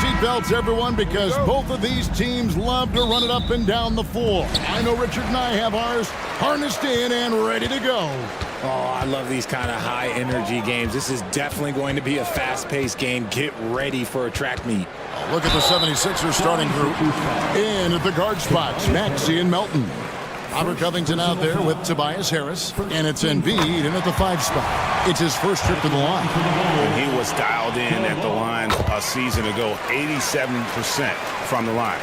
seatbelts, everyone, because both of these teams love to run it up and down the floor. I know Richard and I have ours harnessed in and ready to go. Oh, I love these kind of high-energy games. This is definitely going to be a fast-paced game. Get ready for a track meet. Look at the 76ers starting group. In at the guard spots, Maxey and Melton. Robert Covington out there with Tobias Harris, and it's Embiid in at the 5 spot. It's his first trip to the line. He was dialed in at the line a season ago, 87% from the line.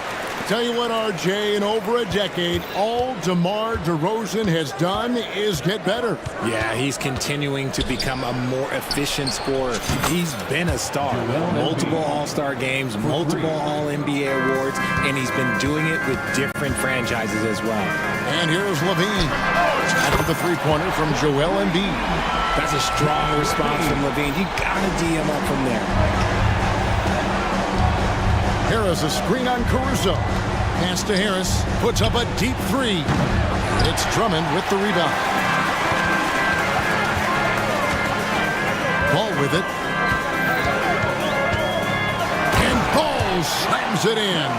Tell you what, RJ, in over a decade, all DeMar DeRozan has done is get better. Yeah, he's continuing to become a more efficient scorer. He's been a star. Multiple All-Star games, multiple All-NBA awards, and he's been doing it with different franchises as well. And here's Levine. After the three-pointer from Joel Embiid. That's a strong response from Levine. You gotta D him up from there. Harris, a screen on Caruso. Pass to Harris, puts up a deep three. It's Drummond with the rebound. Ball with it. And Ball slams it in.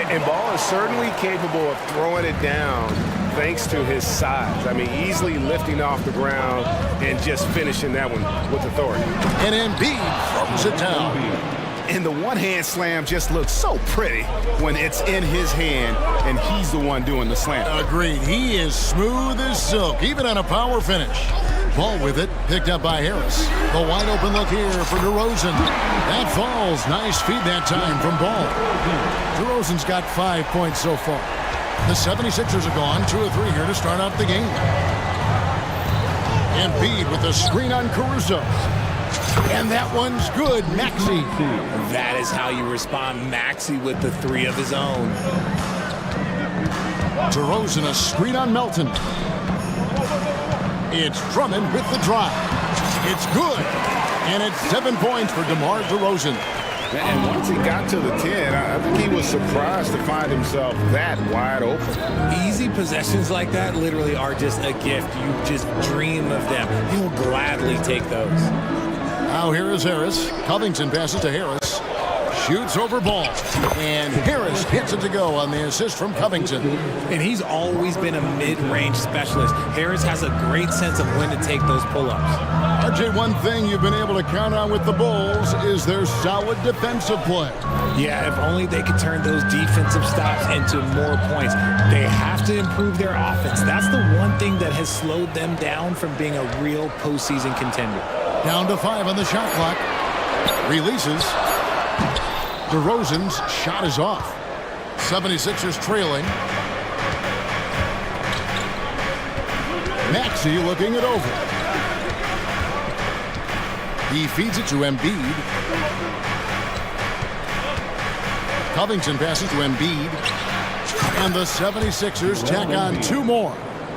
And Ball is certainly capable of throwing it down thanks to his size. I mean, easily lifting off the ground and just finishing that one with authority. And Embiid throws it down. And the one-hand slam just looks so pretty when it's in his hand and he's the one doing the slam. Agreed. He is smooth as silk, even on a power finish. Ball with it, picked up by Harris. The wide open look here for DeRozan. That falls. Nice feed that time from Ball. DeRozan's got 5 points so far. The 76ers are gone, 2 or 3 here to start out the game. Embiid with a screen on Caruso. And that one's good, Maxey. That is how you respond. Maxey with the 3 of his own. DeRozan, a screen on Melton. It's Drummond with the drive. It's good. And it's 7 points for DeMar DeRozan. And once he got to the 10, I think he was surprised to find himself that wide open. Easy possessions like that literally are just a gift. You just dream of them. He'll gladly take those. Now here is Harris. Covington passes to Harris. Shoots over Ball. And Harris hits it to go on the assist from Covington. And he's always been a mid-range specialist. Harris has a great sense of when to take those pull-ups. RJ, one thing you've been able to count on with the Bulls is their solid defensive play. Yeah, if only they could turn those defensive stops into more points. They have to improve their offense. That's the one thing that has slowed them down from being a real postseason contender. Down to 5 on the shot clock. Releases. DeRozan's shot is off. 76ers trailing. Maxey looking it over. He feeds it to Embiid. Covington passes to Embiid. And the 76ers tack on 2 more.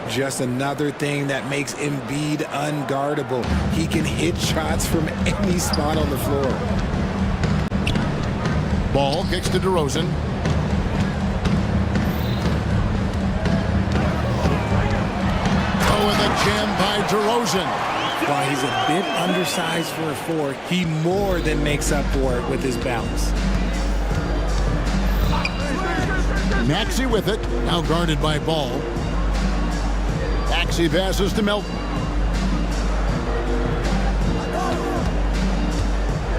Just another thing that makes Embiid unguardable. He can hit shots from any spot on the floor. Ball kicks to DeRozan. Oh, and the jam by DeRozan. While he's a bit undersized for a 4, he more than makes up for it with his bounce. Maxey with it, now guarded by Ball. Maxey passes to Melton.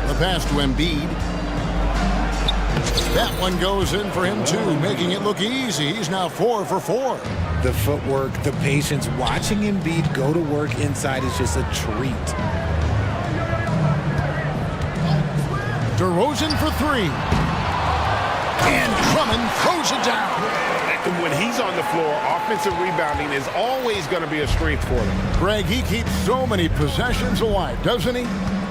The pass to Embiid. That one goes in for him too, making it look easy. He's now 4 for 4. The footwork, the patience, watching Embiid go to work inside is just a treat. DeRozan for 3. And Drummond throws it down. When he's on the floor, offensive rebounding is always going to be a strength for them. Greg, he keeps so many possessions alive, doesn't he?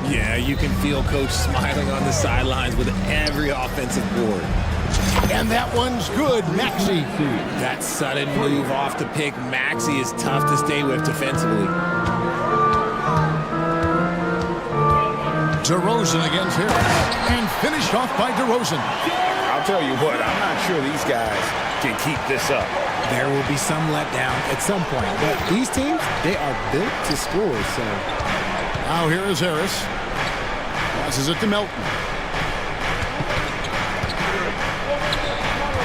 Yeah, you can feel Coach smiling on the sidelines with every offensive board. And that one's good, Maxey. That sudden move off the pick, Maxey, is tough to stay with defensively. DeRozan against Harris. And finished off by DeRozan. I'll tell you what, I'm not sure these guys can keep this up. There will be some letdown at some point, but these teams, they are built to score, so. Now here is Harris. Passes it to Melton.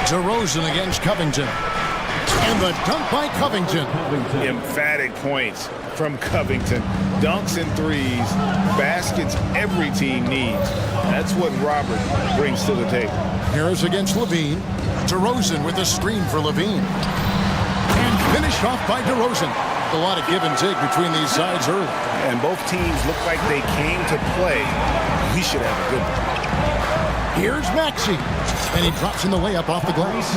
DeRozan against Covington. And the dunk by Covington. Emphatic points from Covington. Dunks and threes, baskets every team needs. That's what Robert brings to the table. Harris against Levine. DeRozan with a screen for Levine. And finished off by DeRozan. A lot of give and take between these sides early. And both teams look like they came to play. We should have a good one. Here's Maxey. And he drops in the layup off the glass.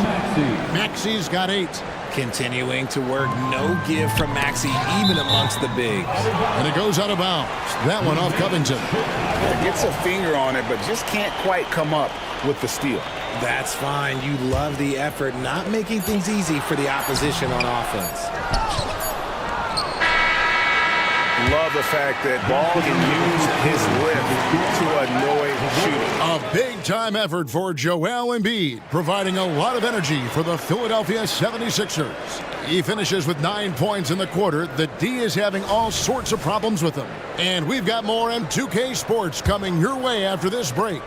Maxey's got 8. Continuing to work, no give from Maxey, even amongst the bigs. And it goes out of bounds. That one off Covington. Gets a finger on it, but just can't quite come up with the steal. That's fine. You love the effort, not making things easy for the opposition on offense. Love the fact that Ball can use his lift to annoy shooting. A big-time effort for Joel Embiid, providing a lot of energy for the Philadelphia 76ers. He finishes with 9 points in the quarter. The D is having all sorts of problems with him. And we've got more M2K Sports coming your way after this break.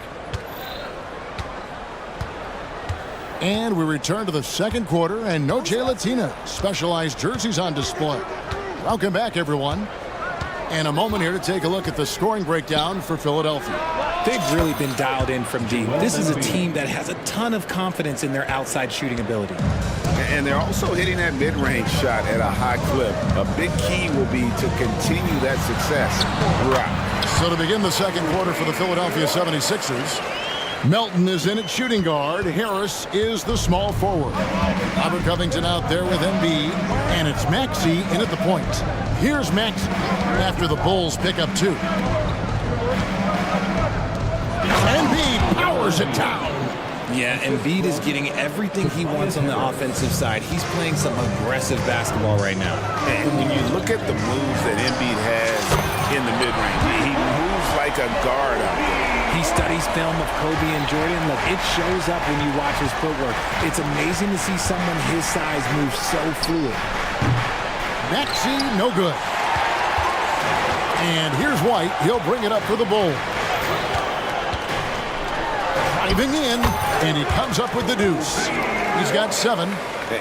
And we return to the second quarter, and no Latina specialized jerseys on display. Welcome back, everyone. And a moment here to take a look at the scoring breakdown for Philadelphia. They've really been dialed in from deep. This is a team that has a ton of confidence in their outside shooting ability. And they're also hitting that mid-range shot at a high clip. A big key will be to continue that success throughout. So to begin the second quarter for the Philadelphia 76ers, Melton is in at shooting guard. Harris is the small forward. Robert Covington out there with Embiid. And it's Maxey in at the point. Here's Maxey after the Bulls pick up 2. Embiid powers it down. Yeah, Embiid is getting everything he wants on the offensive side. He's playing some aggressive basketball right now. And when you look at the moves that Embiid has in the mid-range, he moves like a guard out there. He studies film of Kobe and Jordan. Look, it shows up when you watch his footwork. It's amazing to see someone his size move so fluid. Maxey, no good. And here's White. He'll bring it up for the Bulls. Driving in, and he comes up with the deuce. He's got 7.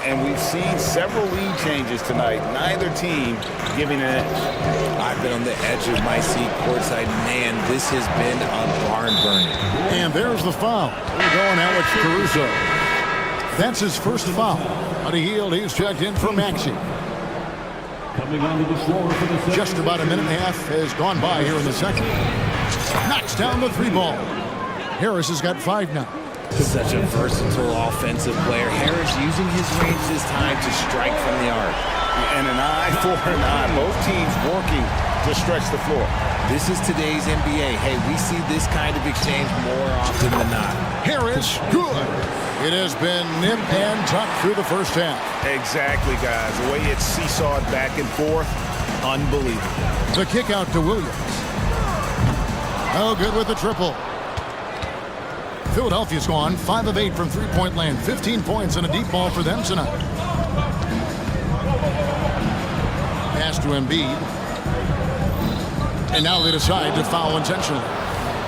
And we've seen several lead changes tonight. Neither team giving an edge. I've been on the edge of my seat courtside. Man, this has been a barn burner. And there's the foul. We're going Alex Caruso. That's his first foul. On a yield, he's checked in for Maxey. Coming onto the floor for the Just about a minute and a half has gone by here in the second. Knocks down the 3 ball. Harris has got 5 now. Such a versatile offensive player. Harris using his range this time to strike from the arc. And an eye for an eye. Both teams working to stretch the floor. This is today's NBA. Hey, we see this kind of exchange more often than not. Harris, good. It has been nip and tuck through the first half. Exactly, guys. The way it's seesawed back and forth, unbelievable. The kick out to Williams. Oh, good with the triple. Philadelphia's gone 5 of 8 from three-point land. 15 points and a deep ball for them tonight. Pass to Embiid. And now they decide to foul intentionally.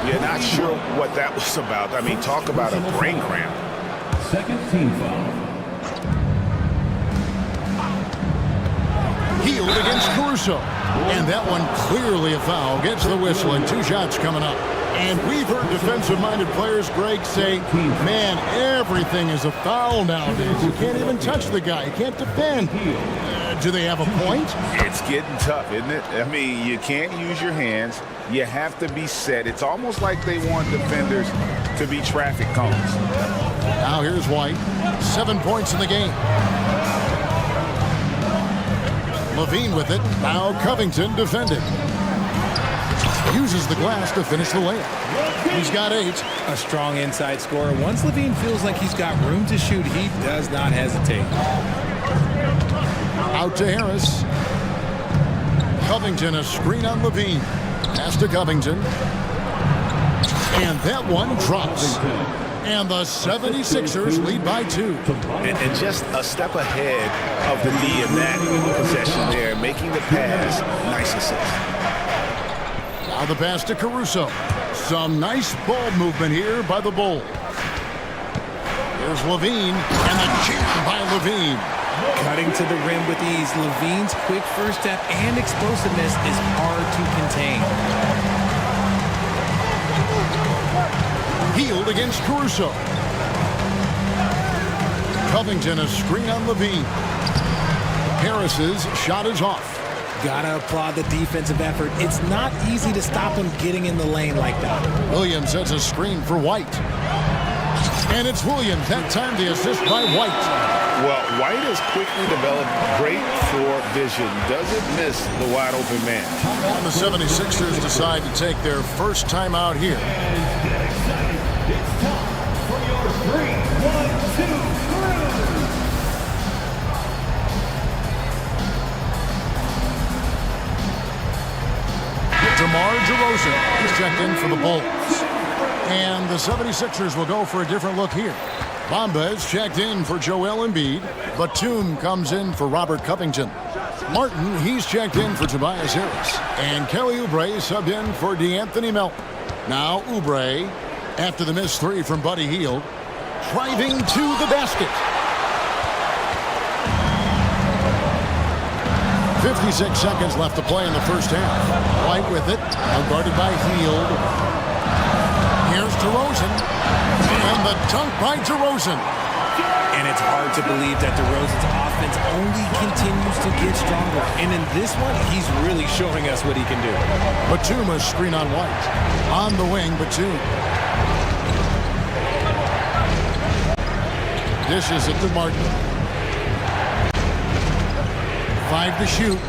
Yeah, not sure what that was about. I mean, talk about a brain cramp. second team foul. Healed against Caruso. And that one clearly a foul. Gets the whistle and 2 shots coming up. And we've heard defensive-minded players, Greg, say, man, everything is a foul nowadays. You can't even touch the guy. You can't defend. Do they have a point? It's getting tough, isn't it? I mean, you can't use your hands. You have to be set. It's almost like they want defenders to be traffic cones. Now here's White. 7 points in the game. Levine with it. Now Covington defending. Uses the glass to finish the layup. He's got 8. A strong inside scorer. Once Levine feels like he's got room to shoot, he does not hesitate. Out to Harris. Covington, a screen on Levine. Pass to Covington. And that one drops. And the 76ers lead by 2. And just a step ahead of the D in that possession there, making the pass. Nice assist. Now the pass to Caruso. Some nice ball movement here by the Bulls. Here's Levine, and the jam by Levine. Cutting to the rim with ease, Levine's quick first step and explosiveness is hard to contain. Healed against Caruso. Covington a screen on Levine. Harris's shot is off. Gotta applaud the defensive effort. It's not easy to stop him getting in the lane like that. Williams sets a screen for White. And it's Williams. That time the assist by White. Well, White has quickly developed great floor vision. Doesn't miss the wide open man. And the 76ers decide to take their first time out here. It's time for your 3-1-2 DeMar DeRozan is checked in for the Bulls. And the 76ers will go for a different look here. Bamba is checked in for Joel Embiid. Batum comes in for Robert Covington. Martin, he's checked in for Tobias Harris. And Kelly Oubre subbed in for DeAnthony Melton. Now Oubre, after the missed three from Buddy Hield, driving to the basket. 56 seconds left to play in the first half. White with it, guarded by Hield. Here's DeRozan, and the dunk by DeRozan. And it's hard to believe that DeRozan's offense only continues to get stronger. And in this one, he's really showing us what he can do. Batum a screen on White. On the wing, Batum. Dishes it to Martin. 5 to shoot.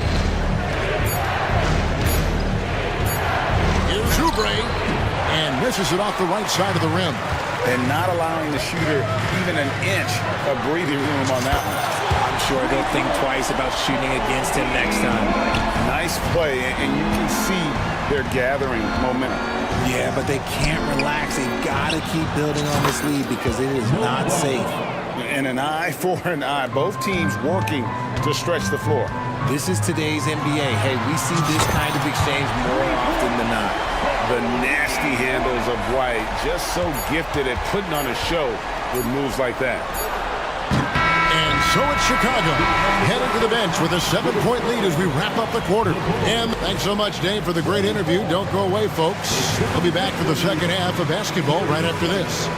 Here's Oubre, and misses it off the right side of the rim. And not allowing the shooter even an inch of breathing room on that one. I'm sure they'll think twice about shooting against him next time. Nice play, and you can see they're gathering momentum. Yeah, but they can't relax. They've got to keep building on this lead because it is not safe. And an eye for an eye. Both teams working to stretch the floor. This is today's NBA. Hey, we see this kind of exchange more often than not. The nasty handles of White, just so gifted at putting on a show with moves like that. And so it's Chicago, headed to the bench with a 7-point lead as we wrap up the quarter. And thanks so much, Dave, for the great interview. Don't go away, folks. We'll be back for the second half of basketball right after this.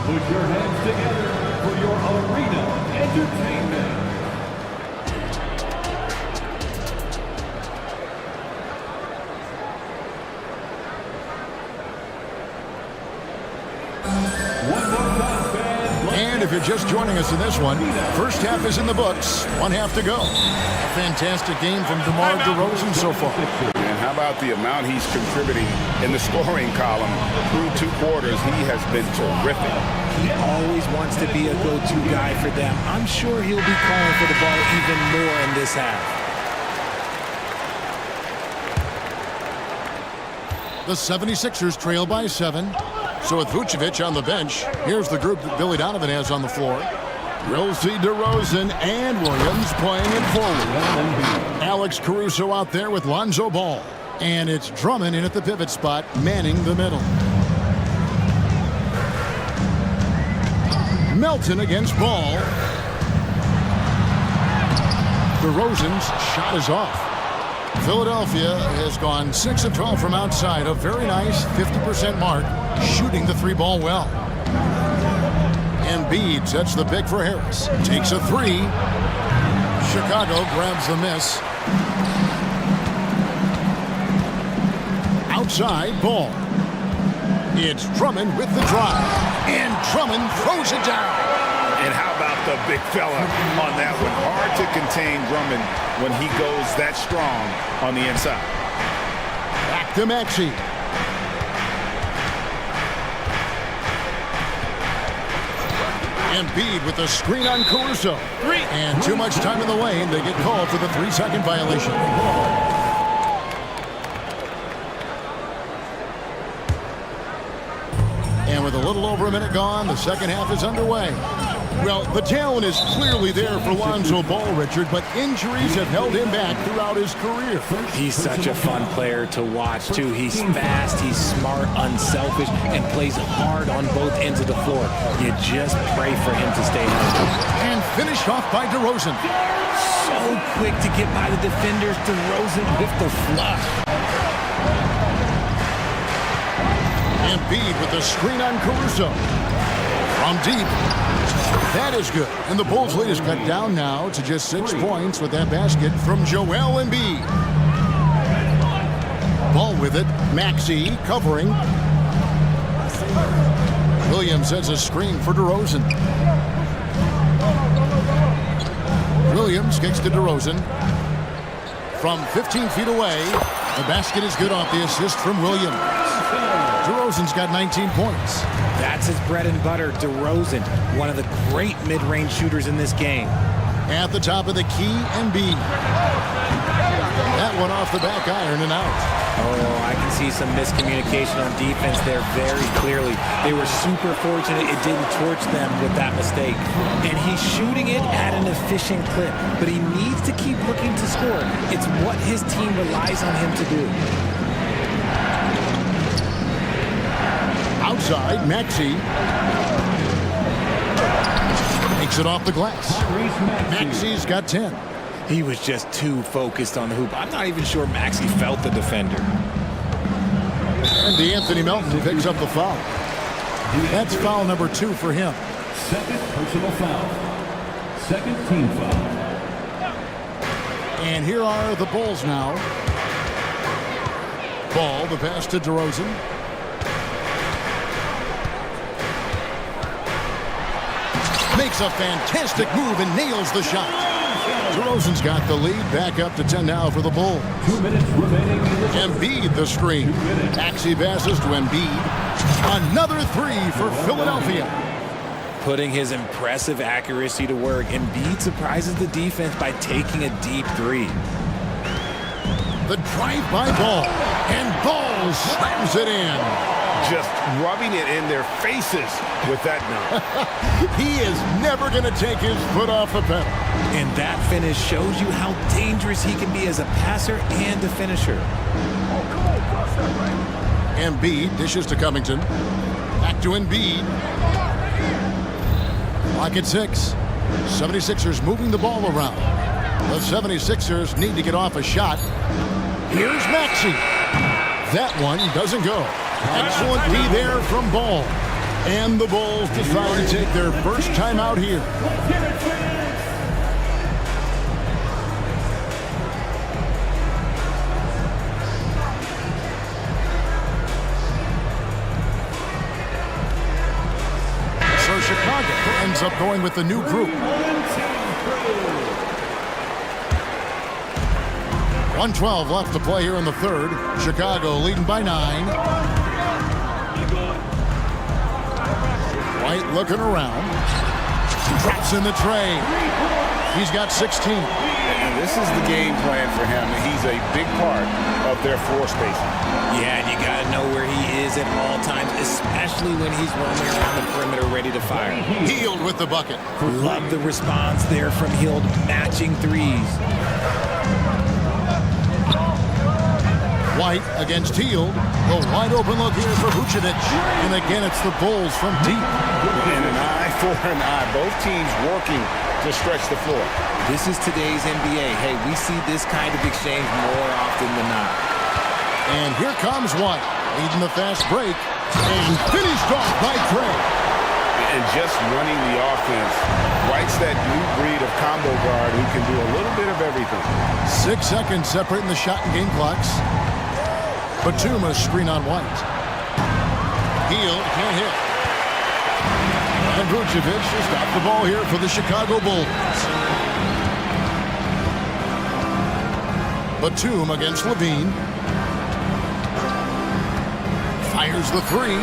Put your hands together for your arena entertainment. And if you're just joining us in this one, first half is in the books, one half to go. A fantastic game from DeMar DeRozan so far. And how about the amount he's contributing in the scoring column? Through 2 quarters, he has been terrific. He always wants to be a go-to guy for them. I'm sure he'll be calling for the ball even more in this half. The 76ers trail by 7. So with Vucevic on the bench, here's the group that Billy Donovan has on the floor. Rosie DeRozan and Williams playing it forward. Alex Caruso out there with Lonzo Ball. And it's Drummond in at the pivot spot, manning the middle. Melton against Ball. DeRozan's shot is off. Philadelphia has gone 6 of 12 from outside, a very nice 50% mark, shooting the 3-ball well. Embiid sets the pick for Harris. Takes a 3. Chicago grabs the miss. Outside, Ball. It's Drummond with the drive. And Drummond throws it down. And how about the big fella on that one? Hard to contain Drummond when he goes that strong on the inside. Back to Maxey. Embiid with the screen on Caruso. And too much time in the lane. They get called for the 3-second violation. And with a little over over a minute gone. The second half is underway. Well, the talent is clearly there for Lonzo Ball, Richard, but injuries have held him back throughout his career. He's such a fun player to watch, too. He's fast, he's smart, unselfish, and plays hard on both ends of the floor. You just pray for him to stay healthy. And finished off by DeRozan. So quick to get by the defenders. DeRozan with the flush. Embiid with the screen on Caruso. From deep. That is good. And the Bulls' lead is cut down now to just 6 points with that basket from Joel Embiid. Ball with it. Maxey covering. Williams sets a screen for DeRozan. Williams kicks to DeRozan. From 15 feet away, the basket is good off the assist from Williams. DeRozan's got 19 points. That's his bread and butter, DeRozan, one of the great mid-range shooters in this game. At the top of the key, Embiid. That one off the back iron and out. Oh, I can see some miscommunication on defense there very clearly. They were super fortunate it didn't torch them with that mistake. And he's shooting it at an efficient clip, but he needs to keep looking to score. It's what his team relies on him to do. Outside, Maxey makes it off the glass. Maxey's got 10. He was just too focused on the hoop. I'm not even sure Maxey felt the defender. And DeAnthony Melton picks up the foul. That's foul number 2 for him. Second personal foul. Second team foul. And here are the Bulls now. Ball, the pass to DeRozan. Makes a fantastic move and nails the shot. DeRozan's got the lead, back up to 10 now for the Bulls. 2 minutes remaining. Embiid the screen. Maxey passes to Embiid. Another 3 for Philadelphia. Putting his impressive accuracy to work, Embiid surprises the defense by taking a deep 3. The drive by Ball. And Ball slams it in. Just rubbing it in their faces with that dunk. He is never going to take his foot off the pedal. And that finish shows you how dangerous he can be as a passer and a finisher. Embiid dishes to Covington. Back to Embiid. Clock at 6. 76ers moving the ball around. The 76ers need to get off a shot. Here's Maxey. That one doesn't go. Excellent D there from Ball. And the Bulls decide to take their first time out here. So Chicago ends up going with the new group. 1:12 left to play here in the third. Chicago leading by 9. White looking around. Drops in the tray. He's got 16. And this is the game plan for him. He's a big part of their floor spacing. Yeah, and you got to know where he is at all times, especially when he's roaming around the perimeter ready to fire. Hield with the bucket. Love the response there from Hield, matching threes. White against Hield. A wide open look here for Vucevic. And again, it's the Bulls from deep. And an eye for an eye. Both teams working to stretch the floor. This is today's NBA. Hey, we see this kind of exchange more often than not. And here comes White, leading the fast break. And finished off by Craig. And just running the offense. White's that new breed of combo guard who can do a little bit of everything. 6 seconds separating the shot and game clocks. Batum screen on White. Hield can't hit. And Vucevic has got the ball here for the Chicago Bulls. Batum against Levine. Fires the 3.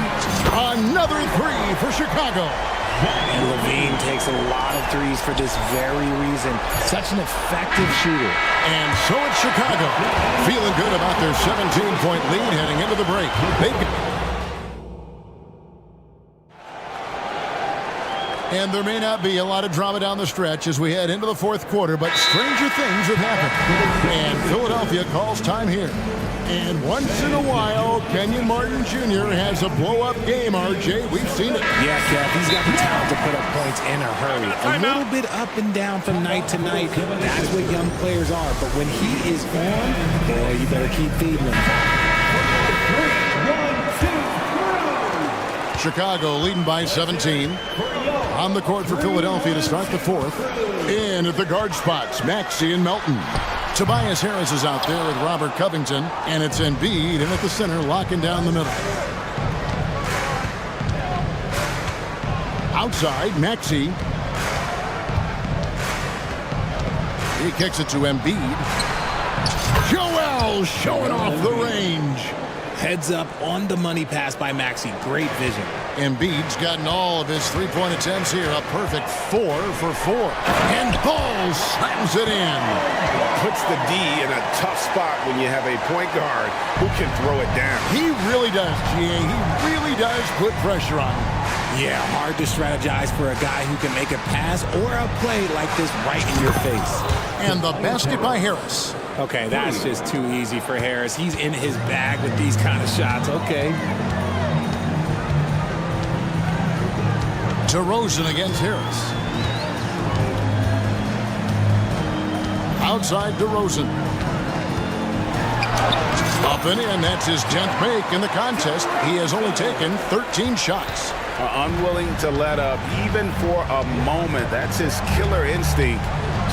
Another 3 for Chicago. And Levine takes a lot of threes for this very reason. Such an effective shooter. And so it's Chicago. Feeling good about their 17-point lead heading into the break. And there may not be a lot of drama down the stretch as we head into the fourth quarter, but stranger things have happened. And Philadelphia calls time here. And once in a while, Kenyon Martin Jr. has a blow-up game, RJ. We've seen it. Yeah, Kev, he's got the talent to put up points in a hurry. A little bit up and down from night to night. That's what young players are. But when he is on, boy, you better keep feeding him. Chicago leading by 17. On the court for Philadelphia to start the fourth. In at the guard spots, Maxey and Melton. Tobias Harris is out there with Robert Covington, and it's Embiid in at the center, locking down the middle. Outside, Maxey. He kicks it to Embiid. Joel showing off the range. Heads up on the money pass by Maxey. Great vision. Embiid's gotten all of his three-point attempts here. A perfect 4 for 4. And Ball slams it in. Puts the D in a tough spot when you have a point guard who can throw it down. He really does, GA. He really does put pressure on him. Yeah, hard to strategize for a guy who can make a pass or a play like this right in your face. And the basket by Harris. Okay, that's just too easy for Harris. He's in his bag with these kind of shots. Okay. DeRozan against Harris. Outside DeRozan. Up and in. That's his 10th make in the contest. He has only taken 13 shots. Unwilling to let up even for a moment. That's his killer instinct,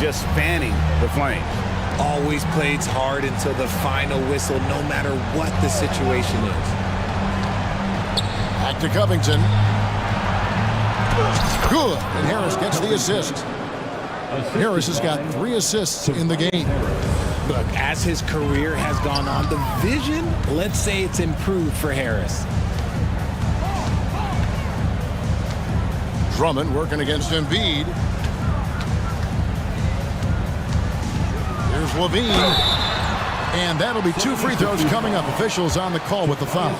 just fanning the flames. Always plays hard until the final whistle, no matter what the situation is. Back to Covington. Good. And Harris gets the assist. Harris has got 3 assists in the game. Look, as his career has gone on, the vision, let's say it's improved for Harris. Drummond working against Embiid. Here's Levine. And that'll be 2 free throws coming up. Officials on the call with the foul.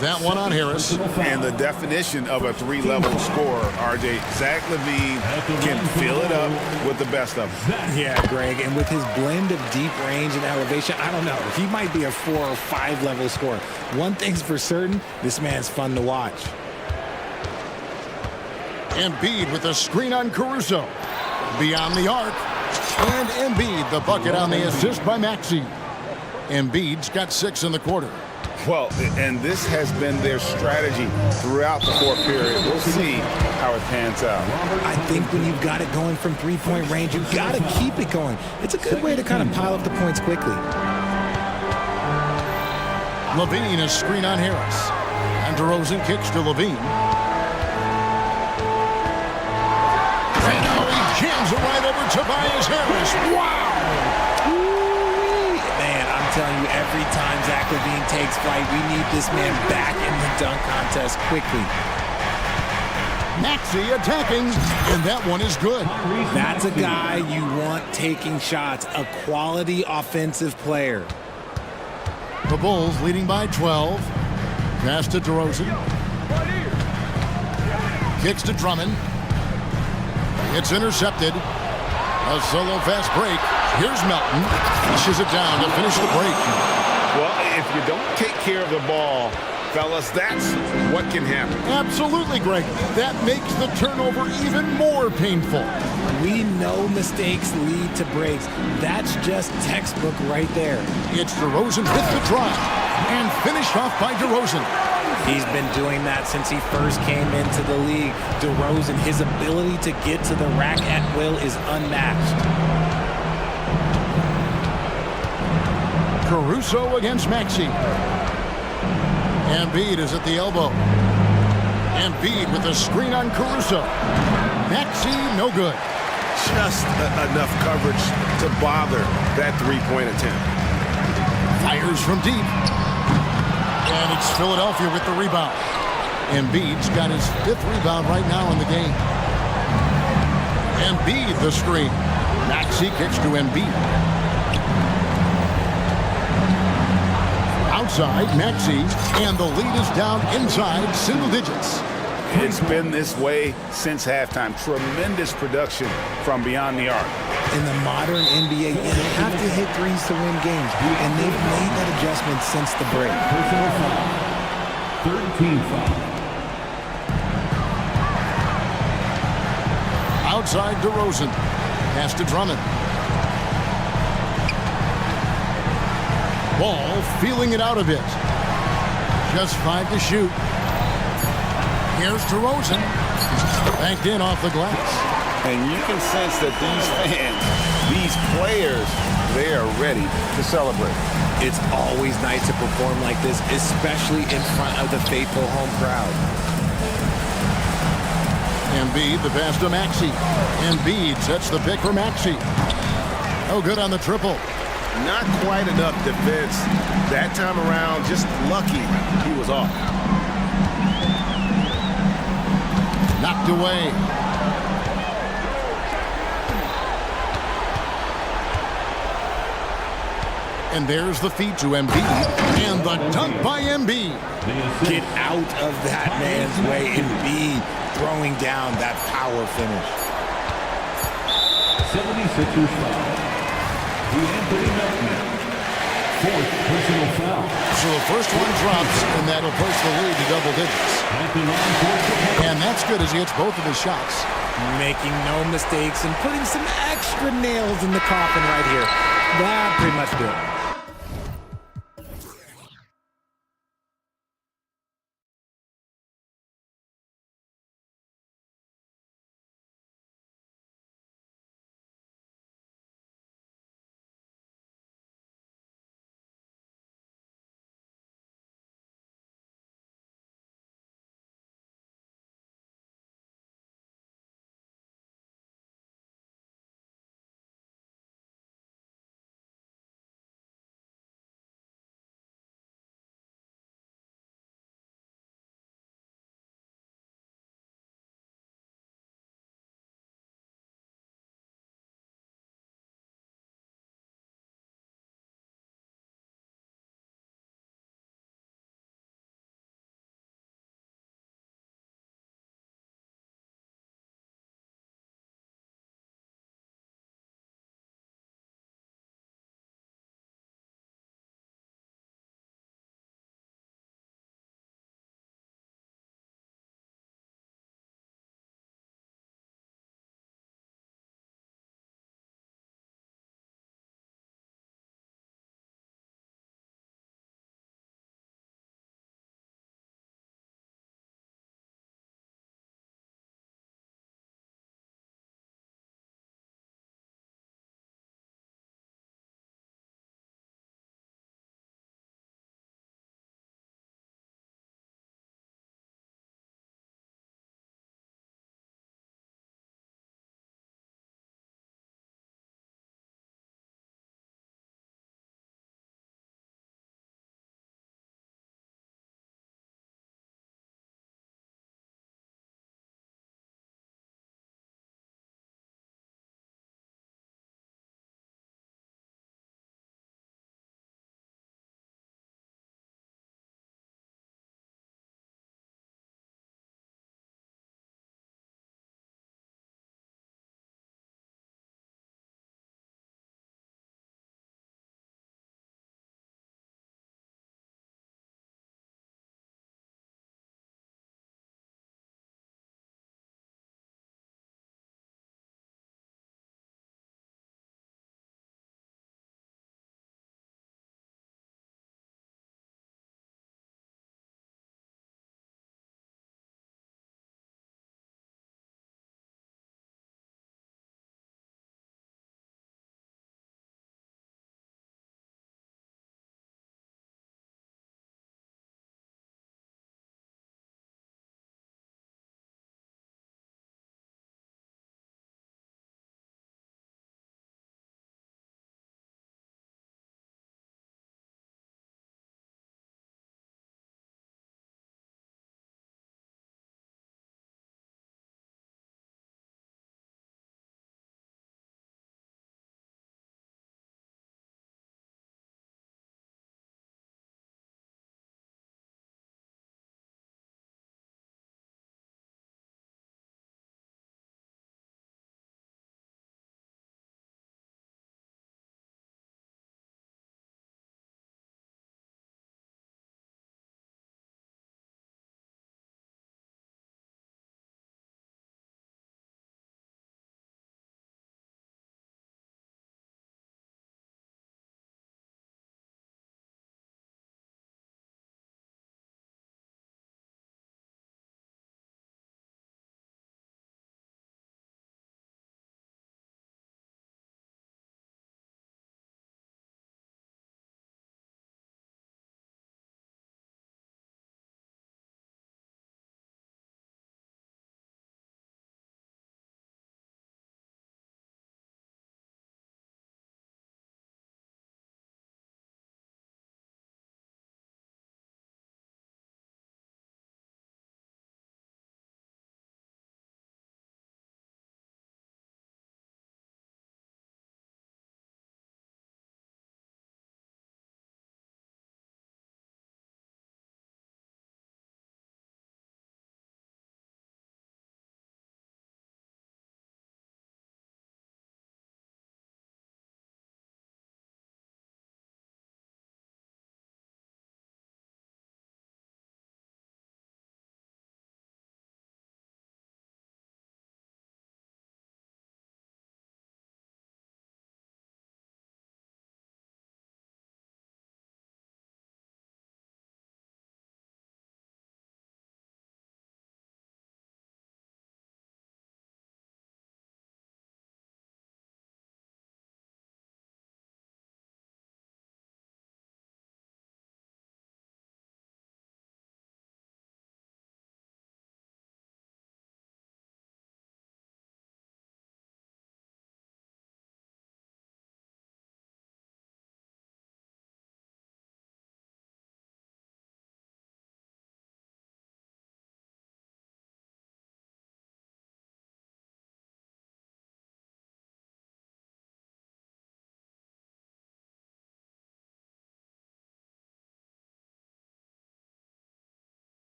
That one on Harris. And the definition of a 3-level scorer, RJ, Zach LaVine can fill it up with the best of them. Yeah, Greg, and with his blend of deep range and elevation, I don't know. He might be a 4 or 5-level scorer. One thing's for certain, this man's fun to watch. Embiid with a screen on Caruso. Beyond the arc. And Embiid, the bucket on the assist by Maxey. Embiid's got 6 in the quarter. Well, and this has been their strategy throughout the fourth period. We'll see how it pans out. I think when you've got it going from 3-point range, you've got to keep it going. It's a good way to kind of pile up the points quickly. Levine, a screen on Harris. And DeRozan kicks to Levine. And now he jams it right over Tobias Harris. Wow! Telling you, every time Zach LaVine takes flight, we need this man back in the dunk contest quickly. Maxey attacking, and that one is good. That's a guy you want taking shots, a quality offensive player. The Bulls leading by 12. Pass to DeRozan. Kicks to Drummond. It's intercepted. A solo fast break. Here's Melton. Pushes it down to finish the break. Well, if you don't take care of the ball, fellas, that's what can happen. Absolutely, Greg. That makes the turnover even more painful. We know mistakes lead to breaks. That's just textbook right there. It's DeRozan with the drive. And finished off by DeRozan. He's been doing that since he first came into the league. DeRozan, his ability to get to the rack at will is unmatched. Caruso against Maxey. Embiid is at the elbow. Embiid with a screen on Caruso. Maxey, no good. Just enough coverage to bother that 3-point attempt. Fires from deep. And it's Philadelphia with the rebound. Embiid's got his 5th rebound right now in the game. Embiid the screen. Maxey kicks to Embiid. Outside, Maxey, and the lead is down inside single digits. It's been this way since halftime. Tremendous production from beyond the arc. In the modern NBA, you have to hit threes to win games, and they've made that adjustment since the break. Personal foul. Third team foul. Outside DeRozan. Pass to Drummond. Ball feeling it out a bit. Just 5 to shoot. Here's DeRozan. Banked in off the glass. And you can sense that these fans, these players, they are ready to celebrate. It's always nice to perform like this, especially in front of the faithful home crowd. Embiid, the pass to Maxey. Embiid sets the pick for Maxey. Oh, good on the triple. Not quite enough defense. That time around, just lucky he was off. Knocked away. And there's the feed to Embiid. And the dunk by Embiid. Get out of that man's way. Embiid throwing down that power finish. 76ers foul. Anthony Melton. Fourth personal foul. So the first one drops, and that'll push the lead to double digits. And that's good as he hits both of his shots. Making no mistakes and putting some extra nails in the coffin right here. That pretty much did it.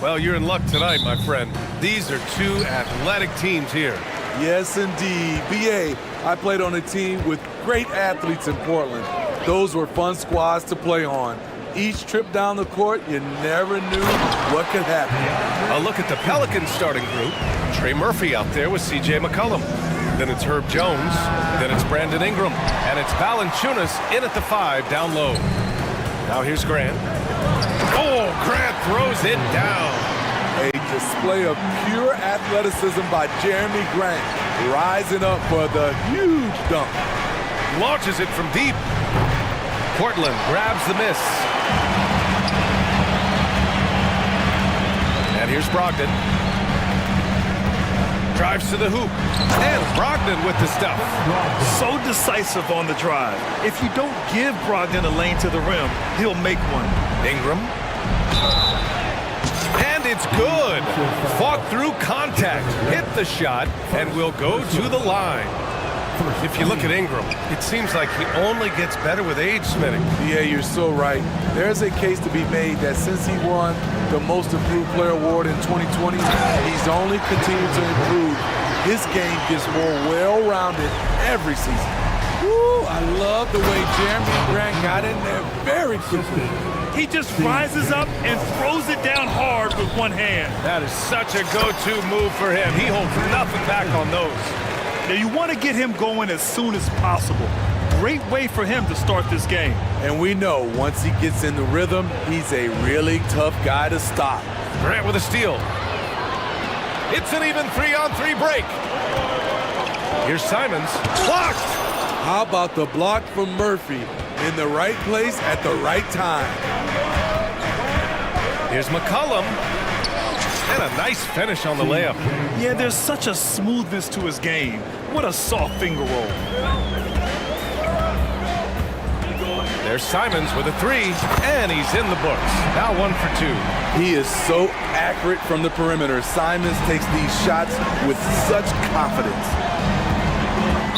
Well, you're in luck tonight, my friend. These are two athletic teams here. Yes, indeed. BA, I played on a team with great athletes in Portland. Those were fun squads to play on. Each trip down the court, you never knew what could happen. A look at the Pelicans starting group. Trey Murphy out there with C.J. McCollum. Then it's Herb Jones. Then it's Brandon Ingram. And it's Valanciunas in at the 5 down low. Now here's Grant. Oh, Grant throws it down. A display of pure athleticism by Jeremy Grant, rising up for the huge dunk. Launches it from deep. Portland grabs the miss. And here's Brogdon. Drives to the hoop. And Brogdon with the stuff. So decisive on the drive. If you don't give Brogdon a lane to the rim, he'll make one. Ingram. And it's good. Fought through contact. Hit the shot and will go to the line. If you look at Ingram, it seems like he only gets better with age, Smitty. Yeah, you're so right. There's a case to be made that since he won the Most Improved Player Award in 2020, he's only continued to improve. His game gets more well-rounded every season. Woo, I love the way Jeremy Grant got in there very quickly. He just rises up and throws it down hard with one hand. That is such a go-to move for him. He holds nothing back on those. Now you want to get him going as soon as possible. Great way for him to start this game. And we know once he gets in the rhythm, he's a really tough guy to stop. Grant with a steal. It's an even 3-on-3 break. Here's Simons. Blocked! How about the block from Murphy? In the right place at the right time. Here's McCollum. And a nice finish on the layup. Yeah, there's such a smoothness to his game. What a soft finger roll. There's Simons with a 3, and he's in the books. Now 1 for 2. He is so accurate from the perimeter. Simons takes these shots with such confidence.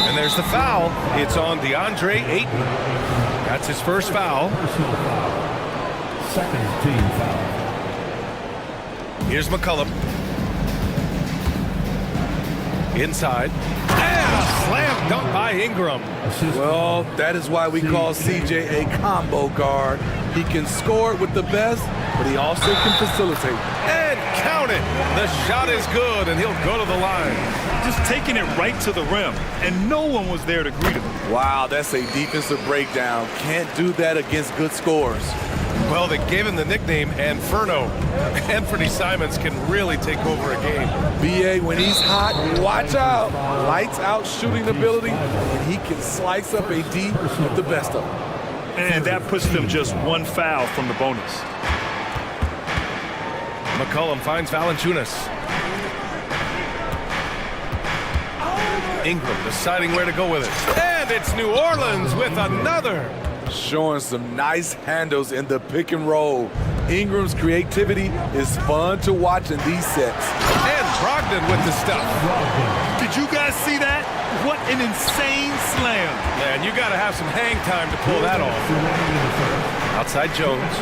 And there's the foul. It's on DeAndre Ayton. That's his first foul. Second team foul. Here's McCollum. Inside. And a slam dunk by Ingram. Well, that is why we call CJ a combo guard. He can score it with the best, but he also can facilitate. And count it. The shot is good, and he'll go to the line. Just taking it right to the rim, and no one was there to greet him. Wow, that's a defensive breakdown. Can't do that against good scores. Well, they gave him the nickname Inferno. Anthony Simons can really take over a game. BA, when he's hot, watch out. Lights out shooting ability, and he can slice up a D with the best of them. And that puts them just one foul from the bonus. McCollum finds Valanciunas. Ingram deciding where to go with it. And it's New Orleans with another. Showing some nice handles in the pick and roll. Ingram's creativity is fun to watch in these sets. And Brogdon with the stuff. Did you guys see that? What an insane slam. Man, you got to have some hang time to pull that off. Outside Jones.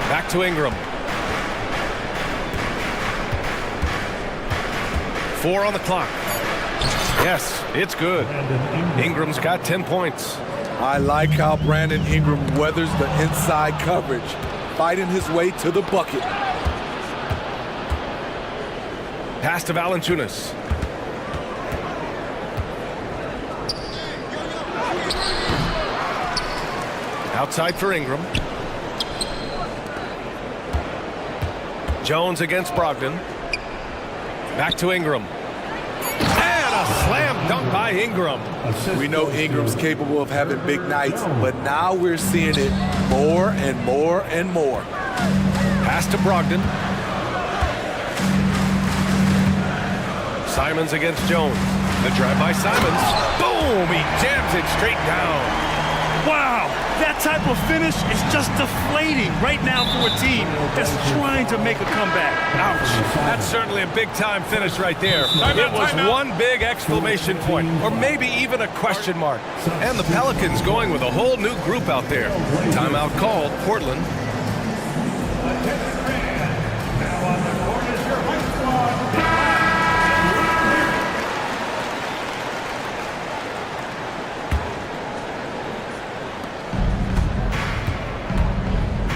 Back to Ingram. 4 on the clock. Yes, it's good. Ingram's got 10 points. I like how Brandon Ingram weathers the inside coverage, fighting his way to the bucket. Pass to Valanciunas. Outside for Ingram. Jones against Brogdon. Back to Ingram. And a slam dunk by Ingram. We know Ingram's capable of having big nights, but now we're seeing it more and more and more. Pass to Brogdon. Simons against Jones. The drive by Simons. Boom! He jams it straight down. Wow, that type of finish is just deflating right now for a team that's trying to make a comeback. Ouch. That's certainly a big-time finish right there. It was one big exclamation point, or maybe even a question mark. And the Pelicans going with a whole new group out there. Timeout called, Portland.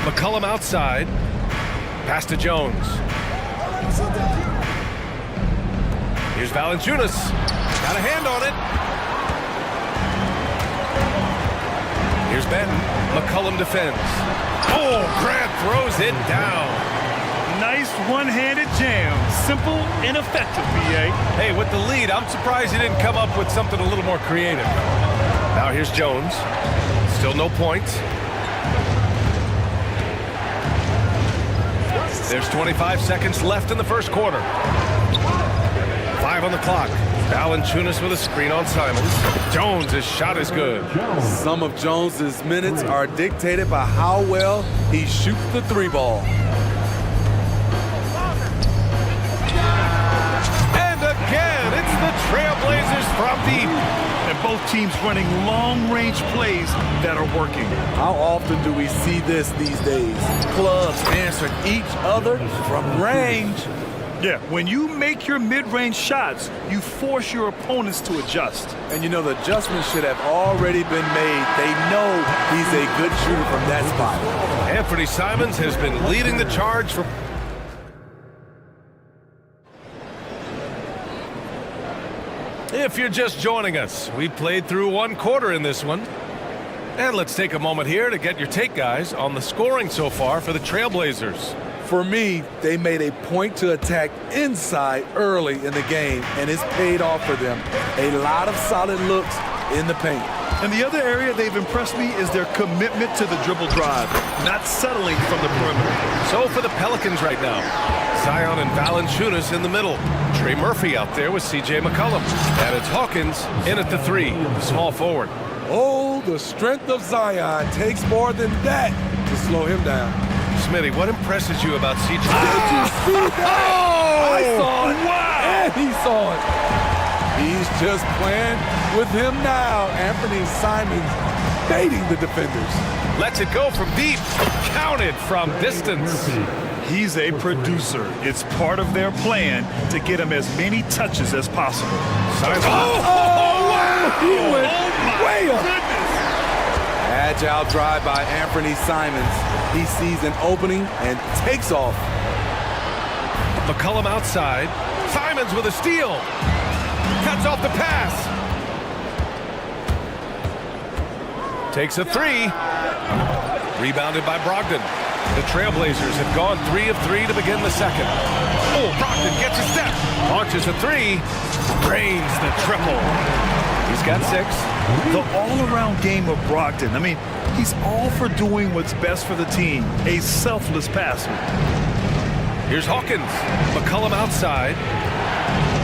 McCollum outside. Pass to Jones. Here's Valanciunas. Got a hand on it. Here's Benton. McCollum defends. Oh, Grant throws it down. Nice one-handed jam. Simple and effective, B.A. Hey, with the lead, I'm surprised he didn't come up with something a little more creative. Now here's Jones. Still no points. There's 25 seconds left in the first quarter. 5 on the clock. Valanciunas with a screen on Simons. Jones' shot is good. Some of Jones's minutes are dictated by how well he shoots the three ball. And again, it's the Trailblazers from deep. And both teams running long-range plays that are working. How often do we see this these days? Clubs answering each other from range. Yeah, when you make your mid-range shots, you force your opponents to adjust. And you know, the adjustments should have already been made. They know he's a good shooter from that spot. Anthony Simons has been leading the charge for... If you're just joining us, we played through one quarter in this one. And let's take a moment here to get your take, guys, on the scoring so far for the Trailblazers. For me, they made a point to attack inside early in the game, and it's paid off for them. A lot of solid looks in the paint. And the other area they've impressed me is their commitment to the dribble drive, not settling from the perimeter. So for the Pelicans right now, Zion and Valanciunas in the middle. Trey Murphy out there with C.J. McCollum. And it's Hawkins in at the 3, small forward. Oh, the strength of Zion takes more than that to slow him down. Smitty, what impresses you about C.J.? Did you see that? Oh! I saw it. Wow! And he saw it. He's just playing with him now. Anthony Simons baiting the defenders. Lets it go from deep. Counted from distance. He's a producer. It's part of their plan to get him as many touches as possible. Wow! He went way up. Goodness. Agile drive by Anthony Simons. He sees an opening and takes off. McCollum outside. Simons with a steal. Cuts off the pass. Takes a 3. Rebounded by Brogdon. The Trailblazers have gone 3 of 3 to begin the second. Oh, Brogdon gets a step. Launches a 3. Drains the triple. He's got 6. The all-around game of Brogdon. I mean, he's all for doing what's best for the team. A selfless passer. Here's Hawkins. McCollum outside.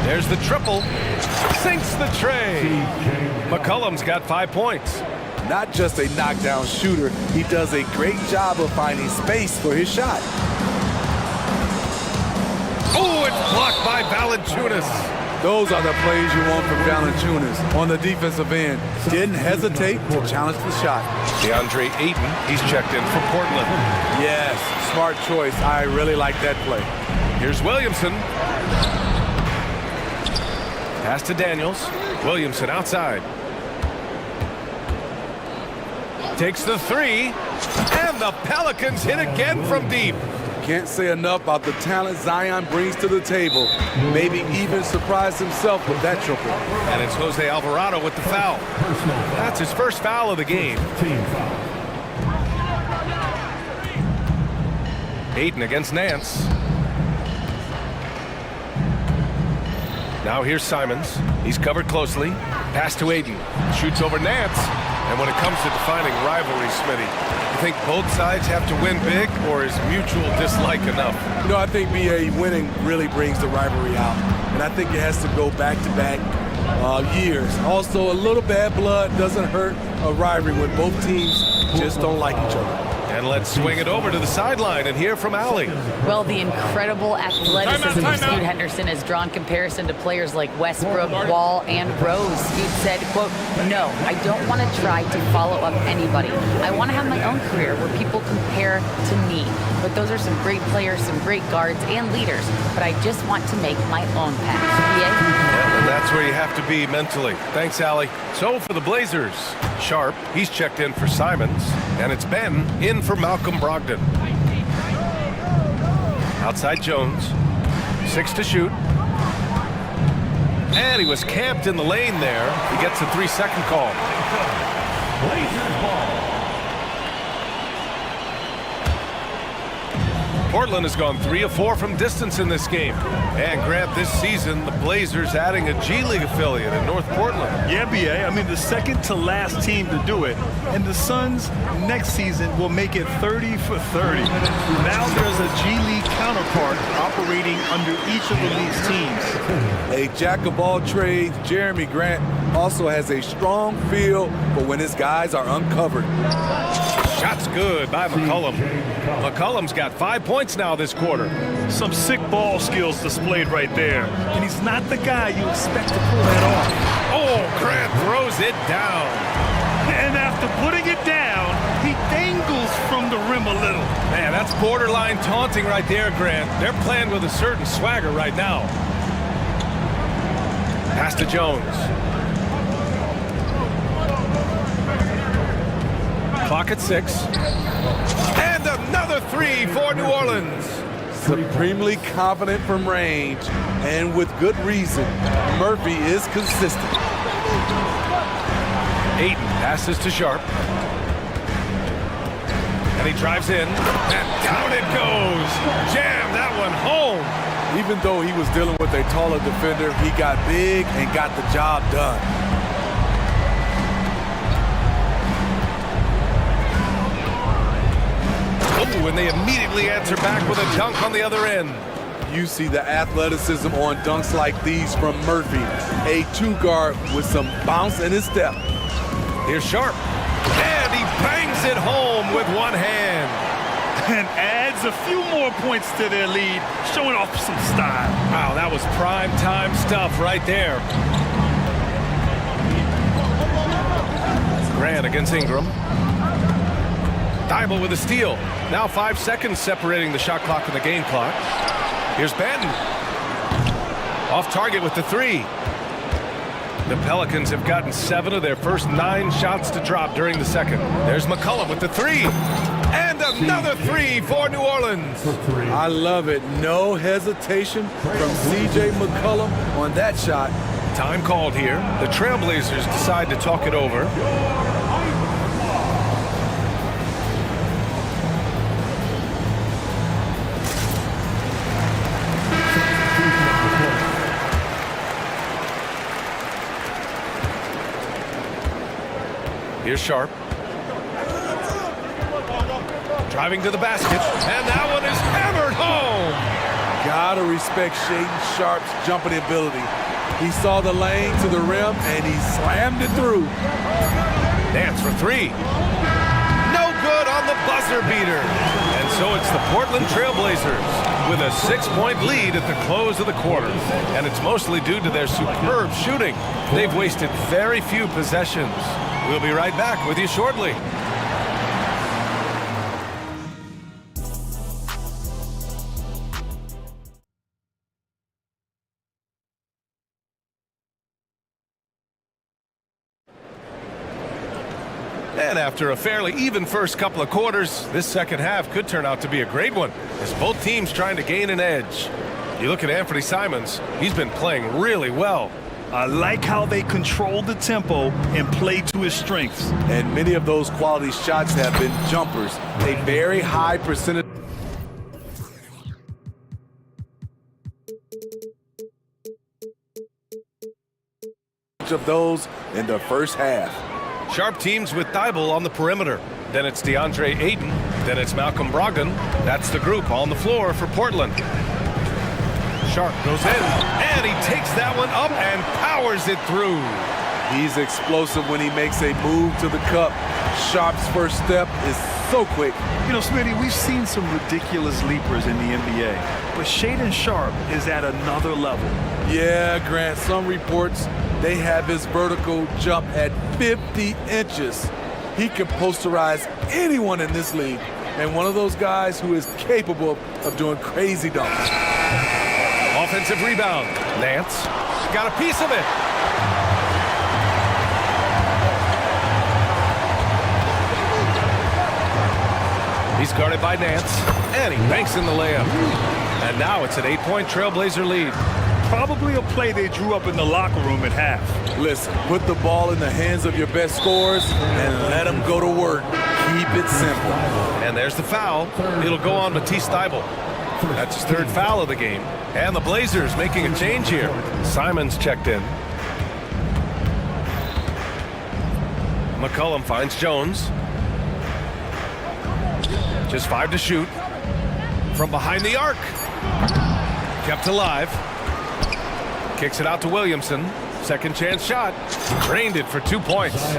There's the triple. Sinks the tray. McCollum's got 5 points. Not just a knockdown shooter, he does a great job of finding space for his shot. Oh, it's blocked by Valanciunas. Those are the plays you want from Valanciunas on the defensive end. Didn't hesitate to challenge the shot. DeAndre Ayton, he's checked in for Portland. Yes, smart choice. I really like that play. Here's Williamson. Pass to Daniels. Williamson outside. Takes the 3, and the Pelicans hit again from deep. Can't say enough about the talent Zion brings to the table. Maybe even surprise himself with that triple. And it's Jose Alvarado with the foul. That's his first foul of the game. Ayton against Nance. Now here's Simons. He's covered closely. Pass to Ayton. Shoots over Nance. And when it comes to defining rivalry, Smitty, you think both sides have to win big, or is mutual dislike enough? You know, I think BA winning really brings the rivalry out. And I think it has to go back-to-back years. Also, a little bad blood doesn't hurt a rivalry when both teams just don't like each other. And let's swing it over to the sideline and hear from Allie. Well, the incredible athleticism of Scoot Henderson has drawn comparison to players like Westbrook, Wall, and Rose. Scoot said, quote, "No, I don't want to try to follow up anybody. I want to have my own career where people compare to me. But those are some great players, some great guards and leaders. But I just want to make my own path." Yeah, and that's where you have to be mentally. Thanks, Allie. So for the Blazers, Sharp, he's checked in for Simons, and it's Ben in for Malcolm Brogdon. Outside Jones, 6 to shoot. And he was camped in the lane there. He gets a 3-second call. Blazers ball. Portland has gone 3 of 4 from distance in this game. And Grant, this season, the Blazers adding a G League affiliate in North Portland. Yeah, BA. I mean, the second to last team to do it. And the Suns next season will make it 30 for 30. Now there's a G League counterpart operating under each of the league's teams. A jack of all trades, Jeremy Grant also has a strong feel for when his guys are uncovered. Shot's good by McCollum. McCollum's got 5 points now this quarter. Some sick ball skills displayed right there. And he's not the guy you expect to pull that off. Oh, Grant throws it down. And after putting it down, he dangles from the rim a little. Man, that's borderline taunting right there, Grant. They're playing with a certain swagger right now. Pass to Jones. Clock at 6. And another 3 for New Orleans. Supremely confident from range, and with good reason. Murphy is consistent. Ayton passes to Sharp. And he drives in. And down it goes. Jam that one home. Even though he was dealing with a taller defender, he got big and got the job done. Oh, and they immediately answer back with a dunk on the other end. You see the athleticism on dunks like these from Murphy. A 2-guard with some bounce in his step. Here's Sharp. And he bangs it home with one hand. And adds a few more points to their lead, showing off some style. Wow, that was prime time stuff right there. Grant against Ingram. Thibault with a steal. Now 5 seconds separating the shot clock and the game clock. Here's Benton. Off target with the 3. The Pelicans have gotten 7 of their first 9 shots to drop during the second. There's McCollum with the 3. And another 3 for New Orleans. I love it. No hesitation from CJ McCollum on that shot. Time called here. The Trailblazers decide to talk it over. Here's Sharp. Driving to the basket, and that one is hammered home. Gotta respect Shaedon Sharp's jumping ability. He saw the lane to the rim, and he slammed it through. Dance for 3. No good on the buzzer beater. And so it's the Portland Trailblazers with a 6-point lead at the close of the quarter. And it's mostly due to their superb shooting. They've wasted very few possessions. We'll be right back with you shortly. And after a fairly even first couple of quarters, this second half could turn out to be a great one, as both teams trying to gain an edge. You look at Anthony Simons, he's been playing really well. I like how they control the tempo and play to his strengths. And many of those quality shots have been jumpers. A very high percentage of those in the first half. Sharp teams with Thibault on the perimeter. Then it's DeAndre Ayton. Then it's Malcolm Brogdon. That's the group on the floor for Portland. Sharp goes in, and he takes that one up and powers it through. He's explosive when he makes a move to the cup. Sharp's first step is so quick. You know, Smitty, we've seen some ridiculous leapers in the NBA, but Shaedon Sharp is at another level. Yeah, Grant, some reports, they have his vertical jump at 50 inches. He can posterize anyone in this league, and one of those guys who is capable of doing crazy dunks. Offensive rebound. Nance got a piece of it. He's guarded by Nance, and he banks in the layup. And now it's an 8-point Trailblazer lead. Probably a play they drew up in the locker room at half. Listen, put the ball in the hands of your best scorers and let them go to work. Keep it simple. And there's the foul. It'll go on Matisse Thybulle. That's his third foul of the game. And the Blazers making a change here. Simons checked in. McCollum finds Jones. Just 5 to shoot. From behind the arc. Kept alive. Kicks it out to Williamson. Second chance shot. Drained it for 2 points.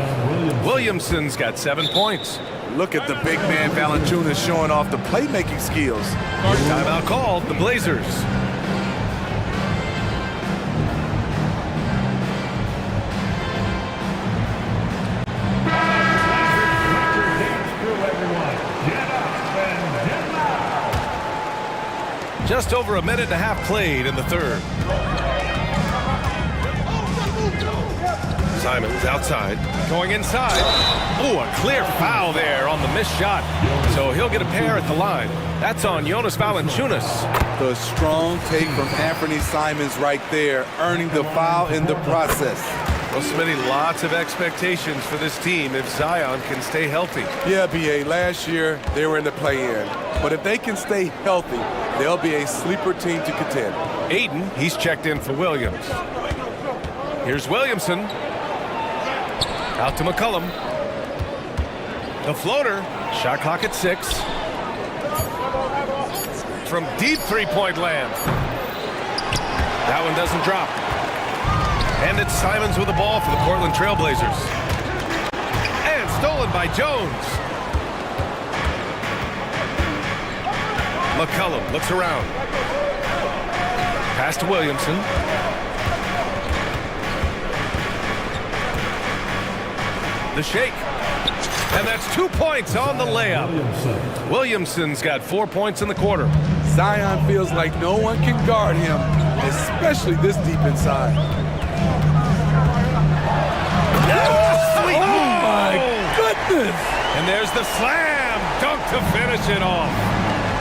Williamson's got 7 points. Look at the big man Valanciunas showing off the playmaking skills. Timeout called, the Blazers. Just over a minute and a half played in the third. Simons outside, going inside. Ooh, a clear foul there on the missed shot. So he'll get a pair at the line. That's on Jonas Valanciunas. The strong take from Anthony Simons right there, earning the foul in the process. Well, Smitty, lots of expectations for this team if Zion can stay healthy. Yeah, B.A., last year they were in the play-in. But if they can stay healthy, they'll be a sleeper team to contend. Aiden, he's checked in for Williams. Here's Williamson. Out to McCollum. The floater. Shot clock at 6. From deep three-point land. That one doesn't drop. And it's Simons with the ball for the Portland Trailblazers. And stolen by Jones. McCollum looks around. Pass to Williamson. The shake. And that's 2 points on the layup. Williamson's got 4 points in the quarter. Zion feels like no one can guard him, especially this deep inside. Oh, my goodness! And there's the slam dunk to finish it off.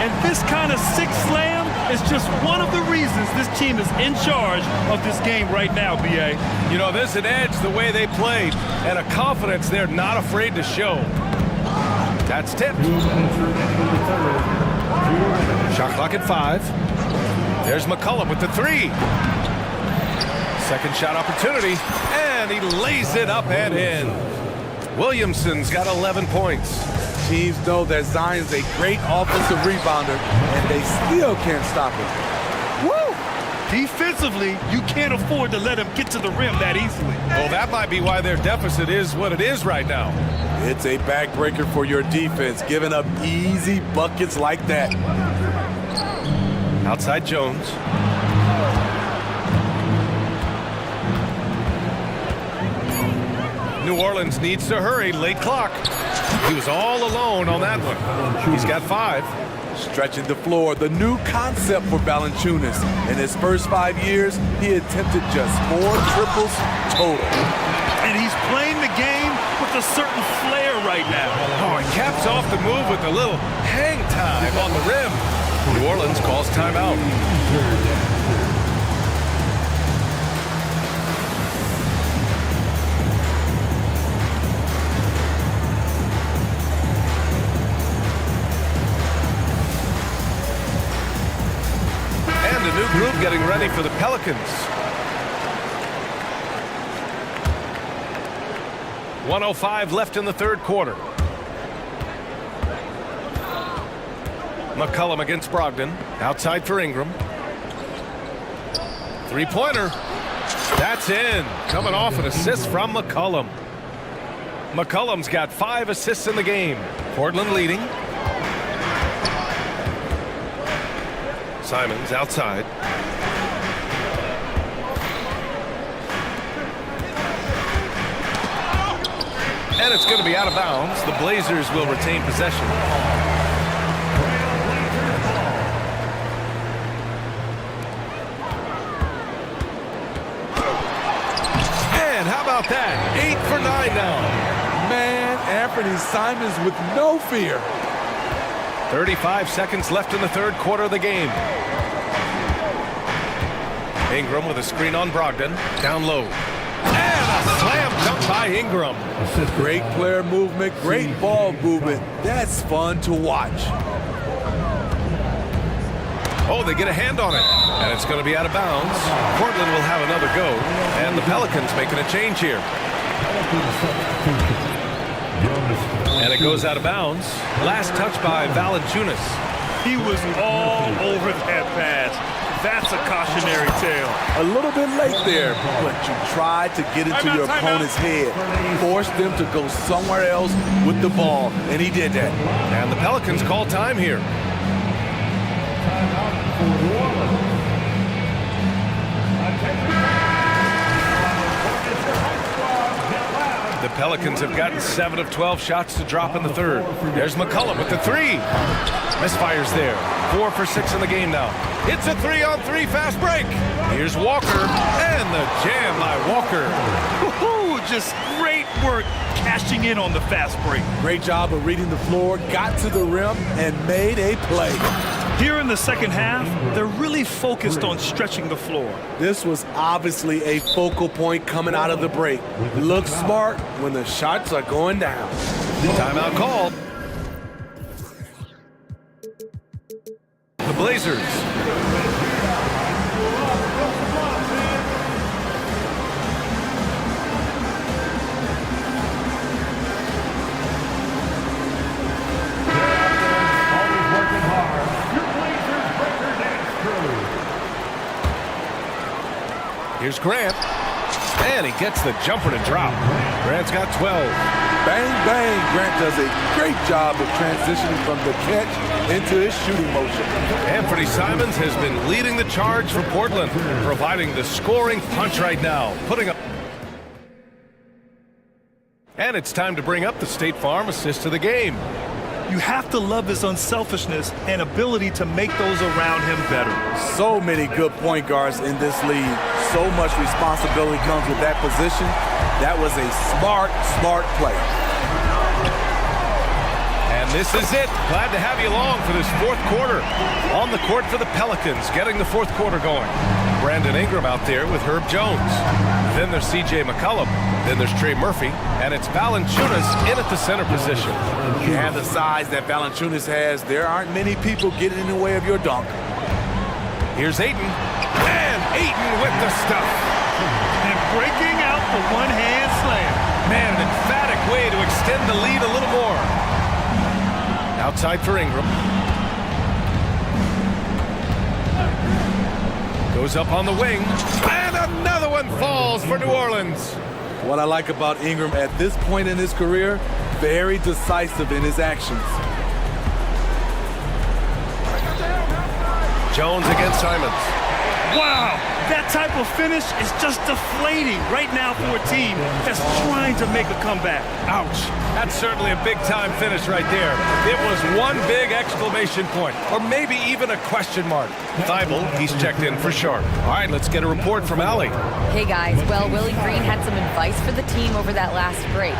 And this kind of sick slam is just one of the reasons this team is in charge of this game right now, B.A. You know, there's an edge the way they played and a confidence they're not afraid to show. That's tipped. Shot clock at 5. There's McCollum with the 3. Second shot opportunity, and he lays it up and in. Williamson's got 11 points. Teams know that Zion's a great offensive rebounder, and they still can't stop him. Woo! Defensively, you can't afford to let him get to the rim that easily. Well, that might be why their deficit is what it is right now. It's a backbreaker for your defense, giving up easy buckets like that. Outside Jones. New Orleans needs to hurry, late clock. He was all alone on that one. He's got 5. Stretching the floor, the new concept for Valanciunas. In his first 5 years, he attempted just 4 triples total. And he's playing the game with a certain flair right now. Oh, he caps off the move with a little hang time on the rim. New Orleans calls timeout. And a new group getting ready for the Pelicans. 1:05 left in the third quarter. McCollum against Brogdon. Outside for Ingram. Three-pointer. That's in. Coming off an assist from McCollum. McCollum's got 5 assists in the game. Portland leading. Simons outside. And it's going to be out of bounds. The Blazers will retain possession. And how about that? 8 for 9 now. Man, Anthony Simons with no fear. 35 seconds left in the third quarter of the game. Ingram with a screen on Brogdon. Down low. And a slam dunk by Ingram. Great player movement, great ball movement. That's fun to watch. Oh, they get a hand on it. And it's going to be out of bounds. Portland will have another go. And the Pelicans making a change here. And it goes out of bounds. Last touch by Valanciunas. He was all over that pass. That's a cautionary tale. A little bit late there, but you tried to get into your opponent's head. Force them to go somewhere else with the ball, and he did that. And the Pelicans call time here. The Pelicans have gotten 7 of 12 shots to drop in the third. There's McCollum with the 3. Misfires there. 4 for 6 in the game now. It's a 3-on-3 fast break. Here's Walker, and the jam by Walker. Woohoo! Just great work cashing in on the fast break. Great job of reading the floor, got to the rim, and made a play. Here in the second half, they're really focused on stretching the floor. This was obviously a focal point coming out of the break. Look smart when the shots are going down. Timeout called. The Blazers. Here's Grant, and he gets the jumper to drop. Grant's got 12. Bang, bang. Grant does a great job of transitioning from the catch into his shooting motion. Anthony Simons has been leading the charge for Portland, providing the scoring punch right now, putting up. And it's time to bring up the State Farm assist of the game. You have to love his unselfishness and ability to make those around him better. So many good point guards in this league. So much responsibility comes with that position. That was a smart play. And this is it. Glad to have you along for this fourth quarter. On the court for the Pelicans, getting the fourth quarter going. Brandon Ingram out there with Herb Jones. Then there's C.J. McCollum. Then there's Trey Murphy. And it's Valanciunas in at the center position. You have the size that Valanciunas has. There aren't many people getting in the way of your dunk. Here's Ayton. And Ayton with the stuff. And breaking out the one-hand slam. Man, an emphatic way to extend the lead a little more. Outside for Ingram. Goes up on the wing. And another one falls for New Orleans. What I like about Ingram at this point in his career, very decisive in his actions. Jones against Simons. Wow, that type of finish is just deflating right now for a team that's trying to make a comeback. Ouch. That's certainly a big-time finish right there. It was one big exclamation point, or maybe even a question mark. Thibault, he's checked in for sharp. All right, let's get a report from Allie. Hey guys, well, Willie Green had some advice for the team over that last break.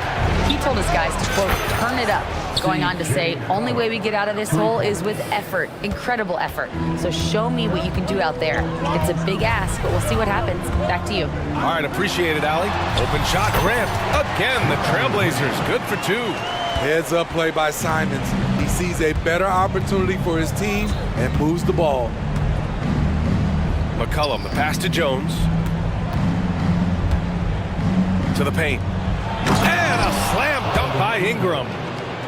He told his guys to, quote, turn it up, going on to say, only way we get out of this hole is with effort, incredible effort. So show me what you can do out there. It's a big ask, but we'll see what happens. Back to you. All right, appreciate it, Allie. Open shot, Grant. Again, the Trailblazers, good for 2. Heads up play by Simons. He sees a better opportunity for his team and moves the ball. McCollum, the pass to Jones. To the paint. And a slam dunk by Ingram.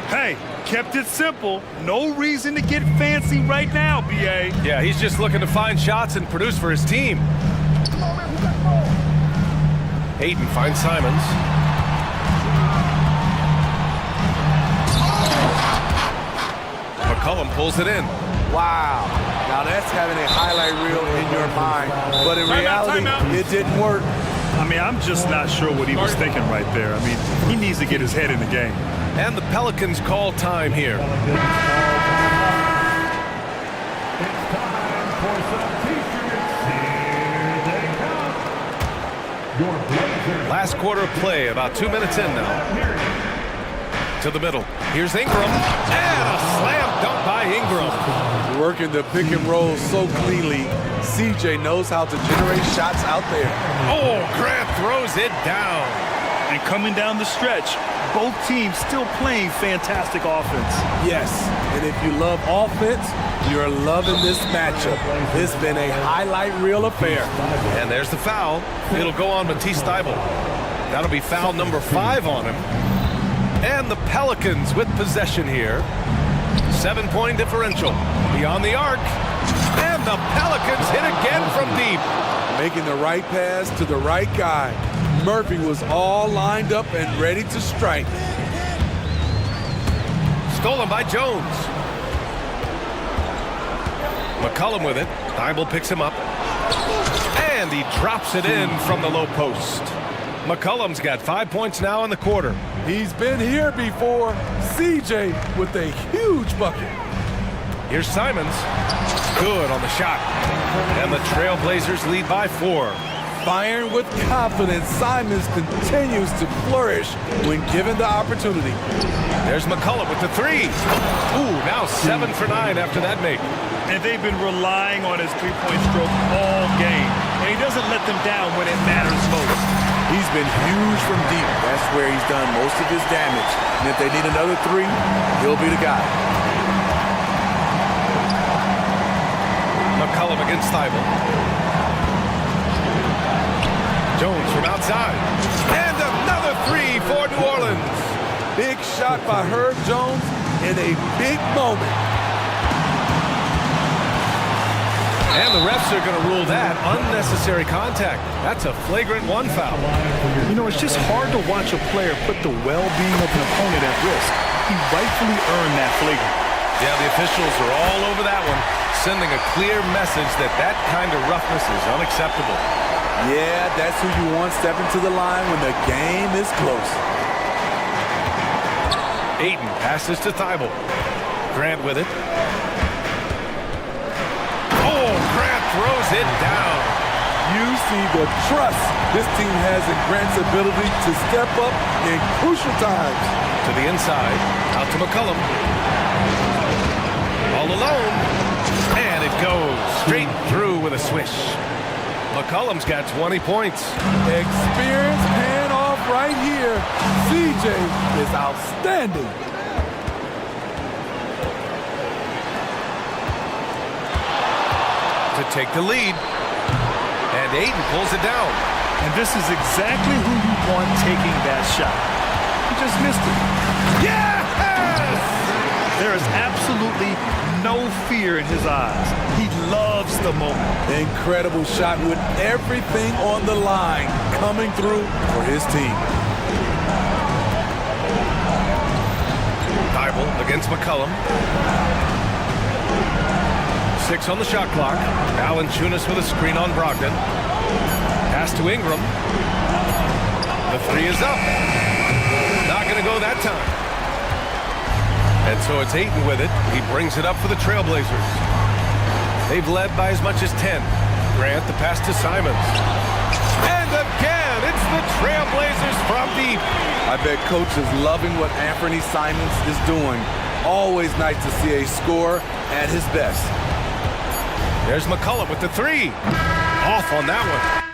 Hey, kept it simple. No reason to get fancy right now, B.A. Yeah, he's just looking to find shots and produce for his team. Hayden finds Simons. McCollum pulls it in. Wow. Now that's having a highlight reel in your mind. But in reality, it didn't work. I mean, I'm just not sure what he was thinking right there. I mean, he needs to get his head in the game. And the Pelicans call time here. Last quarter of play, about 2 minutes in now. To the middle. Here's Ingram. And a slam dunk by Ingram. Working the pick and roll so cleanly. CJ knows how to generate shots out there. Oh, Grant throws it down. And coming down the stretch, both teams still playing fantastic offense. Yes, and if you love offense, you're loving this matchup. It's been a highlight reel affair. And there's the foul. It'll go on Matisse Thybulle. That'll be foul number 5 on him. And the Pelicans with possession here. 7-point differential. Beyond the arc. And the Pelicans hit again from deep. Making the right pass to the right guy. Murphy was all lined up and ready to strike. Stolen by Jones. McCollum with it. Thybulle picks him up. And he drops it in from the low post. McCollum's got 5 points now in the quarter. He's been here before. CJ with a huge bucket. Here's Simons. Good on the shot. And the Trailblazers lead by 4. Firing with confidence, Simons continues to flourish when given the opportunity. There's McCollum with the 3. Ooh, now 7 for 9 after that make. And they've been relying on his three-point stroke all game. And he doesn't let them down when it matters most. He's been huge from deep. That's where he's done most of his damage. And if they need another 3, he'll be the guy. McCollum against Thybulle. Jones from outside. And another 3 for New Orleans. Big shot by Herb Jones in a big moment. And the refs are going to rule that unnecessary contact. That's a flagrant 1 foul. You know, it's just hard to watch a player put the well-being of an opponent at risk. He rightfully earned that flagrant. Yeah, the officials are all over that one, sending a clear message that that kind of roughness is unacceptable. Yeah, that's who you want stepping to the line when the game is close. Ayton passes to Thybulle. Grant with it. Oh, Grant throws it down. You see the trust this team has in Grant's ability to step up in crucial times. To the inside, out to McCollum. All alone. And it goes straight through with a swish. McCollum's got 20 points. Experience paying off right here. CJ is outstanding. To take the lead. And Ayton pulls it down. And this is exactly who you want taking that shot. He just missed it. Yes! There is absolutely no fear in his eyes. He loves the moment. Incredible shot with everything on the line coming through for his team. Thybulle against McCollum. 6 on the shot clock. Valanciunas with a screen on Brogdon. Pass to Ingram. The 3 is up. Not going to go that time. And so it's Ayton with it. He brings it up for the Trailblazers. They've led by as much as 10. Grant the pass to Simons. And again, it's the Trailblazers from deep. I bet coach is loving what Anthony Simons is doing. Always nice to see a scorer at his best. There's McCollum with the 3. Off on that one.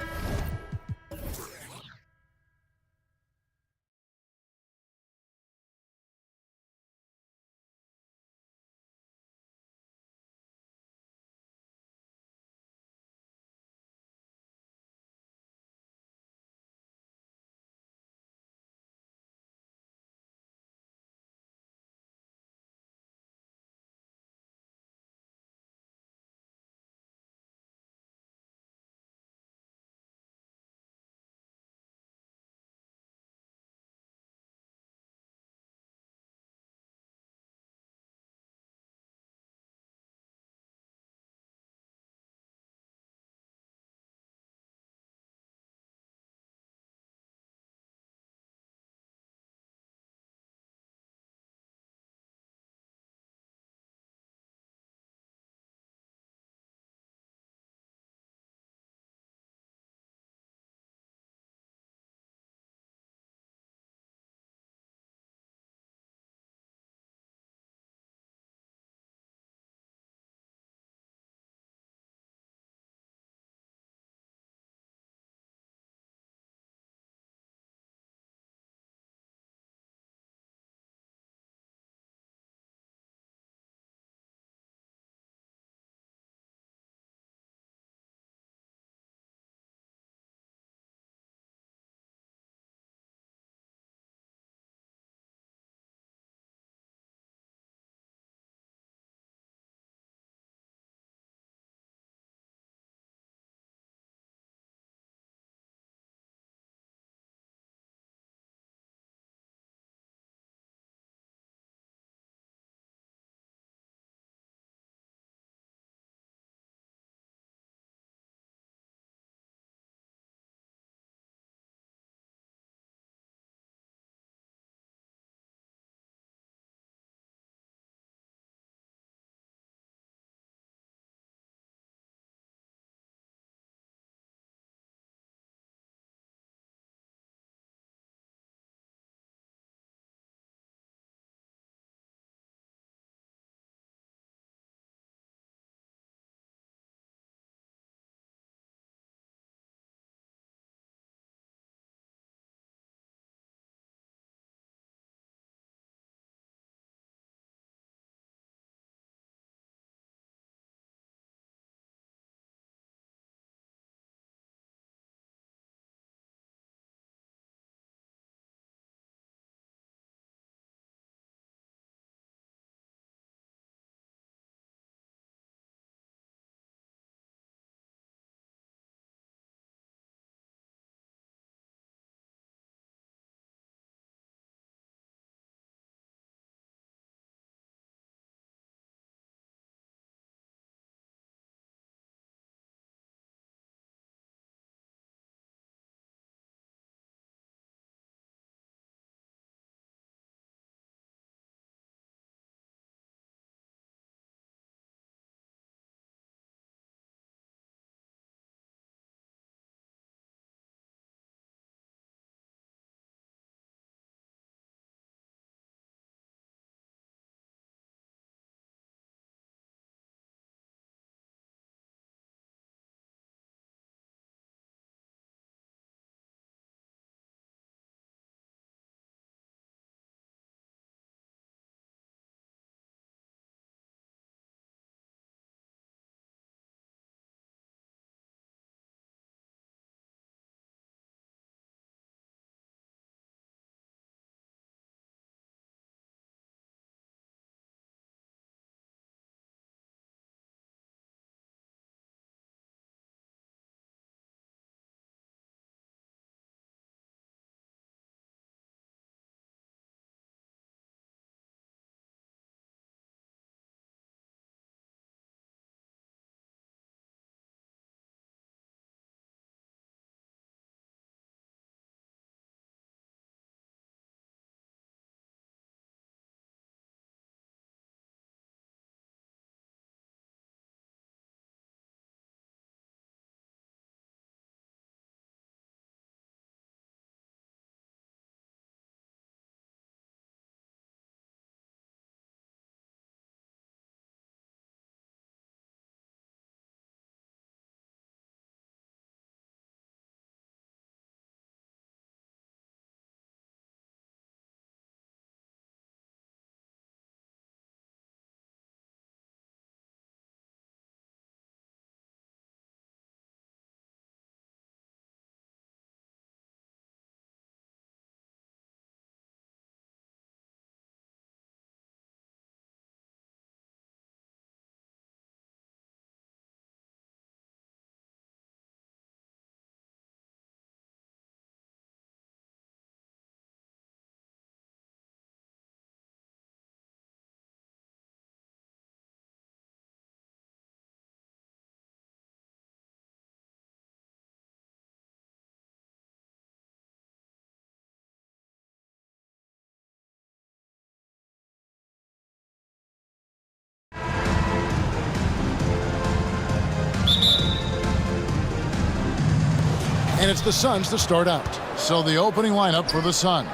And it's the Suns to start out. So the opening lineup for the Suns.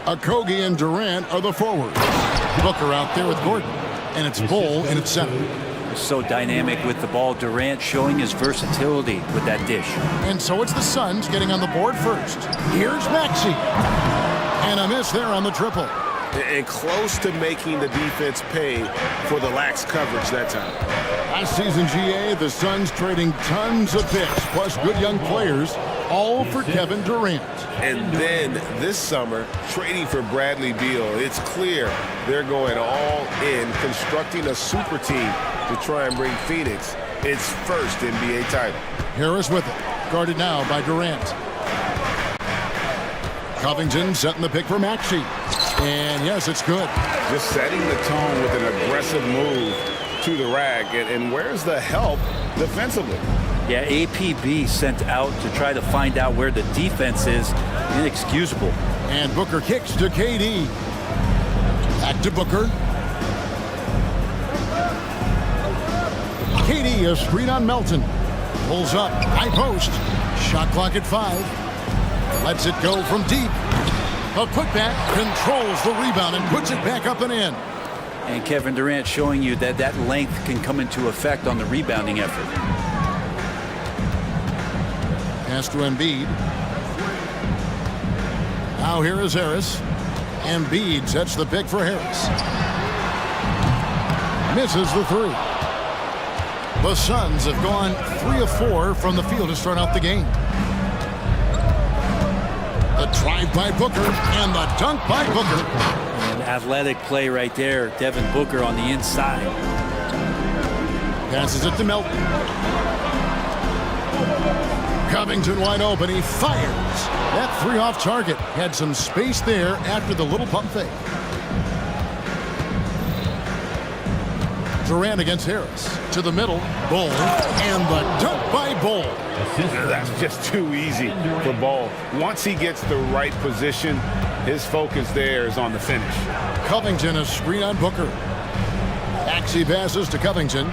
Okogie and Durant are the forwards. Booker out there with Gordon. And it's Bull in at center. So dynamic with the ball. Durant showing his versatility with that dish. And so it's the Suns getting on the board first. Here's Maxey. And a miss there on the triple. And close to making the defense pay for the lax coverage that time. Last season, GA, the Suns trading tons of picks, plus good young players, all for Kevin Durant. And then this summer, trading for Bradley Beal. It's clear they're going all in, constructing a super team to try and bring Phoenix its first NBA title. Harris with it, guarded now by Durant. Covington setting the pick for Maxey. And yes, it's good. Just setting the tone with an aggressive move to the rack. And where's the help defensively? Yeah, APB sent out to try to find out where the defense is. Inexcusable. And Booker kicks to KD. Back to Booker. KD, a screen on Melton. Pulls up, high post. Shot clock at 5. Lets it go from deep. A putback, controls the rebound and puts it back up and in. And Kevin Durant showing you that that length can come into effect on the rebounding effort. Pass to Embiid. Now here is Harris. Embiid sets the pick for Harris. Misses the 3. The Suns have gone 3 of 4 from the field to start out the game. The drive by Booker and the dunk by Booker. An athletic play right there. Devin Booker on the inside. Passes it to Melton. Covington wide open. He fires. That 3 off target. Had some space there after the little pump fake. Durant against Harris. To the middle. Bull. And the dunk by Bull. That's just too easy for Ball. Once he gets the right position, his focus there is on the finish. Covington, a screen on Booker. Maxey passes to Covington.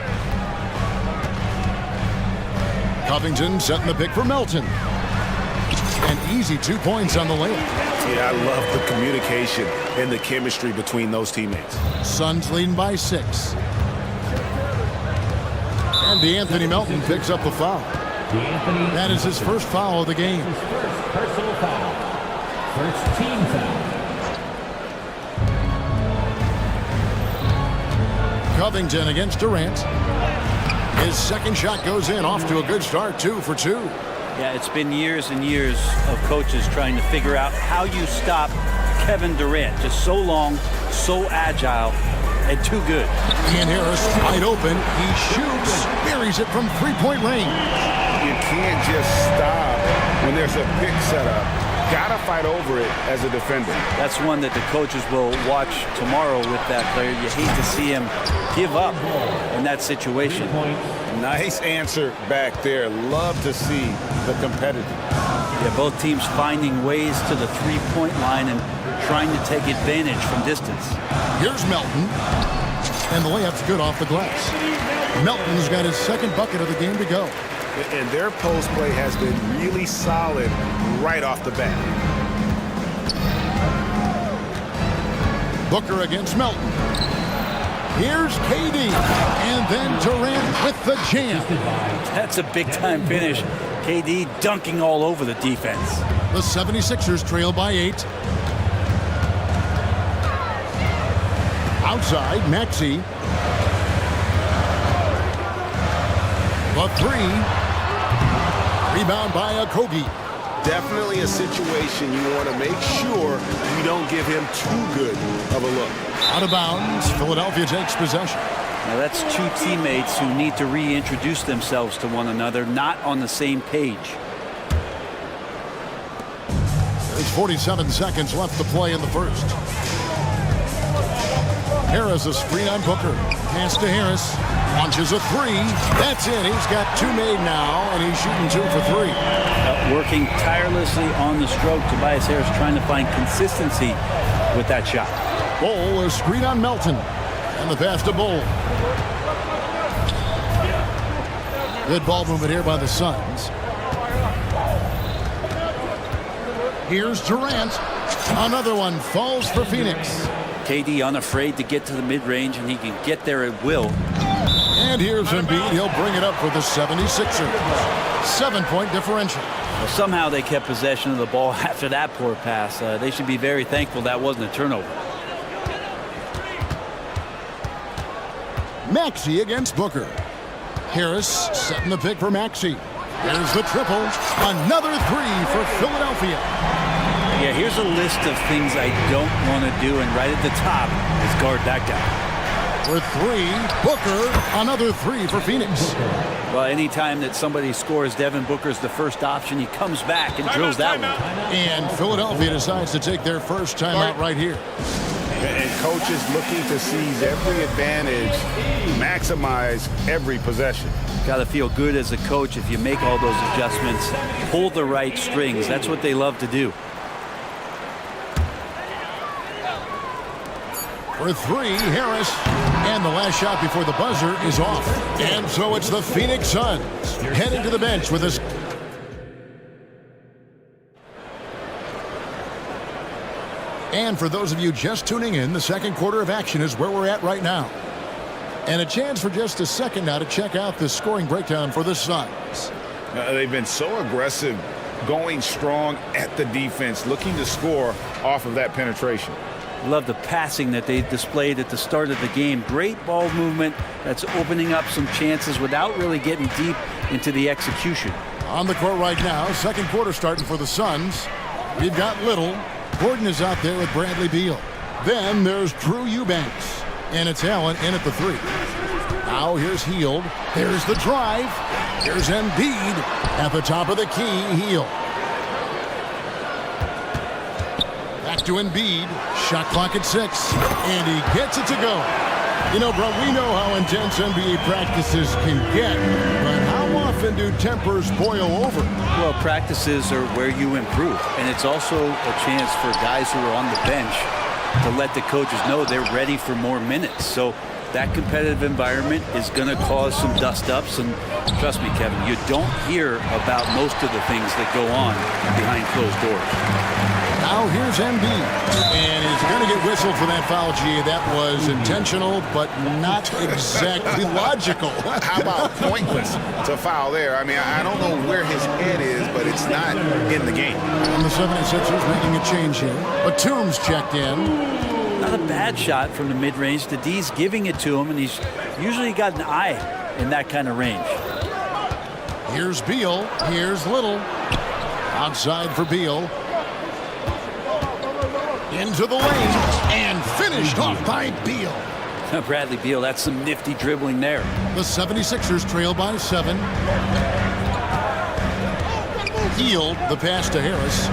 Covington setting the pick for Melton. An easy 2 points on the layup. Yeah, I love the communication and the chemistry between those teammates. Suns leading by 6. And DeAnthony Melton picks up the foul. That is his first foul of the game. His first personal foul. First team foul. Covington against Durant. His second shot goes in, off to a good start, 2 for 2. Yeah, it's been years and years of coaches trying to figure out how you stop Kevin Durant. Just so long, so agile, and too good. Ian Harris wide open. He shoots, buries it from 3-point range. You can't just stop when there's a pick set up. Gotta fight over it as a defender. That's one that the coaches will watch tomorrow with that player. You hate to see him give up in that situation. Nice answer back there. Love to see the competitive. Yeah, both teams finding ways to the 3-point line and trying to take advantage from distance. Here's Melton. And the layup's good off the glass. Melton's got his second bucket of the game to go. And their post play has been really solid right off the bat. Booker against Melton. Here's KD. And then Durant with the jam. That's a big-time finish. KD dunking all over the defense. The 76ers trail by 8. Outside, Maxey. The 3. Rebound by Okogie. Definitely a situation you want to make sure you don't give him too good of a look. Out of bounds, Philadelphia takes possession. Now that's two teammates who need to reintroduce themselves to one another, not on the same page. There's 47 seconds left to play in the first. Harris, a screen on Booker. Pass to Harris. Launches a 3. That's it. He's got 2 made now, and he's shooting 2 for 3. Working tirelessly on the stroke. Tobias Harris trying to find consistency with that shot. Bull, a screen on Melton. And the pass to Bull. Good ball movement here by the Suns. Here's Durant. Another one falls for Phoenix. KD unafraid to get to the mid-range, and he can get there at will. And here's Embiid. He'll bring it up for the 76ers. 7-point differential. Well, somehow they kept possession of the ball after that poor pass. They should be very thankful that wasn't a turnover. Maxey against Booker. Harris setting the pick for Maxey. There's the triple. Another three for Philadelphia. Yeah, here's a list of things I don't want to do, and right at the top is guard that guy. For three, Booker. Another three for Phoenix. Well, anytime that somebody scores, Devin Booker's the first option. He comes back and drills that one. And Philadelphia decides to take their first timeout right here. And coaches looking to seize every advantage, maximize every possession. Got to feel good as a coach if you make all those adjustments, pull the right strings. That's what they love to do. For three, Harris. And the last shot before the buzzer is off. And so it's the Phoenix Suns heading to the bench with us. And for those of you just tuning in, the second quarter of action is where we're at right now. And a chance for just a second now to check out the scoring breakdown for the Suns. They've been so aggressive, going strong at the defense, looking to score off of that penetration. Love the passing that they displayed at the start of the game. Great ball movement that's opening up some chances without really getting deep into the execution. On the court right now, second quarter starting for the Suns. We've got Little. Gordon is out there with Bradley Beal. Then there's Drew Eubanks. And it's Allen in at the three. Now here's Hield. There's the drive. Here's Embiid at the top of the key. Hield. Back to Embiid. Shot clock at 6. And he gets it to go. You know, bro, we know how intense NBA practices can get. But how often do tempers boil over? Well, practices are where you improve. And it's also a chance for guys who are on the bench to let the coaches know they're ready for more minutes. So that competitive environment is going to cause some dust-ups. And trust me, Kevin, you don't hear about most of the things that go on behind closed doors. Now here's Embiid, and he's going to get whistled for that foul, G. That was intentional, but not exactly logical. How about pointless to foul there? I mean, I don't know where his head is, but it's not in the game. And the 76ers making a change here. Batum's checked in. Not a bad shot from the mid-range. The D's giving it to him, and he's usually got an eye in that kind of range. Here's Beal. Here's Little. Outside for Beal. Into the lane, and finished off by Beal. Bradley Beal, that's some nifty dribbling there. The 76ers trail by 7. Hield, the pass to Harris.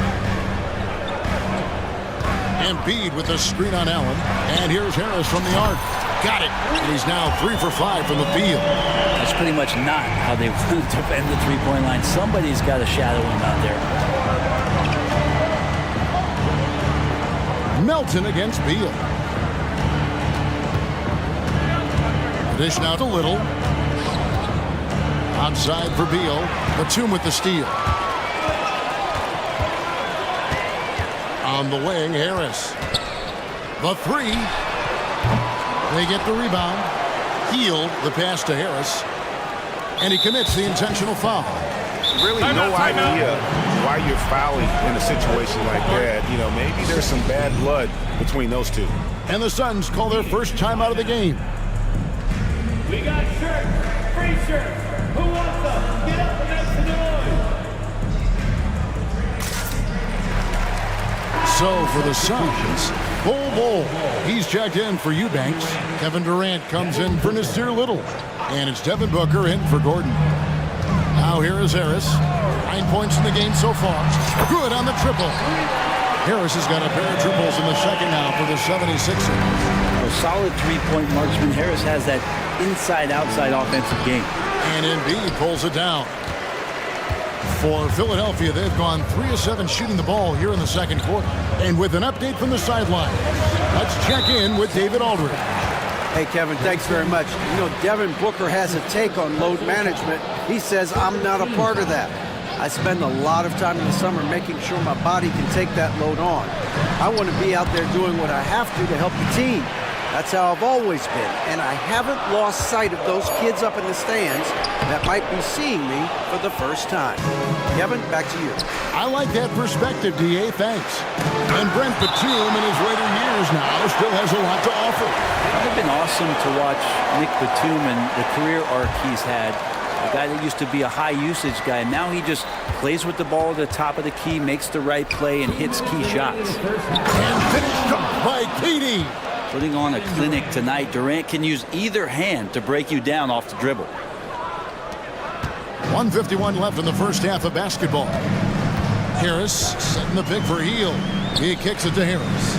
Embiid with the screen on Allen. And here's Harris from the arc. Got it. And he's now 3 for 5 from the field. That's pretty much not how they want to defend the three-point line. Somebody's got to shadow him out there. Melton against Beal. Dish now to Little. Outside for Beal. Batum with the steal. On the wing, Harris. The three. They get the rebound. Hield, the pass to Harris. And he commits the intentional foul. Really no idea why you're fouling in a situation like that. You know, maybe there's some bad blood between those two. And the Suns call their first time out of the game. We got shirts, free shirts. Who wants them? Get up and make some noise. So for the Suns, Bull. He's checked in for Eubanks. Kevin Durant comes in for Nasir Little. And it's Devin Booker in for Gordon. Now here is Harris. 9 points in the game so far. Good on the triple. Harris has got a pair of triples in the second now for the 76ers. A solid three-point marksman. Harris has that inside-outside offensive game. And Embiid pulls it down. For Philadelphia, they've gone 3 of 7 shooting the ball here in the second quarter. And with an update from the sideline, let's check in with David Aldridge. Hey, Kevin, thanks very much. You know, Devin Booker has a take on load management. He says, I'm not a part of that. I spend a lot of time in the summer making sure my body can take that load on. I want to be out there doing what I have to help the team. That's how I've always been, and I haven't lost sight of those kids up in the stands that might be seeing me for the first time. Kevin, back to you. I like that perspective, D.A. Thanks. And Brent Batum, in his later years now, still has a lot to offer. It's been awesome to watch Nick Batum and the career arc he's had. A guy that used to be a high-usage guy. Now he just plays with the ball at the top of the key, makes the right play, and hits key shots. And finished off by Katie. Putting on a clinic tonight. Durant can use either hand to break you down off the dribble. 1:51 left in the first half of basketball. Harris setting the pick for Hield. He kicks it to Harris.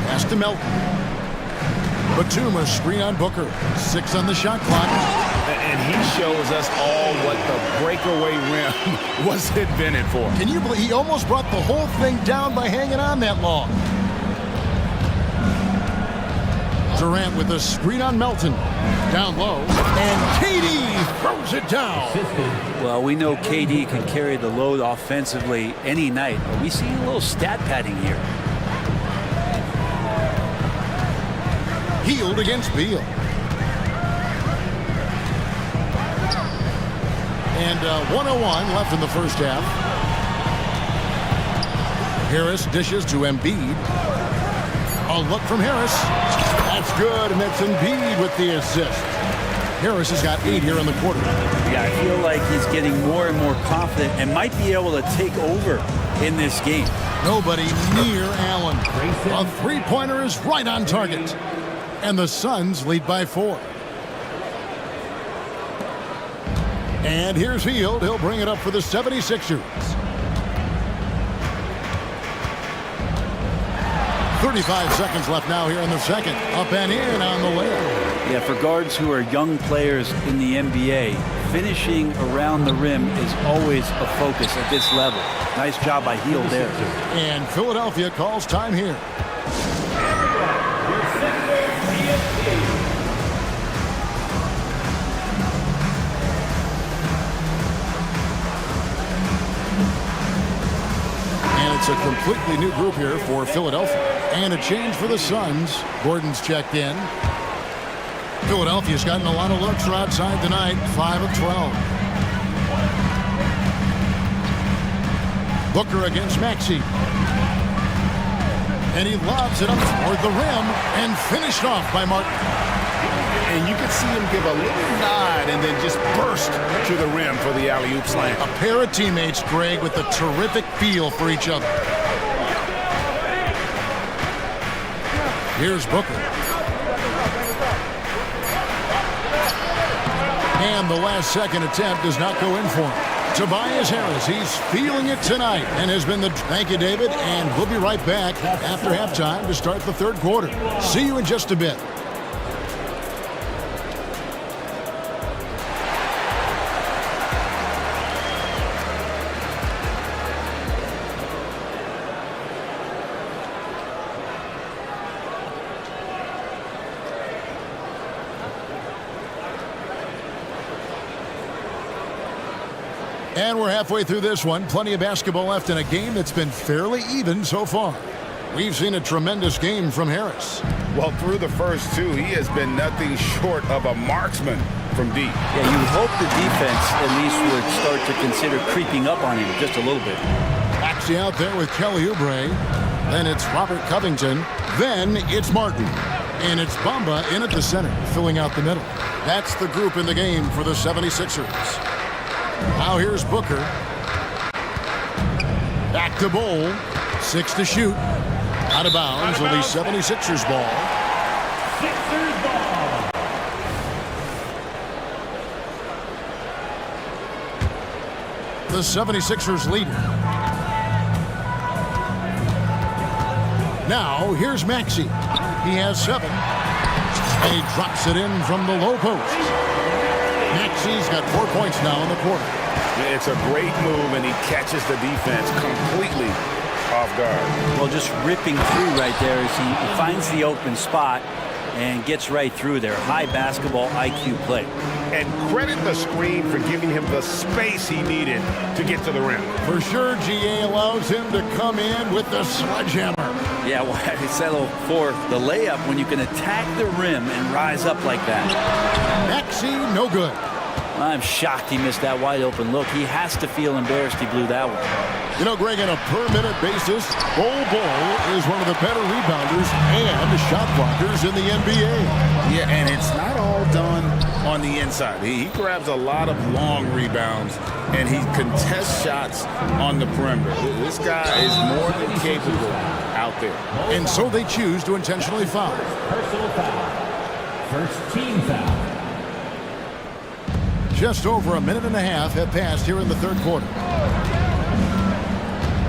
Pass to Melton. Batum, a screen on Booker. 6 on the shot clock. And he shows us all what the breakaway rim was invented for. Can you believe he almost brought the whole thing down by hanging on that long? Durant with a screen on Melton. Down low. And KD throws it down. Well, we know KD can carry the load offensively any night. Are we seeing a little stat padding here? Hield against Beal. And 1:01 left in the first half. Harris dishes to Embiid. A look from Harris. That's good, and that's Embiid with the assist. Harris has got 8 here in the quarter. Yeah, I feel like he's getting more and more confident and might be able to take over in this game. Nobody near Allen. A three-pointer is right on target. And the Suns lead by 4. And here's Hield. He'll bring it up for the 76ers. 35 seconds left now here in the second. Up and in on the layup. Yeah, for guards who are young players in the NBA, finishing around the rim is always a focus at this level. Nice job by Hield there. And Philadelphia calls time here. It's a completely new group here for Philadelphia. And a change for the Suns. Gordon's checked in. Philadelphia's gotten a lot of looks from outside tonight. 5 of 12. Booker against Maxey. And he lobs it up toward the rim and finished off by Martin. And you can see him give a little nod and then just burst to the rim for the alley-oop slam. A pair of teammates, Greg, with a terrific feel for each other. Here's Booker. And the last second attempt does not go in for him. Tobias Harris, he's feeling it tonight and has been the... Thank you, David, and we'll be right back after halftime to start the third quarter. See you in just a bit. And we're halfway through this one. Plenty of basketball left in a game that's been fairly even so far. We've seen a tremendous game from Harris. Well, through the first 2, he has been nothing short of a marksman from deep. Yeah, you would hope the defense at least would start to consider creeping up on him just a little bit. Maxey out there with Kelly Oubre. Then it's Robert Covington. Then it's Martin. And it's Bamba in at the center, filling out the middle. That's the group in the game for the 76ers. Now here's Booker. Back to Bowl. 6 to shoot. Out of bounds. Will be 76ers ball. Sixers ball. The 76ers lead. Now here's Maxey. He has 7. And he drops it in from the low post. Maxey's got 4 points now in the quarter. Yeah, it's a great move, and he catches the defense completely off guard. Well, just ripping through right there as he finds the open spot and gets right through there. High basketball IQ play. And credit the screen for giving him the space he needed to get to the rim. For sure, GA allows him to come in with the sledgehammer. Yeah, well, I settle for the layup when you can attack the rim and rise up like that. Maxey, no good. I'm shocked he missed that wide open look. He has to feel embarrassed he blew that one. You know, Greg, on a per-minute basis, Bol is one of the better rebounders and shot blockers in the NBA. Yeah, and it's not all done on the inside. He grabs a lot of long rebounds, and he contests shots on the perimeter. This guy is more than capable out there. And so they choose to intentionally foul. Personal foul. First team foul. Just over a minute and a half have passed here in the third quarter.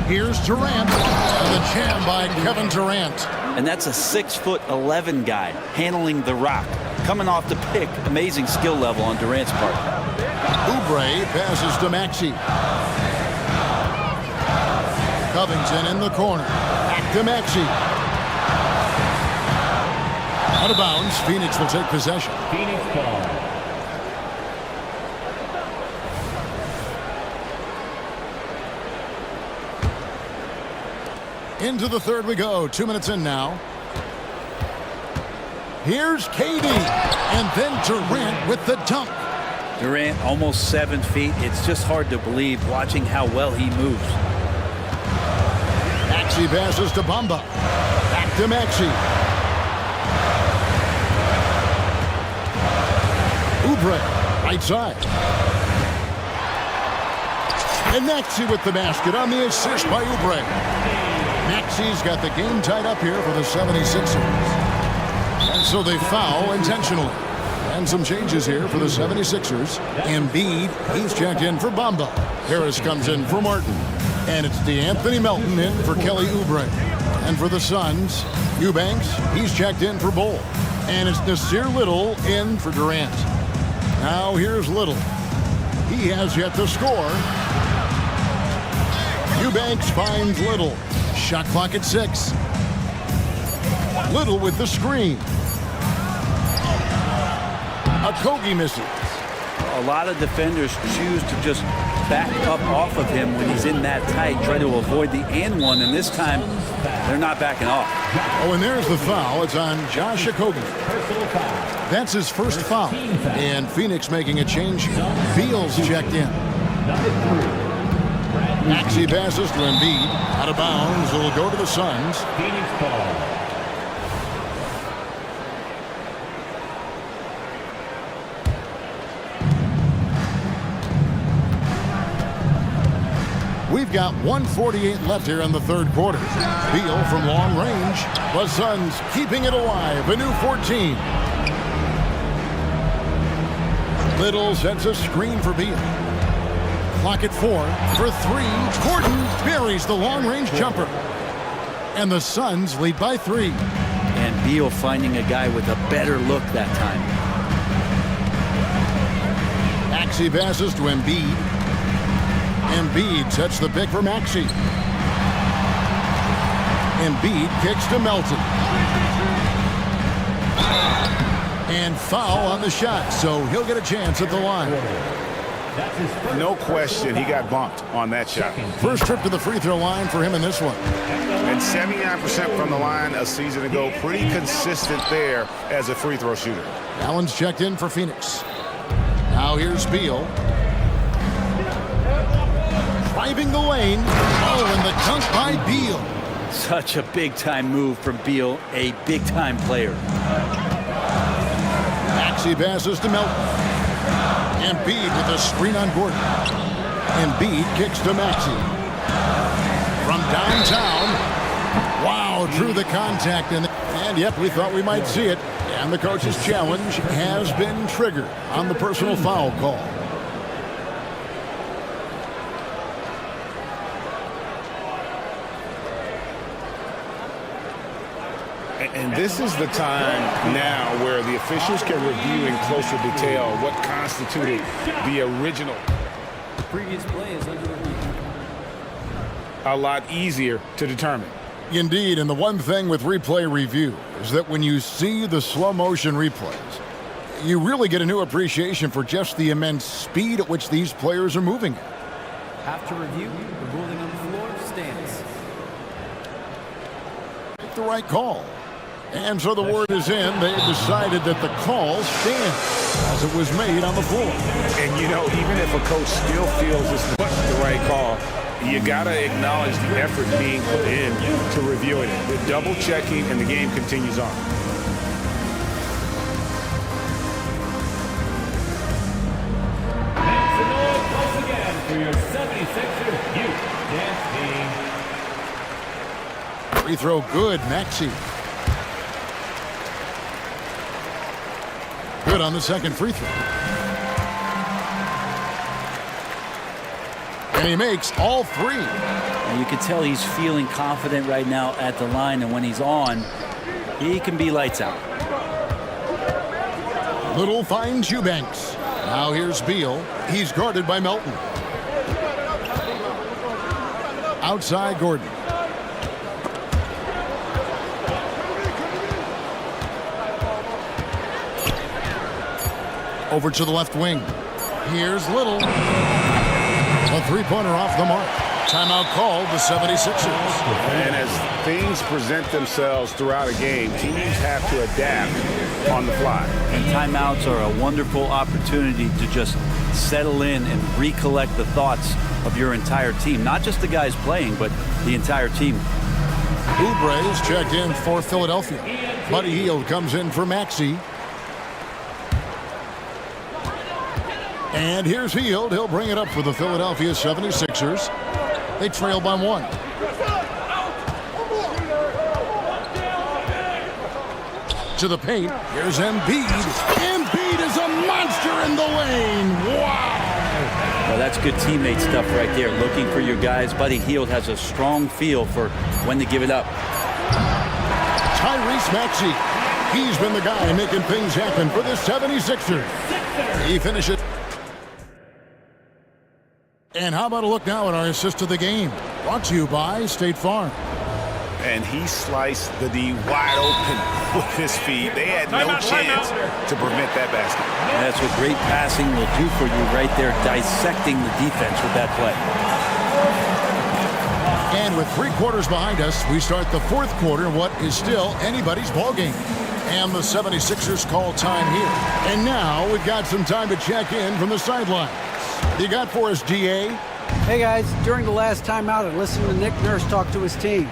Here's Durant, and the jam by Kevin Durant. And that's a 6'11" guy handling the rock. Coming off the pick, amazing skill level on Durant's part. Oubre passes to Maxey. Covington in the corner. Back to Maxey. Out of bounds, Phoenix will take possession. Phoenix ball. Into the third we go. 2 minutes in now. Here's KD. And then Durant with the dunk. Durant almost 7 feet. It's just hard to believe watching how well he moves. Maxey passes to Bamba. Back to Maxey. Oubre, right side. And Maxey with the basket on the assist by Oubre. Maxey's got the game tied up here for the 76ers. And so they foul intentionally. And some changes here for the 76ers. Embiid, he's checked in for Bamba. Harris comes in for Martin. And it's DeAnthony Melton in for Kelly Oubre. And for the Suns, Eubanks, he's checked in for Bol. And it's Nasir Little in for Durant. Now here's Little. He has yet to score. Eubanks finds Little. Shot clock at 6. Little with the screen. Okogie misses. A lot of defenders choose to just back up off of him when he's in that tight, try to avoid the and one, and this time they're not backing off. Oh, and there's the foul. It's on Josh Okogie. That's his first foul. And Phoenix making a change. Beal's checked in. Maxey passes to Embiid. Out of bounds. It'll go to the Suns. Phoenix ball. We've got 1:48 left here in the third quarter. Beal from long range. The Suns keeping it alive. A new 14. Little sets a screen for Beal. Clock at 4 for 3. Gordon buries the long-range jumper. And the Suns lead by 3. And Beal finding a guy with a better look that time. Maxey passes to Embiid. Embiid sets the pick for Maxey. Embiid kicks to Melton. And foul on the shot, so he'll get a chance at the line. No question, he got bumped on that shot. First trip to the free throw line for him in this one. And 79% from the line a season ago. Pretty consistent there as a free throw shooter. Allen's checked in for Phoenix. Now here's Beal. Driving the lane. Oh, and the dunk by Beal. Such a big-time move from Beal, a big-time player. Maxey passes to Melton. Embiid with a screen on Gordon. Embiid kicks to Maxey. From downtown. Wow, drew the contact. And yep, we thought we might see it. And the coach's challenge has been triggered on the personal foul call. And this is the time now where the officials can review in closer detail what constituted the original. The previous play is under review. A lot easier to determine. Indeed, and the one thing with replay review is that when you see the slow motion replays, you really get a new appreciation for just the immense speed at which these players are moving at. After review, the ruling on the floor stands. The right call. And so the word is in. They've decided that the call stands as it was made on the floor. And, you know, even if a coach still feels it's the right call, you got to acknowledge the effort being put in to reviewing it. The double checking, and the game continues on. Make some noise once again for your 76ers youth dance team. Free throw good, Maxey. Good on the second free throw. And he makes all three. And you can tell he's feeling confident right now at the line, and when he's on, he can be lights out. Little finds Eubanks. Now here's Beal. He's guarded by Melton. Outside Gordon. Over to the left wing. Here's Little. A three-pointer off the mark. Timeout called the 76ers. And as things present themselves throughout a game, teams have to adapt on the fly. And timeouts are a wonderful opportunity to just settle in and recollect the thoughts of your entire team. Not just the guys playing, but the entire team. Oubre's checked in for Philadelphia. Buddy Hield comes in for Maxey. And here's Hield. He'll bring it up for the Philadelphia 76ers. They trail by one. To the paint. Here's Embiid. Embiid is a monster in the lane. Wow. Well, that's good teammate stuff right there. Looking for your guys. Buddy Hield has a strong feel for when to give it up. Tyrese Maxey. He's been the guy making things happen for the 76ers. He finishes. And how about a look now at our assist of the game? Brought to you by State Farm. And he sliced the D wide open with his feet. They had no chance to prevent that basket. And that's what great passing will do for you right there, dissecting the defense with that play. And with 3 quarters behind us, we start the 4th quarter in what is still anybody's ball game. And the 76ers call time here. And now we've got some time to check in from the sidelines. You got for us, DA? Hey guys, during the last timeout, I listened to Nick Nurse talk to his team.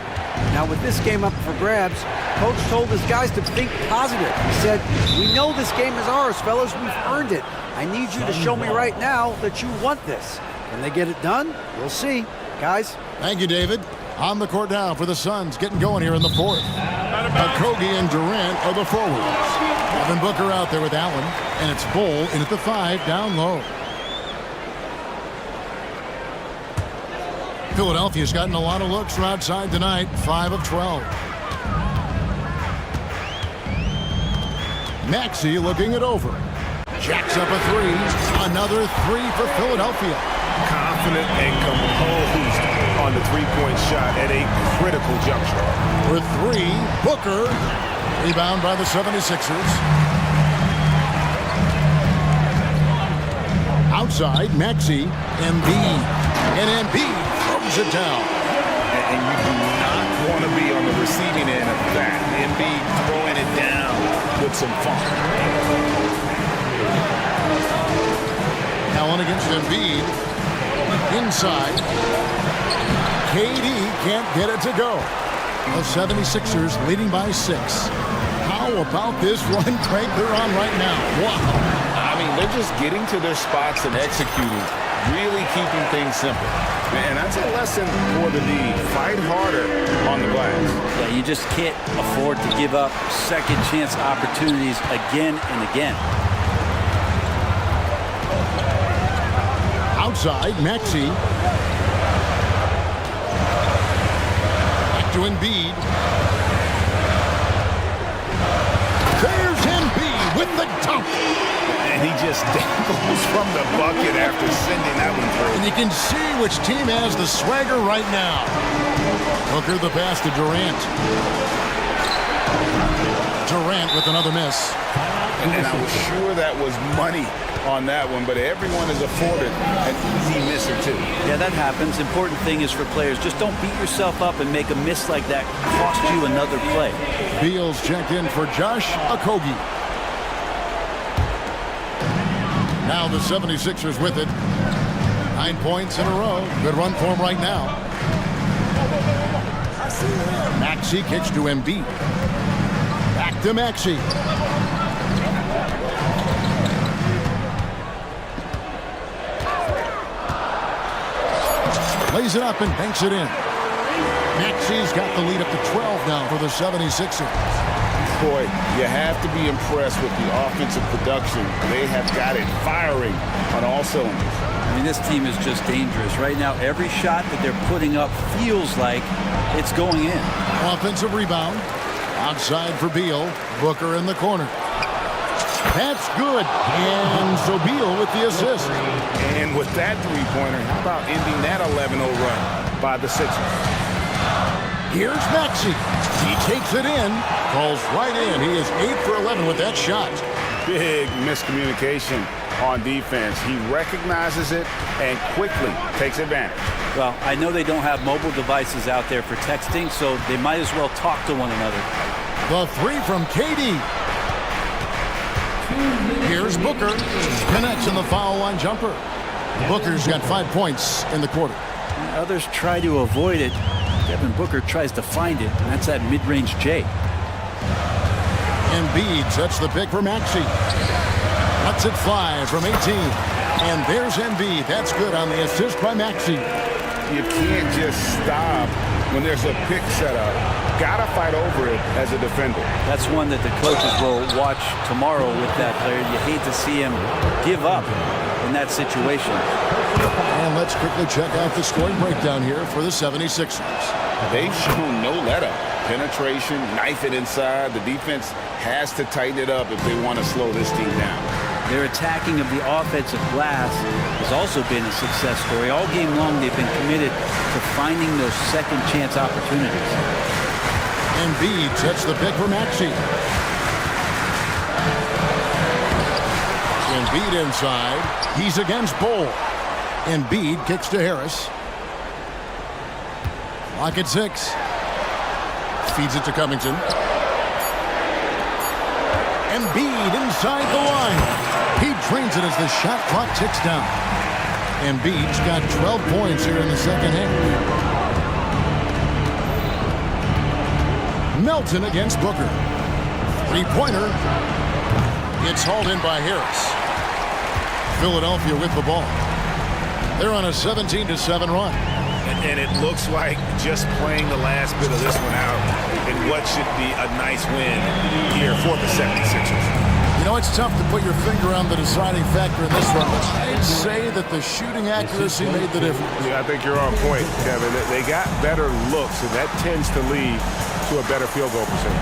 Now with this game up for grabs, Coach told his guys to think positive. He said, we know this game is ours, fellas. We've earned it. I need you to show me right now that you want this. Can they get it done? We'll see. Guys. Thank you, David. On the court now for the Suns, getting going here in the 4th. Okogie and Durant are the forwards. Devin Booker out there with Allen, and it's Bull in at the 5, down low. Philadelphia's gotten a lot of looks from outside tonight, 5 of 12. Maxey looking it over. Jacks up a 3. Another 3 for Philadelphia. Confident and composed on the three-point shot at a critical juncture. For 3, Booker. Rebound by the 76ers. Outside, Maxey. Embiid. And Embiid throws it down. And you do not want to be on the receiving end of that. Embiid throwing it down with some funk. Allen against Embiid. Inside. KD can't get it to go. The 76ers leading by 6. How about this run crank they're on right now? Wow. I mean, they're just getting to their spots and executing, really keeping things simple. And that's a lesson for the D. Fight harder on the glass. Yeah, you just can't afford to give up second chance opportunities again and again. Outside, Maxey. Back to Embiid. There's Embiid with the dunk. And he just dangles from the bucket after sending that one through. And you can see which team has the swagger right now. Booker the pass to Durant. Durant with another miss. And I was sure that was money on that one, but everyone is afforded an easy miss or two. Yeah, that happens. Important thing is for players, just don't beat yourself up and make a miss like that cost you another play. Beals checked in for Josh Okogie. Now the 76ers with it. 9 points in a row. Good run for him right now. Maxey kicks to Embiid. Back to Maxey. Lays it up and banks it in. Maxey's got the lead up to 12 now for the 76ers. Boy, you have to be impressed with the offensive production. They have got it firing on all cylinders. I mean, this team is just dangerous. Right now, every shot that they're putting up feels like it's going in. Offensive rebound. Outside for Beal. Booker in the corner. That's good. And so Beal with the assist. And with that three-pointer, how about ending that 11-0 run by the Sixers? Here's Maxey. He takes it in. Falls right in. He is 8 for 11 with that shot. Big miscommunication on defense. He recognizes it and quickly takes advantage. Well, I know they don't have mobile devices out there for texting, so they might as well talk to one another. The three from KD. Here's Booker. Connects in the foul line jumper. Booker's got 5 points in the quarter. Others try to avoid it. Devin Booker tries to find it, and that's that mid-range J. Embiid sets the pick for Maxey. Lets it fly from 18. And there's Embiid. That's good on the assist by Maxey. You can't just stop when there's a pick set up. Gotta fight over it as a defender. That's one that the coaches will watch tomorrow with that player. You hate to see him give up in that situation. And let's quickly check out the scoring breakdown here for the 76ers. They've shown no let-up. Penetration, knife it inside. The defense has to tighten it up if they want to slow this team down. Their attacking of the offensive glass has also been a success story. All game long, they've been committed to finding those second chance opportunities. Embiid sets the pick for Maxey. Embiid inside. He's against Bull. Embiid kicks to Harris. Lock at 6. Feeds it to Covington. Embiid inside the line. He drains it as the shot clock ticks down. Embiid's got 12 points here in the second half. Melton against Booker. Three-pointer. It's hauled in by Harris. Philadelphia with the ball. They're on a 17-7 run. And it looks like just playing the last bit of this one out in what should be a nice win here for the 76ers. You know, it's tough to put your finger on the deciding factor in this one, but I'd say that the shooting accuracy made the difference. Yeah, I think you're on point, Kevin. They got better looks, and that tends to lead to a better field goal percentage.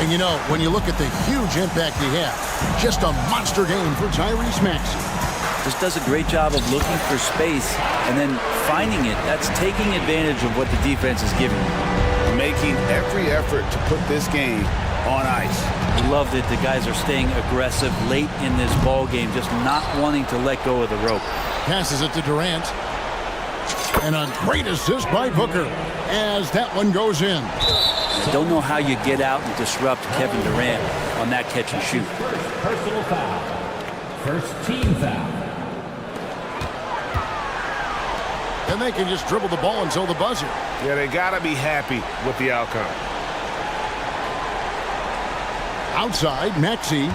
And you know, when you look at the huge impact he had, just a monster game for Tyrese Maxey. Just does a great job of looking for space and then finding it. That's taking advantage of what the defense is giving you. Making every effort to put this game on ice. We love that the guys are staying aggressive late in this ball game, just not wanting to let go of the rope. Passes it to Durant. And a great assist by Booker as that one goes in. I don't know how you get out and disrupt Kevin Durant on that catch and shoot. Personal foul. First team foul. And they can just dribble the ball until the buzzer. Yeah, they got to be happy with the outcome. Outside, Maxey.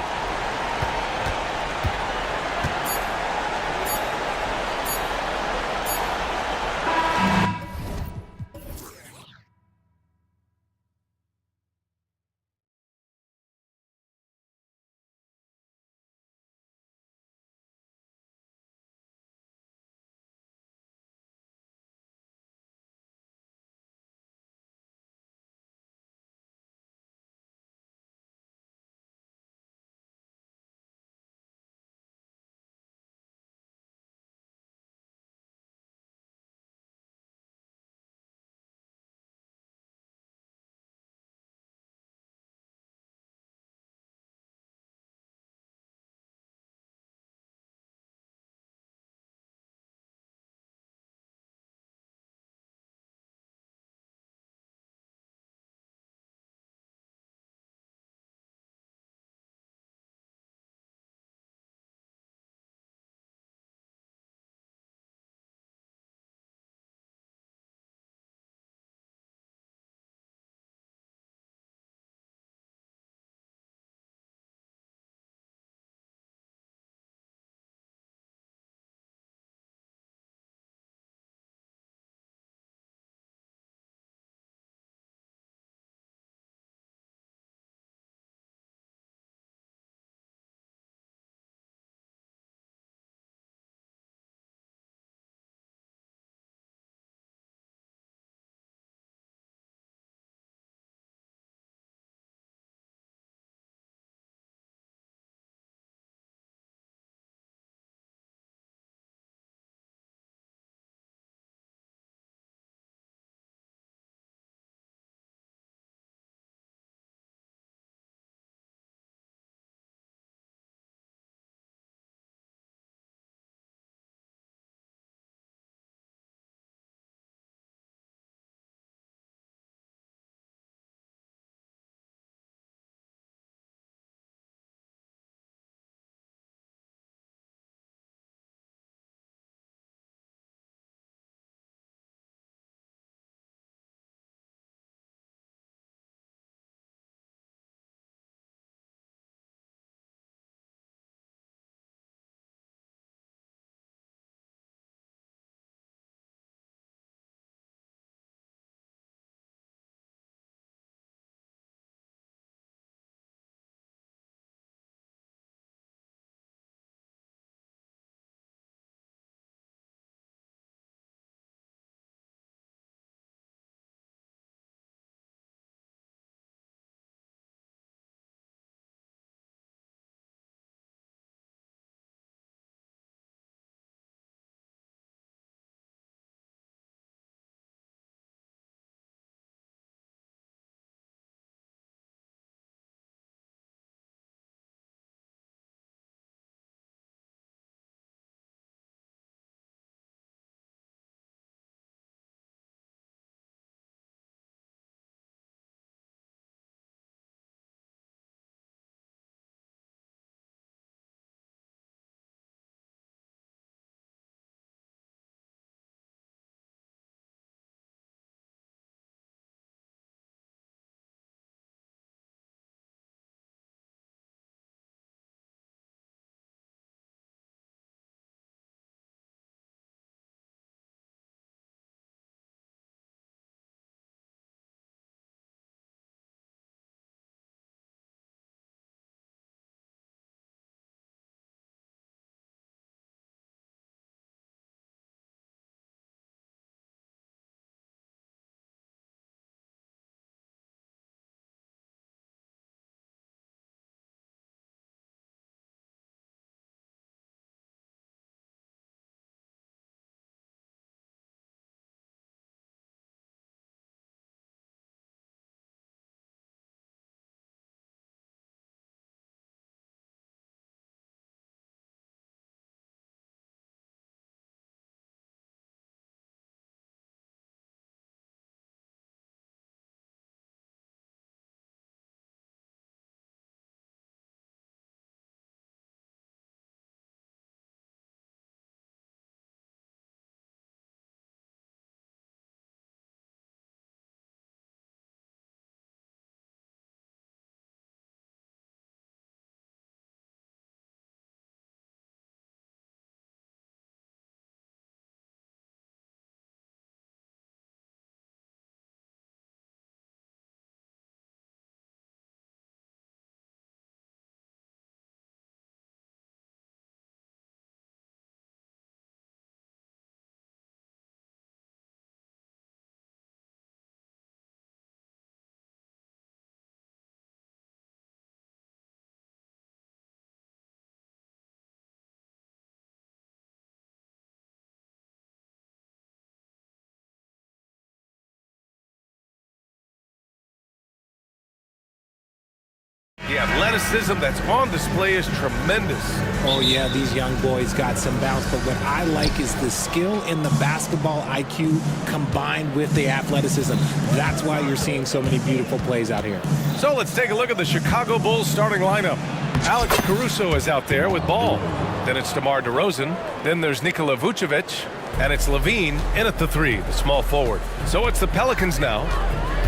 The athleticism that's on display is tremendous. Oh, yeah, these young boys got some bounce, but what I like is the skill in the basketball IQ combined with the athleticism. That's why you're seeing so many beautiful plays out here. So let's take a look at the Chicago Bulls starting lineup. Alex Caruso is out there with ball. Then it's DeMar DeRozan. Then there's Nikola Vucevic. And it's Levine in at the 3, the small forward. So it's the Pelicans now,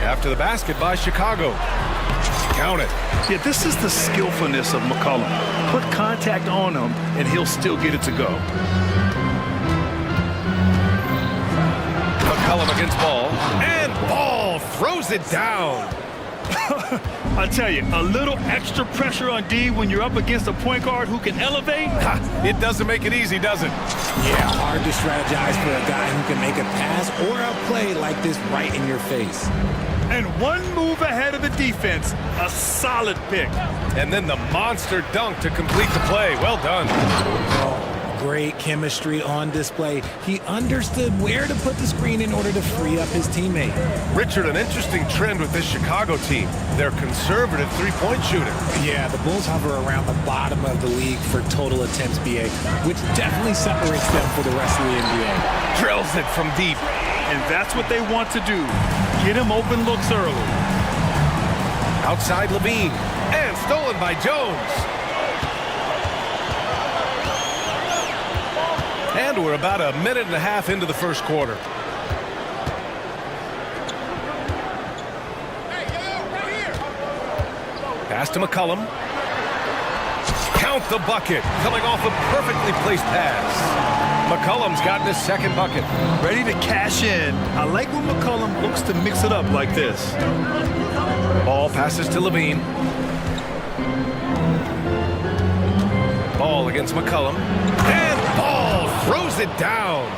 after the basket by Chicago. Count it. Yeah, this is the skillfulness of McCollum. Put contact on him, and he'll still get it to go. McCollum against Ball. And Ball throws it down. I tell you, a little extra pressure on D when you're up against a point guard who can elevate. It doesn't make it easy, does it? Yeah, hard to strategize for a guy who can make a pass or a play like this right in your face. And one move ahead of the defense, a solid pick. And then the monster dunk to complete the play. Well done. Great chemistry on display. He understood where to put the screen in order to free up his teammate. Richard, an interesting trend with this Chicago team. They're conservative three-point shooting. Yeah, the Bulls hover around the bottom of the league for total attempts, BA, which definitely separates them for the rest of the NBA. Drills it from deep. And that's what they want to do. Get him open looks early. Outside Levine. And stolen by Jones. And we're about a minute and a half into the first quarter. Pass to McCollum. Count the bucket. Coming off a perfectly placed pass. McCollum's gotten his second bucket. Ready to cash in. I like when McCollum looks to mix it up like this. Ball passes to Levine. Ball against McCollum. And Ball throws it down.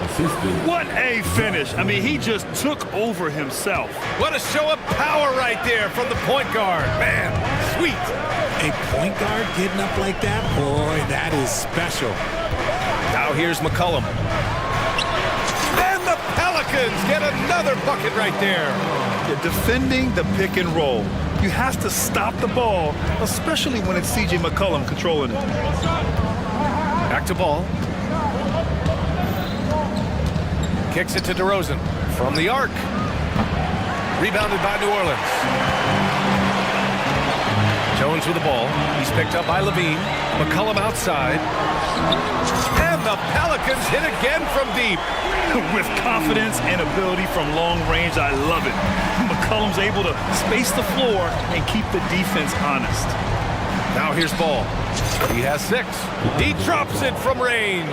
What a finish. I mean, he just took over himself. What a show of power right there from the point guard. Man, sweet. A point guard getting up like that? Boy, that is special. Now here's McCollum. And the Pelicans get another bucket right there. You're defending the pick and roll. You have to stop the ball, especially when it's C.J. McCollum controlling it. Back to Ball. Kicks it to DeRozan from the arc. Rebounded by New Orleans. Jones with the ball. He's picked up by Levine. McCollum outside. And the Pelicans hit again from deep. With confidence and ability from long range, I love it. McCollum's able to space the floor and keep the defense honest. Now here's Ball. He has 6. He drops it from range.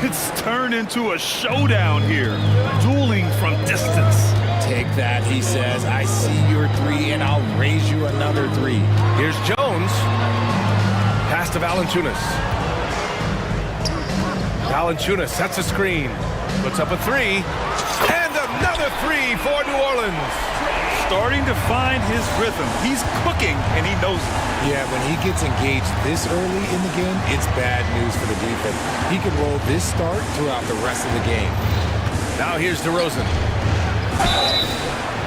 It's turned into a showdown here. Dueling from distance. Take that, he says. I see your 3, and I'll raise you another 3. Here's Jones. Pass to Valanciunas. Valanciunas sets a screen. Puts up a 3. And another 3 for New Orleans. Starting to find his rhythm. He's cooking, and he knows it. Yeah, when he gets engaged this early in the game, it's bad news for the defense. He can roll this start throughout the rest of the game. Now here's DeRozan.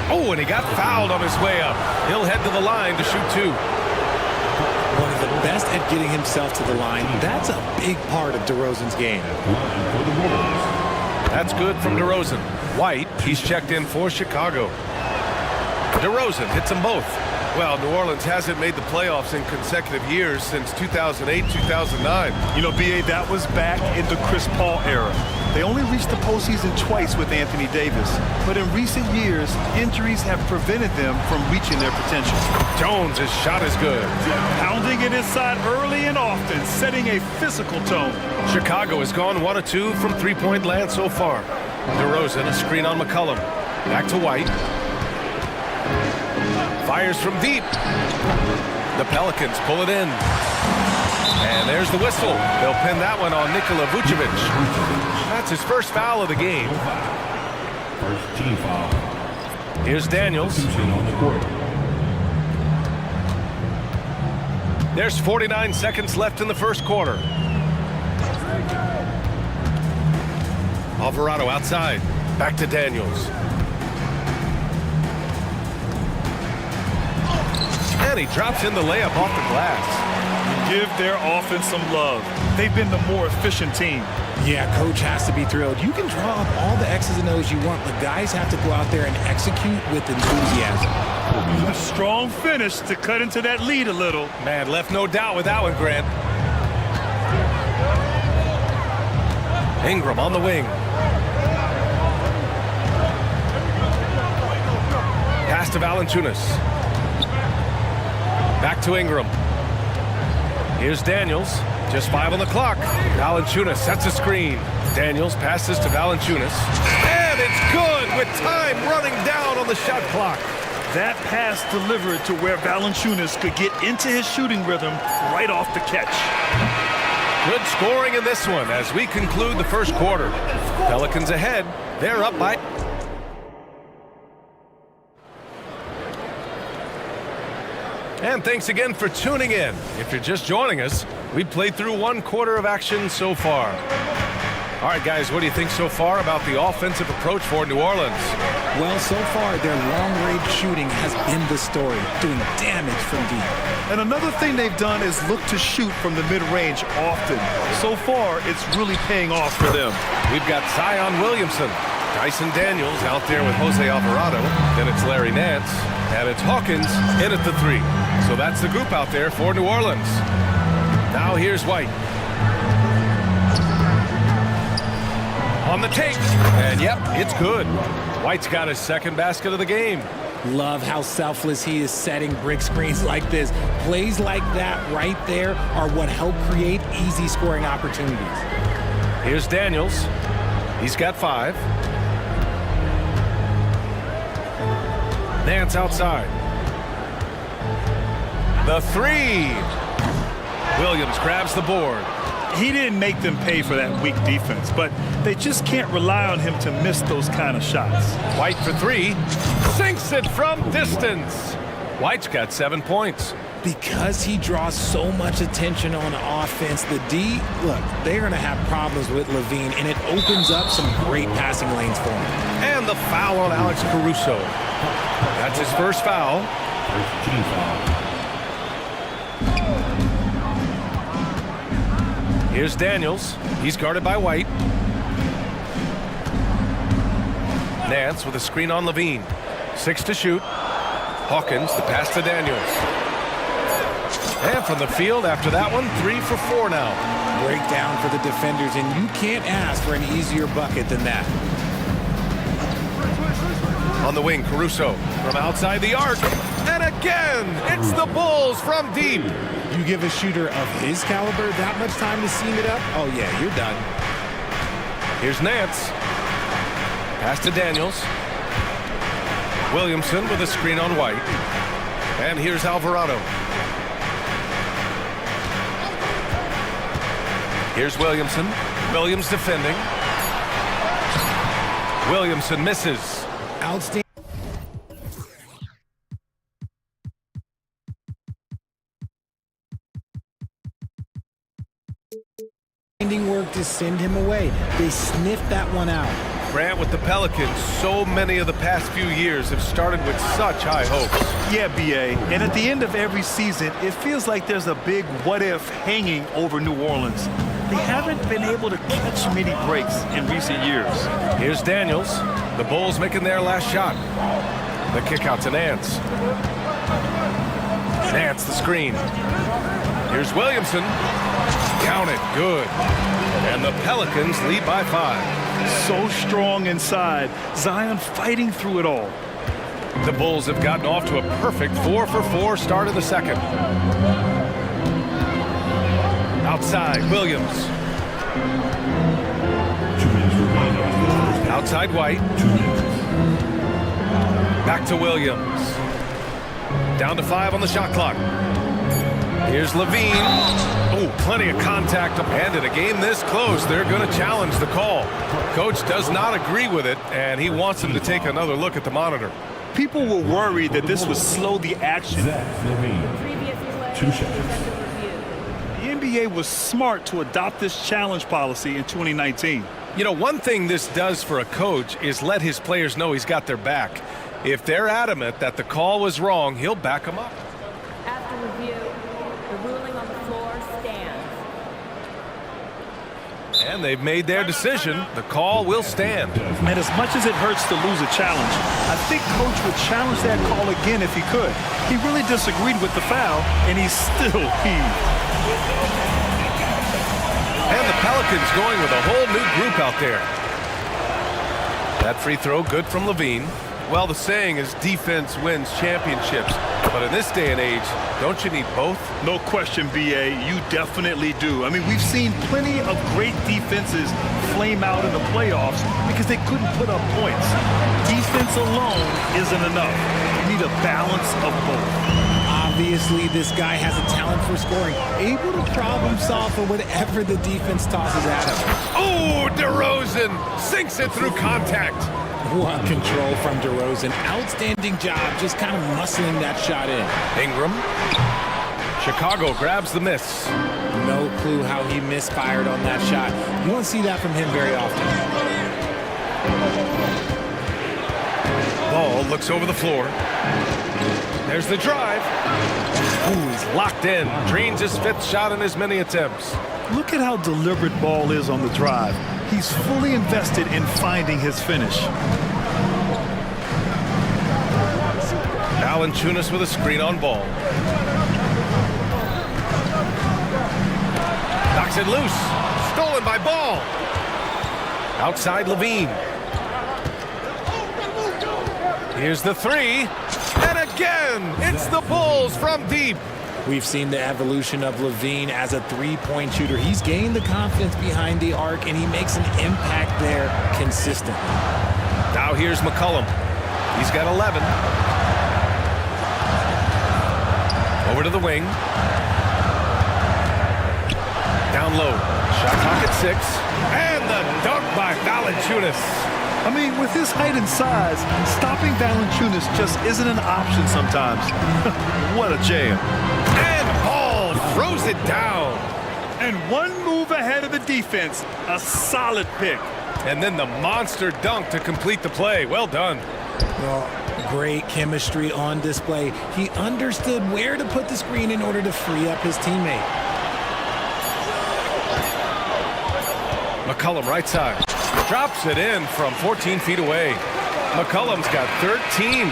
Oh, and he got fouled on his way up. He'll head to the line to shoot 2. One of the best at getting himself to the line. That's a big part of DeRozan's game. That's good from DeRozan. White, he's checked in for Chicago. DeRozan hits them both. Well, New Orleans hasn't made the playoffs in consecutive years since 2008, 2009. You know, B.A., that was back in the Chris Paul era. They only reached the postseason twice with Anthony Davis. But in recent years, injuries have prevented them from reaching their potential. Jones' shot is good. Pounding it inside early and often, setting a physical tone. Chicago has gone 1 of 2 from three-point land so far. DeRozan, a screen on McCollum. Back to White. Fires from deep. The Pelicans pull it in. And there's the whistle. They'll pin that one on Nikola Vucevic. That's his first foul of the game. First team foul. Here's Daniels. On the court. There's 49 seconds left in the first quarter. Alvarado outside. Back to Daniels. And he drops in the layup off the glass. Give their offense some love. They've been the more efficient team. Yeah, coach has to be thrilled. You can draw up all the X's and O's you want. The guys have to go out there and execute with enthusiasm. A strong finish to cut into that lead a little. Man, left no doubt with that one, Grant. Ingram on the wing. Pass to Valanciunas. Back to Ingram. Here's Daniels. Just 5 on the clock. Valanciunas sets a screen. Daniels passes to Valanciunas. And it's good with time running down on the shot clock. That pass delivered to where Valanciunas could get into his shooting rhythm right off the catch. Good scoring in this one as we conclude the first quarter. Pelicans ahead. They're up by... And thanks again for tuning in. If you're just joining us, we've played through 1 quarter of action so far. All right, guys, what do you think so far about the offensive approach for New Orleans? Well, so far, their long-range shooting has been the story, doing damage from deep. And another thing they've done is look to shoot from the mid-range often. So far, it's really paying off for them. We've got Zion Williamson, Dyson Daniels out there with Jose Alvarado. Then it's Larry Nance, and it's Hawkins in at the 3. So that's the group out there for New Orleans. Now here's White. On the take, and yep, it's good. White's got his second basket of the game. Love how selfless he is setting brick screens like this. Plays like that right there are what help create easy scoring opportunities. Here's Daniels. He's got 5. Nance outside. The 3. Williams grabs the board. He didn't make them pay for that weak defense, but they just can't rely on him to miss those kind of shots. White for 3. Sinks it from distance. White's got 7 points. Because he draws so much attention on offense, the D, look, they're going to have problems with Levine, and it opens up some great passing lanes for him. And the foul on Alex Caruso. That's his first foul. Team foul. Here's Daniels. He's guarded by White. Nance with a screen on Levine. 6 to shoot. Hawkins, the pass to Daniels. And from the field after that one, 3 for 4 now. Breakdown for the defenders, and you can't ask for an easier bucket than that. On the wing, Caruso from outside the arc. And again, it's the Bulls from deep. You give a shooter of his caliber that much time to seam it up? Oh, yeah, you're done. Here's Nance. Pass to Daniels. Williamson with a screen on White. And here's Alvarado. Here's Williamson. Williams defending. Williamson misses. Outstanding. Work to send him away. They sniffed that one out. Grant, with the Pelicans, so many of the past few years have started with such high hopes. Yeah, BA. And at the end of every season, it feels like there's a big what-if hanging over New Orleans. They haven't been able to catch many breaks in recent years. Here's Daniels. The Bulls making their last shot. The kick out to Nance. Nance, the screen. Here's Williamson. Count it, good. And the Pelicans lead by 5. So strong inside. Zion fighting through it all. The Bulls have gotten off to a perfect 4 for 4 start of the second. Outside, Williams. 2 minutes remaining. Outside, White. 2 minutes. Back to Williams. Down to 5 on the shot clock. Here's Levine. Oh, plenty of contact. And in a game this close, they're going to challenge the call. Coach does not agree with it, and he wants him to take another look at the monitor. People were worried that this would slow the action. Zach Levine. 2 shots. The NBA was smart to adopt this challenge policy in 2019. You know, one thing this does for a coach is let his players know he's got their back. If they're adamant that the call was wrong, he'll back them up. floor stands. And they've made their decision. The call will stand. And as much as it hurts to lose a challenge, I think Coach would challenge that call again if he could. He really disagreed with the foul, and he's still heaved. And the Pelicans going with a whole new group out there. That free throw good from Levine. Well, the saying is defense wins championships. But in this day and age, don't you need both? No question, B.A. You definitely do. I mean, we've seen plenty of great defenses flame out in the playoffs because they couldn't put up points. Defense alone isn't enough. You need a balance of both. Obviously, this guy has a talent for scoring, able to problem solve for whatever the defense tosses at him. Oh, DeRozan sinks it through contact. What control from DeRozan. Outstanding job just kind of muscling that shot in. Ingram. Chicago grabs the miss. No clue how he misfired on that shot. You won't see that from him very often. Ball looks over the floor. There's the drive. Ooh, he's locked in. Drains his fifth shot in as many attempts. Look at how deliberate Ball is on the drive. He's fully invested in finding his finish. Valanciunas with a screen on Ball. Knocks it loose. Stolen by Ball. Outside Levine. Here's the three. And again, it's the Bulls from deep. We've seen the evolution of Levine as a three-point shooter. He's gained the confidence behind the arc, and he makes an impact there consistently. Now here's McCollum. He's got 11. Over to the wing. Down low. Shot clock at 6. And the dunk by Valanciunas. I mean, with his height and size, stopping Valanciunas just isn't an option sometimes. What a jam. And Ball throws it down. And one move ahead of the defense. A solid pick. And then the monster dunk to complete the play. Well done. Well, great chemistry on display. He understood where to put the screen in order to free up his teammate. McCollum right side. Drops it in from 14 feet away. McCollum's got 13.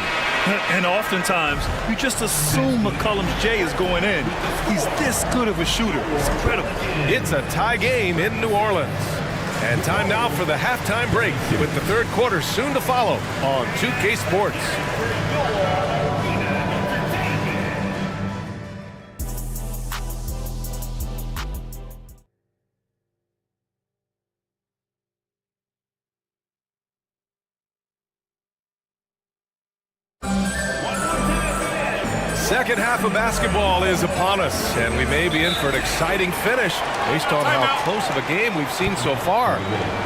And oftentimes, you just assume McCollum's J is going in. He's this good of a shooter. It's incredible. It's a tie game in New Orleans. And time now for the halftime break with the third quarter soon to follow on 2K Sports. Second half of basketball is upon us, and we may be in for an exciting finish based on how close of a game we've seen so far.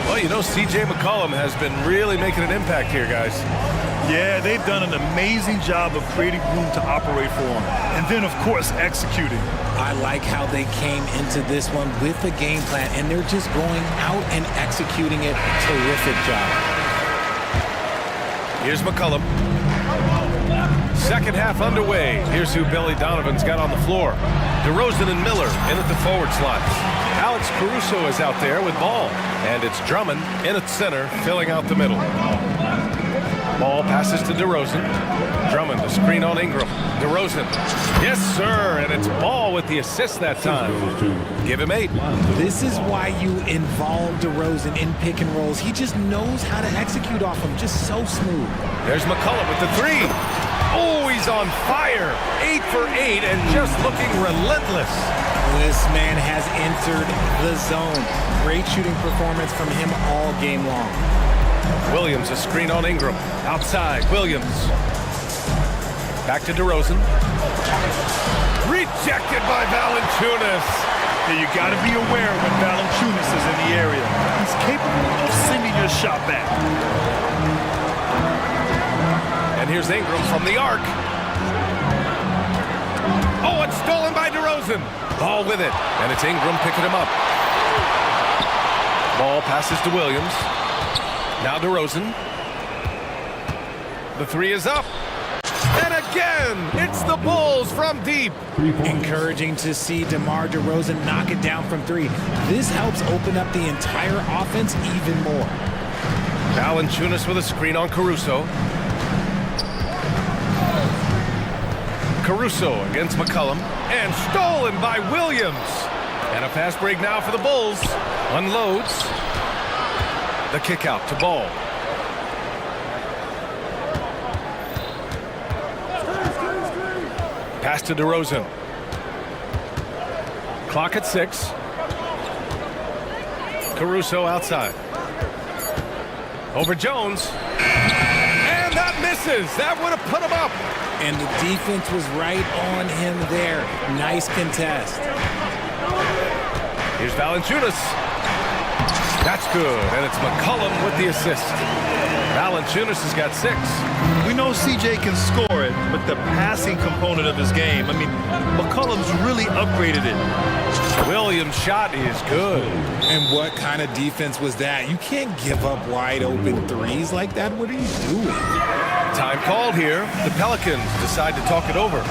Well, you know, C.J. McCollum has been really making an impact here, guys. Yeah, they've done an amazing job of creating room to operate for him. And then, of course, executing. I like how they came into this one with a game plan, and they're just going out and executing it. Terrific job. Here's McCollum. Second half underway. Here's who Billy Donovan's got on the floor. DeRozan and Miller in at the forward slot. Alex Caruso is out there with Ball. And it's Drummond in at center, filling out the middle. Ball passes to DeRozan. Drummond, the screen on Ingram. DeRozan. Yes, sir. And it's Ball with the assist that time. Give him 8. This is why you involve DeRozan in pick and rolls. He just knows how to execute off them. Just so smooth. There's McCollum with the 3. Oh, he's on fire. 8 for 8 and just looking relentless. This man has entered the zone. Great shooting performance from him all game long. Williams, a screen on Ingram. Outside, Williams. Back to DeRozan. Rejected by Valanciunas. Yeah, you got to be aware when Valanciunas is in the area. He's capable of sending your shot back. And here's Ingram from the arc. Oh, it's stolen by DeRozan. Ball with it. And it's Ingram picking him up. Ball passes to Williams. Now DeRozan. The 3 is up. And again. again, it's the Bulls from deep. Encouraging to see DeMar DeRozan knock it down from three. This helps open up the entire offense even more. Valanciunas with a screen on Caruso. Caruso against McCollum, and stolen by Williams. And a fast break now for the Bulls. Unloads. The kick out to Ball. Pass to DeRozan. Clock at 6. Caruso outside. Over Jones. And that misses. That would have put him up. And the defense was right on him there. Nice contest. Here's Valanciunas. That's good. And it's McCollum with the assist. Valanciunas has got 6. We know CJ can score it, but the passing component of his game, I mean, McCollum's really upgraded it. Williams' shot is good. And what kind of defense was that? You can't give up wide open threes like that. What are you doing? Time called here. The Pelicans decide to talk it over.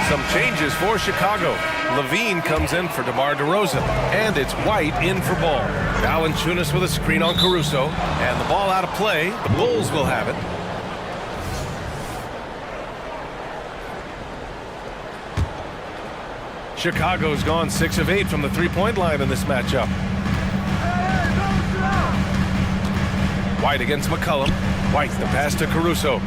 Some changes for Chicago. Levine comes in for DeMar DeRozan. And it's White in for Ball. Valanciunas with a screen on Caruso. And the ball out of play. The Bulls will have it. Chicago's gone 6 of 8 from the three-point line in this matchup. White against McCollum. White, the pass to Caruso.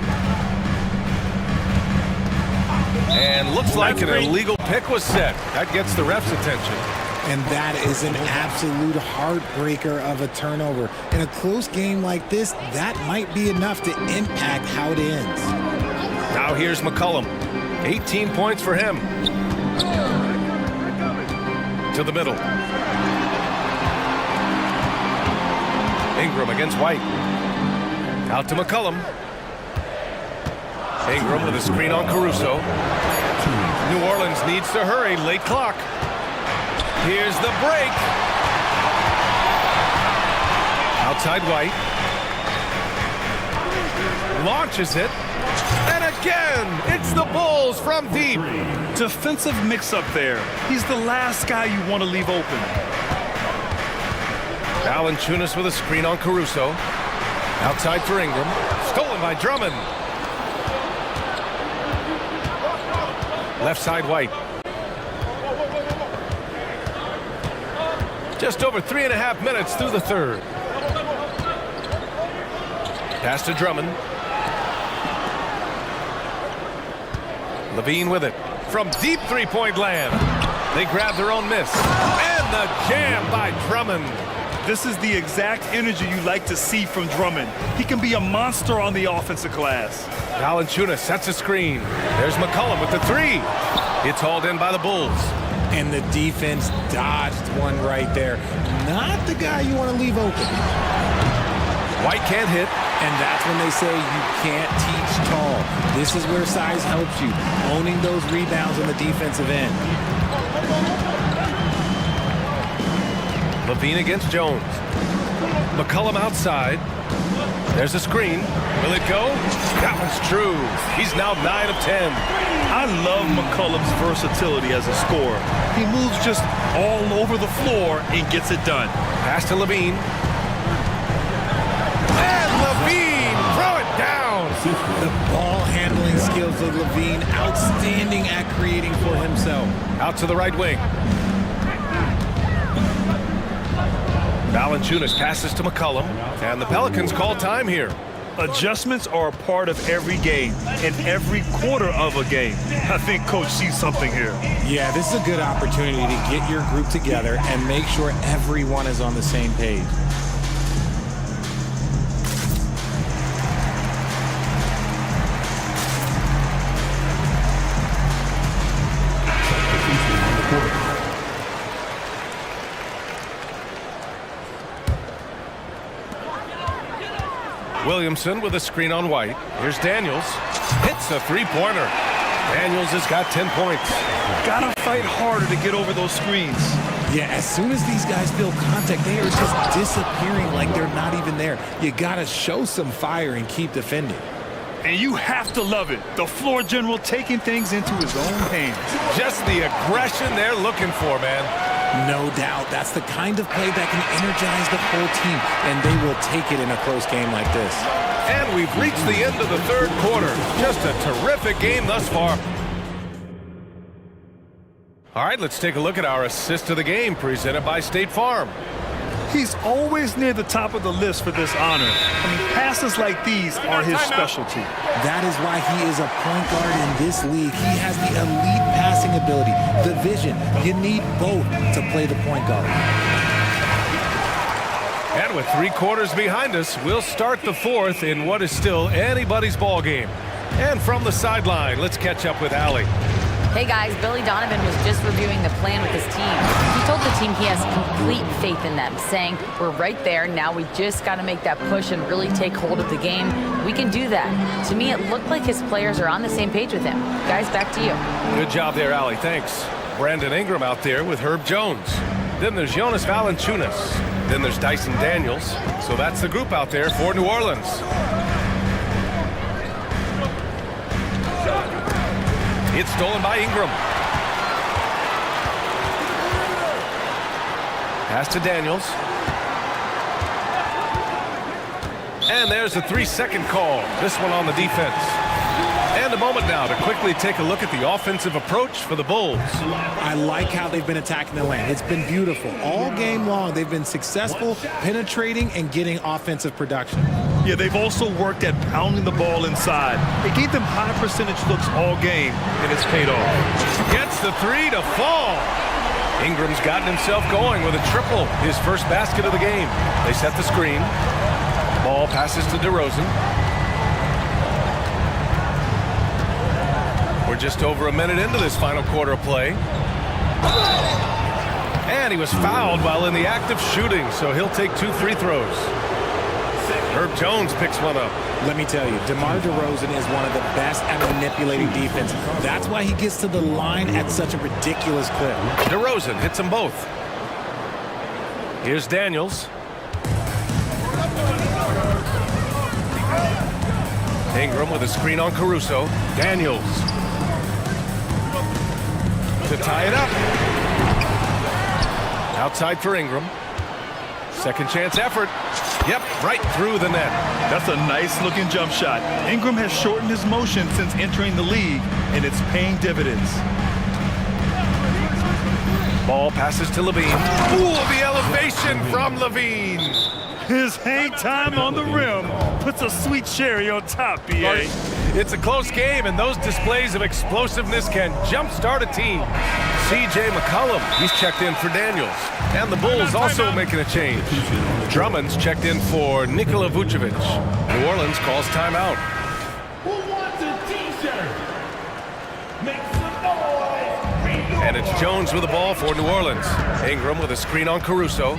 And looks like an illegal pick was set. That gets the ref's attention. And that is an absolute heartbreaker of a turnover. In a close game like this, that might be enough to impact how it ends. Now here's McCollum. 18 points for him. To the middle. Ingram against White. Out to McCollum. Ingram with a screen on Caruso. New Orleans needs to hurry. Late clock. Here's the break. Outside White. Launches it. And again, it's the Bulls from deep. Defensive mix-up there. He's the last guy you want to leave open. Valanciunas with a screen on Caruso. Outside for Ingram. Stolen by Drummond. Left side White. Just over 3.5 minutes through the third. Pass to Drummond. Levine with it. From deep three-point land. They grab their own miss. And the jam by Drummond. This is the exact energy you like to see from Drummond. He can be a monster on the offensive glass. Valanciunas sets a screen. There's McCollum with the three. It's hauled in by the Bulls. And the defense dodged one right there. Not the guy you want to leave open. White can't hit. And that's when they say you can't teach tall. This is where size helps you. Owning those rebounds on the defensive end. Levine against Jones. McCollum outside. There's a screen. Will it go? That one's true. He's now 9 of 10. I love McCollum's versatility as a scorer. He moves just all over the floor and gets it done. Pass to Levine. And Levine, throw it down. The ball handling skills of Levine, outstanding at creating for himself. Out to the right wing. Valanciunas passes to McCollum, and the Pelicans call time here. Adjustments are a part of every game and every quarter of a game. I think Coach sees something here. Yeah, this is a good opportunity to get your group together and make sure everyone is on the same page. Williamson with a screen on White. Here's Daniels. Hits a three-pointer. Daniels has got 10 points. gotta fight harder to get over those screens. Yeah, as soon as these guys feel contact, they are just disappearing like they're not even there. You gotta show some fire and keep defending. And you have to love it. The floor general taking things into his own hands. Just the aggression they're looking for, man. No doubt. That's the kind of play that can energize the whole team, and they will take it in a close game like this. And we've reached the end of the third quarter. Just a terrific game thus far. All right, let's take a look at our assist of the game presented by State Farm. He's always near the top of the list for this honor. I mean, passes like these are his specialty. That is why he is a point guard in this league. He has the elite passing ability, the vision. You need both to play the point guard. And with 3 quarters behind us, we'll start the fourth in what is still anybody's ball game. And from the sideline, let's catch up with Allie. Hey guys, Billy Donovan was just reviewing the plan with his team. He told the team he has complete faith in them, saying, we're right there, now we just got to make that push and really take hold of the game. We can do that. To me, it looked like his players are on the same page with him. Guys, back to you. Good job there, Allie, thanks. Brandon Ingram out there with Herb Jones. Then there's Jonas Valanciunas. Then there's Dyson Daniels. So that's the group out there for New Orleans. It's stolen by Ingram. Pass to Daniels. And there's a 3-second call. This one on the defense. And a moment now to quickly take a look at the offensive approach for the Bulls. I like how they've been attacking the lane. It's been beautiful. All game long, they've been successful penetrating and getting offensive production. Yeah, they've also worked at pounding the ball inside. It gave them high percentage looks all game, and it's paid off. Gets the 3 to fall. Ingram's gotten himself going with a triple, his first basket of the game. They set the screen. Ball passes to DeRozan. We're just over a minute into this final quarter of play. And he was fouled while in the act of shooting, so he'll take 2 free throws. Herb Jones picks one up. Let me tell you, DeMar DeRozan is one of the best at manipulating defense. That's why he gets to the line at such a ridiculous clip. DeRozan hits them both. Here's Daniels. Ingram with a screen on Caruso. Daniels. To tie it up. Outside for Ingram. Second chance effort. Yep, right through the net. That's a nice-looking jump shot. Ingram has shortened his motion since entering the league, and it's paying dividends. Ball passes to Levine. Ooh, the elevation from Levine. His hang time on the rim puts a sweet cherry on top, B.A. It's a close game, and those displays of explosiveness can jumpstart a team. C.J. McCollum, he's checked in for Daniels. And the Bulls also making a change. Drummond's checked in for Nikola Vucevic. New Orleans calls timeout. Who wants a t-shirt? Make some noise. And it's Jones with the ball for New Orleans. Ingram with a screen on Caruso.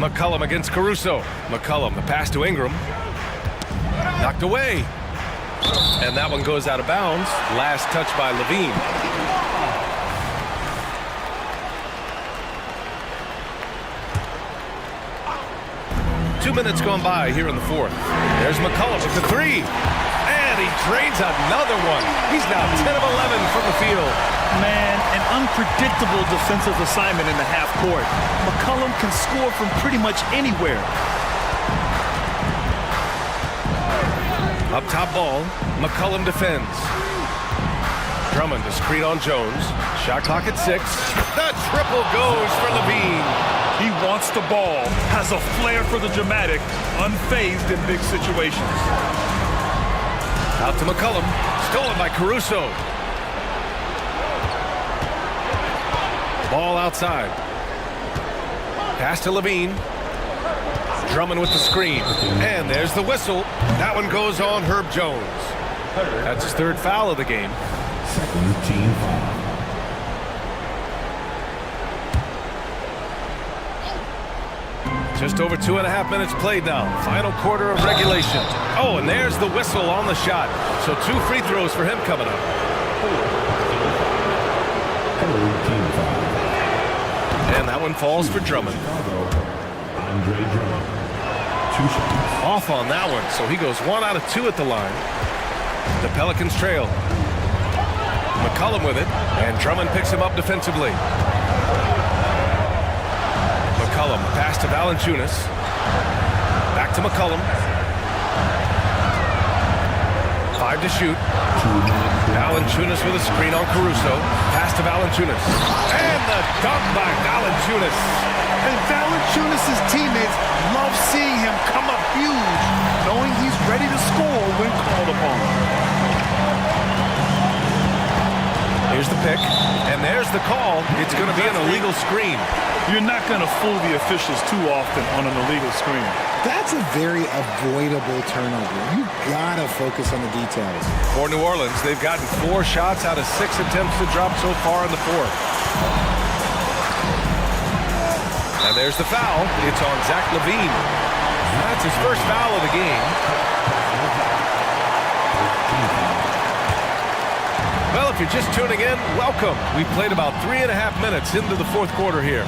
McCollum against Caruso. McCollum, the pass to Ingram. Knocked away. And that one goes out of bounds. Last touch by Levine. Two minutes gone by here in the fourth. There's McCollum with the 3. And he drains another one. He's now 10 of 11 from the field. Man, an unpredictable defensive assignment in the half court. McCollum can score from pretty much anywhere. Up top ball, McCollum defends. Drummond to screen on Jones. Shot clock at 6. The triple goes for Levine. He wants the ball, has a flair for the dramatic, unfazed in big situations. Out to McCollum, stolen by Caruso. Ball outside. Pass to Levine. Drummond with the screen. And there's the whistle. That one goes on Herb Jones. That's his 3rd foul of the game. Second team foul. Just over 2.5 minutes played now. Final quarter of regulation. Oh, and there's the whistle on the shot. So 2 free throws for him coming up. And that one falls for Drummond. Off on that one, so he goes 1 out of 2 at the line. The Pelicans trail. McCollum with it, and Drummond picks him up defensively. McCollum, pass to Valanciunas. Back to McCollum. 5 to shoot. Valanciunas with a screen on Caruso. Pass to Valanciunas. And the dunk by Valanciunas. And Valanciunas' teammates love seeing him come up huge, knowing he's ready to score when called upon. Here's the pick, and there's the call. It's going to be an illegal screen. You're not going to fool the officials too often on an illegal screen. That's a very avoidable turnover. You gotta focus on the details. For New Orleans, they've gotten 4 shots out of 6 attempts to drop so far in the fourth. And there's the foul. It's on Zach LaVine. That's his first foul of the game. Well, if you're just tuning in, welcome. We played about 3.5 minutes into the fourth quarter here.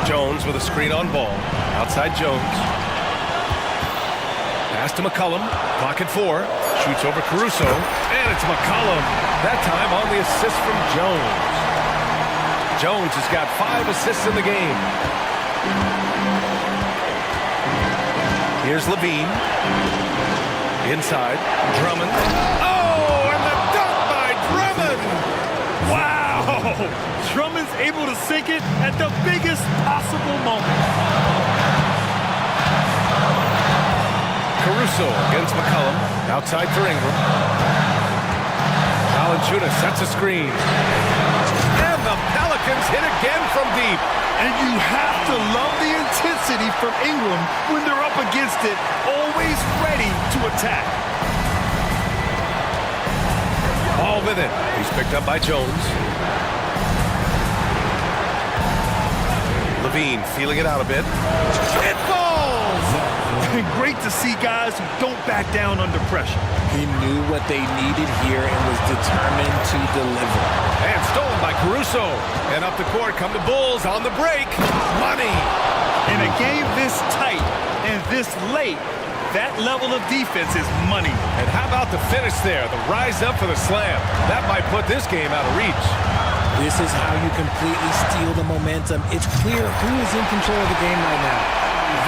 Jones with a screen on ball. Outside Jones. Pass to McCollum. Clock at 4. Shoots over Caruso. And it's McCollum. That time on the assist from Jones. Jones has got 5 assists in the game. Here's LaVine. Inside. Drummond. Oh, and the dunk by Drummond! Wow! Drummond's able to sink it at the biggest possible moment. Caruso against McCollum. Outside for Ingram. Valanciunas sets a screen. And the Pelicans hit again from deep. And you have to love the intensity from Ingram when they're up against it, always ready to attack. Ball with it. He's picked up by Jones. LaVine feeling it out a bit. It falls! Great to see guys who don't back down under pressure. He knew what they needed here and was determined to deliver. And stolen by Caruso. And up the court come the Bulls on the break. Money! In a game this tight and this late, that level of defense is money. And how about the finish there? The rise up for the slam. That might put this game out of reach. This is how you completely steal the momentum. It's clear who is in control of the game right now.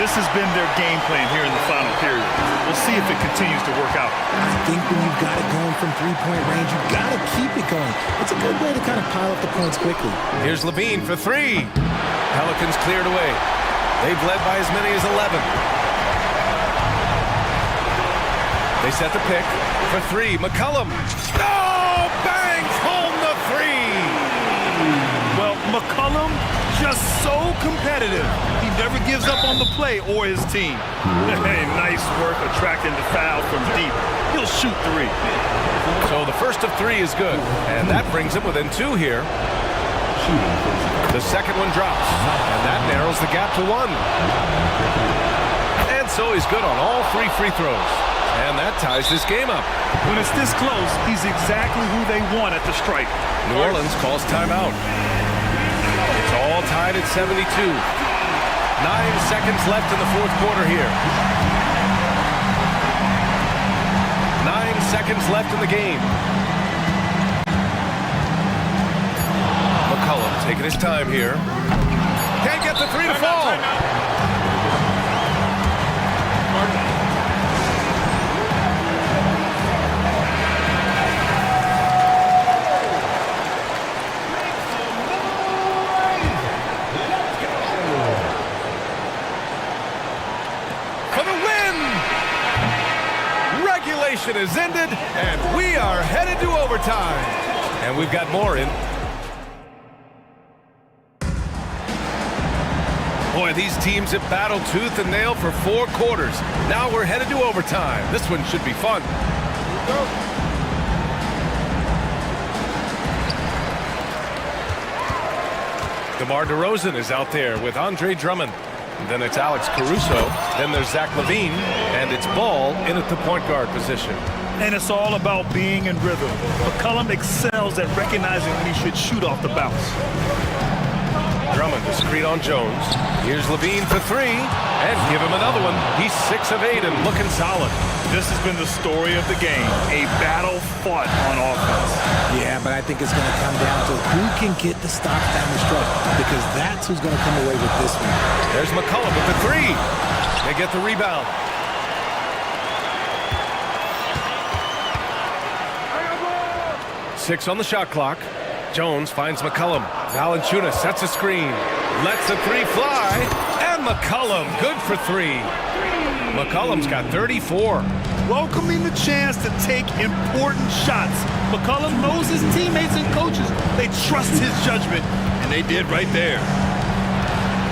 This has been their game plan here in the final period. We'll see if it continues to work out. I think when you've got it going from three-point range, you've got to keep it going. It's a good way to kind of pile up the points quickly. Here's LaVine for 3. Pelicans cleared away. They've led by as many as 11. They set the pick for 3. McCollum. Oh, bangs home the 3. Well, McCollum just so competitive. He never gives up on the play or his team. Hey, nice work attracting the foul from deep. He'll shoot 3. So the first of 3 is good, and that brings him within 2 here. The second one drops, and that narrows the gap to 1. And so he's good on all 3 free throws. And that ties this game up. When it's this close, he's exactly who they want at the stripe. New Orleans calls timeout. It's all tied at 72. 9 seconds left in the fourth quarter here. 9 seconds left in the game. McCollum taking his time here. Can't get the 3 to fall. Is ended, and we are headed to overtime. And we've got more in. Boy, these teams have battled tooth and nail for 4 quarters. Now we're headed to overtime. This one should be fun. DeMar DeRozan is out there with Andre Drummond. Then it's Alex Caruso. Then there's Zach LaVine. And it's Ball in at the point guard position. And it's all about being in rhythm. McCollum excels at recognizing when he should shoot off the bounce. Drummond to screen on Jones. Here's LaVine for three. And give him another one. He's 6 of 8 and looking solid. This has been the story of the game. A battle fought on offense. Yeah, but I think it's going to come down to who can get the stops down the stretch, because that's who's going to come away with this one. There's McCollum with the three. They get the rebound. Six on the shot clock. Jones finds McCollum. Valanciunas sets a screen. Lets the three fly. And McCollum, good for three. McCollum's got 34. Welcoming the chance to take important shots. McCollum knows his teammates and coaches. They trust his judgment, and they did right there.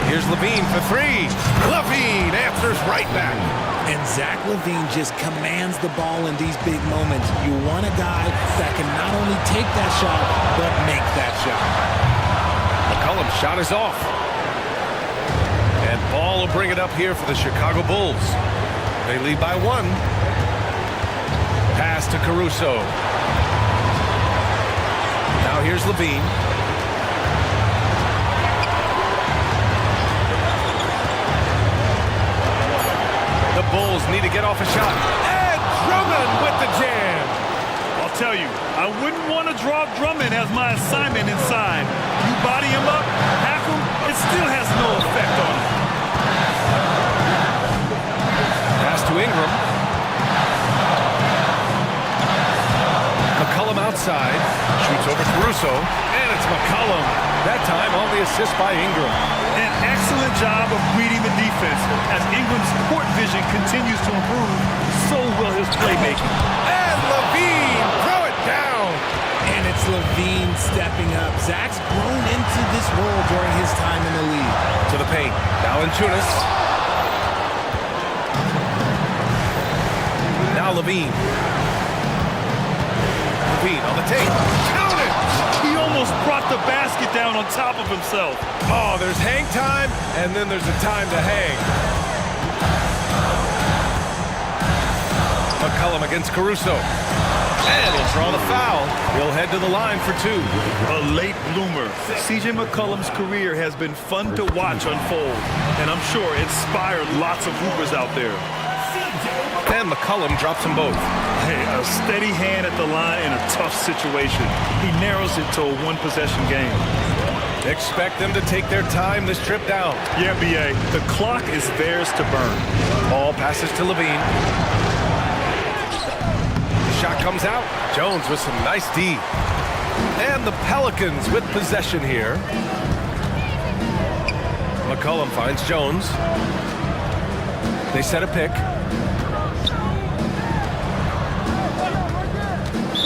Here's LaVine for three. LaVine answers right back. And Zach LaVine just commands the ball in these big moments. You want a guy that can not only take that shot, but make that shot. McCollum's shot is off. And Ball will bring it up here for the Chicago Bulls. They lead by 1. Pass to Caruso. Now here's LaVine. The Bulls need to get off a shot. And Drummond with the jam. I'll tell you, I wouldn't want to drop Drummond as my assignment inside. You body him up, hack him, it still has no effect on him. Pass to Ingram. McCollum outside. Shoots over Caruso. And it's McCollum. That time on the assist by Ingram. An excellent job of reading the defense. As Ingram's court vision continues to improve, so will his playmaking. And LaVine, throw it down. And it's LaVine stepping up. Zach's grown into this role during his time in the league. To the paint. Valanciunas. Now LaVine. LaVine on the tape. Count it! He almost brought the basket down on top of himself. Oh, there's hang time, and then there's a time to hang. McCollum against Caruso. And he'll draw the foul. He'll head to the line for 2. A late bloomer. C.J. McCollum's career has been fun to watch unfold, and I'm sure inspired lots of hoopers out there. And McCollum drops them both. Hey, a steady hand at the line in a tough situation. He narrows it to a one-possession game. Expect them to take their time this trip down. Yeah, B.A., the clock is theirs to burn. Ball passes to LaVine. The shot comes out. Jones with some nice D. And the Pelicans with possession here. McCollum finds Jones. They set a pick.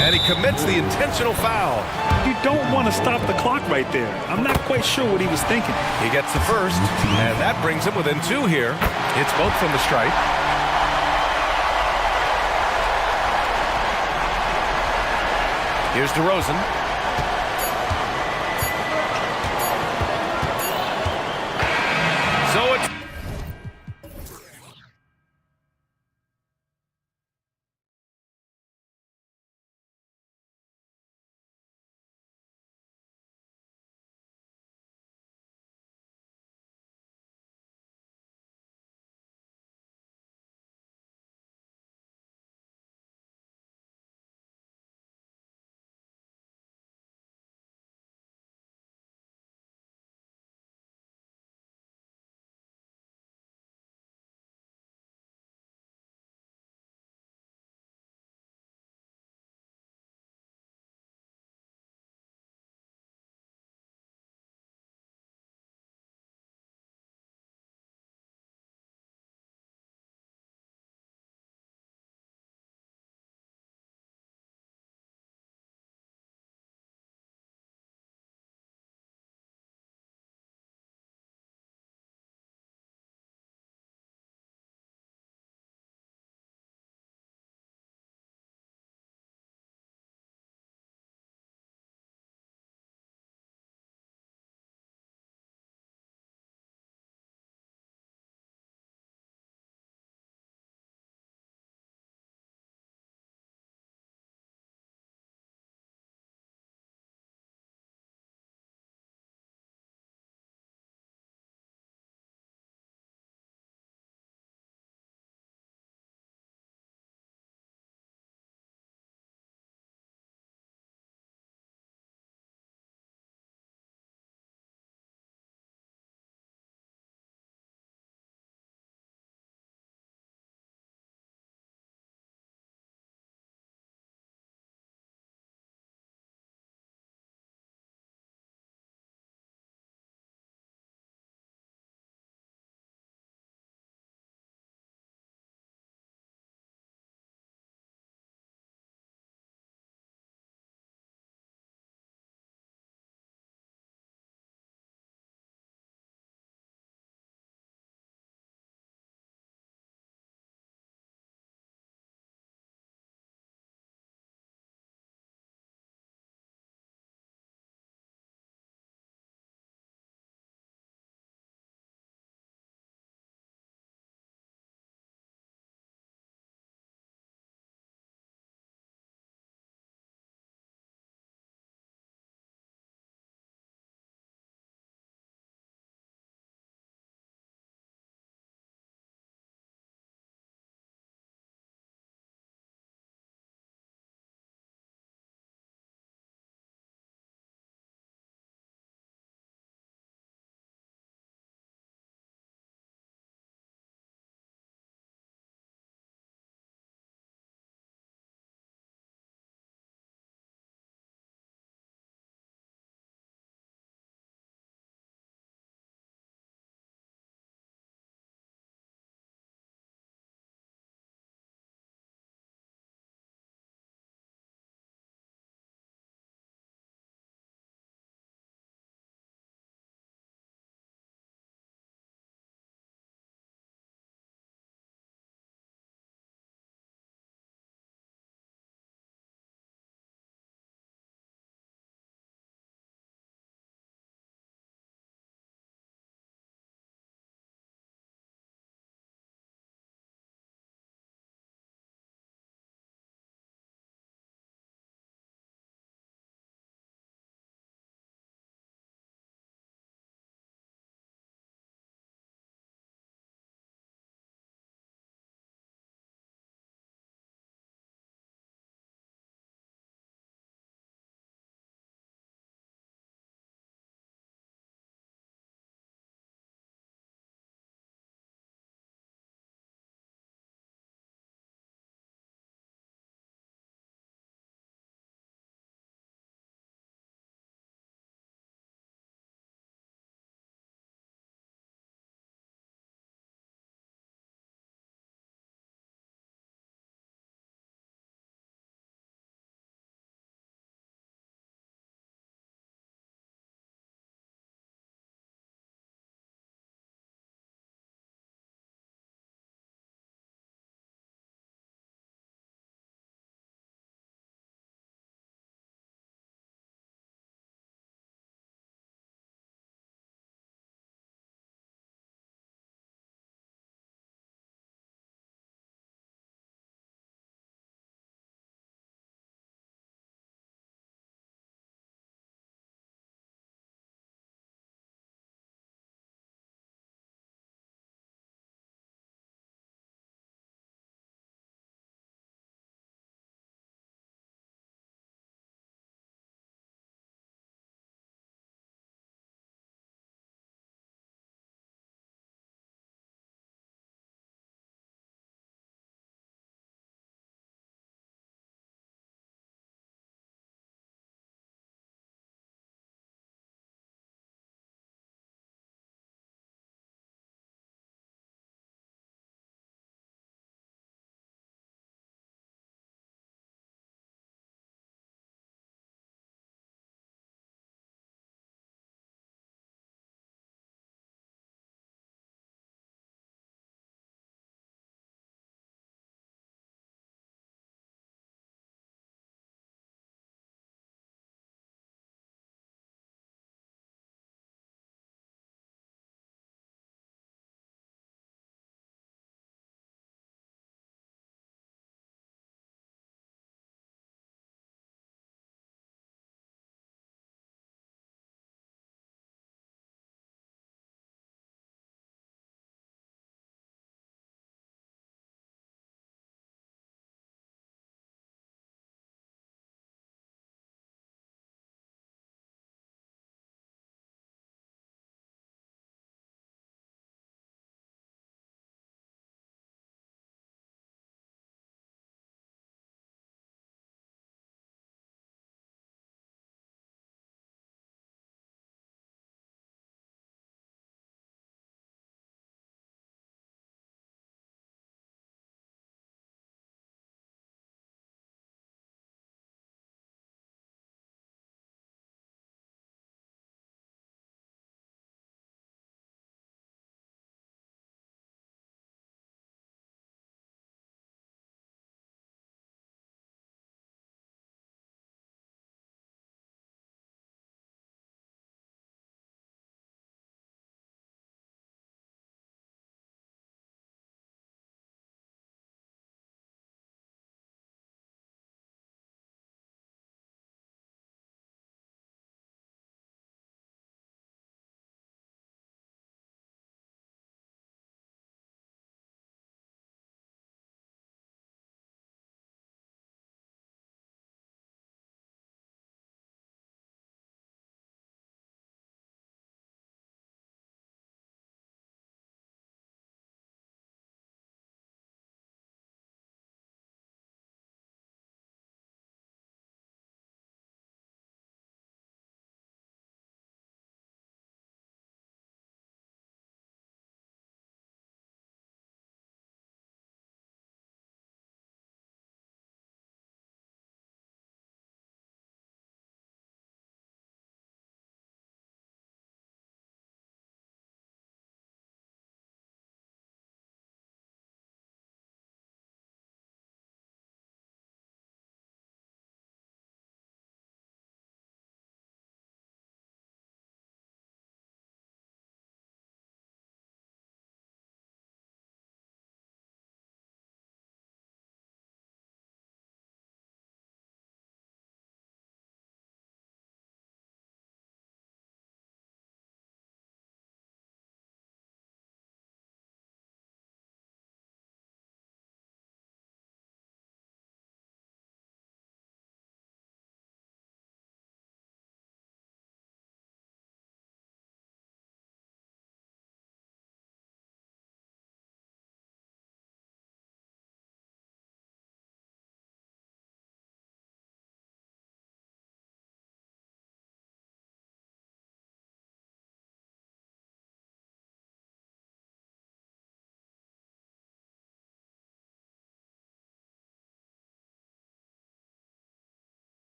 And he commits the intentional foul. You don't want to stop the clock right there. I'm not quite sure what he was thinking. He gets the first, and that brings him within 2 here. It's both from the stripe. Here's DeRozan.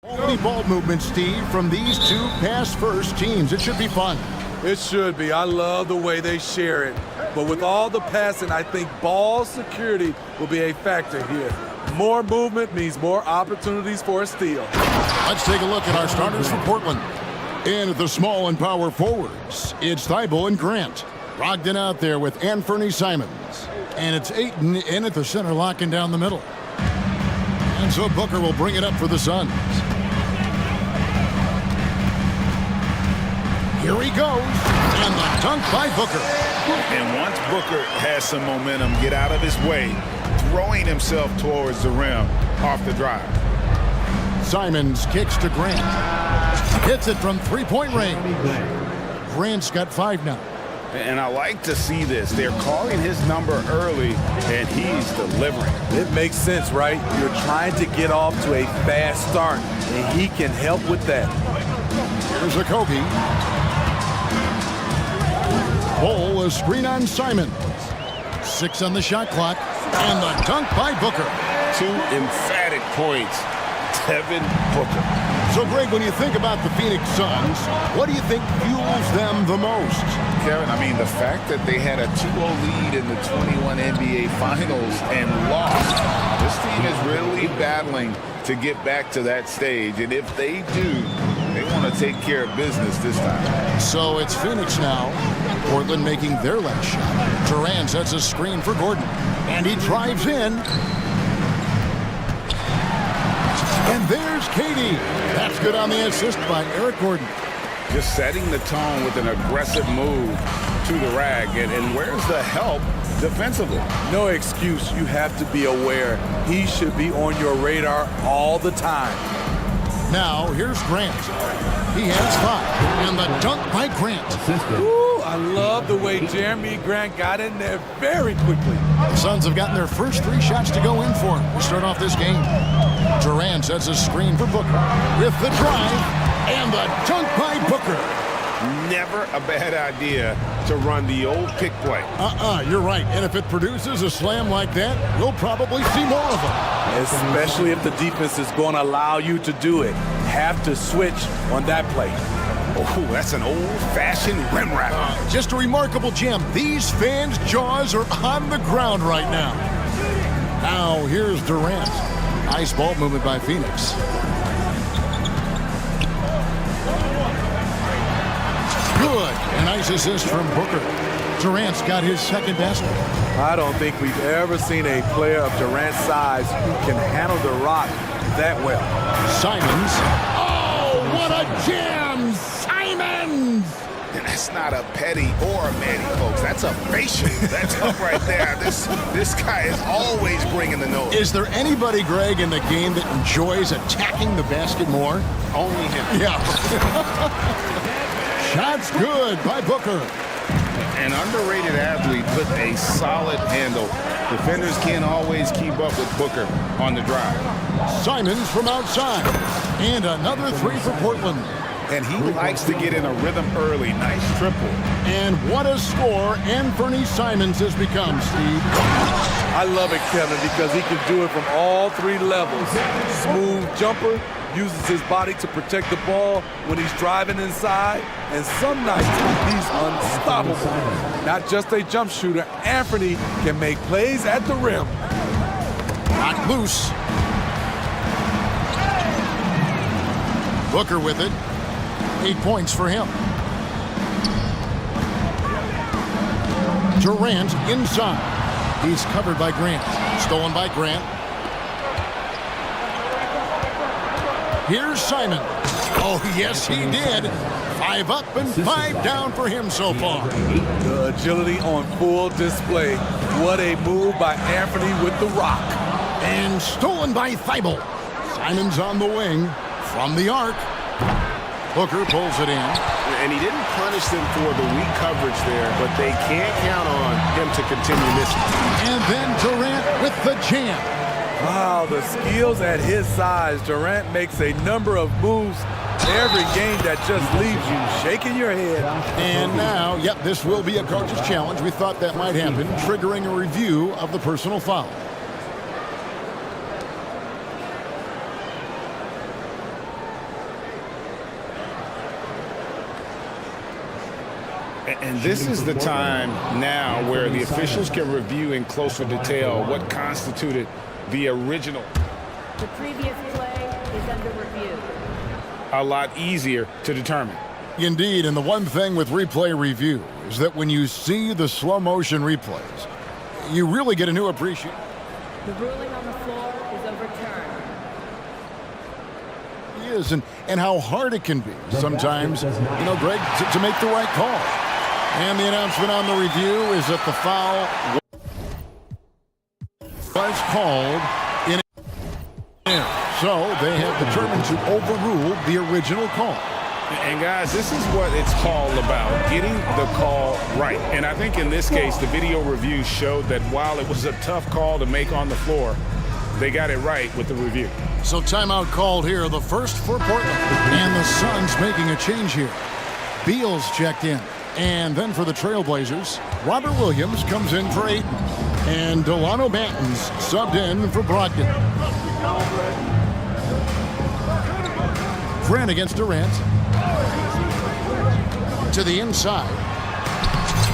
Only ball movement, Steve, from these two pass-first teams. It should be fun. It should be. I love the way they share it. But with all the passing, I think ball security will be a factor here. More movement means more opportunities for a steal. Let's take a look at our starters for Portland. And at the small and power forwards, it's Thibault and Grant. Brogdon out there with Anthony Simons. And it's Ayton in at the center, locking down the middle. And so Booker will bring it up for the Suns. Here he goes, and the dunk by Booker. And once Booker has some momentum, get out of his way, throwing himself towards the rim off the drive. Simons kicks to Grant. Hits it from three-point range. Grant's got 5 now. And I like to see this. They're calling his number early, and he's delivering. It makes sense, right? You're trying to get off to a fast start, and he can help with that. Here's a Kobe. Ball, a screen on Simons. 6 on the shot clock, and the dunk by Booker. 2 emphatic points. Devin Booker. So, Greg, when you think about the Phoenix Suns, what do you think fuels them the most? Kevin, I mean, the fact that they had a 2-0 lead in the 21 NBA Finals and lost. This team is really battling to get back to that stage, and if they do, they want to take care of business this time. So it's Phoenix now. Portland making their last shot. Durant sets a screen for Gordon, and he drives in. And there's Katie. That's good on the assist by Eric Gordon. Just setting the tone with an aggressive move to the rag. And where's the help defensively? No excuse. You have to be aware. He should be on your radar all the time. Now, here's Grant. He has 5. And the dunk by Grant. Ooh, I love the way Jeremy Grant got in there very quickly. The Suns have gotten their first 3 shots to go in for him to start off this game. Durant sets a screen for Booker with the drive and the dunk by Booker. Never a bad idea to run the old pick play. You're right. And if it produces a slam like that, you'll probably see more of them. Especially if the defense is going to allow you to do it. Have to switch on that play. Oh, that's an old-fashioned rim wrap. Just a remarkable gem. These fans' jaws are on the ground right now. Now, here's Durant. Nice ball movement by Phoenix. Good. A nice assist from Booker. Durant's got his second basket. I don't think we've ever seen a player of Durant's size who can handle the rock that well. Simons. Oh, what a jam! Simons! And that's not a petty or a manny, folks. That's a facial. That's up right there. This guy is always bringing the noise. Is there anybody, Greg, in the game that enjoys attacking the basket more? Only him. Yeah. Shot's good by Booker. An underrated athlete with a solid handle. Defenders can't always keep up with Booker on the drive. Simons from outside. And another 3 for Portland. And he likes to get in a rhythm early. Nice triple. And what a score Anthony Simons has become, Steve. I love it, Kevin, because he can do it from all 3 levels. Smooth jumper, uses his body to protect the ball when he's driving inside, and some nights he's unstoppable. Not just a jump shooter, Anthony can make plays at the rim. Not loose. Booker with it. 8 points for him. Durant inside. He's covered by Grant. Stolen by Grant. Here's Simon. Oh, yes, he did. 5 up and 5 down for him so far. The agility on full display. What a move by Anthony with the rock. And stolen by Thibault. Simons on the wing from the arc. Booker pulls it in. And he didn't punish them for the weak coverage there, but they can't count on him to continue missing. And then Durant with the jam. Wow, the skills at his size. Durant makes a number of moves every game that just leaves you shaking your head. And now, yep, this will be a coach's challenge. We thought that might happen, triggering a review of the personal foul. And this is the time now where the officials can review in closer detail what constituted the original. The previous play is under review. A lot easier to determine. Indeed, and the one thing with replay review is that when you see the slow motion replays, you really get a new appreciation. The ruling on the floor is overturned. Is and how hard it can be sometimes, Greg, to make the right call. And the announcement on the review is that the foul was called in. So they have determined to overrule the original call. And guys, this is what it's all about, getting the call right. And I think in this case, the video review showed that while it was a tough call to make on the floor, they got it right with the review. So timeout called here, the first for Portland. And the Suns making a change here. Beal's checked in. And then for the Trailblazers, Robert Williams comes in for Ayton. And Delano Banton's subbed in for Brogdon. Grant against Durant. To the inside.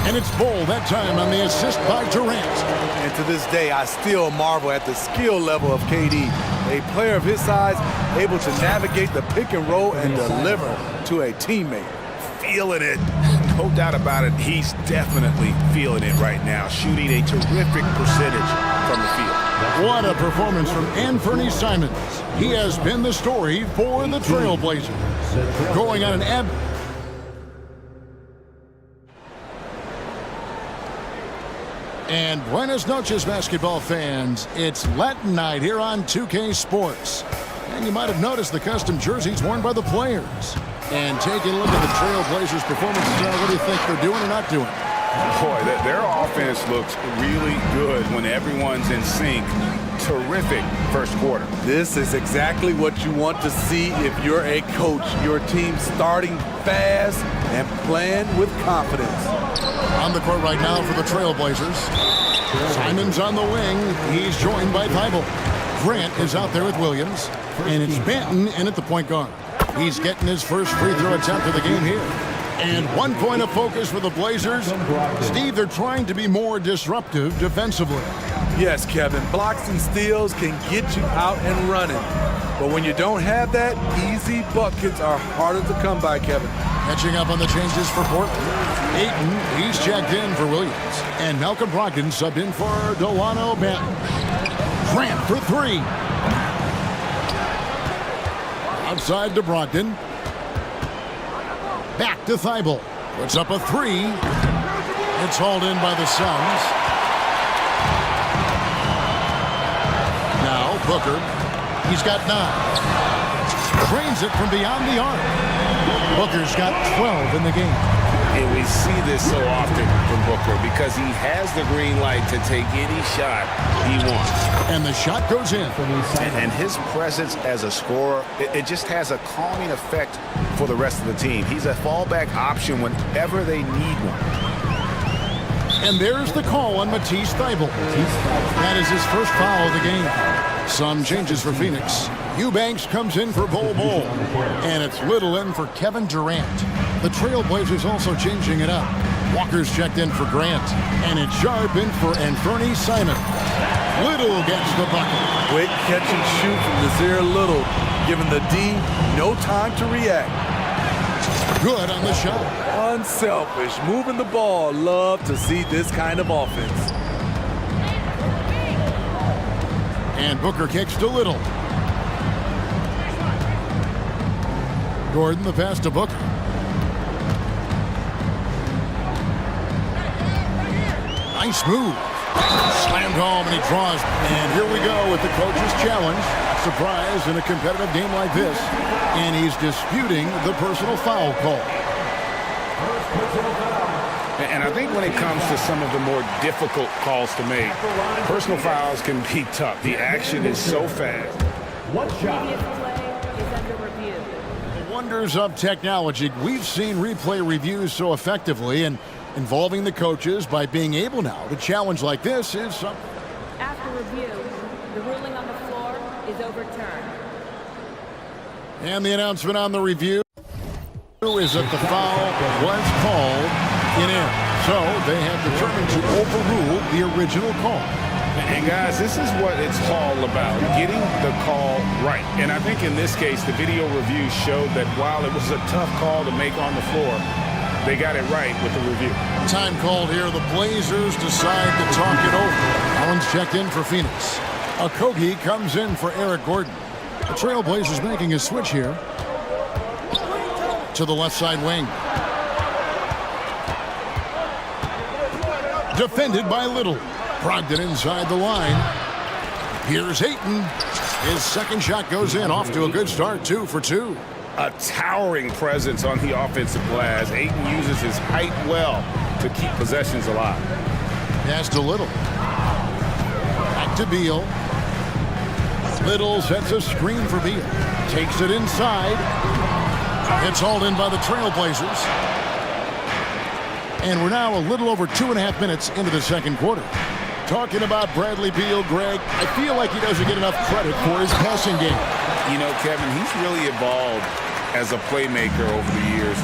And it's Bull that time on the assist by Durant. And to this day, I still marvel at the skill level of KD. A player of his size, able to navigate the pick and roll and deliver to a teammate. Feeling it. No doubt about it. He's definitely feeling it right now. Shooting a terrific percentage from the field. What a performance from Anthony Simons. He has been the story for the Trailblazers. Going on an And buenas noches, basketball fans. It's Latin night here on 2K Sports. And you might have noticed the custom jerseys worn by the players. And taking a look at the Trailblazers' performance, what do you think they're doing or not doing? Boy, their offense looks really good when everyone's in sync. Terrific first quarter. This is exactly what you want to see if you're a coach. Your team starting fast and playing with confidence. On the court right now for the Trailblazers. Simons on the wing. He's joined by Thibault. Grant is out there with Williams. And it's Banton in at the point guard. He's getting his first free throw attempt of the game here. And 1 point of focus for the Blazers. Steve, they're trying to be more disruptive defensively. Yes, Kevin. Blocks and steals can get you out and running. But when you don't have that, easy buckets are harder to come by, Kevin. Catching up on the changes for Portland. Ayton, he's checked in for Williams. And Malcolm Brogdon subbed in for Delano Banton. Grant for three. Outside to Brogdon. Back to Thibault. Puts up a three. It's hauled in by the Suns. Now Booker. He's got 9. Drains it from beyond the arc. Booker's got 12 in the game. And we see this so often from Booker because he has the green light to take any shot he wants. And the shot goes in. And his presence as a scorer, it just has a calming effect for the rest of the team. He's a fallback option whenever they need one. And there's the call on Matisse Thybulle. That is his first foul of the game. Some changes for Phoenix. Eubanks comes in for Bol Bol. And it's Little in for Kevin Durant. The Trailblazers also changing it up. Walker's checked in for Grant. And it's Sharp in for Anthony Simons. Little gets the bucket. Quick catch and shoot from Nazir Little, giving the D no time to react. Good on the shot. Unselfish, moving the ball. Love to see this kind of offense. And Booker kicks to Little. Gordon the pass to Booker. Nice move. Slammed home and he draws. And here we go with the coach's challenge. Surprise in a competitive game like this. And he's disputing the personal foul call. And I think when it comes to some of the more difficult calls to make, personal fouls can be tough. The action is so fast. What shot? Previous play is under review. The wonders of technology. We've seen replay reviews so effectively, and involving the coaches by being able now to challenge like this is something. After review, the ruling on the floor is overturned. And the announcement on the review is that the foul was called in air. So they have determined to overrule the original call. And guys, this is what it's all about, getting the call right. And I think in this case, the video review showed that while it was a tough call to make on the floor, they got it right with the review. Time called here. The Blazers decide to talk it over. Allen's checked in for Phoenix. Okogie comes in for Eric Gordon. The Trailblazers making a switch here to the left side wing. Defended by Little. Brogdon inside the line. Here's Ayton. His second shot goes in. Off to a good start, 2 for 2. A towering presence on the offensive glass. Ayton uses his height well to keep possessions alive. Pass to Little. Back to Beal. Little sets a screen for Beal. Takes it inside. It's hauled in by the Trailblazers. And we're now a little over 2.5 minutes into the second quarter. Talking about Bradley Beal, Greg, I feel like he doesn't get enough credit for his passing game. You know, Kevin, he's really evolved as a playmaker over the years.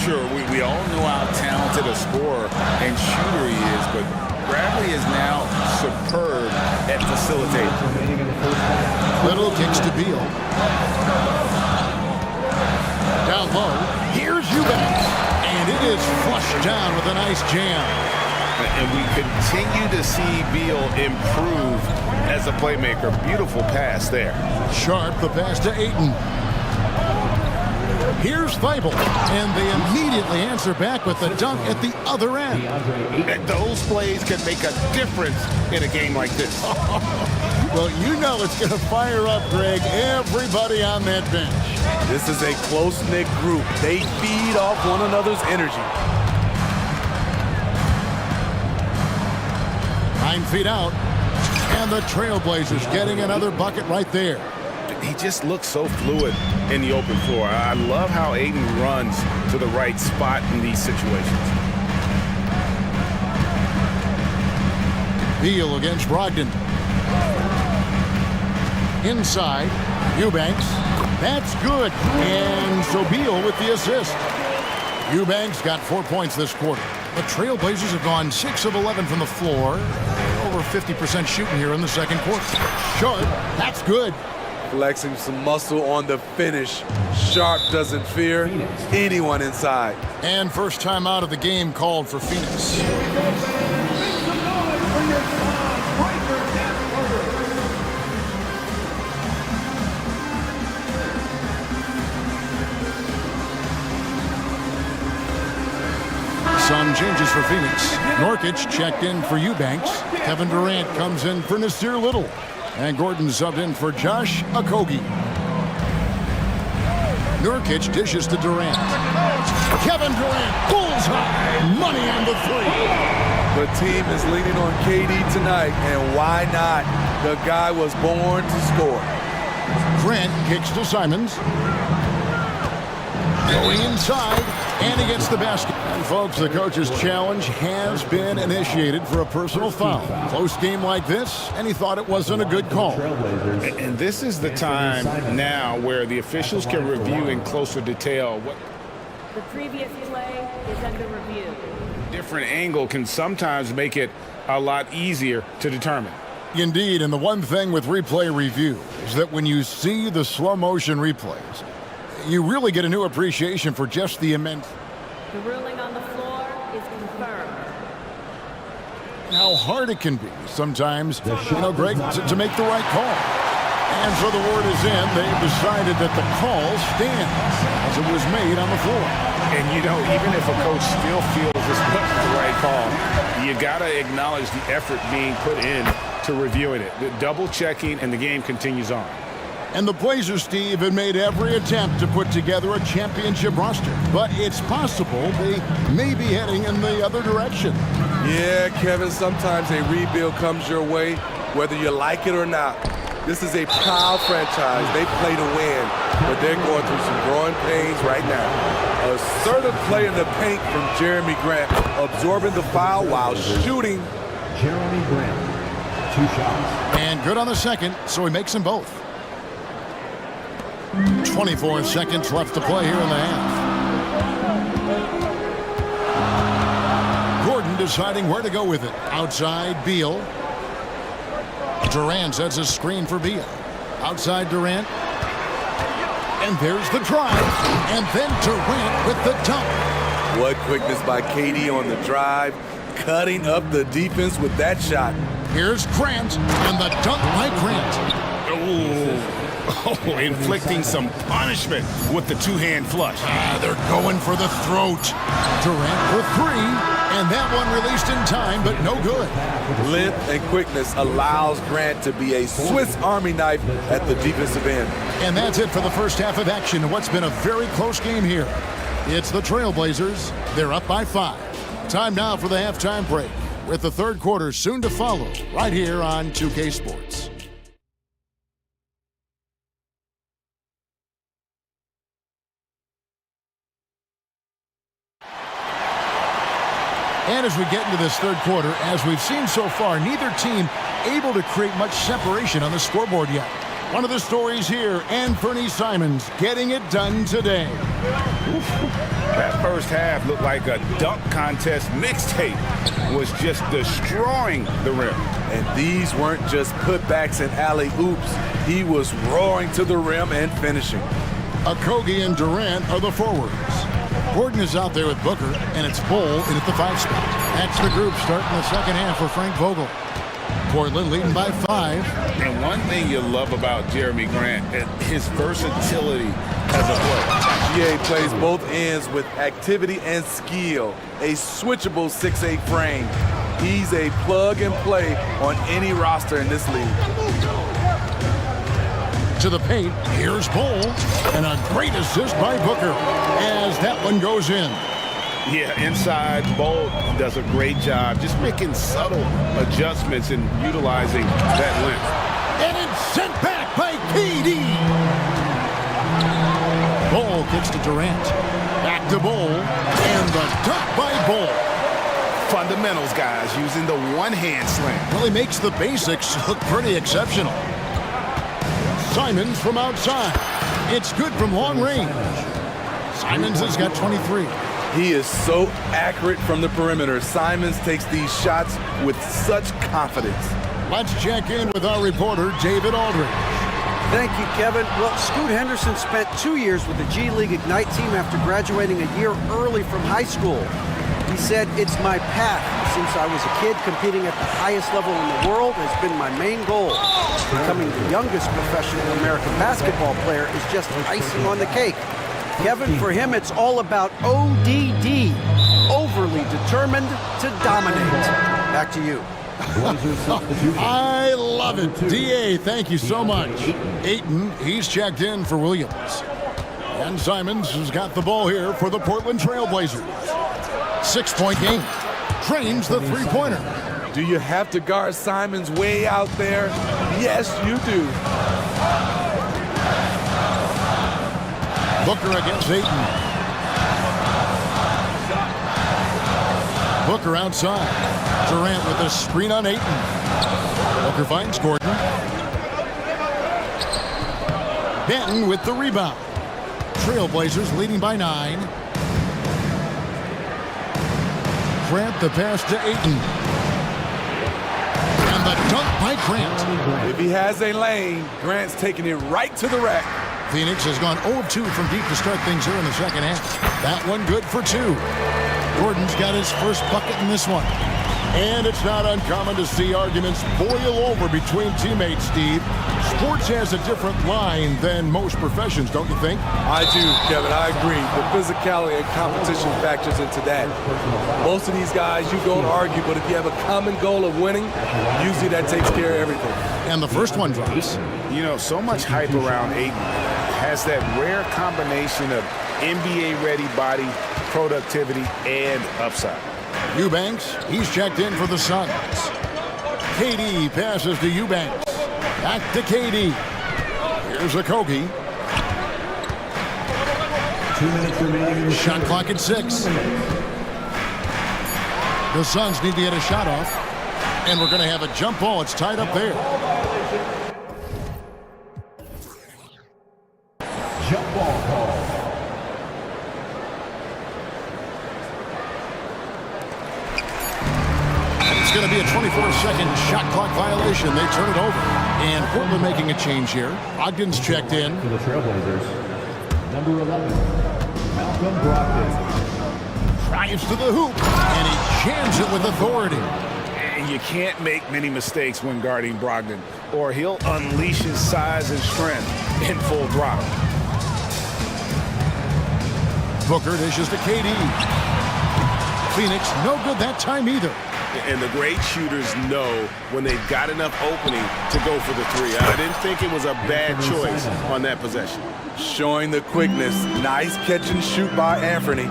Sure, we all know how talented a scorer and shooter he is, but Bradley is now superb at facilitating. Little kicks to Beal. Down low, here's Eubanks. And it is flushed down with a nice jam. And we continue to see Beal improve as a playmaker. Beautiful pass there. Sharp, the pass to Ayton. Here's Thibault, and they immediately answer back with the dunk at the other end. And those plays can make a difference in a game like this. Well, you know it's going to fire up, Greg, everybody on that bench. This is a close-knit group. They feed off one another's energy. 9 feet out, and the Trailblazers getting another bucket right there. He just looks so fluid in the open floor. I love how Ayton runs to the right spot in these situations. Beal against Brogdon. Inside, Eubanks. That's good. And so Beal with the assist. Eubanks got 4 points this quarter. The Trailblazers have gone 6 of 11 from the floor. Over 50% shooting here in the second quarter. Short. That's good. Flexing some muscle on the finish. Sharp doesn't fear anyone inside. And first time out of the game called for Phoenix. Some changes for Phoenix. Nurkic checked in for Eubanks. Kevin Durant comes in for Nasir Little. And Gordon subbed in for Josh Okogie. Nurkic dishes to Durant. Kevin Durant, bullseye, money on the three. The team is leaning on KD tonight, and why not? The guy was born to score. Grant kicks to Simons. Going inside, and he gets the basket. And folks, the coach's challenge has been initiated for a personal foul. Close game like this, and he thought it wasn't a good call. And this is the time now where the officials can review in closer detail what The previous play is under review. different angle can sometimes make it a lot easier to determine. Indeed, and the one thing with replay review is that when you see the slow motion replays, you really get a new appreciation for just the immense. The ruling on the floor is confirmed. How hard it can be sometimes, Greg, to make the right call. And so the word is in. They've decided that the call stands as it was made on the floor. And, even if a coach still feels this wasn't the right call, you got to acknowledge the effort being put in to reviewing it. The double checking, and the game continues on. And the Blazers, Steve, have made every attempt to put together a championship roster. But it's possible they may be heading in the other direction. Yeah, Kevin, sometimes a rebuild comes your way, whether you like it or not. This is a proud franchise. They play to win, but they're going through some growing pains right now. Assertive play in the paint from Jeremy Grant, absorbing the foul while shooting. Jeremy Grant, 2 shots. And good on the second, so he makes them both. 24 seconds left to play here in the half. deciding where to go with it. Outside, Beal. Durant sets a screen for Beal. Outside Durant. And there's the drive. And then Durant with the dunk. What quickness by KD on the drive. Cutting up the defense with that shot. Here's Grant. And the dunk by Grant. Oh, inflicting some punishment with the two-hand flush. They're going for the throat. Durant for three, and that one released in time, but no good. Length and quickness allows Grant to be a Swiss Army knife at the defensive end. And that's it for the first half of action in what's been a very close game here. It's the Trailblazers. They're up by 5. Time now for the halftime break, with the third quarter soon to follow, right here on 2K Sports. And as we get into this third quarter, as we've seen so far, neither team able to create much separation on the scoreboard yet. One of the stories here, Anthony Simons getting it done today. That first half looked like a dunk contest mixtape was just destroying the rim. And these weren't just putbacks and alley-oops. He was roaring to the rim and finishing. Okogie and Durant are the forwards. Gordon is out there with Booker, and it's Bull in at the 5 spot. That's the group starting the second half for Frank Vogel. Portland leading by 5. And one thing you love about Jeremy Grant, his versatility as a player. GA plays both ends with activity and skill. A switchable 6'8" frame. He's a plug and play on any roster in this league. To the paint, here's Bull, and a great assist by Booker as that one goes in. Yeah, inside, Bull does a great job just making subtle adjustments and utilizing that length. And it's sent back by KD. Bull kicks to Durant. Back to Bull, and the dunk by Bull. Fundamentals, guys, using the one-hand slam. Well, he makes the basics look pretty exceptional. Simons from outside. It's good from long range. Simons has got 23. He is so accurate from the perimeter. Simons takes these shots with such confidence. Let's check in with our reporter, David Aldridge. Thank you, Kevin. Well, Scoot Henderson spent 2 years with the G League Ignite team after graduating a year early from high school. He said, "It's my path. Since I was a kid, competing at the highest level in the world has been my main goal. Becoming the youngest professional American basketball player is just icing on the cake." Kevin, for him, it's all about ODD, overly determined to dominate. Back to you. I love it. DA, thank you so much. Ayton, he's checked in for Williams. And Simons has got the ball here for the Portland Trailblazers. 6-point game. Trains the three-pointer. Do you have to guard Simons way out there? Yes, you do. Booker against Ayton. Booker outside. Durant with a screen on Ayton. Booker finds Gordon. Benton with the rebound. Trailblazers leading by 9. Grant the pass to Ayton. And the dunk by Grant. If he has a lane, Grant's taking it right to the rack. Phoenix has gone 0 of 2 from deep to start things here in the second half. That one good for 2. Gordon's got his first bucket in this one. And it's not uncommon to see arguments boil over between teammates, Steve. Sports has a different line than most professions, don't you think? I do, Kevin. I agree. The physicality and competition factors into that. Most of these guys, you don't argue, but if you have a common goal of winning, usually that takes care of everything. And the first one drops. You know, so much hype around Ayton. Has that rare combination of NBA-ready body, productivity, and upside. Eubanks, he's checked in for the Suns. KD passes to Eubanks. Back to KD. Here's Okogie. 2 minutes remaining. Shot clock at 6. The Suns need to get a shot off. And we're going to have a jump ball. It's tied up there. Jump ball call. It's going to be a 24-second shot clock violation. They turn it over. And Portland making a change here. Ogden's checked in. For the Trailblazers, number 11, Malcolm Brogdon. Drives to the hoop, and he jams it with authority. And you can't make many mistakes when guarding Brogdon, or he'll unleash his size and strength in full throttle. Booker dishes to KD. Phoenix, no good that time either. And the great shooters know when they've got enough opening to go for the three. I didn't think it was a bad choice on that possession. Showing the quickness. Nice catch and shoot by Anthony.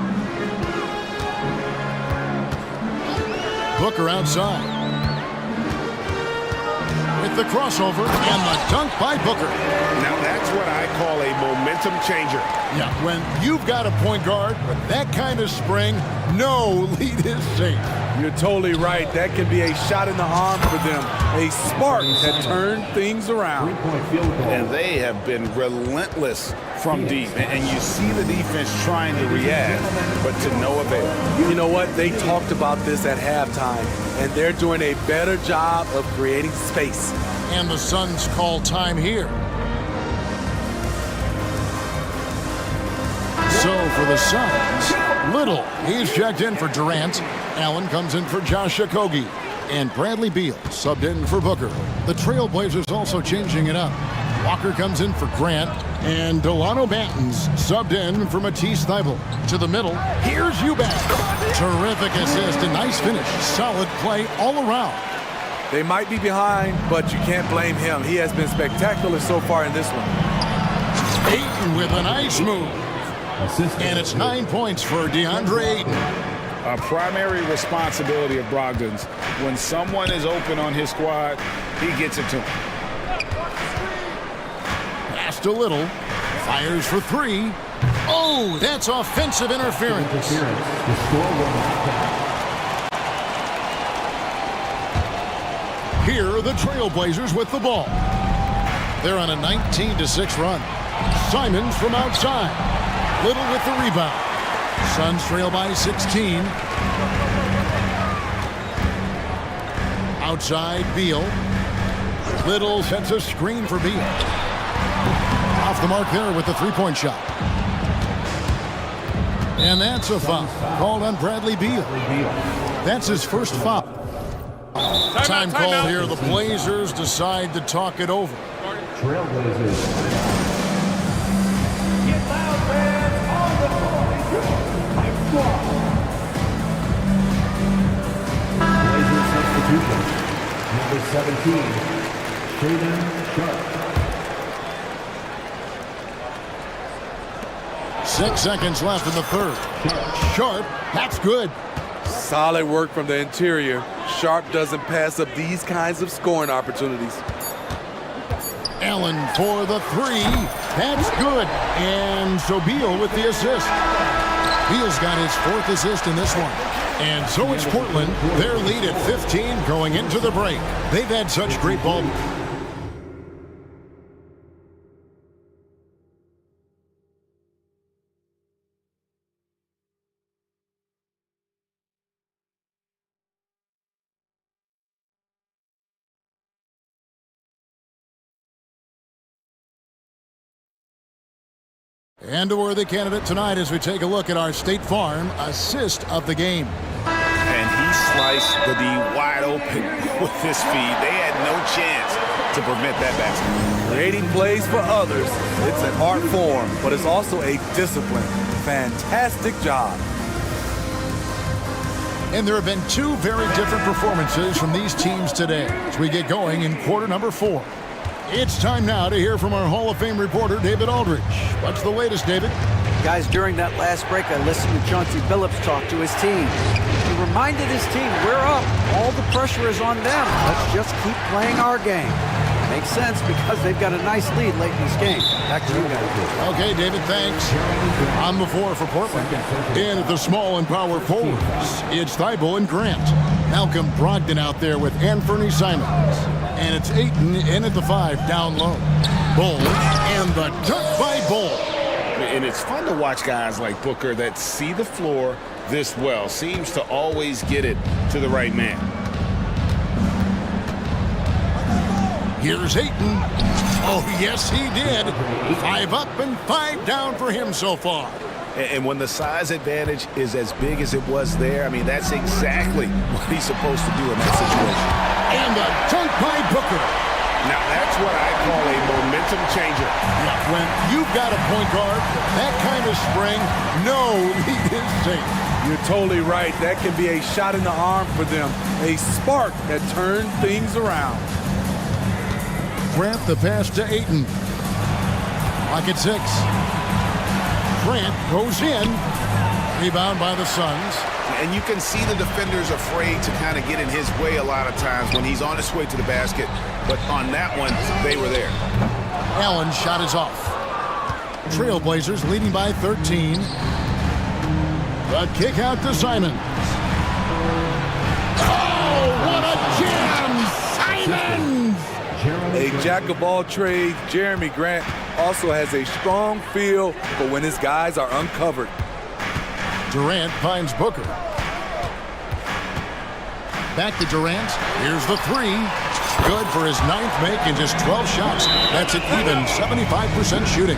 Booker outside. With the crossover and the dunk by Booker. Now that's what I call a momentum changer. Yeah, when you've got a point guard with that kind of spring, no lead is safe. You're totally right. That can be a shot in the arm for them. A spark that turned things around. And they have been relentless from deep. And you see the defense trying to react, but to no avail. You know what? They talked about this at halftime, and they're doing a better job of creating space. And the Suns call time here. So for the Suns, Little, he's checked in for Durant. Allen comes in for Josh Okogie. And Bradley Beal subbed in for Booker. The Trailblazers also changing it up. Walker comes in for Grant. And Delano Banton's subbed in for Matisse Thybulle. To the middle, here's Eubank. Terrific assist and nice finish. Solid play all around. They might be behind, but you can't blame him. He has been spectacular so far in this one. Ayton with a nice move. And it's 9 points for DeAndre Ayton. A primary responsibility of Brogdon's. When someone is open on his squad, he gets it to him. Pass to Little. Fires for three. Oh, that's offensive interference. Here are the Trailblazers with the ball. They're on a 19-6 run. Simons from outside. Little with the rebound. Suns trail by 16. Outside, Beal. Little sets a screen for Beal. Off the mark there with the three-point shot. And that's a foul called on Bradley Beal. That's his first foul. Time call here. The Blazers decide to talk it over. Trailblazers. Blazers substitution. Number 17, Shaedon Sharpe. 6 seconds left in the third. Sharpe, that's good. Solid work from the interior. Sharpe doesn't pass up these kinds of scoring opportunities. Allen for the three. That's good. And so Beal with the assist. Beal's got his fourth assist in this one. And so it's Portland. Their lead at 15 going into the break. They've had such great ball. And a worthy candidate tonight as we take a look at our State Farm assist of the game. And he sliced the D wide open with his feed. They had no chance to prevent that basket. Creating plays for others. It's an art form, but it's also a discipline. Fantastic job. And there have been two very different performances from these teams today as we get going in quarter number 4. It's time now to hear from our Hall of Fame reporter, David Aldridge. What's the latest, David? Guys, during that last break, I listened to Chauncey Billups talk to his team. He reminded his team, we're up. All the pressure is on them. Let's just keep playing our game. Makes sense because they've got a nice lead late in this game. Back to you guys. Okay, David, thanks. On the floor for Portland. In at the small and power forwards, it's Thybulle and Grant. Malcolm Brogdon out there with Anthony Simons. And it's Ayton in at the 5 down low. Bull and the dunk by Bull. And it's fun to watch guys like Booker that see the floor this well. Seems to always get it to the right man. Here's Ayton. Oh, yes, he did. 5 up and 5 down for him so far. And when the size advantage is as big as it was there, I mean, that's exactly what he's supposed to do in that situation. And a dunk by Booker. Now, that's what I call a momentum changer. Yeah, when you've got a point guard, that kind of spring, no lead is safe. You're totally right. That can be a shot in the arm for them, a spark that turns things around. Grant the pass to Ayton. Lock at 6. Grant goes in. Rebound by the Suns. And you can see the defenders afraid to kind of get in his way a lot of times when he's on his way to the basket. But on that one, they were there. Allen's shot is off. Trailblazers leading by 13. The kick out to Simon. Oh, what a jam! Simon! A jack of all trades, Jeremy Grant also has a strong feel for when his guys are uncovered. Durant finds Booker. Back to Durant. Here's the 3. Good for his 9th make in just 12 shots. That's an even 75% shooting.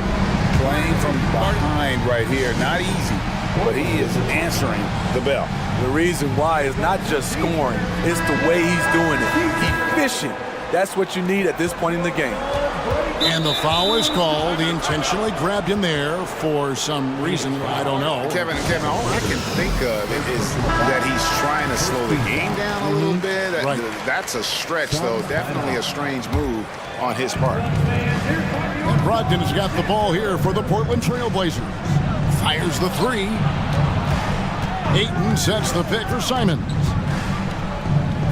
Playing from behind right here, not easy, but he is answering the bell. The reason why is not just scoring, it's the way he's doing it. Efficient. That's what you need at this point in the game. And the foul is called. He intentionally grabbed him there for some reason. I don't know. Kevin, all I can think of is that he's trying to slow the game down a little bit. That's a stretch, though. Definitely a strange move on his part. And Brogdon has got the ball here for the Portland Trailblazers. Fires the 3. Ayton sets the pick for Simons.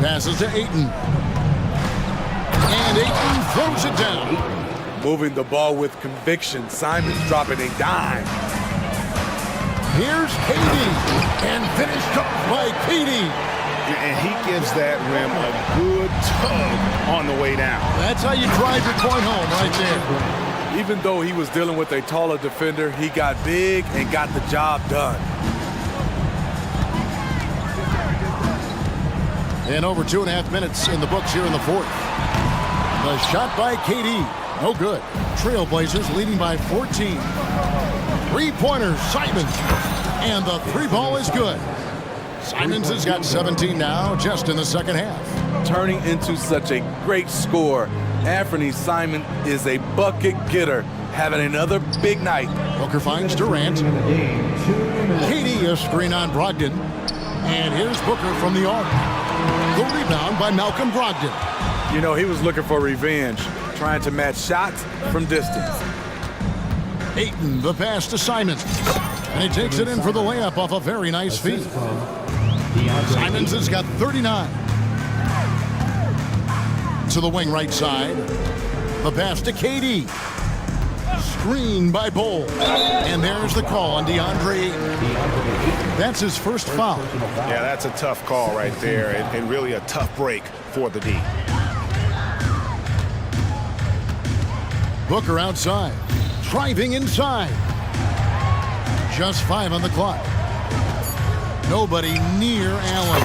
Passes to Ayton. And Ayton throws it down. Moving the ball with conviction. Simons dropping a dime. Here's KD. And finished off by KD. And he gives that rim a good tug on the way down. That's how you drive your point home right there. Even though he was dealing with a taller defender, he got big and got the job done. And over 2.5 minutes in the books here in the 4th. The shot by KD. No good. Trailblazers leading by 14. 3-pointer, Simons. And the 3 ball is good. Simons has got 17 now, just in the second half. Turning into such a great score, Anthony Simons is a bucket getter, having another big night. Booker finds Durant. KD a screen on Brogdon. And here's Booker from the arc. The rebound by Malcolm Brogdon. You know, he was looking for revenge, trying to match shots from distance. Ayton, the pass to Simons. And he takes it in for the layup off a very nice feed. Simons has got 39. To the wing right side. The pass to KD. Screen by Bol. And there's the call on DeAndre Ayton. That's his first foul. Yeah, that's a tough call right there, and really a tough break for the D. Booker outside. Driving inside. Just 5 on the clock. Nobody near Allen.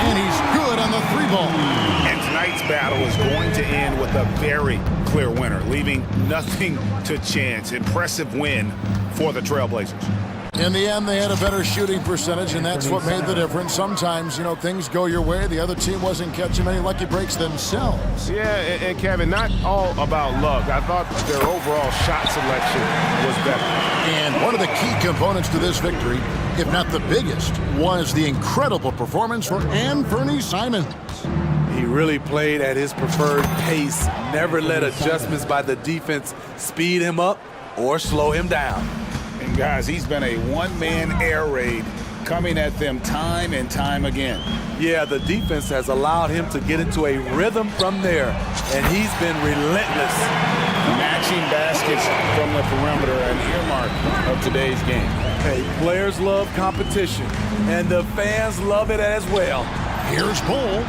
And he's good on the 3 ball. And tonight's battle is going to end with a very clear winner, leaving nothing to chance. Impressive win for the Trailblazers. In the end, they had a better shooting percentage, and that's what made the difference. Sometimes, you know, things go your way. The other team wasn't catching many lucky breaks themselves. Yeah, and Kevin, not all about luck. I thought their overall shot selection was better. And one of the key components to this victory, if not the biggest, was the incredible performance for Anthony Simons. He really played at his preferred pace, never let adjustments by the defense speed him up or slow him down. And guys, he's been a one-man air raid coming at them time and time again. Yeah, the defense has allowed him to get into a rhythm from there, and he's been relentless. Matching baskets from the perimeter, an earmark of today's game. Hey, players love competition, and the fans love it as well. Here's Bol.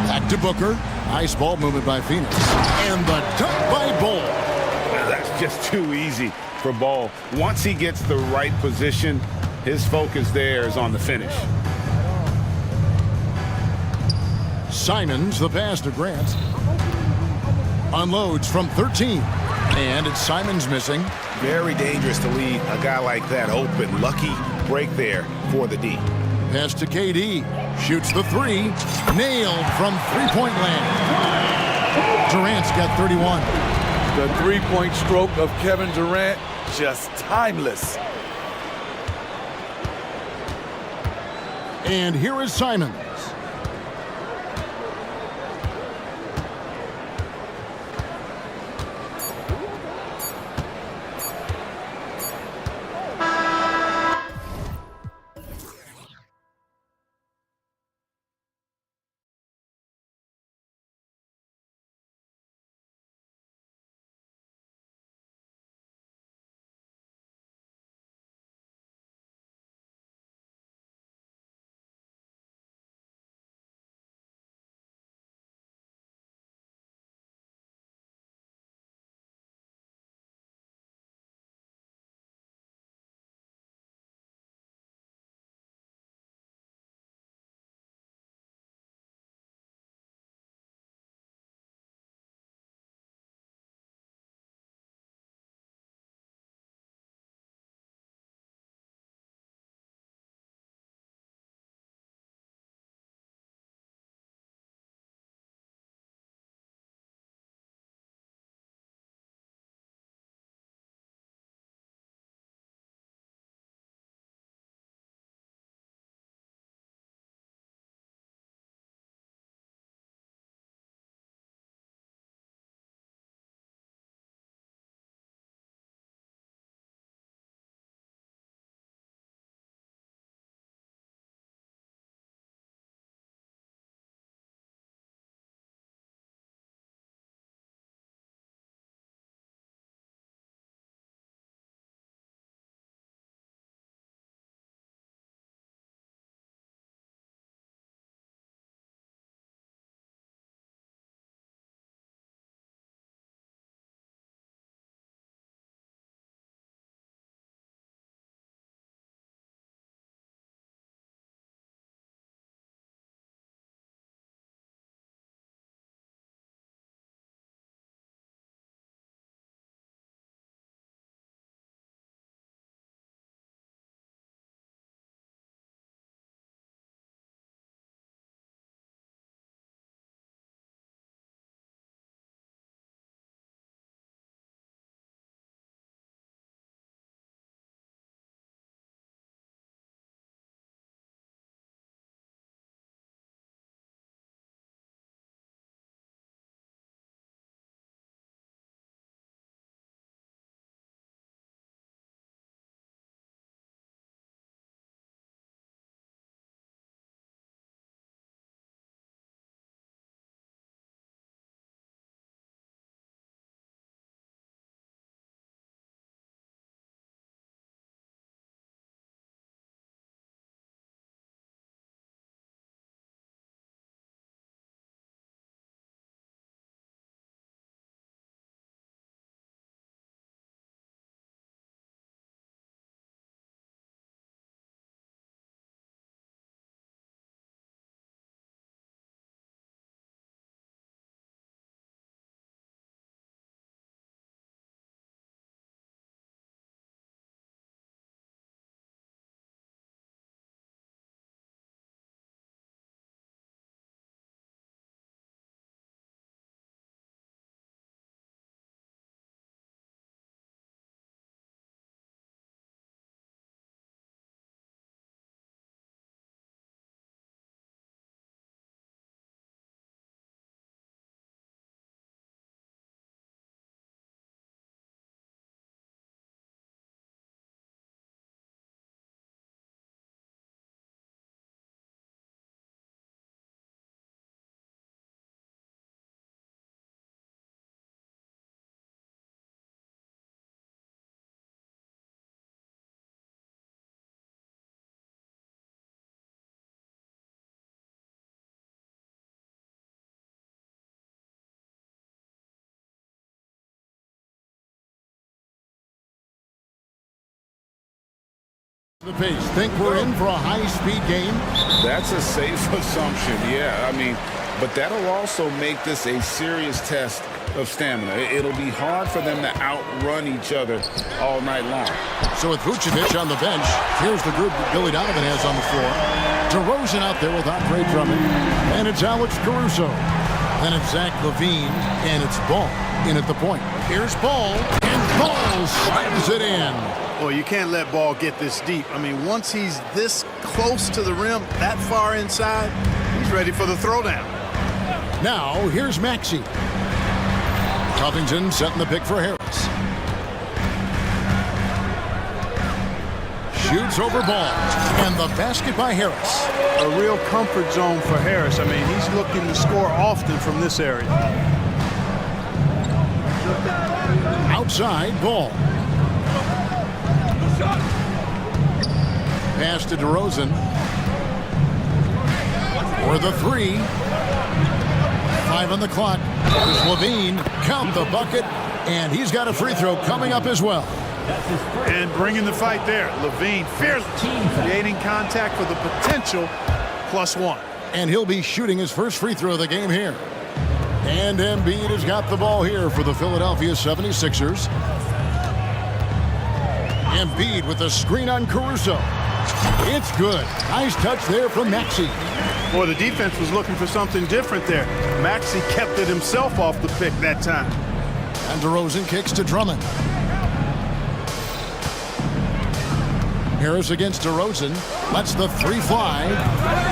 Back to Booker. Nice ball movement by Phoenix. And the dunk by Bol. That's just too easy for Ball. Once he gets the right position, his focus there is on the finish. Simons, the pass to Grant. Unloads from 13. And it's Simon's missing. Very dangerous to leave a guy like that open. Lucky break there for the D. Pass to KD. Shoots the three. Nailed from three-point land. Durant's got 31. The three-point stroke of Kevin Durant, just timeless. And here is Simons. The pace. Think we're in for a high-speed game? That's a safe assumption, yeah. I mean, but that'll also make this a serious test of stamina. It'll be hard for them to outrun each other all night long. So with Vucevic on the bench, here's the group that Billy Donovan has on the floor. DeRozan out there with Andre Drummond, and it's Alex Caruso. Then it's Zach LaVine, and it's Ball in at the point. Here's Ball, and Ball slams it in. Well, you can't let Ball get this deep. I mean, once he's this close to the rim, that far inside, he's ready for the throwdown. Now, here's Maxey. Covington setting the pick for Harris. Shoots over Ball, and the basket by Harris. A real comfort zone for Harris. I mean, he's looking to score often from this area. Outside, Ball. Pass to DeRozan. For the three. 5 on the clock. There's LaVine. Count the bucket. And he's got a free throw coming up as well. And bringing the fight there. LaVine fierce, creating contact for the potential +1. And he'll be shooting his first free throw of the game here. And Embiid has got the ball here for the Philadelphia 76ers. Embiid with the screen on Caruso. It's good. Nice touch there from Maxey. Boy, the defense was looking for something different there. Maxey kept it himself off the pick that time. And DeRozan kicks to Drummond. Harris against DeRozan. Lets the three fly.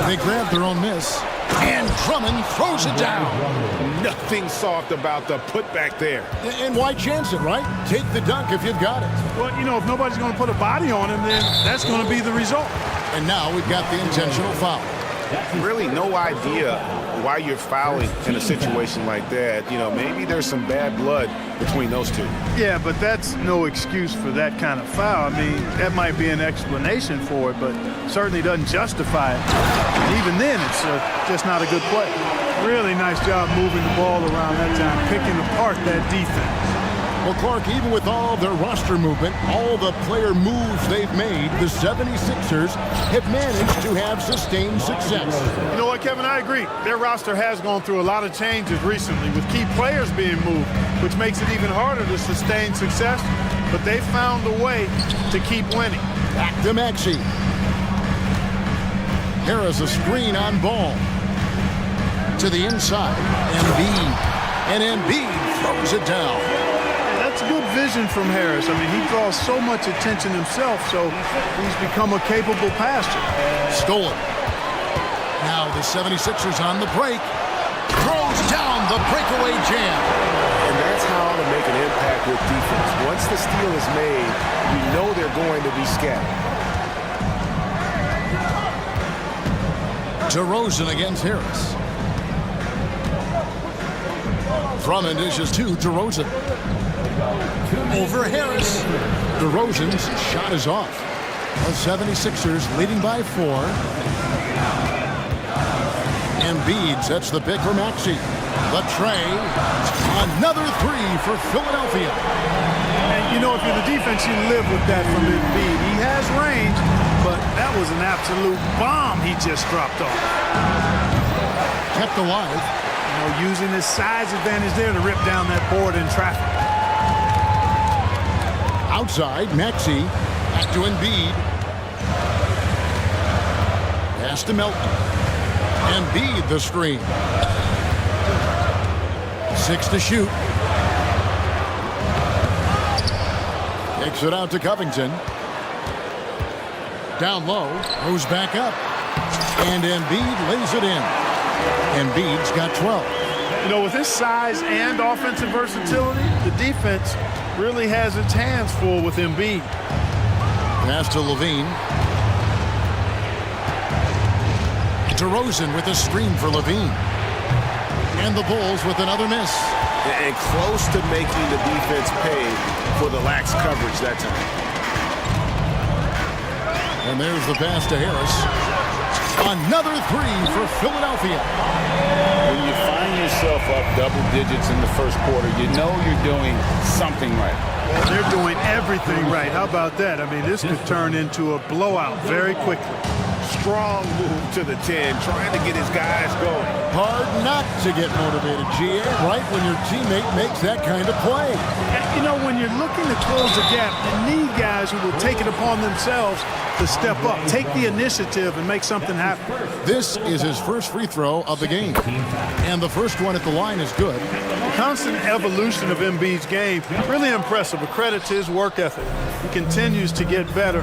They grab their own miss. And Drummond throws it down. Nothing soft about the putback there. And why chance it, right? Take the dunk if you've got it. Well, you know, if nobody's going to put a body on him, then that's going to be the result. And now we've got the intentional foul. Really no idea why you're fouling in a situation like that. You know, maybe there's some bad blood between those two. Yeah, but that's no excuse for that kind of foul. I mean, that might be an explanation for it, but certainly doesn't justify it. And even then, it's just not a good play. Really nice job moving the ball around that time, picking apart that defense. Well, Clark, even with all their roster movement, all the player moves they've made, the 76ers have managed to have sustained success. You know what, Kevin? I agree. Their roster has gone through a lot of changes recently with key players being moved, which makes it even harder to sustain success. But they found a way to keep winning. Back to Maxey. Harris a screen on Ball. To the inside. Embiid. And Embiid throws it down. That's good vision from Harris. I mean, he draws so much attention himself, so he's become a capable passer. Stolen. Now the 76ers on the break. Throws down the breakaway jam. And that's how to make an impact with defense. Once the steal is made, you know they're going to be scattered. DeRozan against Harris. Drummond dishes to DeRozan. Over Harris. DeRozan's shot is off. The 76ers leading by 4. Embiid sets the pick for Maxey. The tray. Another three for Philadelphia. And you know, if you're the defense, you live with that from Embiid. He has range, but that was an absolute bomb he just dropped off. Kept alive. You know, using his size advantage there to rip down that board in traffic. Outside, Maxey. Back to Embiid. Pass to Melton. Embiid the screen. 6 to shoot. Kicks it out to Covington. Down low. Goes back up. And Embiid lays it in. Embiid's got 12. You know, with his size and offensive versatility, the defense really has its hands full with Embiid. Pass to LaVine. DeRozan with a screen for LaVine. And the Bulls with another miss. And close to making the defense pay for the lax coverage that time. And there's the pass to Harris. Another three for Philadelphia. When you find yourself up double digits in the first quarter, you know you're doing something right. Well, they're doing everything right. How about that? I mean, this could turn into a blowout very quickly. Strong move to the 10, trying to get his guys going. Hard not to get motivated, GA, right when your teammate makes that kind of play. You know, when you're looking to close the gap, you need guys who will take it upon themselves to step up, take the initiative, and make something happen. This is his first free throw of the game. And the first one at the line is good. The constant evolution of Embiid's game, really impressive. A credit to his work ethic. He continues to get better,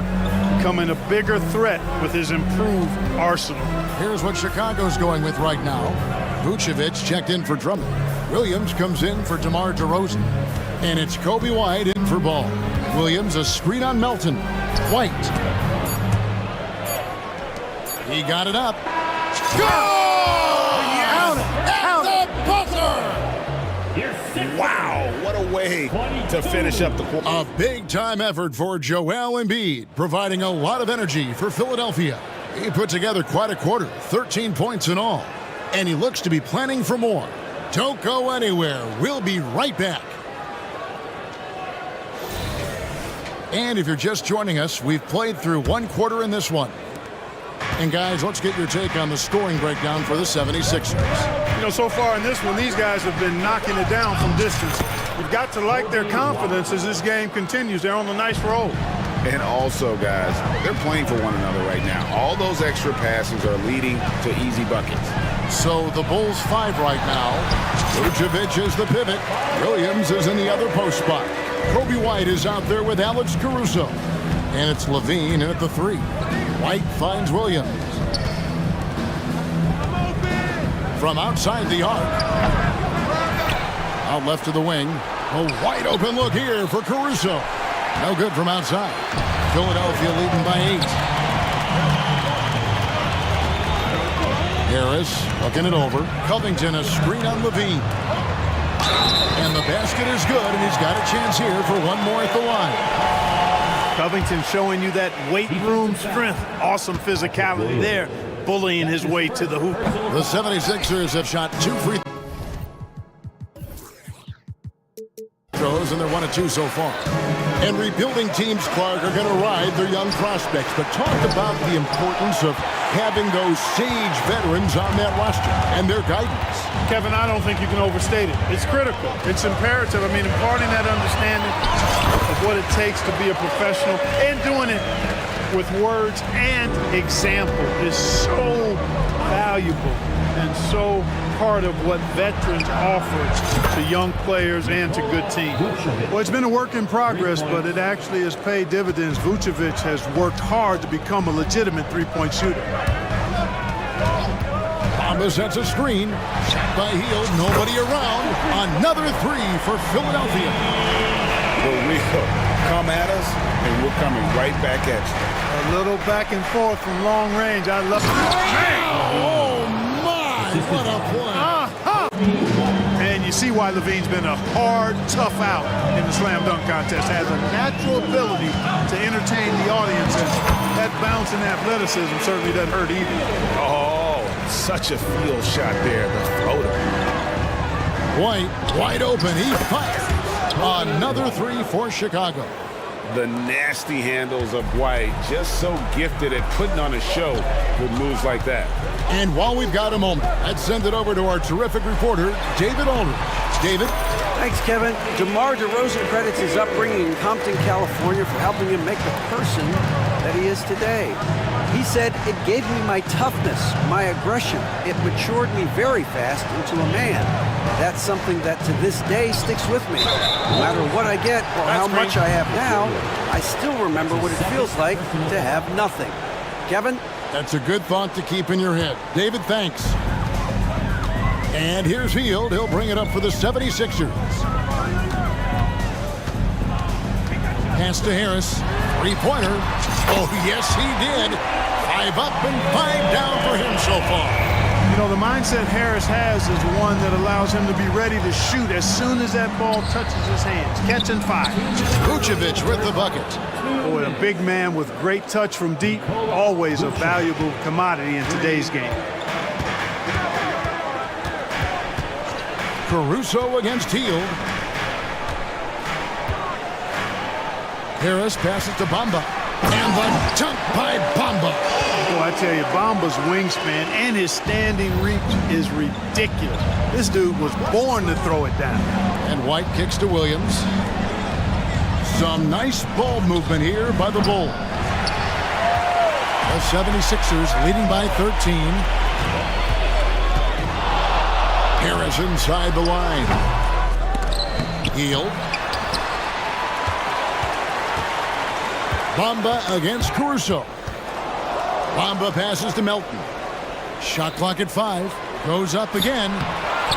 becoming a bigger threat with his improved arsenal. Here's what Chicago's going with right now. Vucevic checked in for Drummond. Williams comes in for DeMar DeRozan. And it's Kobe White in for Ball. Williams a screen on Melton. White. He got it up. Go! Wow, what a way to finish up the quarter. A big-time effort for Joel Embiid, providing a lot of energy for Philadelphia. He put together quite a quarter, 13 points in all. And he looks to be planning for more. Don't go anywhere. We'll be right back. And if you're just joining us, we've played through one quarter in this one. And guys, let's get your take on the scoring breakdown for the 76ers. You know, so far in this one, these guys have been knocking it down from distance. You've got to like their confidence as this game continues. They're on a nice roll. And also, guys, they're playing for one another right now. All those extra passes are leading to easy buckets. So the Bulls 5 right now. Vucevic is the pivot. Williams is in the other post spot. Kobe White is out there with Alex Caruso. And it's Levine in at the 3. White finds Williams. From outside the arc. Out left to the wing. A wide open look here for Caruso. No good from outside. Philadelphia leading by 8. Harris looking it over. Covington a screen on Levine. And the basket is good, and he's got a chance here for one more at the line. Covington showing you that weight room strength. Awesome physicality there, bullying his way to the hoop. The 76ers have shot 2 free throws, and they're 1 of 2 so far. And rebuilding teams, Clark, are going to ride their young prospects. But talk about the importance of having those sage veterans on that roster and their guidance. Kevin, I don't think you can overstate it. It's critical. It's imperative. I mean, imparting that understanding of what it takes to be a professional and doing it with words and example is so valuable and so part of what veterans offer to young players and to good teams. Well, it's been a work in progress, but it actually has paid dividends. Vucevic has worked hard to become a legitimate three-point shooter. Bamba sets a screen. Shot by Hield, nobody around. Another 3 for Philadelphia. But we'll come at us, and we're coming right back at you. A little back and forth from long range. I love it. Oh, my! What a play. And you see why Levine's been a hard, tough out in the slam dunk contest. Has a natural ability to entertain the audience, and that bounce and athleticism certainly doesn't hurt either. Oh, such a field shot there, the floater. White, wide open, he fires. Another 3 for Chicago. The nasty handles of White, just so gifted at putting on a show with moves like that. And while we've got a moment, let's send it over to our terrific reporter, David Aldridge. David? Thanks, Kevin. DeMar DeRozan credits his upbringing in Compton, California for helping him make the person that he is today. He said, "It gave me my toughness, my aggression. It matured me very fast into a man. That's something that to this day sticks with me. No matter what I get or how much I have now, I still remember what it feels like to have nothing." Kevin? That's a good thought to keep in your head. David, thanks. And here's Hield. He'll bring it up for the 76ers. Pass to Harris. Three-pointer. Oh, yes, he did. 5 up and 5 down for him so far. You know, the mindset Harris has is one that allows him to be ready to shoot as soon as that ball touches his hands. Catch and fire. Vucevic with the bucket. Boy, a big man with great touch from deep, always a valuable commodity in today's game. Caruso against Hield. Harris passes to Bamba. And the dunk by Bamba. Boy, I tell you, Bamba's wingspan and his standing reach is ridiculous. This dude was born to throw it down. And White kicks to Williams. Some nice ball movement here by the Bulls. The 76ers leading by 13. Harris inside the line. Heel. Bamba against Caruso. Bamba passes to Melton. Shot clock at 5. Goes up again.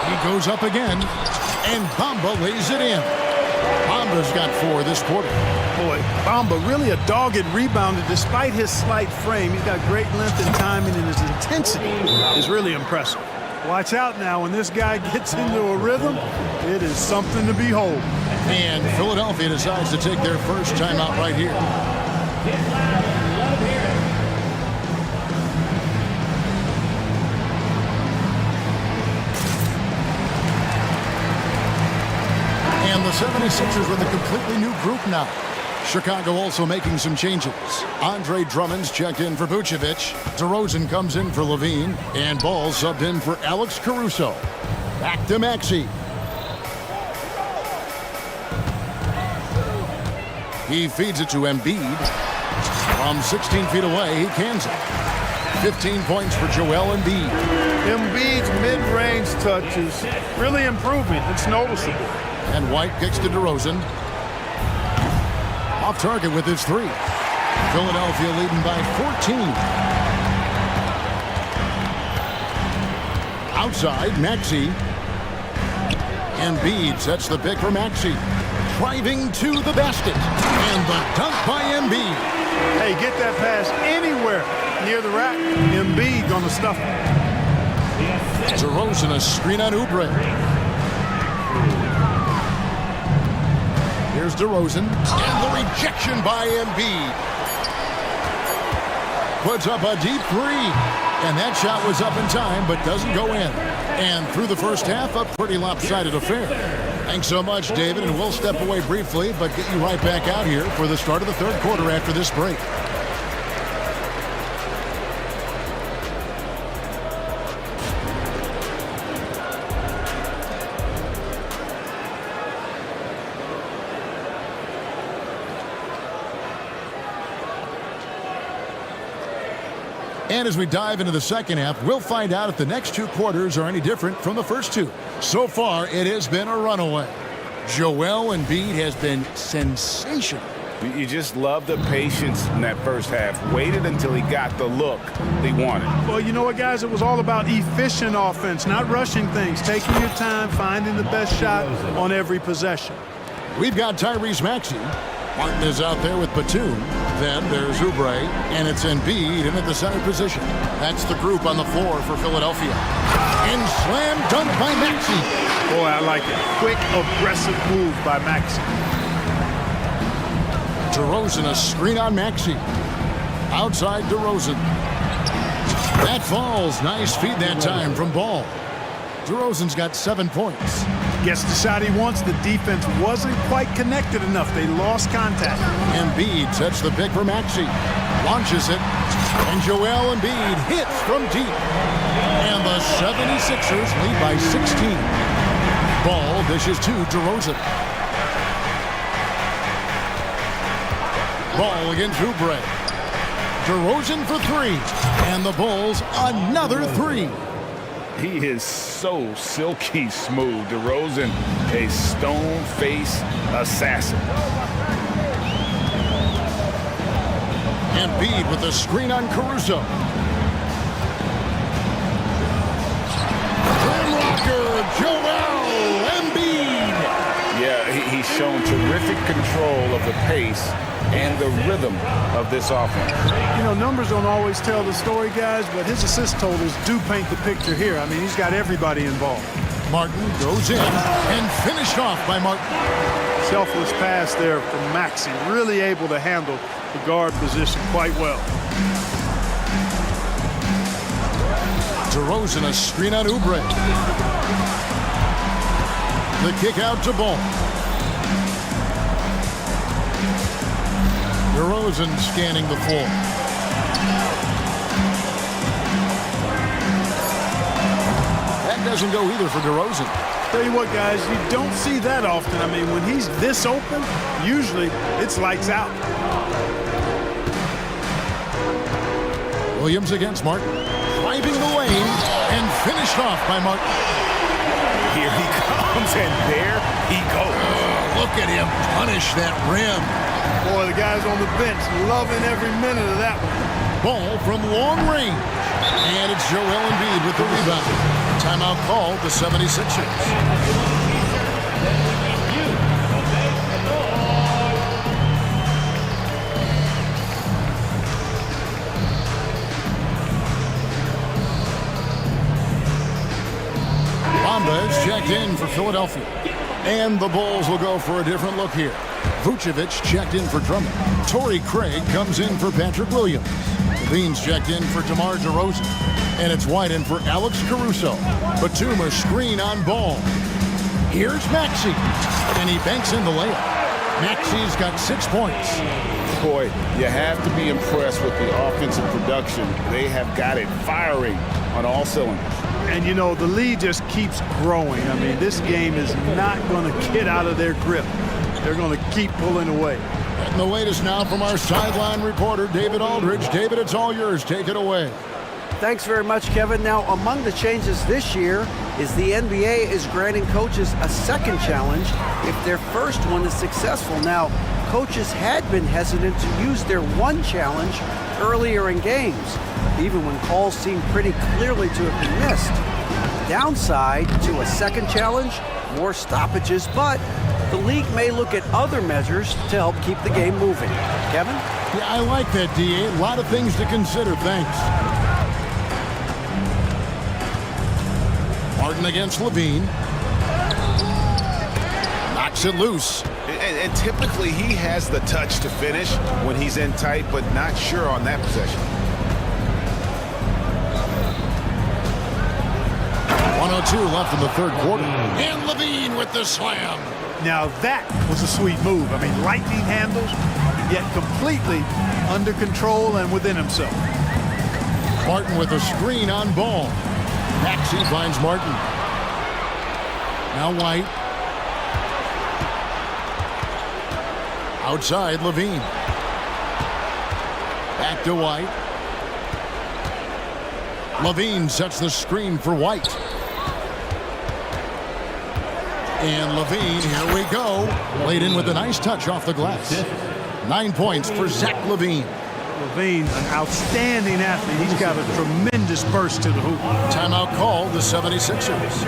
He goes up again. And Bamba lays it in. Bamba's got 4 this quarter. Boy, Bamba really a dogged rebounder despite his slight frame. He's got great length and timing, and his intensity is really impressive. Watch out now. When this guy gets into a rhythm, it is something to behold. And Philadelphia decides to take their first timeout right here. And the 76ers with a completely new group now. Chicago also making some changes. Andre Drummond's checked in for Vucevic. DeRozan comes in for Levine. And Ball subbed in for Alex Caruso. Back to Maxey. He feeds it to Embiid. From 16 feet away, he cans it. 15 points for Joel Embiid. Embiid's mid-range touch is really improving. It's noticeable. And White kicks to DeRozan. Off target with his 3. Philadelphia leading by 14. Outside, Maxey. Embiid sets the pick for Maxey. Driving to the basket. And the dunk by Embiid. Hey, get that pass anywhere near the rack. Embiid gonna stuff it. DeRozan a screen on Oubre. Here's DeRozan. And the rejection by Embiid. Puts up a deep 3. And that shot was up in time, but doesn't go in. And through the first half, a pretty lopsided affair. Thanks so much, David, and we'll step away briefly, but get you right back out here for the start of the third quarter after this break. And as we dive into the second half, we'll find out if the next 2 quarters are any different from the first 2. So far, it has been a runaway. Joel Embiid has been sensational. You just love the patience in that first half. Waited until he got the look he wanted. Well, you know what, guys? It was all about efficient offense, not rushing things, taking your time, finding the best shot on every possession. We've got Tyrese Maxey. Martin is out there with Batum. Then there's Oubre, and it's Embiid in at the center position. That's the group on the floor for Philadelphia. And slam dunk by Maxey. Boy, I like it. Quick, aggressive move by Maxey. DeRozan a screen on Maxey. Outside DeRozan. That falls. Nice feed that time from Ball. DeRozan's got 7 points. Gets the shot he wants. The defense wasn't quite connected enough. They lost contact. Embiid sets the pick for Maxey. Launches it. And Joel Embiid hits from deep. And the 76ers lead by 16. Ball dishes to DeRozan. Ball against Oubre. DeRozan for 3. And the Bulls another 3. He is so silky smooth. DeRozan, a stone-face assassin. Embiid with the screen on Caruso. Rimlocker, Joel Embiid. Yeah, he's shown terrific control of the pace and the rhythm of this offense. You know, numbers don't always tell the story, guys, but his assist totals do paint the picture here. I mean, he's got everybody involved. Martin goes in and finished off by Martin. Selfless pass there from Maxey, really able to handle the guard position quite well. DeRozan a screen on Oubre. The kick out to Ball. DeRozan scanning the floor. doesn't go either for DeRozan. Tell you what, guys, you don't see that often. I mean, when he's this open, usually it's lights out. Williams against Martin. Driving the lane and finished off by Martin. Here he comes, and there he goes. Look at him punish that rim. Boy, the guys on the bench loving every minute of that one. Ball from long range. And it's Joel Embiid with the rebound. Timeout called the 76ers. Bamba is checked in for Philadelphia. And the Bulls will go for a different look here. Vucevic checked in for Drummond. Torrey Craig comes in for Patrick Williams. Levine's checked in for DeMar DeRozan. And it's White in for Alex Caruso. Batum a screen on Ball. Here's Maxey. And he banks in the layup. Maxey's got 6 points. Boy, you have to be impressed with the offensive production. They have got it firing on all cylinders. And, you know, the lead just keeps growing. I mean, this game is not going to get out of their grip. They're going to keep pulling away. And the latest now from our sideline reporter, David Aldridge. David, it's all yours. Take it away. Thanks very much, Kevin. Now, among the changes this year is the NBA is granting coaches a second challenge if their first one is successful. Now, coaches had been hesitant to use their one challenge earlier in games, even when calls seemed pretty clearly to have been missed. Downside to a second challenge, more stoppages, but the league may look at other measures to help keep the game moving. Kevin? Yeah, I like that, D.A. A lot of things to consider. Thanks. Martin against Levine. Knocks it loose. And typically he has the touch to finish when he's in tight, but not sure on that possession. 1:02 left in the third quarter. And Levine with the slam. Now that was a sweet move. I mean, lightning handles, yet completely under control and within himself. Martin with a screen on Ball. Maxey finds Martin. Now White. Outside Levine. Back to White. Levine sets the screen for White. And Levine, here we go. Laid in with a nice touch off the glass. 9 points for Zach Levine. Levine, an outstanding athlete. He's got a tremendous burst to the hoop. Timeout called the 76ers.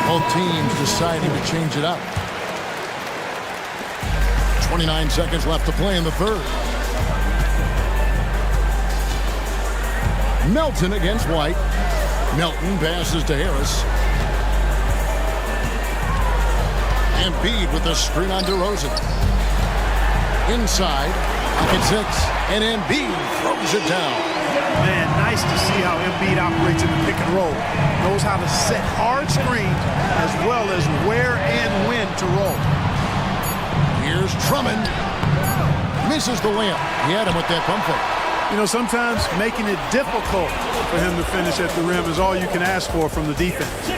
Both teams deciding to change it up. 29 seconds left to play in the third. Melton against White. Melton passes to Harris. Embiid with the screen on DeRozan. Inside, pocket 6, and Embiid throws it down. Man, nice to see how Embiid operates in the pick and roll. Knows how to set hard screens as well as where and when to roll. Here's Drummond. Misses the layup. He had him with that pump fake. You know, sometimes making it difficult for him to finish at the rim is all you can ask for from the defense.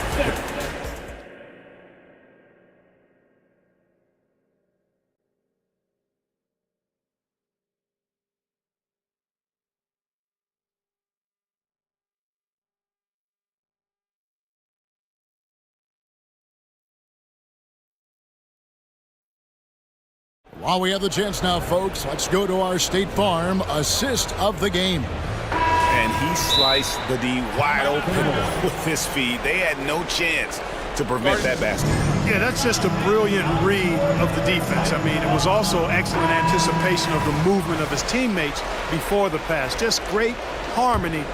While we have the chance now, folks, let's go to our State Farm assist of the game. And he sliced the D wide open with his feet. They had no chance to prevent that basket. Yeah, that's just a brilliant read of the defense. I mean, it was also excellent anticipation of the movement of his teammates before the pass. Just great harmony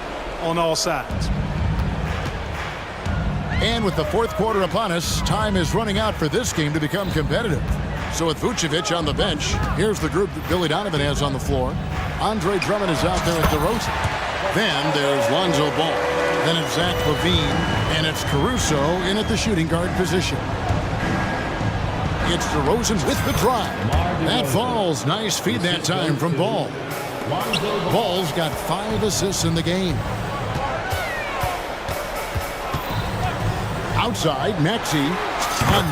on all sides. And with the fourth quarter upon us, time is running out for this game to become competitive. So with Vucevic on the bench, here's the group that Billy Donovan has on the floor. Andre Drummond is out there at DeRozan. Then there's Lonzo Ball. Then it's Zach Levine. And it's Caruso in at the shooting guard position. It's DeRozan with the drive. That falls. Nice feed that time from Ball. Ball's got 5 assists in the game. Outside, Maxey.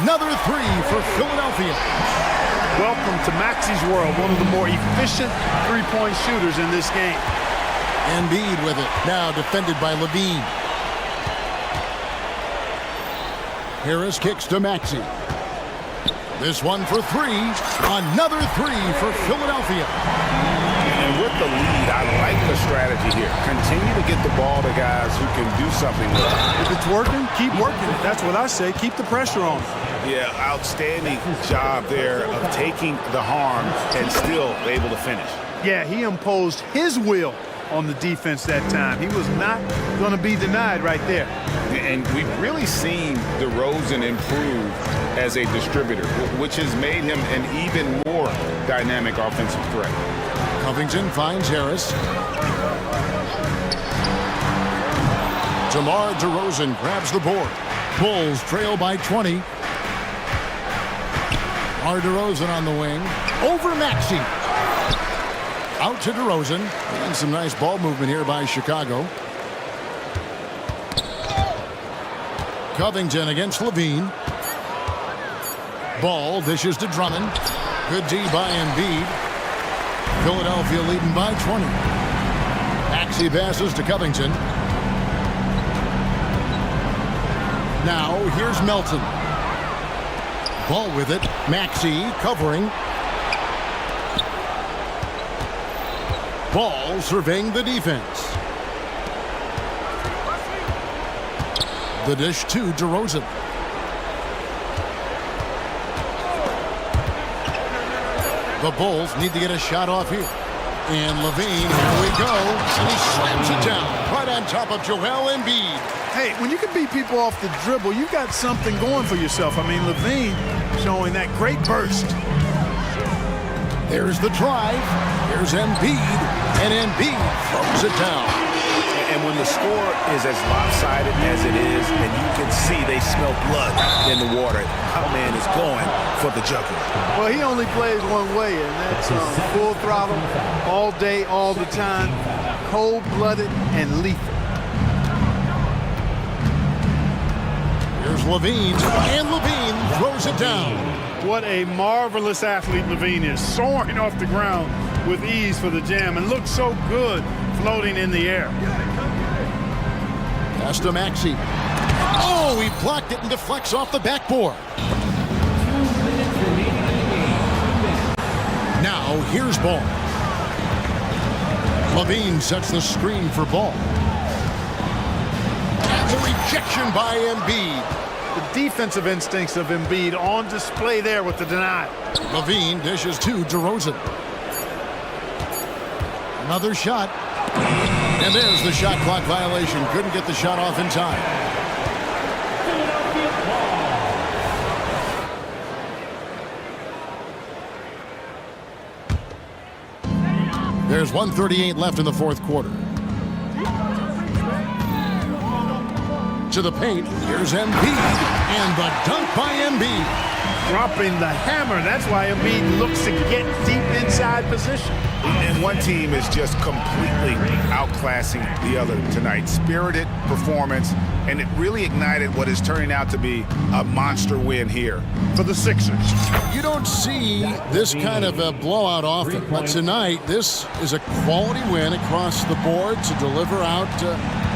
Another 3 for Philadelphia. Welcome to Maxey's world, one of the more efficient three-point shooters in this game. Embiid with it. Now defended by Levine. Harris kicks to Maxey. This one for 3. Another 3 for Philadelphia. And with the lead, I like the strategy here. Continue to get the ball to guys who can do something with it. If it's working, keep working it. That's what I say. Keep the pressure on. Yeah, outstanding job there of taking the harm and still able to finish. Yeah, he imposed his will on the defense that time. He was not going to be denied right there. And we've really seen DeRozan improve as a distributor, which has made him an even more dynamic offensive threat. Covington finds Harris. DeMar DeRozan grabs the board. Bulls trail by 20. DeMar DeRozan on the wing. Over Maxey. Out to DeRozan. And some nice ball movement here by Chicago. Covington against Levine. Ball dishes to Drummond. Good D by Embiid. Philadelphia leading by 20. Maxey passes to Covington. Now here's Melton. Ball with it. Maxey covering. Ball surveying the defense. The dish to DeRozan. The Bulls need to get a shot off here. And Levine, here we go. And he slams it down right on top of Joel Embiid. Hey, when you can beat people off the dribble, you got something going for yourself. I mean, Levine showing that great burst. There's the drive. Here's Embiid. And Embiid throws it down. And when the score is as lopsided as it is, and you can see they smell blood in the water, our man is going for the jugular. Well, he only plays one way, and that's full throttle, all day, all the time, cold-blooded and lethal. Here's Levine, and Levine throws it down. What a marvelous athlete Levine is, soaring off the ground with ease for the jam, and looks so good floating in the air. Pass to Maxey. Oh, he blocked it and deflects off the backboard. Now, here's Ball. Levine sets the screen for Ball. And the rejection by Embiid. The defensive instincts of Embiid on display there with the denial. Levine dishes to DeRozan. Another shot. And there's the shot clock violation. Couldn't get the shot off in time. There's 1:38 left in the fourth quarter. To the paint. Here's Embiid. And the dunk by Embiid. Dropping the hammer. That's why Embiid looks to get deep inside position. And one team is just completely outclassing the other tonight. Spirited performance, and it really ignited what is turning out to be a monster win here for the Sixers. You don't see this kind of a blowout often, but tonight this is a quality win across the board to deliver out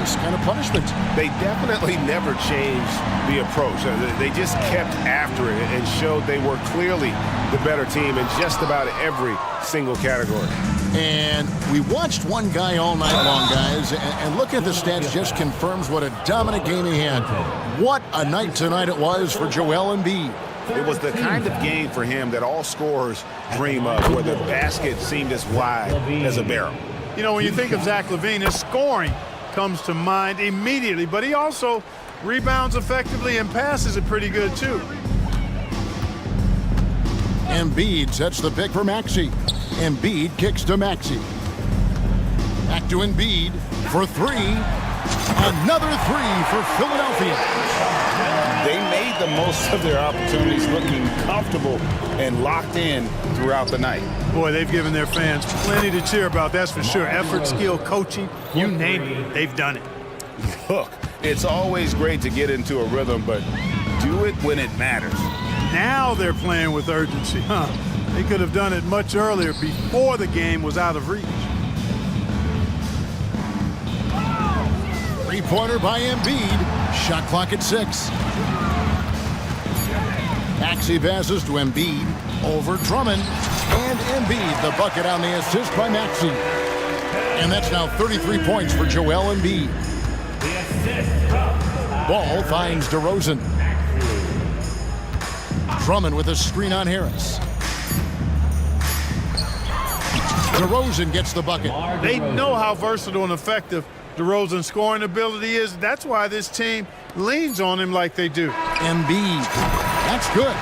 this kind of punishment. They definitely never changed the approach. They just kept after it and showed they were clearly the better team in just about every single category. And we watched one guy all night long, guys, and looking at the stats just confirms what a dominant game he had. What a night tonight it was for Joel Embiid. It was the kind of game for him that all scorers dream of, where the basket seemed as wide as a barrel. You know, when you think of Zach LaVine, his scoring comes to mind immediately, but he also rebounds effectively and passes it pretty good too. Embiid sets the pick for Maxey. Embiid kicks to Maxey. Back to Embiid for 3. Another 3 for Philadelphia. They made make the most of their opportunities, looking comfortable and locked in throughout the night. Boy, they've given their fans plenty to cheer about, that's for sure. Effort, skill, coaching, you name it, they've done it. Look, it's always great to get into a rhythm, but do it when it matters. Now they're playing with urgency, huh? They could have done it much earlier, before the game was out of reach. Three-pointer by Embiid. Shot clock at 6. Maxey passes to Embiid. Over Drummond. And Embiid, the bucket on the assist by Maxey. And that's now 33 points for Joel Embiid. Ball finds DeRozan. Drummond with a screen on Harris. DeRozan gets the bucket. They know how versatile and effective DeRozan's scoring ability is. That's why this team leans on him like they do. Embiid. That's good.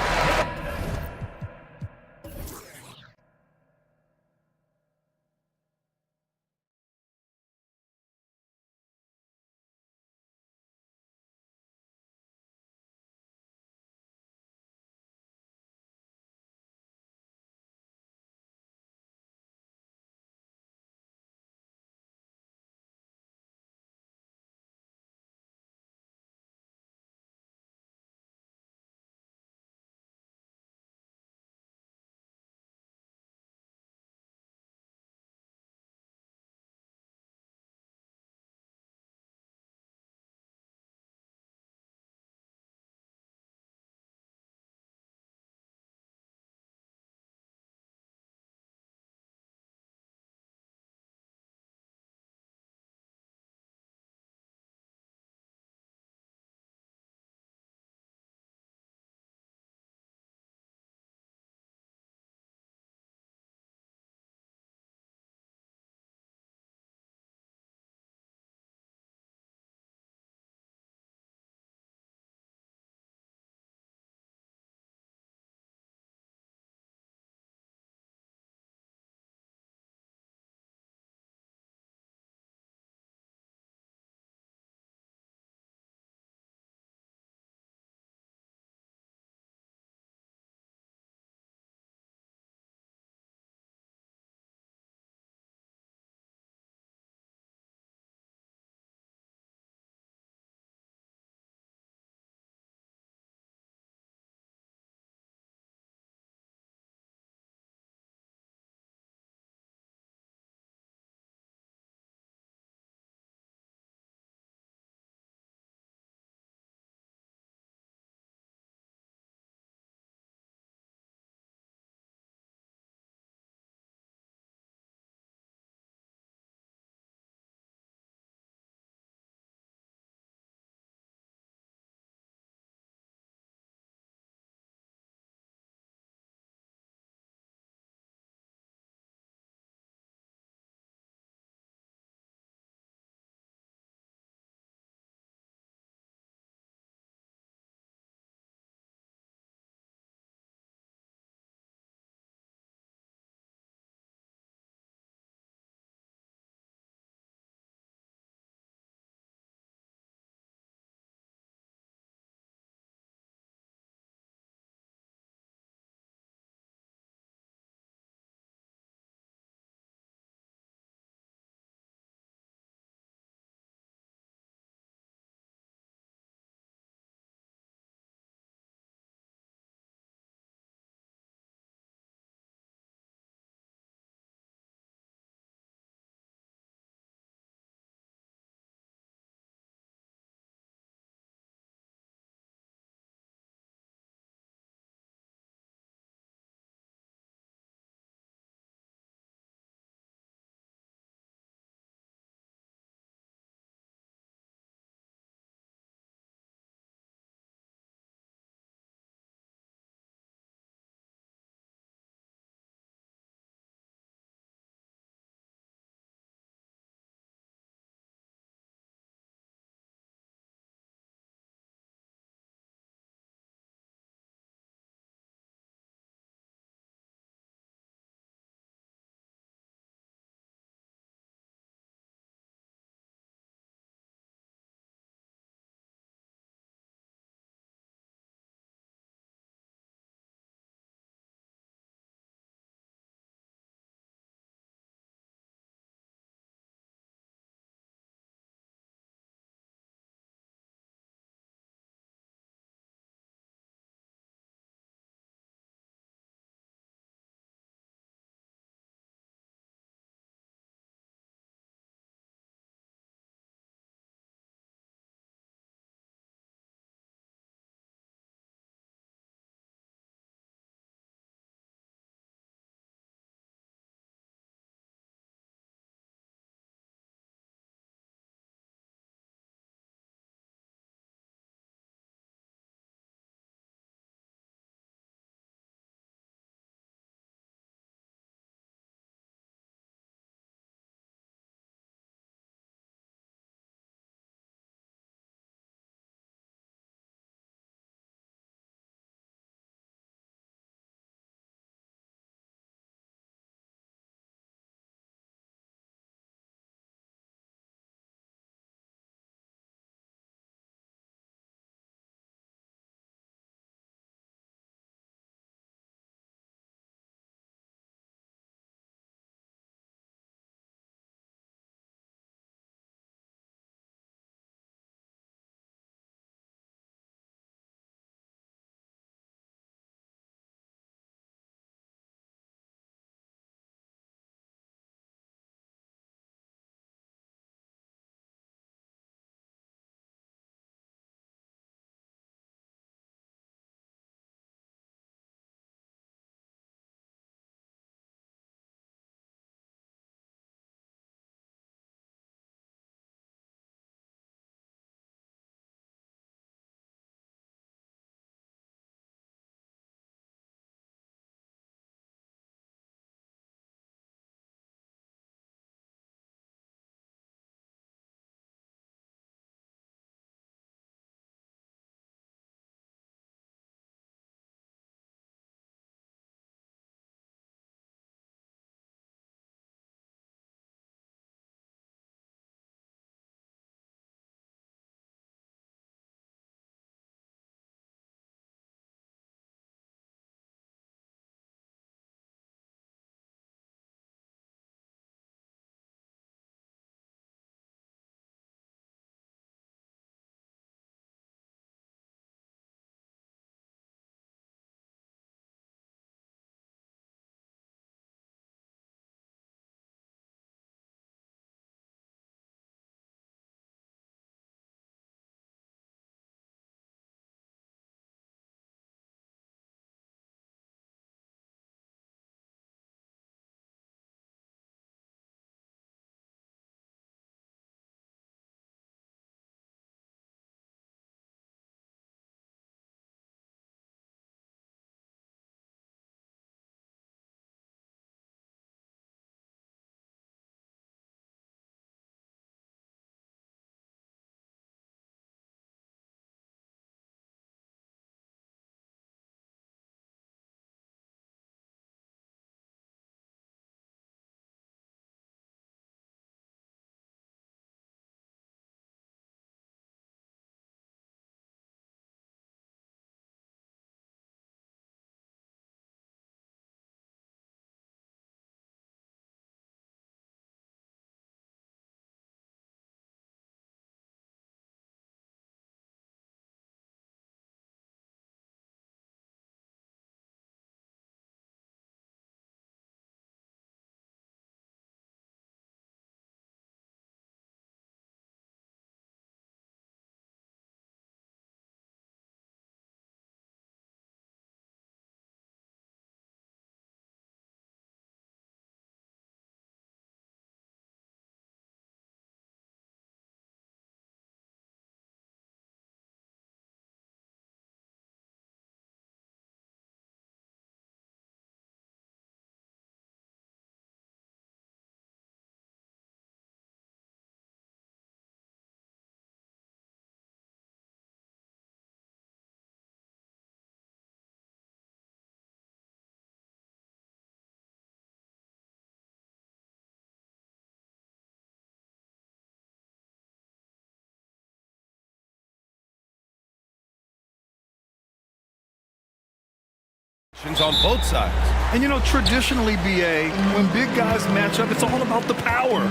On both sides. And you know, traditionally, BA, when big guys match up, it's all about the power.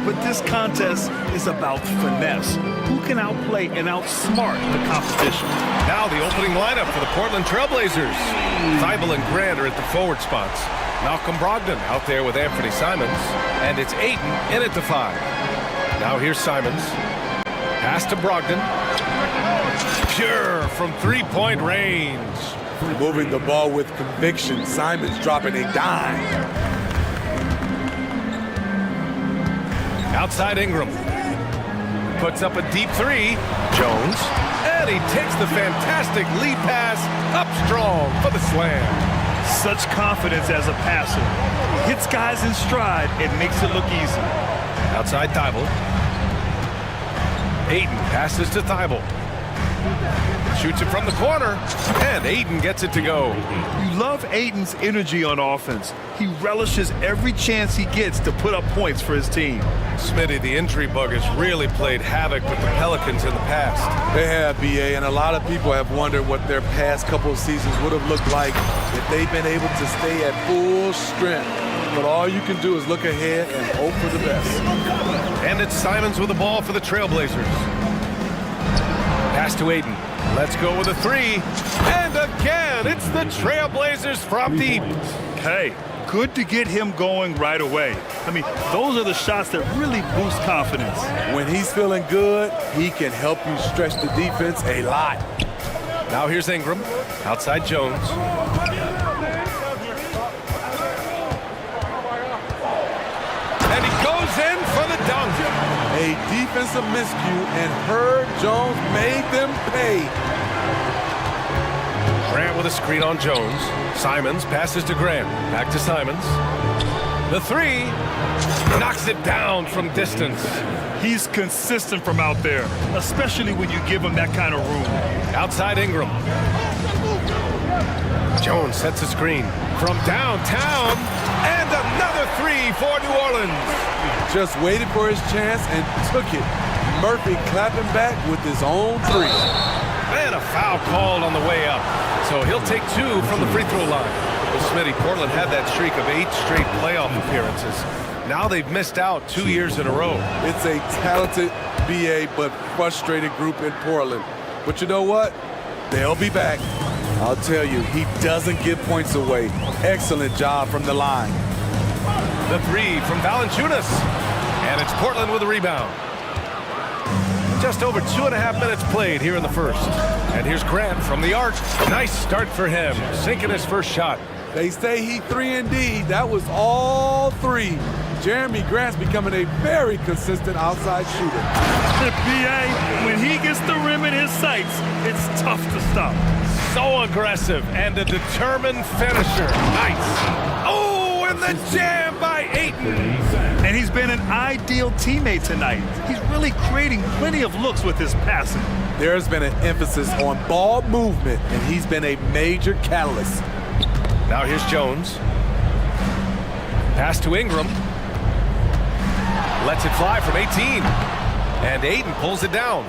But this contest is about finesse. Who can outplay and outsmart the competition? Now the opening lineup for the Portland Trailblazers. Thibault and Grant are at the forward spots. Malcolm Brogdon out there with Anthony Simons. And it's Ayton in at the 5. Now here's Simons. Pass to Brogdon. Pure from three-point range. Moving the ball with conviction. Simons dropping a dime. Outside Ingram. Puts up a deep 3. Jones. And he takes the fantastic lead pass up strong for the slam. Such confidence as a passer. Hits guys in stride and makes it look easy. Outside Thibault. Ayton passes to Thibault. Shoots it from the corner, and Ayton gets it to go. You love Ayton's energy on offense. He relishes every chance he gets to put up points for his team. Smitty, the injury bug has really played havoc with the Pelicans in the past. They have, BA, and a lot of people have wondered what their past couple of seasons would have looked like if they've been able to stay at full strength. But all you can do is look ahead and hope for the best. And it's Simons with the ball for the Trailblazers. Pass to Ayton. Let's go with a 3. And again, it's the Trailblazers from deep. Hey, good to get him going right away. I mean, those are the shots that really boost confidence. When he's feeling good, he can help you stretch the defense a lot. Now here's Ingram. Outside Jones. And he goes in for the dunk. A defensive miscue, and Herb Jones made them pay. Grant with a screen on Jones. Simons passes to Grant. Back to Simons. The 3 knocks it down from distance. He's consistent from out there, especially when you give him that kind of room. Outside Ingram. Jones sets a screen from downtown, and another 3 for New Orleans. Just waited for his chance and took it. Murphy clapping back with his own 3. And a foul called on the way up. So he'll take 2 from the free throw line. Well, Smitty, Portland had that streak of 8 straight playoff appearances. Now they've missed out 2 years in a row. It's a talented BA but frustrated group in Portland. But you know what? They'll be back. I'll tell you, he doesn't give points away. Excellent job from the line. The 3 from Valanciunas. And it's Portland with a rebound. Just over 2.5 minutes played here in the first. And here's Grant from the arc. Nice start for him, sinking his first shot. They say he 3 and D. That was all 3. Jeremy Grant's becoming a very consistent outside shooter. The PA, when he gets the rim in his sights, it's tough to stop. So aggressive and a determined finisher. Nice. Oh, and the jam by Ayton. And he's been an ideal teammate tonight. He's really creating plenty of looks with his passing. There's been an emphasis on ball movement, and he's been a major catalyst. Now here's Jones. Pass to Ingram. Lets it fly from 18. And Ayton pulls it down.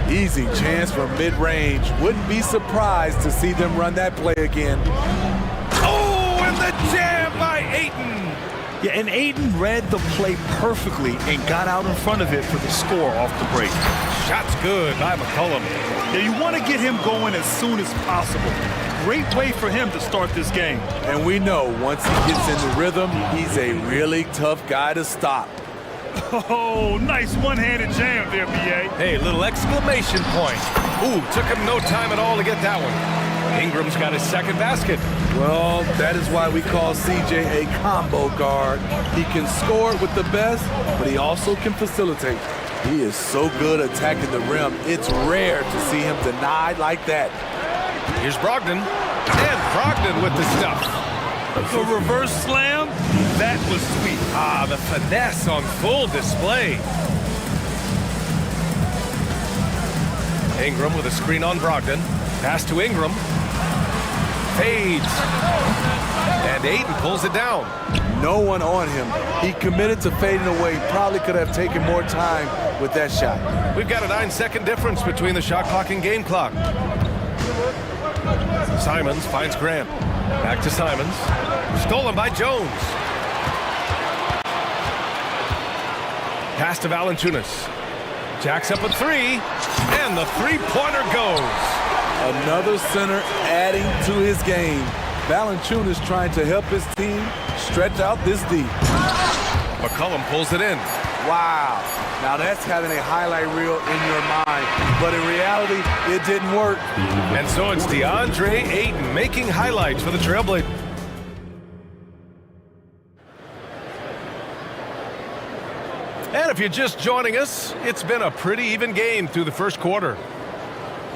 Easy chance from mid-range. Wouldn't be surprised to see them run that play again. Oh, and the jam by Ayton. Yeah, and Ayton read the play perfectly and got out in front of it for the score off the break. Shot's good by McCollum. Yeah, you want to get him going as soon as possible. Great way for him to start this game. And we know once he gets in the rhythm, he's a really tough guy to stop. Oh, nice one-handed jam there, B.A. Hey, little exclamation point. Ooh, took him no time at all to get that one. Ingram's got his second basket. Well, that is why we call CJ a combo guard. He can score with the best, but he also can facilitate. He is so good attacking the rim. It's rare to see him denied like that. Here's Brogdon. And Brogdon with the stuff. The reverse slam, that was sweet. Ah, the finesse on full display. Ingram with a screen on Brogdon. Pass to Ingram. Fades. And Ayton pulls it down. No one on him. He committed to fading away. Probably could have taken more time with that shot. We've got a 9-second difference between the shot clock and game clock. Simons finds Grant. Back to Simons. Stolen by Jones. Pass to Valanciunas. Jacks up a three, and the three-pointer goes. Another center adding to his game. Valanciunas trying to help his team stretch out this D. McCollum pulls it in. Wow. Now that's having a highlight reel in your mind, but in reality, it didn't work. And so it's DeAndre Ayton making highlights for the Trailblazers. And if you're just joining us, it's been a pretty even game through the first quarter.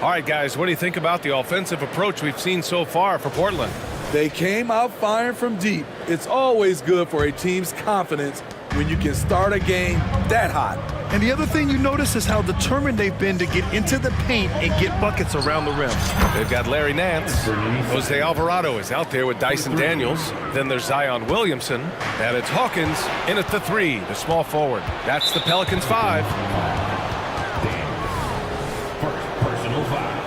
All right, guys, what do you think about the offensive approach we've seen so far for Portland? They came out firing from deep. It's always good for a team's confidence when you can start a game that hot. And the other thing you notice is how determined they've been to get into the paint and get buckets around the rim. They've got Larry Nance. Jose Alvarado is out there with Dyson Daniels. Then there's Zion Williamson. And it's Hawkins in at the three, the small forward. That's the Pelicans 5. First personal foul.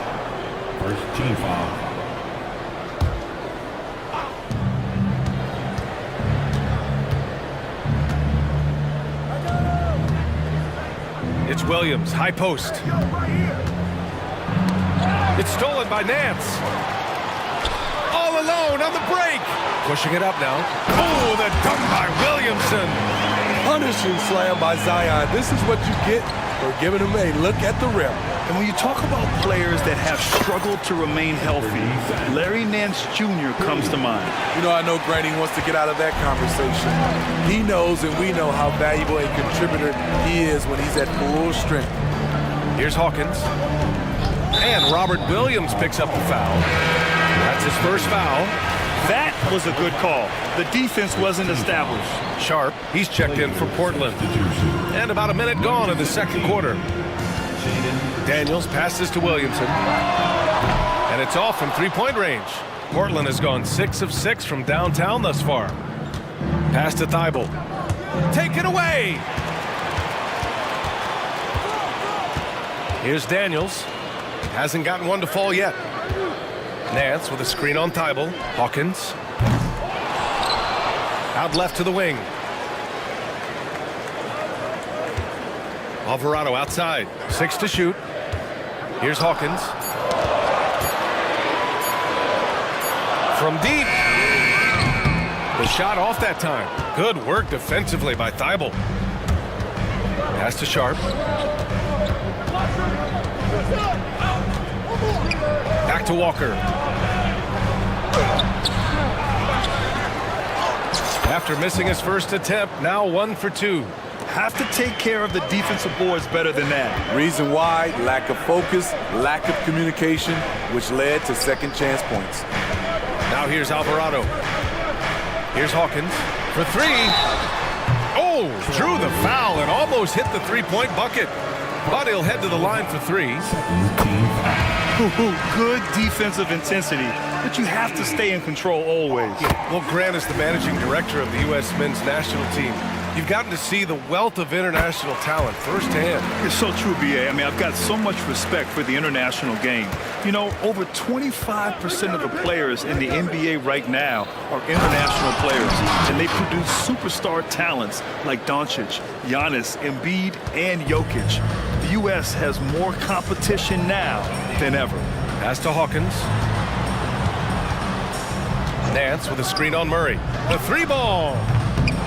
First team foul. It's Williams, high post. It's stolen by Nance. All alone on the break. Pushing it up now. Oh, the dunk by Williamson. Punishing slam by Zion. This is what you get for giving him a look at the rim. And when you talk about players that have struggled to remain healthy, Larry Nance Jr. comes to mind. You know, I know Granny wants to get out of that conversation. He knows and we know how valuable a contributor he is when he's at full strength. Here's Hawkins. And Robert Williams picks up the foul. That's his first foul. That was a good call. The defense wasn't established. Sharp, he's checked in for Portland. And about a minute gone in the second quarter. Daniels passes to Williamson. And it's off from three-point range. Portland has gone 6 of 6 from downtown thus far. Pass to Thibault. Take it away! Here's Daniels. Hasn't gotten one to fall yet. Nance with a screen on Thibault. Hawkins. Out left to the wing. Alvarado outside. 6 to shoot. Here's Hawkins. From deep. The shot off that time. Good work defensively by Thibault. Pass to Sharp. Back to Walker. After missing his first attempt, now 1 for 2. Have to take care of the defensive boards better than that. Reason why, lack of focus, lack of communication, which led to second chance points. Now here's Alvarado. Here's Hawkins for 3. Oh, drew the foul and almost hit the three-point bucket. But he'll head to the line for 3. Good defensive intensity, but you have to stay in control always. Well, Grant is the managing director of the U.S. men's national team. You've gotten to see the wealth of international talent firsthand. It's so true, B.A. I mean, I've got so much respect for the international game. You know, over 25% of the players in the NBA right now are international players, and they produce superstar talents like Doncic, Giannis, Embiid, and Jokic. The U.S. has more competition now than ever. Pass to Hawkins. Nance with a screen on Murray. The 3-ball.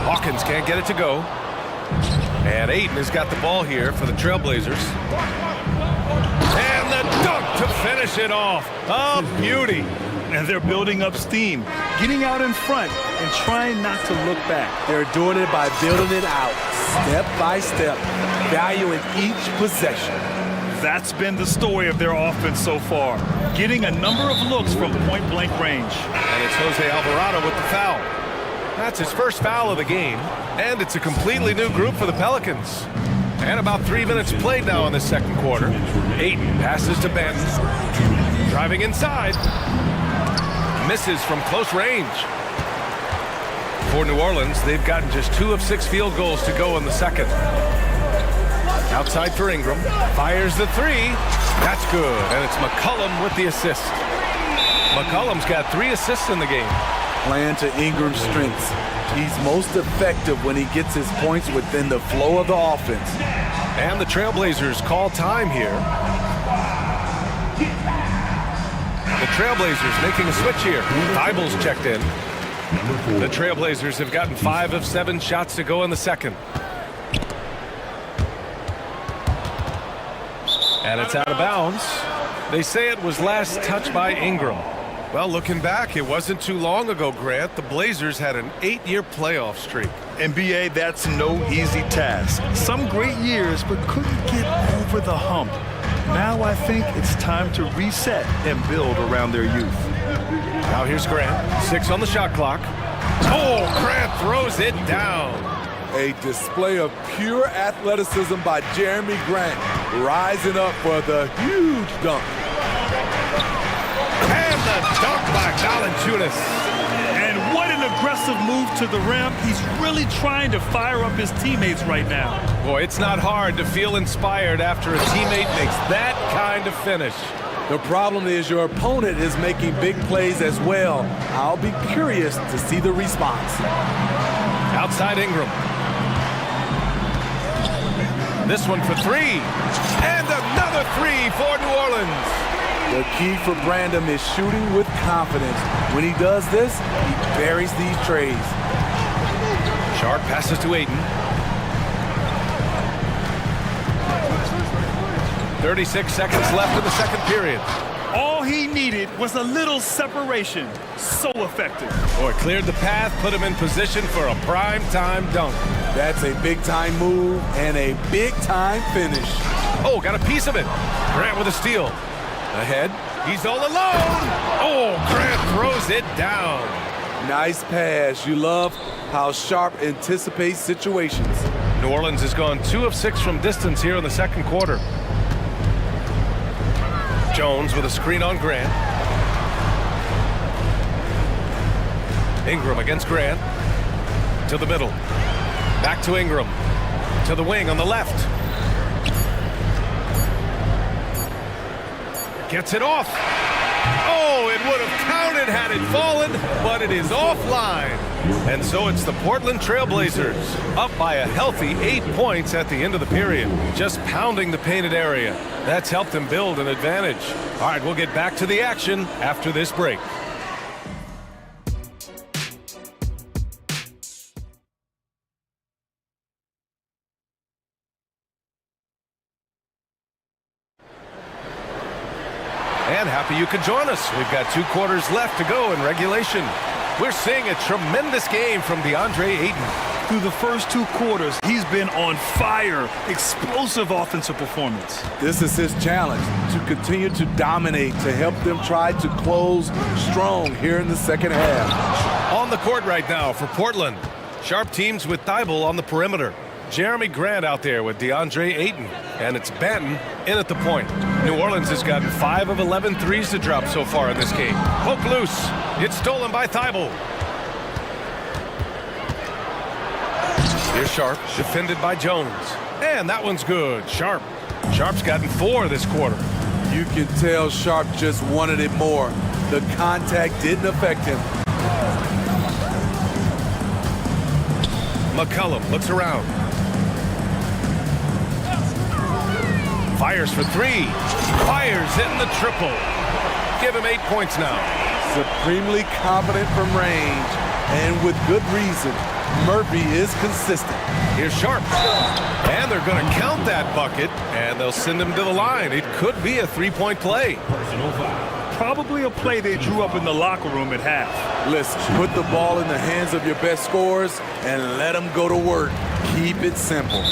Hawkins can't get it to go. And Ayton has got the ball here for the Trailblazers. And the dunk to finish it off. A beauty. And they're building up steam, getting out in front and trying not to look back. They're doing it by building it out, step by step, valuing each possession. That's been the story of their offense so far, getting a number of looks from point-blank range. And it's Jose Alvarado with the foul. That's his first foul of the game, and it's a completely new group for the Pelicans. And about 3 minutes played now in the second quarter. Ayton passes to Benton. Driving inside. Misses from close range. For New Orleans, they've gotten just 2 of 6 field goals to go in the second. Outside for Ingram. Fires the 3. That's good, and it's McCollum with the assist. McCollum's got 3 assists in the game. Playing to Ingram's strengths. He's most effective when he gets his points within the flow of the offense. And the Trailblazers call time here. The Trailblazers making a switch here. Thybulle's checked in. The Trailblazers have gotten 5 of 7 shots to go in the second. And it's out of bounds. They say it was last touched by Ingram. Well, looking back, it wasn't too long ago, Grant. The Blazers had an 8-year playoff streak. NBA, that's no easy task. Some great years, but couldn't get over the hump. Now I think it's time to reset and build around their youth. Now here's Grant. 6 on the shot clock. Oh, Grant throws it down. A display of pure athleticism by Jeremy Grant, rising up for the huge dunk. And the dunk by Valanciunas. And what an aggressive move to the rim. He's really trying to fire up his teammates right now. Boy, it's not hard to feel inspired after a teammate makes that kind of finish. The problem is your opponent is making big plays as well. I'll be curious to see the response. Outside Ingram. This one for 3. And another 3 for New Orleans. The key for Brandon is shooting with confidence. When he does this, he buries these trays. Sharp passes to Ayton. 36 seconds left in the second period. All he needed was a little separation. So effective. Boy, cleared the path, put him in position for a prime-time dunk. That's a big-time move and a big-time finish. Oh, got a piece of it. Grant with a steal. Ahead. He's all alone. Oh, Grant throws it down. Nice pass. You love how Sharp anticipates situations. New Orleans has gone 2 of 6 from distance here in the second quarter. Jones with a screen on Grant. Ingram against Grant. To the middle. Back to Ingram. To the wing on the left. Gets it off. Oh, it would have counted had it fallen, but it is offline. And so it's the Portland Trailblazers up by a healthy 8 points at the end of the period, just pounding the painted area. That's helped them build an advantage. All right, we'll get back to the action after this break. And happy you could join us. We've got 2 quarters left to go in regulation. We're seeing a tremendous game from DeAndre Ayton. Through the first 2 quarters, he's been on fire. Explosive offensive performance. This is his challenge, to continue to dominate, to help them try to close strong here in the second half. On the court right now for Portland. Sharp teams with Thybulle on the perimeter. Jeremy Grant out there with DeAndre Ayton. And it's Banton in at the point. New Orleans has gotten 5 of 11 threes to drop so far in this game. Poke loose. It's stolen by Thybulle. Here's Sharp, defended by Jones. And that one's good. Sharp. Sharp's gotten 4 this quarter. You can tell Sharp just wanted it more. The contact didn't affect him. McCollum looks around. Fires for 3. Fires hitting the triple. Give him 8 points now. Supremely confident from range, and with good reason. Murphy is consistent. Here's Sharp. And they're going to count that bucket, and they'll send him to the line. It could be a 3-point play. Probably a play they drew up in the locker room at half. Listen, put the ball in the hands of your best scorers and let them go to work. Keep it simple.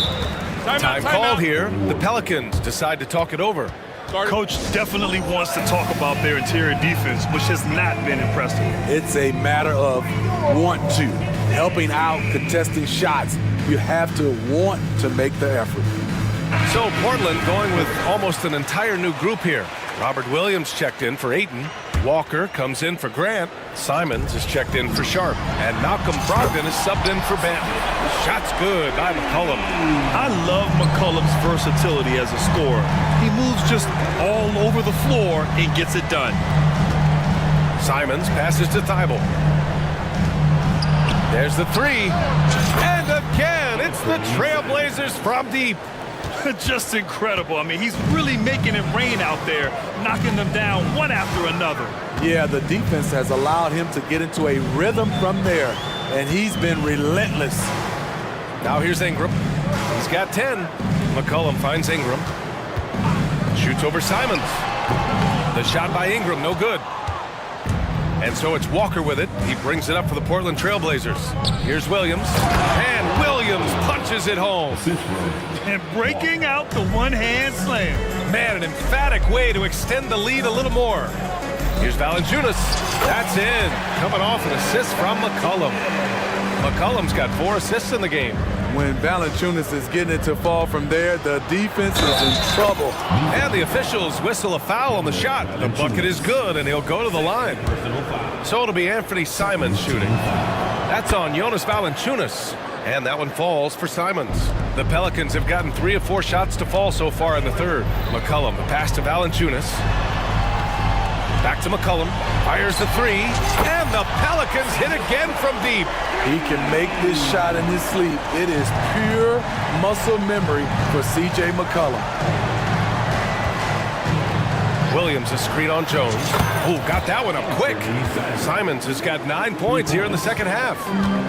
Time called here. The Pelicans decide to talk it over. Coach definitely wants to talk about their interior defense, which has not been impressive. It's a matter of want to. Helping out, contesting shots. You have to want to make the effort. So Portland going with almost an entire new group here. Robert Williams checked in for Ayton. Walker comes in for Grant. Simons is checked in for Sharp. And Malcolm Brogdon is subbed in for Banton. Shot's good by McCollum. I love McCollum's versatility as a scorer. He moves just all over the floor and gets it done. Simons passes to Thibault. There's the three. And again, it's the Trailblazers from deep. Just incredible. I mean, he's really making it rain out there, knocking them down one after another. Yeah, the defense has allowed him to get into a rhythm from there, and he's been relentless. Now here's Ingram. He's got 10. McCollum finds Ingram. Shoots over Simons. The shot by Ingram, no good. And so it's Walker with it. He brings it up for the Portland Trailblazers. Here's Williams. And Williams punches it home. And breaking out the one-hand slam. Man, an emphatic way to extend the lead a little more. Here's Valanciunas. That's in. Coming off an assist from McCollum. McCollum's got 4 assists in the game. When Valanciunas is getting it to fall from there, the defense is in trouble. And the officials whistle a foul on the shot. The bucket is good, and he'll go to the line. So it'll be Anthony Simons shooting. That's on Jonas Valanciunas. And that one falls for Simons. The Pelicans have gotten 3 of 4 shots to fall so far in the third. McCollum, the pass to Valanciunas. Back to McCollum. Fires the 3. And the Pelicans hit again from deep. He can make this shot in his sleep. It is pure muscle memory for C.J. McCollum. Williams a screen on Jones. Oh, got that one up quick. Simons has got 9 points here in the second half.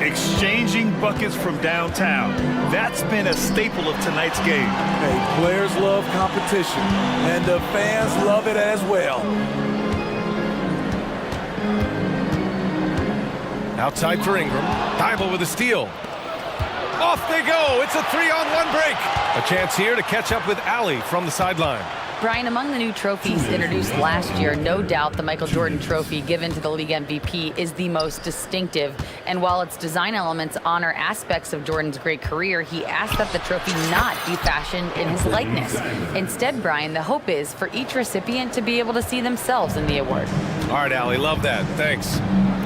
Exchanging buckets from downtown. That's been a staple of tonight's game. Hey, players love competition, and the fans love it as well. Outside for Ingram. Thibault with a steal. Off they go. It's a 3-on-1 break. A chance here to catch up with Allie from the sideline. Brian, among the new trophies introduced last year, no doubt the Michael Jordan Trophy given to the league MVP is the most distinctive. And while its design elements honor aspects of Jordan's great career, he asked that the trophy not be fashioned in his likeness. Instead, Brian, the hope is for each recipient to be able to see themselves in the award. All right, Allie, love that. Thanks.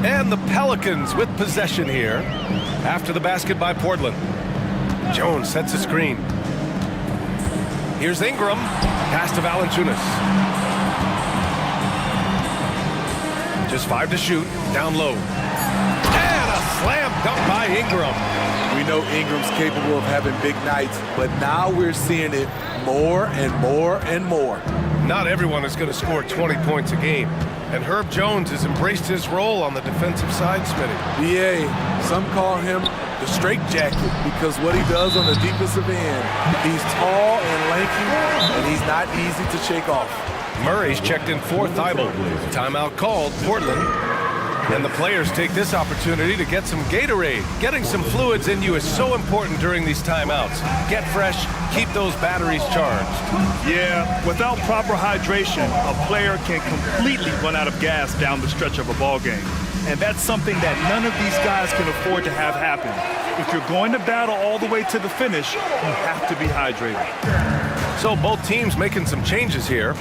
And the Pelicans with possession here after the basket by Portland. Jones sets a screen. Here's Ingram. Pass to Valanciunas. Just 5 to shoot. Down low. And a slam dunk by Ingram. We know Ingram's capable of having big nights, but now we're seeing it more and more and more. Not everyone is going to score 20 points a game. And Herb Jones has embraced his role on the defensive side, Smitty. Yeah, some call him the straitjacket because what he does on the defensive end, he's tall and lanky, and he's not easy to shake off. Murray's checked in for Thibault. Timeout called, Portland. And the players take this opportunity to get some Gatorade. Getting some fluids in you is so important during these timeouts. Get fresh, keep those batteries charged. Yeah, without proper hydration, a player can completely run out of gas down the stretch of a ball game. And that's something that none of these guys can afford to have happen. If you're going to battle all the way to the finish, you have to be hydrated. So both teams making some changes here.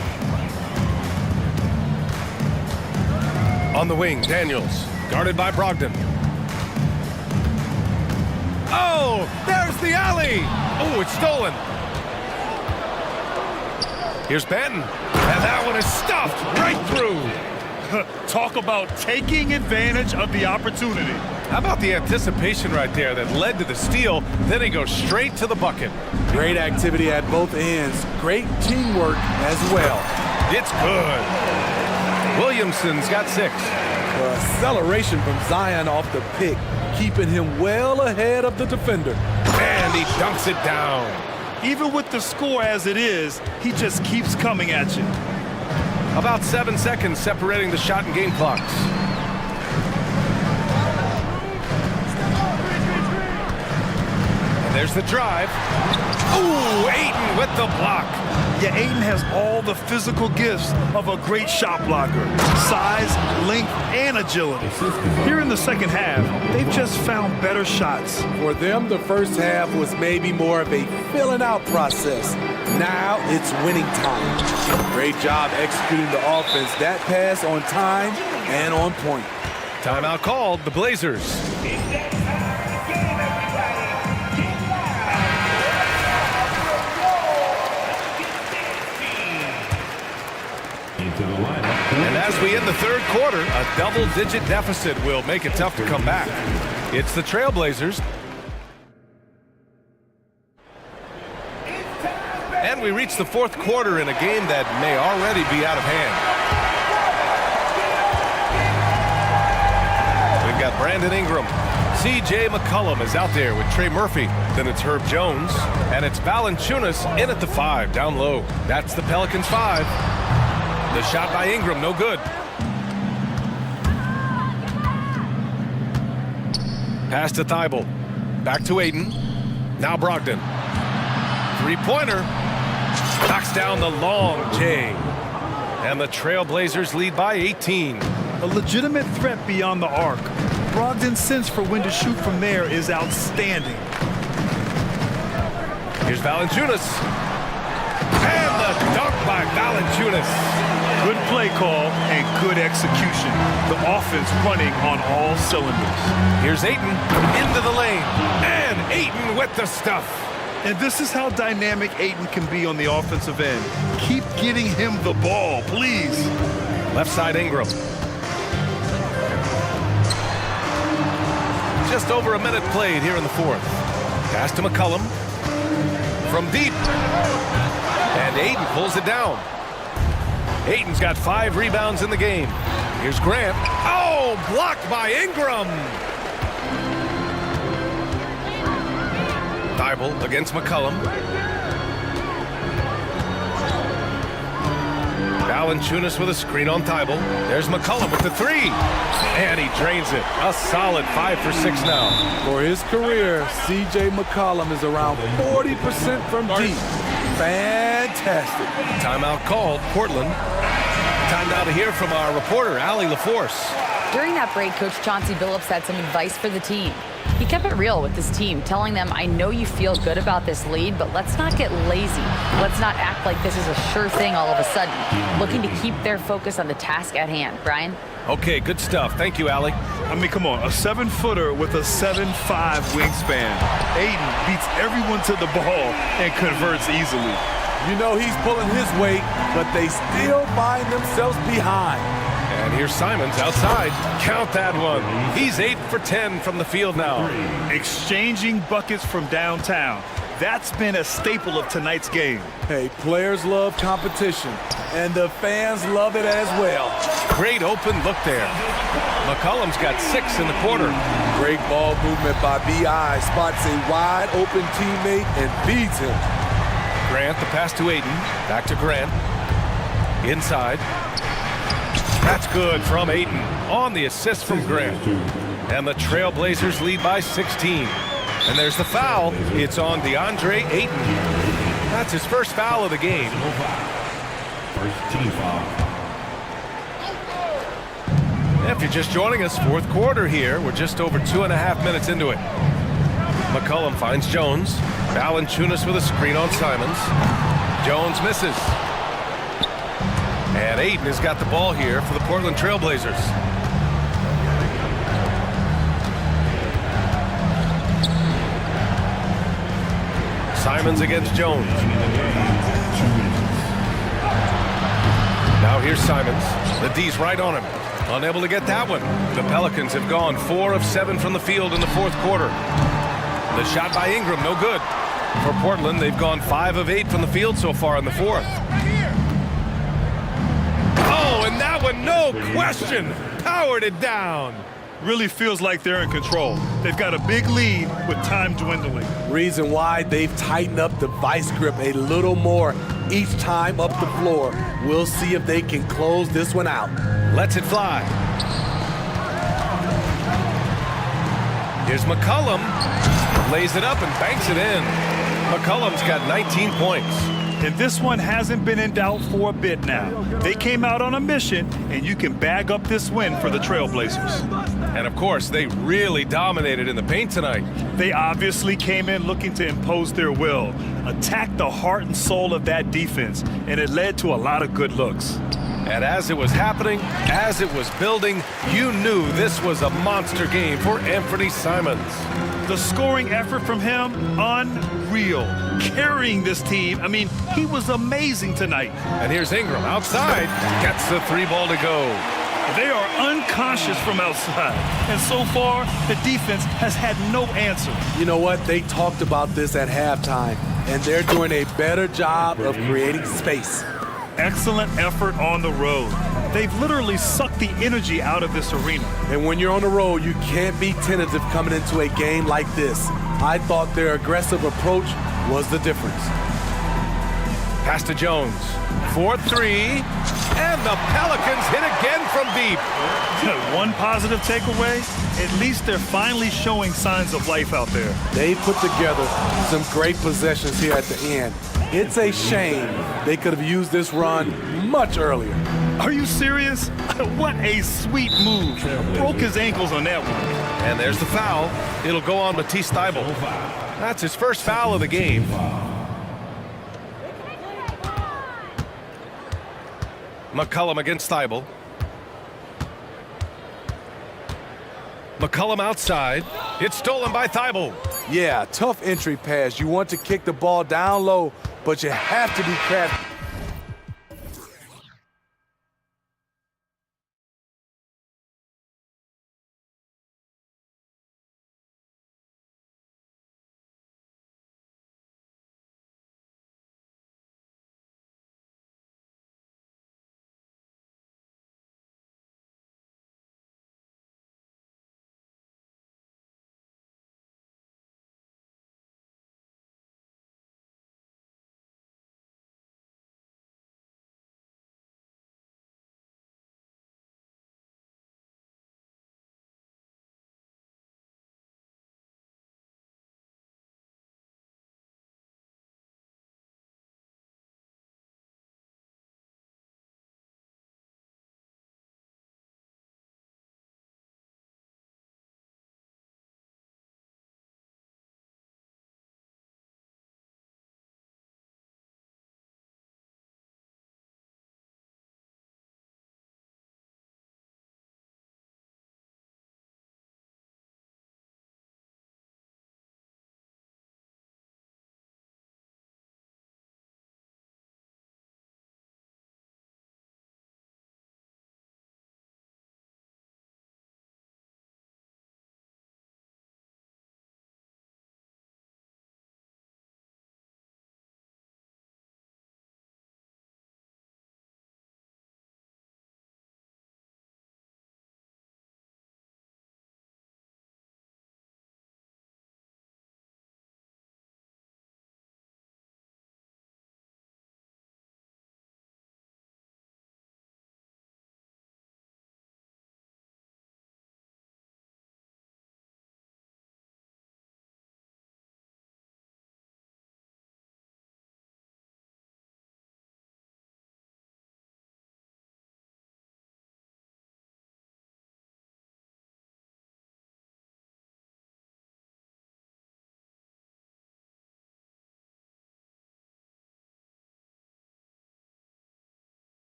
On the wing, Daniels, guarded by Brogdon. Oh, there's the alley. Oh, it's stolen. Here's Benton, and that one is stuffed right through. Talk about taking advantage of the opportunity. How about the anticipation right there that led to the steal? Then he goes straight to the bucket. Great activity at both ends. Great teamwork as well. It's good. Williamson's got 6. The acceleration from Zion off the pick, keeping him well ahead of the defender. And he dunks it down. Even with the score as it is, he just keeps coming at you. About 7 seconds separating the shot and game clocks. And there's the drive. Ooh, Ayton with the block. Yeah, Ayton has all the physical gifts of a great shot blocker. Size, length, and agility. Here in the second half, they've just found better shots. For them, the first half was maybe more of a filling out process. Now it's winning time. Great job executing the offense. That pass on time and on point. Timeout called, the Blazers. And as we end the third quarter, a double-digit deficit will make it tough to come back. It's the Trailblazers. And we reach the fourth quarter in a game that may already be out of hand. We've got Brandon Ingram. C.J. McCollum is out there with Trey Murphy. Then it's Herb Jones. And it's Valanciunas in at the 5, down low. That's the Pelicans 5. The shot by Ingram, no good. Pass to Thibault. Back to Ayton. Now Brogdon. Three-pointer. Knocks down the long J. And the Trailblazers lead by 18. A legitimate threat beyond the arc. Brogdon's sense for when to shoot from there is outstanding. Here's Valanciunas. And the dunk by Valanciunas. Good play call and good execution. The offense running on all cylinders. Here's Ayton into the lane. And Ayton with the stuff. And this is how dynamic Ayton can be on the offensive end. Keep getting him the ball, please. Left side Ingram. Just over a minute played here in the fourth. Pass to McCollum. From deep. And Ayton pulls it down. Ayton's got 5 rebounds in the game. Here's Grant. Oh, blocked by Ingram. Thibault against McCollum. Valanciunas with a screen on Thibault. There's McCollum with the 3. And he drains it. A solid 5 for 6 now. For his career, C.J. McCollum is around 40% from deep. Fantastic. Timeout called, Portland. Time now to hear from our reporter, Allie LaForce. During that break, Coach Chauncey Billups had some advice for the team. He kept it real with his team, telling them, I know you feel good about this lead, but let's not get lazy. Let's not act like this is a sure thing all of a sudden. Looking to keep their focus on the task at hand. Brian? Okay, good stuff. Thank you, Allie. I mean, come on, a 7-footer with a 7'5" wingspan. Ayton beats everyone to the ball and converts easily. You know he's pulling his weight, but they still find themselves behind. And here's Simons outside. Count that one. He's 8 for 10 from the field now. Exchanging buckets from downtown. That's been a staple of tonight's game. Hey, players love competition, and the fans love it as well. Great open look there. McCollum's got 6 in the quarter. Great ball movement by B.I. Spots a wide open teammate and feeds him. Grant, the pass to Ayton. Back to Grant. Inside. That's good from Ayton on the assist from Grant. And the Trailblazers lead by 16. And there's the foul. It's on DeAndre Ayton. That's his first foul of the game. First team foul. If you're just joining us, fourth quarter here. We're just over 2.5 minutes into it. McCollum finds Jones. Valanciunas with a screen on Simons. Jones misses. And Ayton has got the ball here for the Portland Trailblazers. Simons against Jones. Now here's Simons. The D's right on him. Unable to get that one. The Pelicans have gone 4 of 7 from the field in the fourth quarter. The shot by Ingram, no good. For Portland, they've gone 5 of 8 from the field so far in the fourth. Oh, and that one, no question, powered it down. Really feels like they're in control. They've got a big lead with time dwindling. Reason why they've tightened up the vice grip a little more each time up the floor. We'll see if they can close this one out. Lets it fly. Here's McCollum. Lays it up and banks it in. McCollum's got 19 points. And this one hasn't been in doubt for a bit now. They came out on a mission, and you can bag up this win for the Trailblazers. And of course, they really dominated in the paint tonight. They obviously came in looking to impose their will, attack the heart and soul of that defense, and it led to a lot of good looks. And as it was happening, as it was building, you knew this was a monster game for Anthony Simons. The scoring effort from him, unreal. Carrying this team, I mean, he was amazing tonight. And here's Ingram outside, gets the 3 ball to go. They are unconscious from outside. And so far, the defense has had no answer. You know what? They talked about this at halftime, and they're doing a better job of creating space. Excellent effort on the road. They've literally sucked the energy out of this arena. And when you're on the road, you can't be tentative coming into a game like this. I thought their aggressive approach was the difference. Pass to Jones. 4-3. And the Pelicans hit again from deep. One positive takeaway, at least they're finally showing signs of life out there. They put together some great possessions here at the end. It's a shame they could have used this run much earlier. Are you serious? What a sweet move. Broke his ankles on that one. And there's the foul. It'll go on Matisse Thybulle. That's his first foul of the game. McCollum against Thybulle. McCollum outside. It's stolen by Thybulle. Yeah, tough entry pass. You want to kick the ball down low, but you have to be crafty.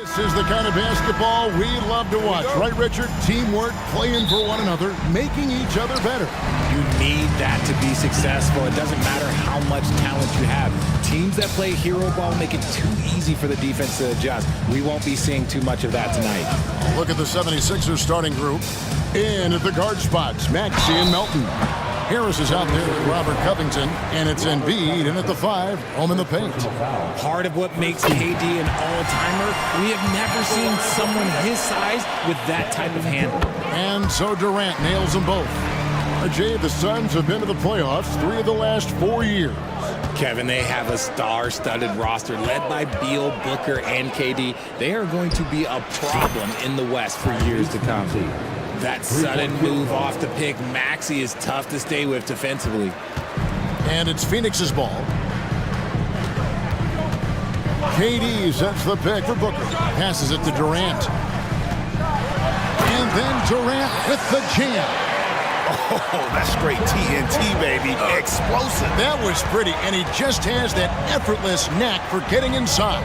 This is the kind of basketball we love to watch, right, Richard? Teamwork, playing for one another, making each other better. You need that to be successful. It doesn't matter how much talent you have. Teams that play hero ball make it too easy for the defense to adjust. We won't be seeing too much of that tonight. Look at the 76ers starting group. In at the guard spots, Maxey and Melton. Harris is out there with Robert Covington, and it's Embiid in at the 5, home in the paint. Part of what makes KD an all-timer, we have never seen someone his size with that type of handle. And so Durant nails them both. Jay, the Suns have been to the playoffs 3 of the last 4 years. Kevin, they have a star-studded roster led by Beal, Booker, and KD. They are going to be a problem in the West for years to come. That sudden move off the pick, Maxey is tough to stay with defensively. And it's Phoenix's ball. KD sets the pick for Booker. Passes it to Durant. And then Durant with the jam. Oh, that's straight TNT, baby. Explosive. That was pretty, and he just has that effortless knack for getting inside.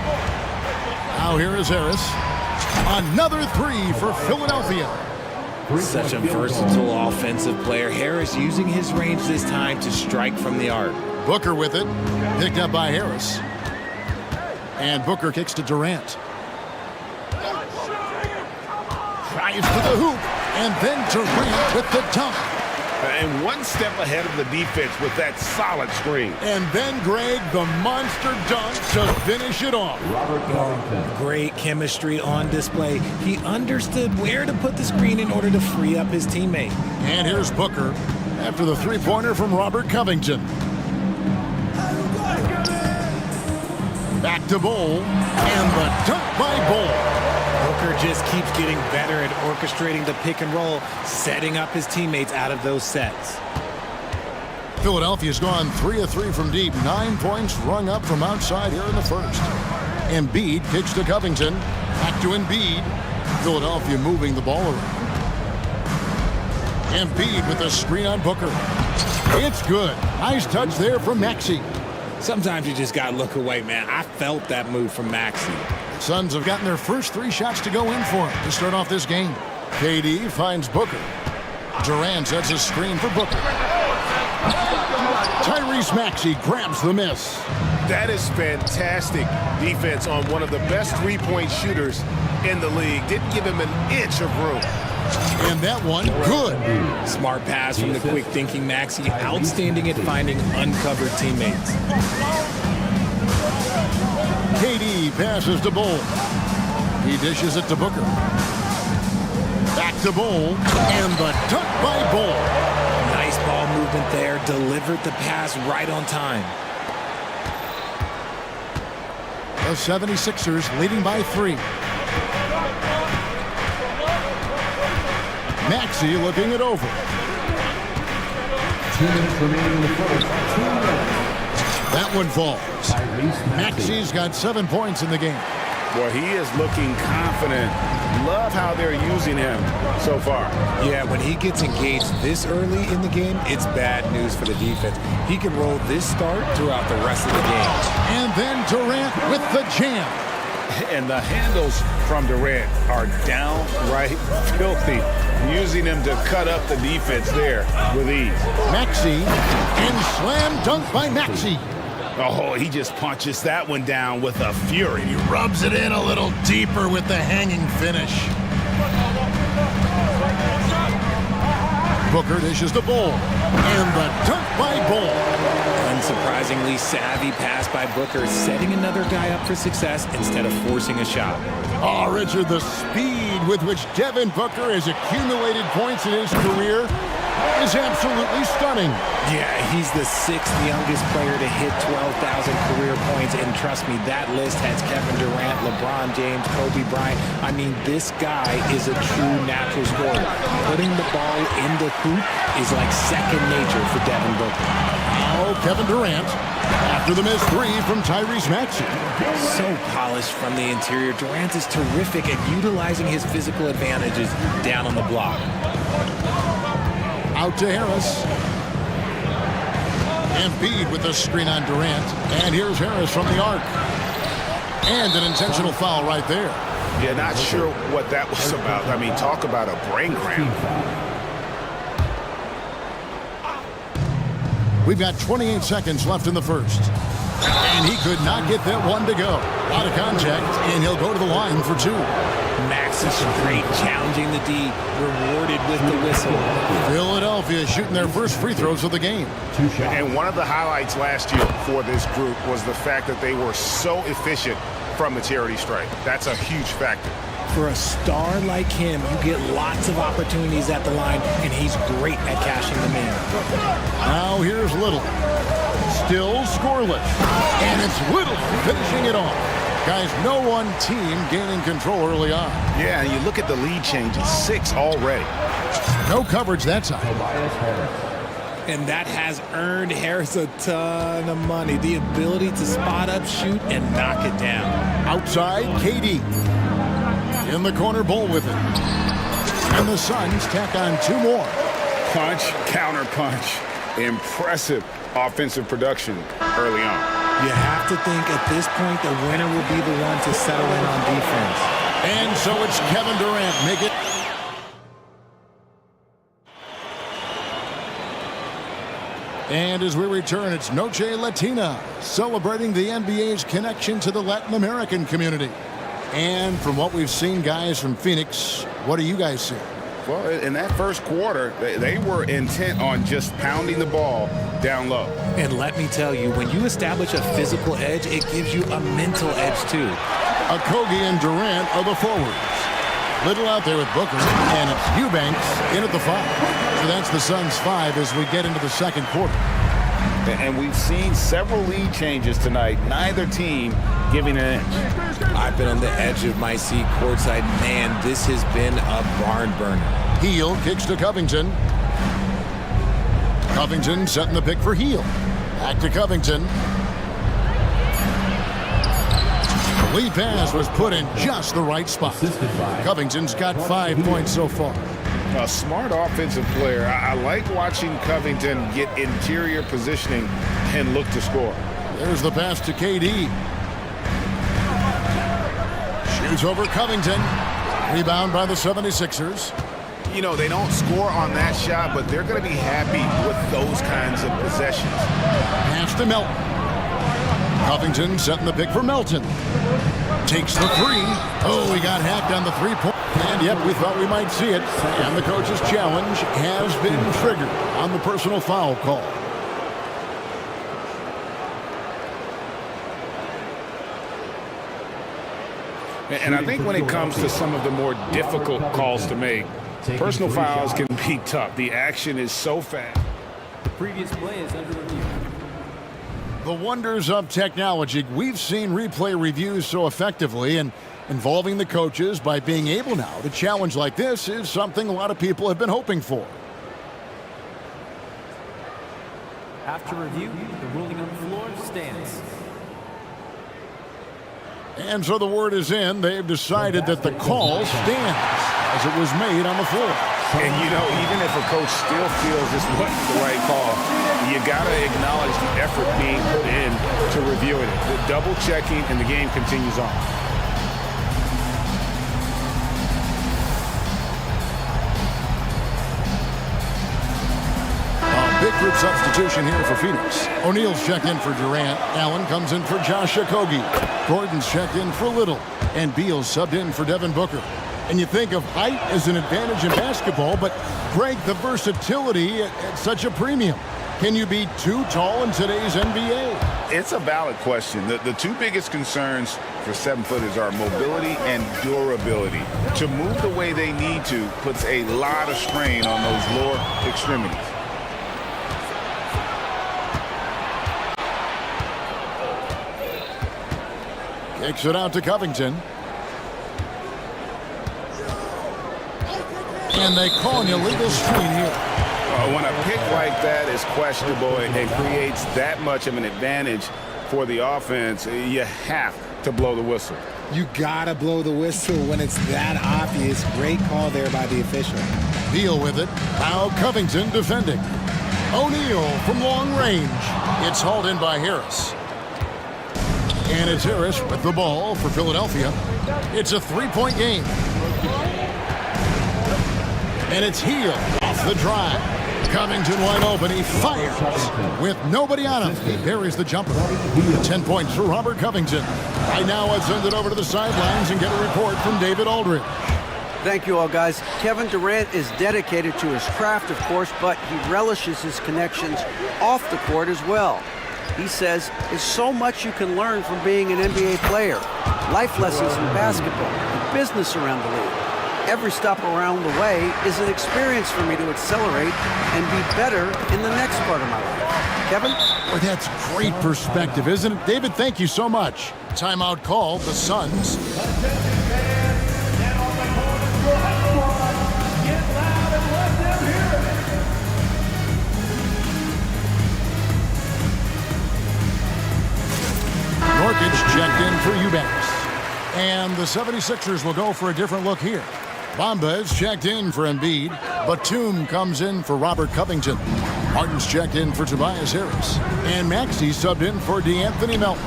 Now here is Harris. Another 3 for Philadelphia. Such a versatile offensive player. Harris using his range this time to strike from the arc. Booker with it. Picked up by Harris. And Booker kicks to Durant. Drives to the hoop. And then Durant with the dunk. And one step ahead of the defense with that solid screen. And then, Greg, the monster dunk to finish it off. Great chemistry on display. He understood where to put the screen in order to free up his teammate. And here's Booker after the three-pointer from Robert Covington. Back to Bol. And the dunk by Bol. Booker just keeps getting better at orchestrating the pick and roll, setting up his teammates out of those sets. Philadelphia's gone 3 of 3 from deep. 9 points rung up from outside here in the first. Embiid kicks to Covington. Back to Embiid. Philadelphia moving the ball around. Embiid with a screen on Booker. It's good. Nice touch there from Maxey. Sometimes you just got to look away, man. I felt that move from Maxey. Suns have gotten their first 3 shots to go in for him to start off this game. KD finds Booker. Durant sets a screen for Booker. Tyrese Maxey grabs the miss. That is fantastic defense on one of the best three-point shooters in the league. Didn't give him an inch of room. And that one, good. Smart pass from the quick-thinking Maxey. Outstanding at finding uncovered teammates. KD passes to Bol. He dishes it to Booker. Back to Bol. And the dunk by Bol. Nice ball movement there. Delivered the pass right on time. The 76ers leading by 3. Maxey looking it over. 2 minutes remaining in the first. 2 minutes. That one falls. Maxey's got 7 points in the game. Well, he is looking confident. Love how they're using him so far. Yeah, when he gets engaged this early in the game, it's bad news for the defense. He can roll this start throughout the rest of the game. And then Durant with the jam. And the handles from Durant are downright filthy. Using him to cut up the defense there with ease. Maxey, and slam dunk by Maxey. Oh, he just punches that one down with a fury. He rubs it in a little deeper with the hanging finish. Booker dishes the Bol. And the dunk by Bol. Unsurprisingly savvy pass by Booker, setting another guy up for success instead of forcing a shot. Oh, Richard, the speed with which Devin Booker has accumulated points in his career is absolutely stunning. Yeah, he's the 6th youngest player to hit 12,000 career points, and trust me, that list has Kevin Durant, LeBron James, Kobe Bryant. I mean, this guy is a true natural scorer. Putting the ball in the hoop is like second nature for Devin Booker. Oh, Kevin Durant, after the missed 3 from Tyrese Maxey. So polished from the interior. Durant is terrific at utilizing his physical advantages down on the block. Out to Harris. Embiid with the screen on Durant. And here's Harris from the arc. And an intentional foul right there. Yeah, not sure what that was about. I mean, talk about a brain cramp. We've got 28 seconds left in the first. And he could not get that one to go. Out of contact, and he'll go to the line for two. Max is great challenging the D, rewarded with the whistle. Philadelphia shooting their first free throws of the game. And one of the highlights last year for this group was the fact that they were so efficient from the charity stripe. That's a huge factor. For a star like him, you get lots of opportunities at the line, and he's great at cashing them in. Now here's Little. Still scoreless. And it's Little finishing it off. Guys, no one team gaining control early on. Yeah, and you look at the lead changes, 6 already. No coverage that time. And that has earned Harris a ton of money. The ability to spot up, shoot, and knock it down. Outside, KD. In the corner, Bull with it. And the Suns tack on 2 more. Punch, counter punch. Impressive offensive production early on. You have to think at this point the winner will be the one to settle in on defense. And so it's Kevin Durant. Make it. And as we return, it's Noche Latina, celebrating the NBA's connection to the Latin American community. And from what we've seen, guys, from Phoenix, what do you guys see? Well, in that first quarter, they were intent on just pounding the ball down low. And let me tell you, when you establish a physical edge, it gives you a mental edge, too. Okogie and Durant are the forwards. Little out there with Booker, and it's Eubanks in at the 5. So that's the Suns' 5 as we get into the second quarter. And we've seen several lead changes tonight, neither team giving an inch. I've been on the edge of my seat courtside. Man, this has been a barn burner. Heel kicks to Covington. Covington setting the pick for Heel. Back to Covington. The lead pass was put in just the right spot. Covington's got 5 points so far. A smart offensive player. I like watching Covington get interior positioning and look to score. There's the pass to KD. Shoots over Covington. Rebound by the 76ers. You know, they don't score on that shot, but they're going to be happy with those kinds of possessions. Pass to Melton. Covington setting the pick for Melton. Takes the 3. Oh, he got hacked on the 3-point. And yep, we thought we might see it. And the coach's challenge has been triggered on the personal foul call. And I think when it comes to some of the more difficult calls to make, personal fouls can be tough. The action is so fast. The previous play is under review. The wonders of technology. We've seen replay reviews so effectively, and involving the coaches by being able now to challenge like this is something a lot of people have been hoping for. After review, the ruling on the floor stands. And so the word is in. They've decided that the call stands as it was made on the floor. And, you know, even if a coach still feels this wasn't the right call, you got to acknowledge the effort being put in to reviewing it. The double checking, and the game continues on. Big group substitution here for Phoenix. O'Neal's checked in for Durant. Allen comes in for Josh Okogie. Gordon's checked in for Little. And Beal's subbed in for Devin Booker. And you think of height as an advantage in basketball, but Greg, the versatility at such a premium. Can you be too tall in today's NBA? It's a valid question. The two biggest concerns for 7-footers are mobility and durability. To move the way they need to puts a lot of strain on those lower extremities. Kicks it out to Covington. And they call an illegal screen here. When a pick like that is questionable and creates that much of an advantage for the offense, you have to blow the whistle. You gotta blow the whistle when it's that obvious. Great call there by the official. Beal with it. Now Covington defending. O'Neal from long range. It's hauled in by Harris. And it's Harris with the ball for Philadelphia. It's a three-point game. And it's Heel off the drive. Covington wide open. He fires with nobody on him. He buries the jumper. 10 points for Robert Covington. Right now, I'll send it over to the sidelines and get a report from David Aldridge. Thank you all, guys. Kevin Durant is dedicated to his craft, of course, but he relishes his connections off the court as well. He says there's so much you can learn from being an NBA player. Life lessons in basketball, the business around the league. Every stop around the way is an experience for me to accelerate and be better in the next part of my life. Kevin? Well, that's great perspective, isn't it? David, thank you so much. Timeout called, the Suns. Norkic checked in for Eubanks. And the 76ers will go for a different look here. Bamba is checked in for Embiid. Batum comes in for Robert Covington. Martin's checked in for Tobias Harris. And Maxey subbed in for DeAnthony Melton.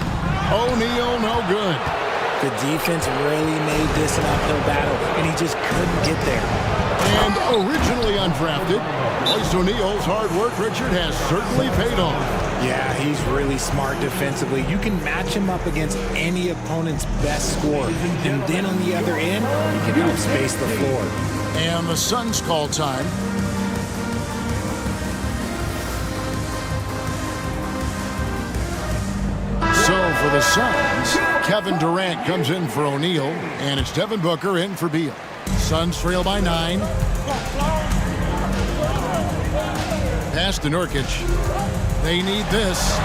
O'Neal, no good. The defense really made this an uphill battle, and he just couldn't get there. And originally undrafted, Royce O'Neal's hard work, Richard, has certainly paid off. Yeah, he's really smart defensively. You can match him up against any opponent's best scorer. And then on the other end, he can help space the floor. And the Suns call time. So for the Suns, Kevin Durant comes in for O'Neal, and it's Devin Booker in for Beal. Suns trail by 9. Pass to Nurkic. They need this,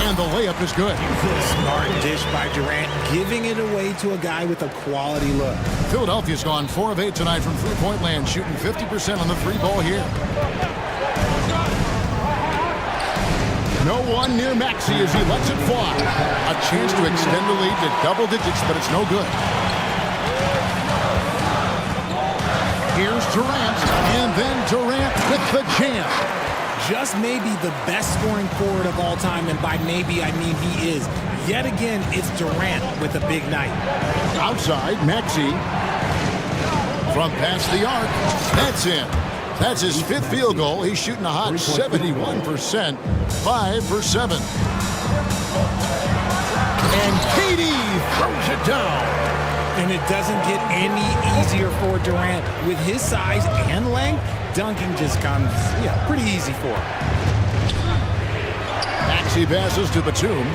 and the layup is good. Smart dish by Durant, giving it away to a guy with a quality look. Philadelphia's gone 4 of 8 tonight from three-point land, shooting 50% on the three ball here. No one near Maxey as he lets it fly. A chance to extend the lead to double digits, but it's no good. Here's Durant, and then Durant with the jam. Just maybe the best scoring forward of all time, and by maybe I mean he is. Yet again, it's Durant with a big night. Outside, Maxey. From past the arc, that's in. That's his 5th field goal. He's shooting a hot 71%, 5 for 7. And KD throws it down. And it doesn't get any easier for Durant. With his size and length, dunking just comes, pretty easy for him. Maxey passes to Batum.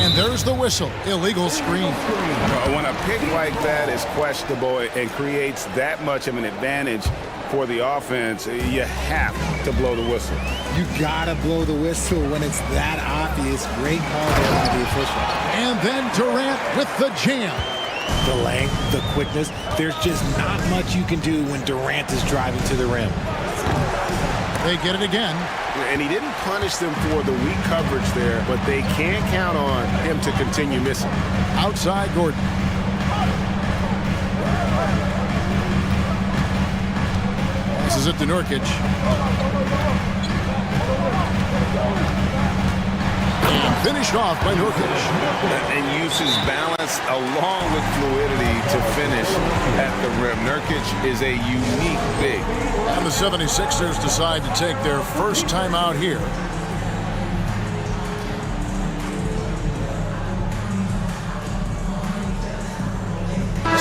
And there's the whistle. Illegal screen. When a pick like that is questionable and creates that much of an advantage for the offense, you have to blow the whistle. You gotta blow the whistle when it's that obvious. Great call there by the official. And then Durant with the jam. The length, the quickness, there's just not much you can do when Durant is driving to the rim. They get it again. And he didn't punish them for the weak coverage there, but they can't count on him to continue missing. Outside Gordon. This is it to Nurkic. And finished off by Nurkic. And uses balance along with fluidity to finish at the rim. Nurkic is a unique big. And the 76ers decide to take their first time out here.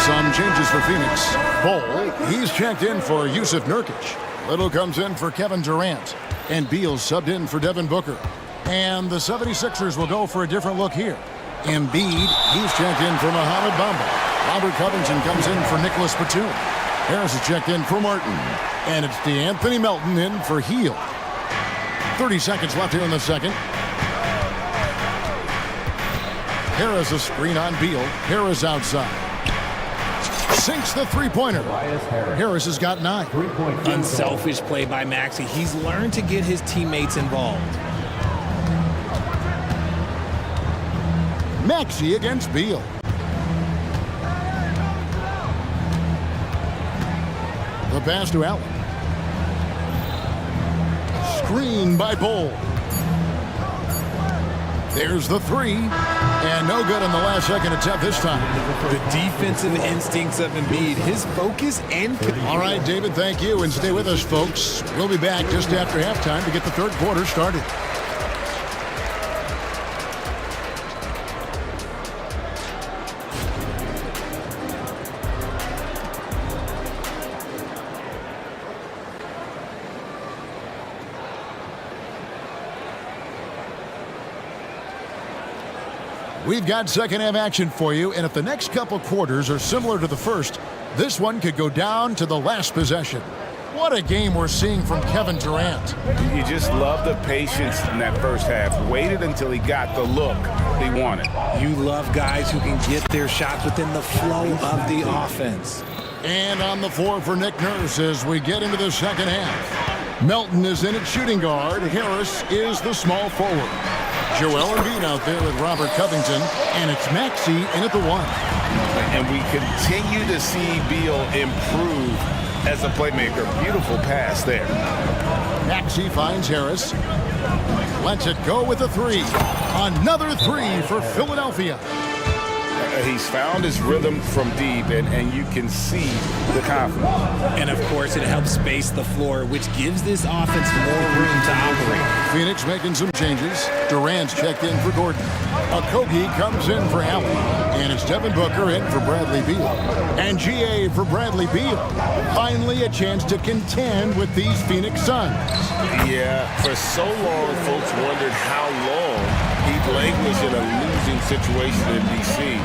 Some changes for Phoenix. Bol, he's checked in for Yusuf Nurkic. Little comes in for Kevin Durant. And Beal subbed in for Devin Booker. And the 76ers will go for a different look here. Embiid, he's checked in for Mohamed Bamba. Robert Covington comes in for Nicholas Batum. Harris is checked in for Martin. And it's DeAnthony Melton in for Heel. 30 seconds left here in the second. Harris a screen on Beal. Harris outside. Sinks the three-pointer. Harris has got 9. Unselfish play by Maxey. He's learned to get his teammates involved. Maxey against Beal. The pass to Allen. Screen by Bol. There's the three. And no good on the last second attempt this time. The defensive instincts of Embiid, his focus and... All right, David, thank you. And stay with us, folks. We'll be back just after halftime to get the third quarter started. We've got second half action for you, and if the next couple quarters are similar to the first, this one could go down to the last possession. What a game we're seeing from Kevin Durant. You just love the patience in that first half. Waited until he got the look he wanted. You love guys who can get their shots within the flow of the offense. And on the floor for Nick Nurse as we get into the second half. Melton is in at shooting guard. Harris is the small forward. Joel Embiid out there with Robert Covington, and it's Maxey in at the one. And we continue to see Beal improve as a playmaker. Beautiful pass there. Maxey finds Harris. Lets it go with a three. Another three for Philadelphia. He's found his rhythm from deep, and you can see the confidence. And, of course, it helps space the floor, which gives this offense more room to operate. Phoenix making some changes. Durant's checked in for Gordon. Okogie comes in for Allen. And it's Devin Booker in for Bradley Beal. And GA for Bradley Beal. Finally a chance to contend with these Phoenix Suns. Yeah, for so long, folks wondered how long Heath languished in a losing situation in D.C.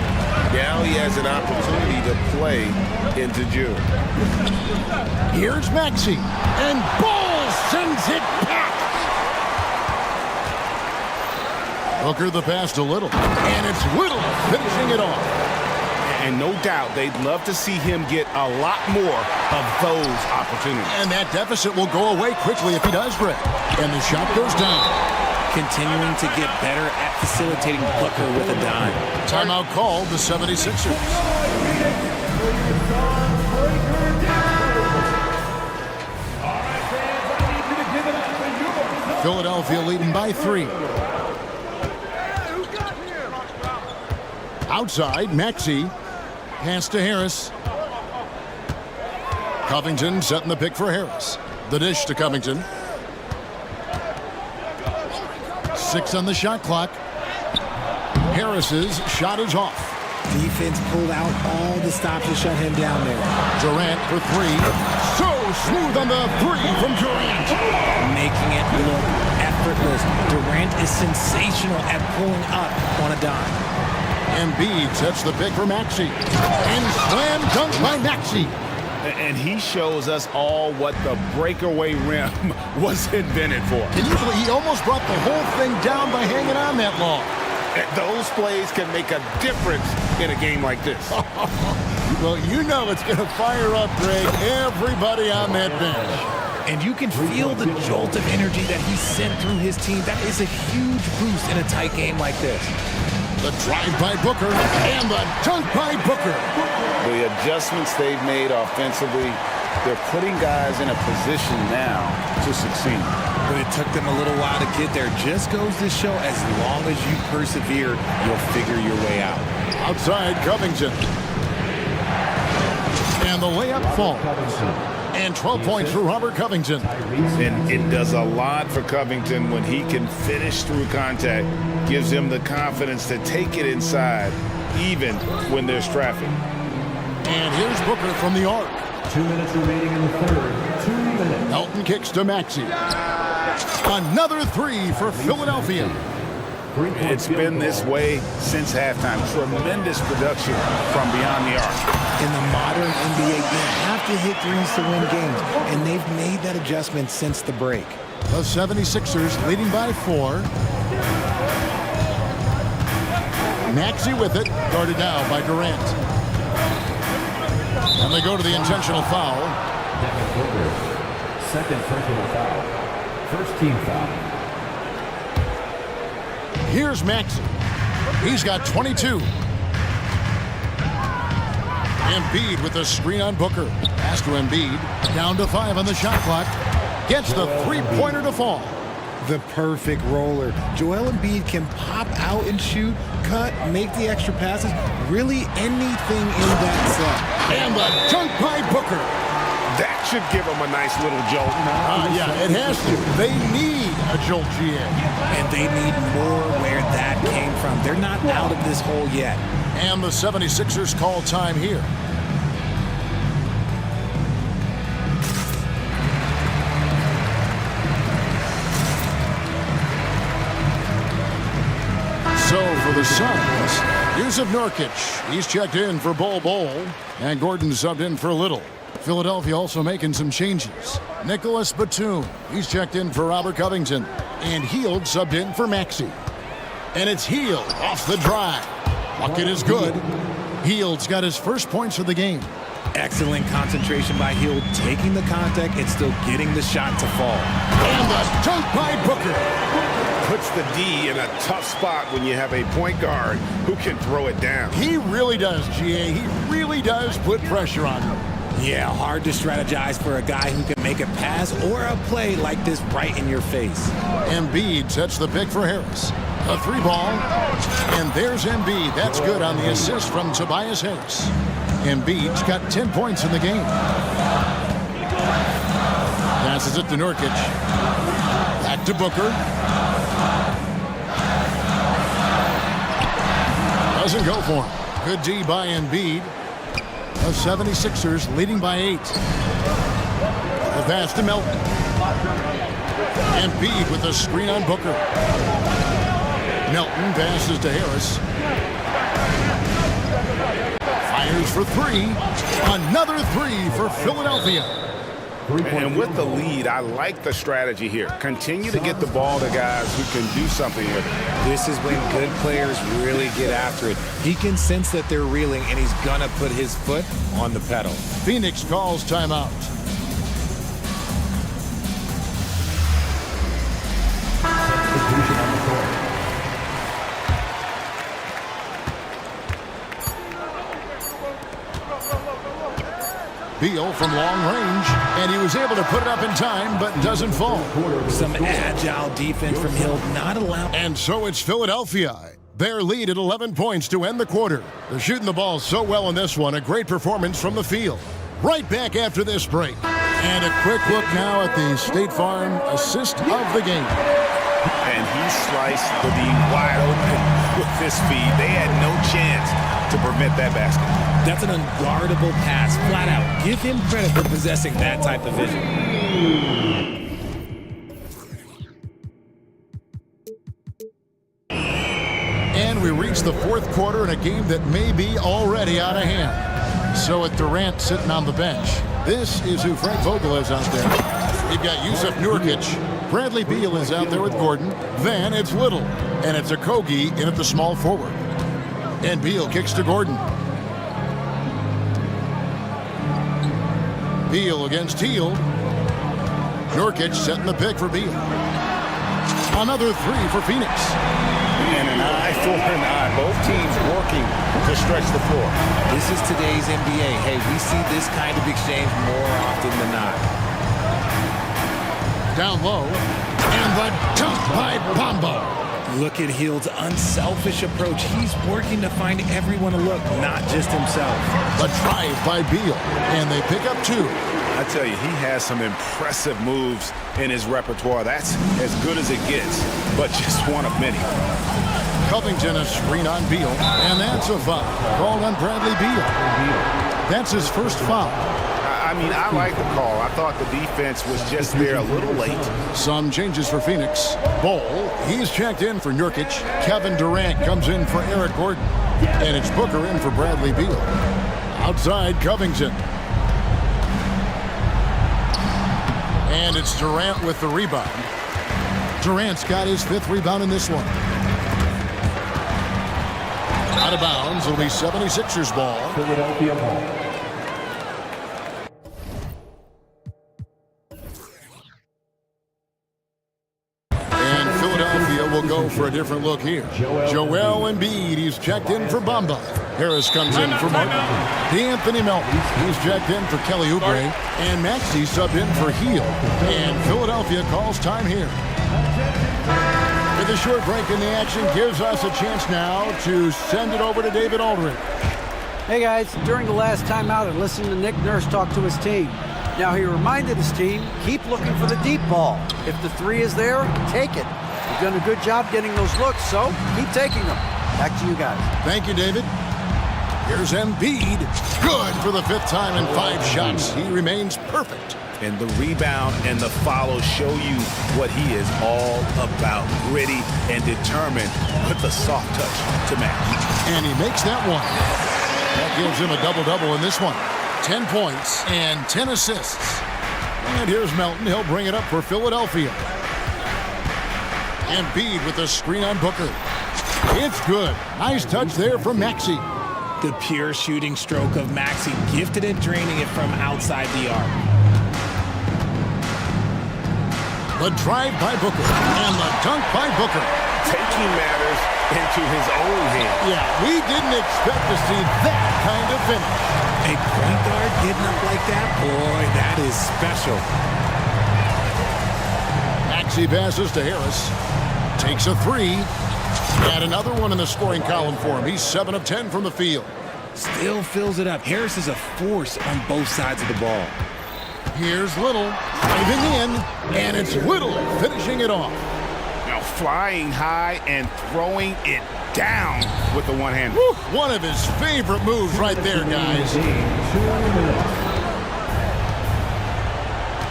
Now he has an opportunity to play into June. Here's Maxey. And Ball sends it back. Booker the pass to Little. And it's Little finishing it off. And no doubt they'd love to see him get a lot more of those opportunities. And that deficit will go away quickly if he does, Greg. And the shot goes down. Continuing to get better at facilitating Booker with a dime. Timeout called the 76ers. Philadelphia leading by 3. Outside, Maxey. Pass to Harris. Covington setting the pick for Harris. The dish to Covington. 6 on the shot clock. Harris's shot is off. Defense pulled out all the stops to shut him down there. Durant for 3. So smooth on the 3 from Durant. Making it look effortless. Durant is sensational at pulling up on a dime. Embiid sets the pick for Maxey. And slam dunk by Maxey. And he shows us all what the breakaway rim was invented for. Can you believe he almost brought the whole thing down by hanging on that long? Those plays can make a difference in a game like this. Well, you know it's going to fire up, Greg, everybody on that bench. And you can feel the jolt of energy that he sent through his team. That is a huge boost in a tight game like this. The drive by Booker and the dunk by Booker. The adjustments they've made offensively, they're putting guys in a position now to succeed. But it took them a little while to get there. Just goes to show as long as you persevere, you'll figure your way out. Outside, Covington. And the layup falls. And 12 points for Robert Covington. And it does a lot for Covington when he can finish through contact. Gives him the confidence to take it inside, even when there's traffic. And here's Booker from the arc. 2 minutes remaining in the third. 2 minutes. Elton kicks to Maxey. Another 3 for Philadelphia. It's been this way since halftime. Tremendous production from beyond the arc. In the modern NBA, you have to hit threes to win games, and they've made that adjustment since the break. The 76ers leading by 4. Maxey with it, guarded now by Durant. And they go to the intentional foul. Second personal foul. First team foul. Here's Maxey. He's got 22. Embiid with the screen on Booker. Pass to Embiid. Down to 5 on the shot clock. Gets the three-pointer to fall. The perfect roller. Joel Embiid can pop out and shoot, cut, make the extra passes, really anything in that set. And the dunk by Booker. That should give him a nice little jolt. Yeah, it has to. They need a jolt, GA. And they need more where that came from. They're not out of this hole yet. And the 76ers call time here. So for the Suns, Yusuf Nurkic, he's checked in for Bol, and Gordon subbed in for Little. Philadelphia also making some changes. Nicholas Batum, he's checked in for Robert Covington, and Hield subbed in for Maxey. And it's Hield off the drive. Bucket is good. Hield's got his first points of the game. Excellent concentration by Hield, taking the contact and still getting the shot to fall. And the dunk by Booker. Puts the D in a tough spot when you have a point guard who can throw it down. He really does, GA. He really does put pressure on him. Yeah, hard to strategize for a guy who can make a pass or a play like this right in your face. Embiid sets the pick for Harris. A three ball, and there's Embiid. That's good on the assist from Tobias Harris. Embiid's got 10 points in the game. Passes it to Nurkic. Back to Booker. Doesn't go for him. Good D by Embiid. The 76ers leading by 8. The pass to Melton. Embiid with the screen on Booker. Melton passes to Harris. Fires for three. Another three for Philadelphia. And with the lead, I like the strategy here. Continue to get the ball to guys who can do something with it. This is when good players really get after it. He can sense that they're reeling, and he's gonna put his foot on the pedal. Phoenix calls timeout. Substitution on the court. Beal from long range, and he was able to put it up in time, but doesn't fall. Some agile defense from Hill, not allowed. And so it's Philadelphia. Their lead at 11 points to end the quarter. They're shooting the ball so well in this one. A great performance from the field. Right back after this break. And a quick look now at the State Farm assist of the game. And he sliced the D wide open with this feed. They had no chance to prevent that basket. That's an unguardable pass, flat out. Give him credit for possessing that type of vision. And we reach the fourth quarter in a game that may be already out of hand. So with Durant sitting on the bench, this is who Frank Vogel is out there. You've got Yusuf Nurkic. Bradley Beal is out there with Gordon. Then it's Little. And it's Okogie in at the small forward. And Beal kicks to Gordon. Beal against Hield. Nurkic setting the pick for Beal. Another three for Phoenix. And an eye for an eye. Both teams working to stretch the floor. This is today's NBA. Hey, we see this kind of exchange more often than not. Down low. And the dunk by Bamba. Look at Hield's unselfish approach. He's working to find everyone to look, not just himself. The drive by Beal. And they pick up two. I tell you, he has some impressive moves in his repertoire. That's as good as it gets, but just one of many. Covington a screen on Beal. And that's a foul. Called on Bradley Beal. That's his first foul. I mean, I like the call. I thought the defense was just there a little late. Some changes for Phoenix. Bol, he's checked in for Nurkic. Kevin Durant comes in for Eric Gordon. And it's Booker in for Bradley Beal. Outside, Covington. And it's Durant with the rebound. Durant's got his 5th rebound in this one. Out of bounds, it'll be 76ers ball. Philadelphia ball. Will go for a different look here. Joel Embiid, he's checked in for Bamba. Harris comes in for Martin. D'Anthony Melton, he's checked in for Kelly Oubre. And Maxey subbed in for Hield. And Philadelphia calls time here. With a short break in the action gives us a chance now to send it over to David Aldridge. Hey guys, during the last timeout, I listened to Nick Nurse talk to his team. Now he reminded his team, keep looking for the deep ball. If the three is there, take it. You've done a good job getting those looks, so keep taking them. Back to you guys. Thank you, David. Here's Embiid. Good for the 5th time in 5 shots. He remains perfect. And the rebound and the follow show you what he is all about. Gritty and determined with a soft touch to match. And he makes that one. That gives him a double-double in this one. 10 points and 10 assists. And here's Melton. He'll bring it up for Philadelphia. Embiid with a screen on Booker. It's good. Nice touch there from Maxey. The pure shooting stroke of Maxey, gifted at draining it from outside the arc. The drive by Booker and the dunk by Booker. Taking matters into his own hands. Yeah, we didn't expect to see that kind of finish. A point guard getting up like that, boy, that is special. Maxey passes to Harris. Takes a 3. And another one in the scoring column for him. He's 7 of 10 from the field. Still fills it up. Harris is a force on both sides of the ball. Here's Little driving in, and it's Little finishing it off. Now flying high and throwing it down with the one hand. One of his favorite moves right there, guys.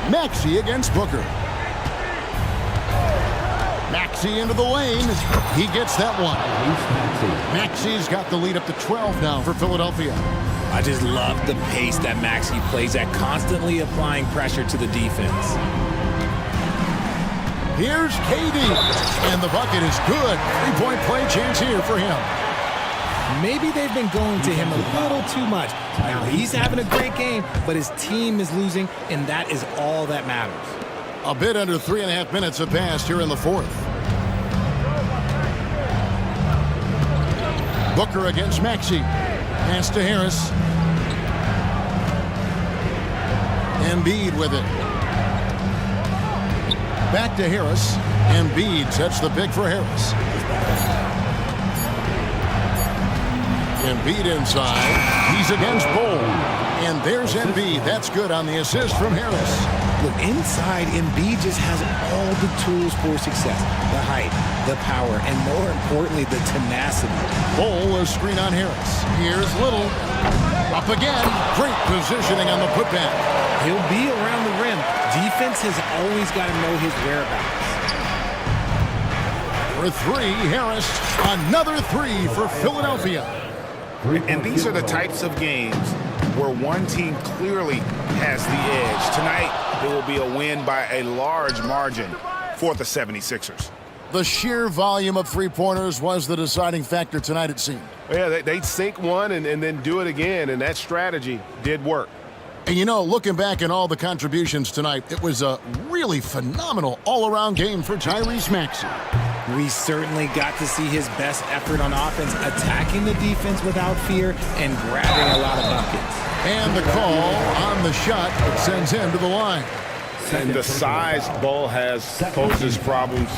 Maxey against Booker. Maxey into the lane. He gets that one. Maxey's got the lead up to 12 now for Philadelphia. I just love the pace that Maxey plays at, constantly applying pressure to the defense. Here's KD, and the bucket is good. 3-point play chance here for him. Maybe they've been going to him a little too much. Now he's having a great game, but his team is losing, and that is all that matters. A bit under 3.5 minutes have passed here in the 4th. Booker against Maxey. Pass to Harris. Embiid with it. Back to Harris. Embiid sets the pick for Harris. Embiid inside. He's against Bowl. And there's Embiid. That's good on the assist from Harris. Look, inside, Embiid just has all the tools for success. The height, the power, and more importantly, the tenacity. Bowl a screen on Harris. Here's Little. Up again. Great positioning on the putback. He'll be around the rim. Defense has always got to know his whereabouts. For 3, Harris. Another 3 for Philadelphia. And these are the types of games where one team clearly has the edge. Tonight, it will be a win by a large margin for the 76ers. The sheer volume of 3-pointers was the deciding factor tonight, it seemed. Yeah, they'd sink one and then do it again, and that strategy did work. And you know, looking back at all the contributions tonight, it was a really phenomenal all-around game for Tyrese Maxey. We certainly got to see his best effort on offense, attacking the defense without fear and grabbing a lot of buckets. And the call on the shot that sends him to the line. And the size Ball has poses problems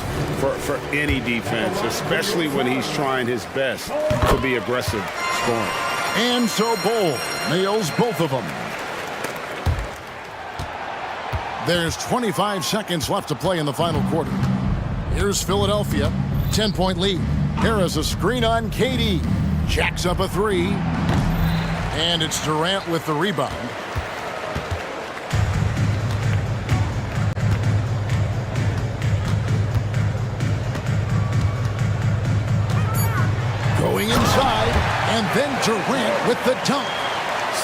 for any defense, especially when he's trying his best to be aggressive scoring. And so Ball nails both of them. There's 25 seconds left to play in the final quarter. Here's Philadelphia, 10-point lead. Harris a screen on KD. Jacks up a 3. And it's Durant with the rebound. Going inside, and then Durant with the dunk.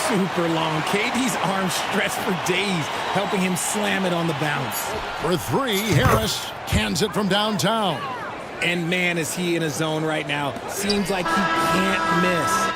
Super long. KD's arms stretched for days, helping him slam it on the bounce. For 3, Harris cans it from downtown. And man, is he in a zone right now. Seems like he can't miss.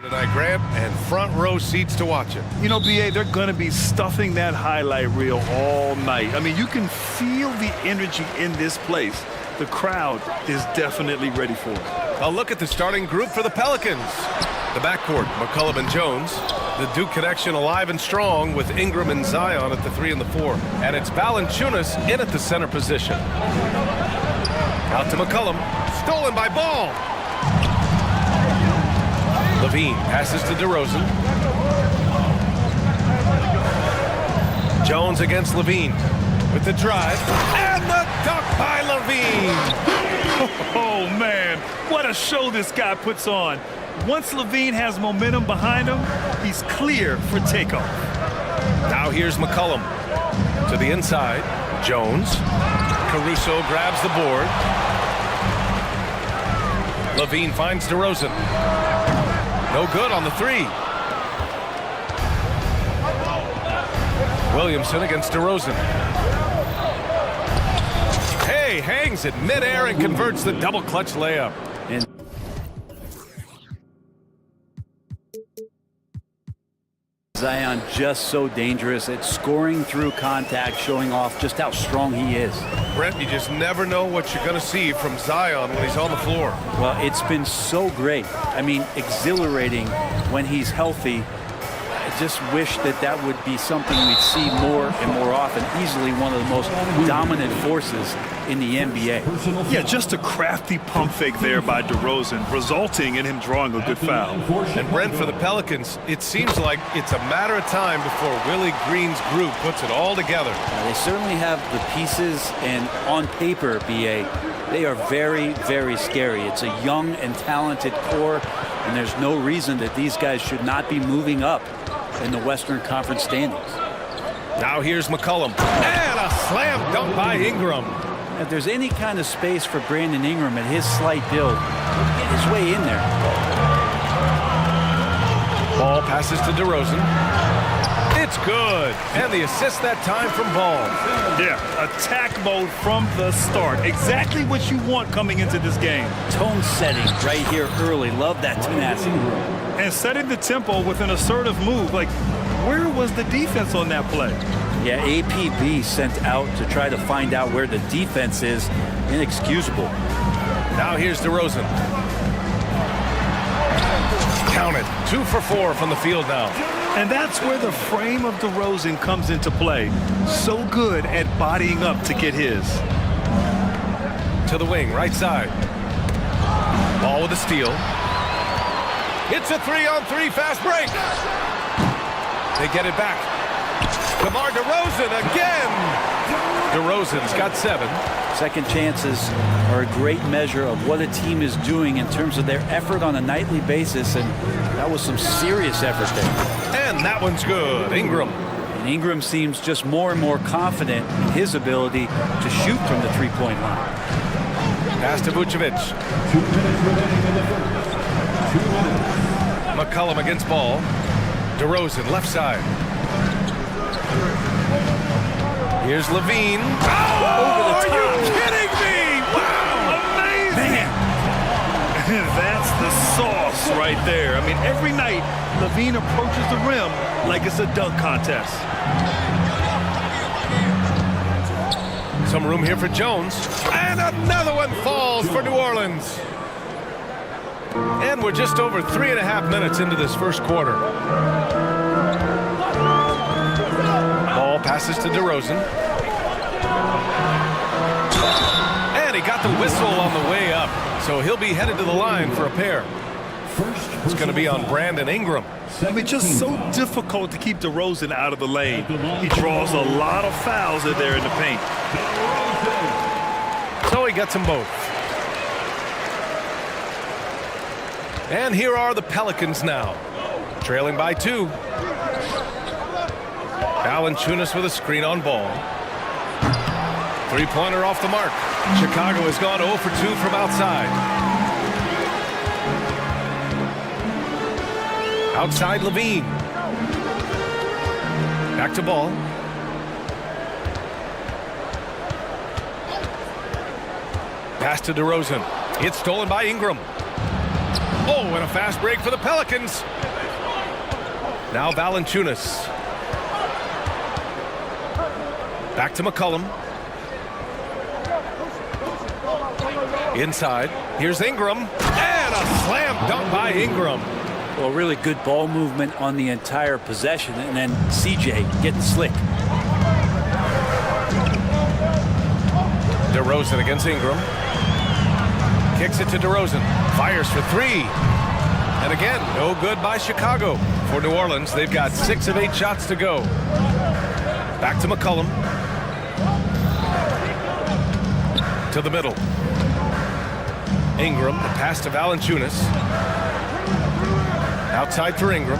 tonight, Grant, and front row seats to watch it. You know, BA, they're going to be stuffing that highlight reel all night. I mean, you can feel the energy in this place. The crowd is definitely ready for it. A look at the starting group for the Pelicans. The backcourt, McCollum and Jones. The Duke connection alive and strong with Ingram and Zion at the 3 and the 4. And it's Valanciunas in at the center position. Out to McCollum. Stolen by Ball. Levine passes to DeRozan. Jones against Levine with the drive. And the dunk by Levine. Oh, man, what a show this guy puts on. Once Levine has momentum behind him, he's clear for takeoff. Now here's McCollum to the inside. Jones. Caruso grabs the board. Levine finds DeRozan. No good on the 3. Williamson against DeRozan. Hey, hangs it midair and converts the double clutch layup. And Zion just so dangerous at scoring through contact, showing off just how strong he is. Brent, you just never know what you're going to see from Zion when he's on the floor. Well, it's been so great. I mean, exhilarating when he's healthy. I just wish that that would be something we'd see more and more often. Easily one of the most dominant forces in the NBA. Yeah, just a crafty pump fake there by DeRozan, resulting in him drawing a good foul. And Brent, for the Pelicans, it seems like it's a matter of time before Willie Green's group puts it all together. They certainly have the pieces, and on paper, BA, they are very, very scary. It's a young and talented core, and there's no reason that these guys should not be moving up in the Western Conference standings. Now here's McCollum. And a slam dunk by Ingram. If there's any kind of space for Brandon Ingram at his slight build, he'll get his way in there. Ball passes to DeRozan. It's good. And the assist that time from Ball. Yeah, attack mode from the start. Exactly what you want coming into this game. Tone setting right here early. Love that tenacity. And setting the tempo with an assertive move. Like, where was the defense on that play? Yeah, APB sent out to try to find out where the defense is. Inexcusable. Now here's DeRozan. Count it. 2 for 4 from the field now. And that's where the frame of DeRozan comes into play. So good at bodying up to get his. To the wing, right side. Ball with a steal. It's a 3-on-3 fast break. They get it back. DeMar DeRozan again. DeRozan's got 7. Second chances are a great measure of what a team is doing in terms of their effort on a nightly basis, and that was some serious effort there. And that one's good. Ingram. And Ingram seems just more and more confident in his ability to shoot from the three-point line. Pass to Vucevic. 2 minutes remaining in the first. 2 minutes. McCollum against Ball. DeRozan, left side. Here's Levine. Oh, are you kidding me? Wow, amazing. That's the sauce right there. I mean, every night, Levine approaches the rim like it's a dunk contest. Some room here for Jones. And another one falls for New Orleans. And we're just over 3.5 minutes into this first quarter. Ball passes to DeRozan. And he got the whistle on the way up. So he'll be headed to the line for a pair. It's going to be on Brandon Ingram. I mean, just so difficult to keep DeRozan out of the lane. He draws a lot of fouls in there in the paint. So he gets them both. And here are the Pelicans now, trailing by 2. Valanciunas with a screen on Ball. Three-pointer off the mark. Chicago has gone 0 for 2 from outside. Outside Levine. Back to Ball. Pass to DeRozan. It's stolen by Ingram. Oh, and a fast break for the Pelicans. Now Valanciunas. Back to McCollum. Inside. Here's Ingram. And a slam dunk by Ingram. Well, really good ball movement on the entire possession, and then CJ getting slick. DeRozan against Ingram. Kicks it to DeRozan. Fires for three. And again, no good by Chicago. For New Orleans, they've got 6 of 8 shots to go. Back to McCollum. To the middle. Ingram, the pass to Valanciunas. Outside for Ingram.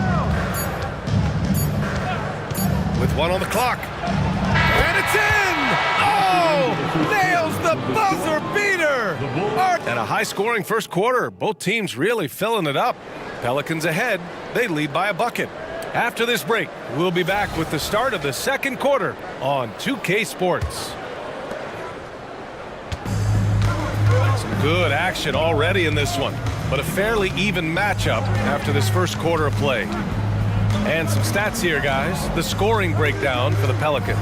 With 1 on the clock. And it's in! Oh! Nails the buzzer beater! And a high-scoring first quarter. Both teams really filling it up. Pelicans ahead. They lead by a bucket. After this break, we'll be back with the start of the second quarter on 2K Sports. Some good action already in this one, but a fairly even matchup after this first quarter of play. And some stats here, guys. The scoring breakdown for the Pelicans.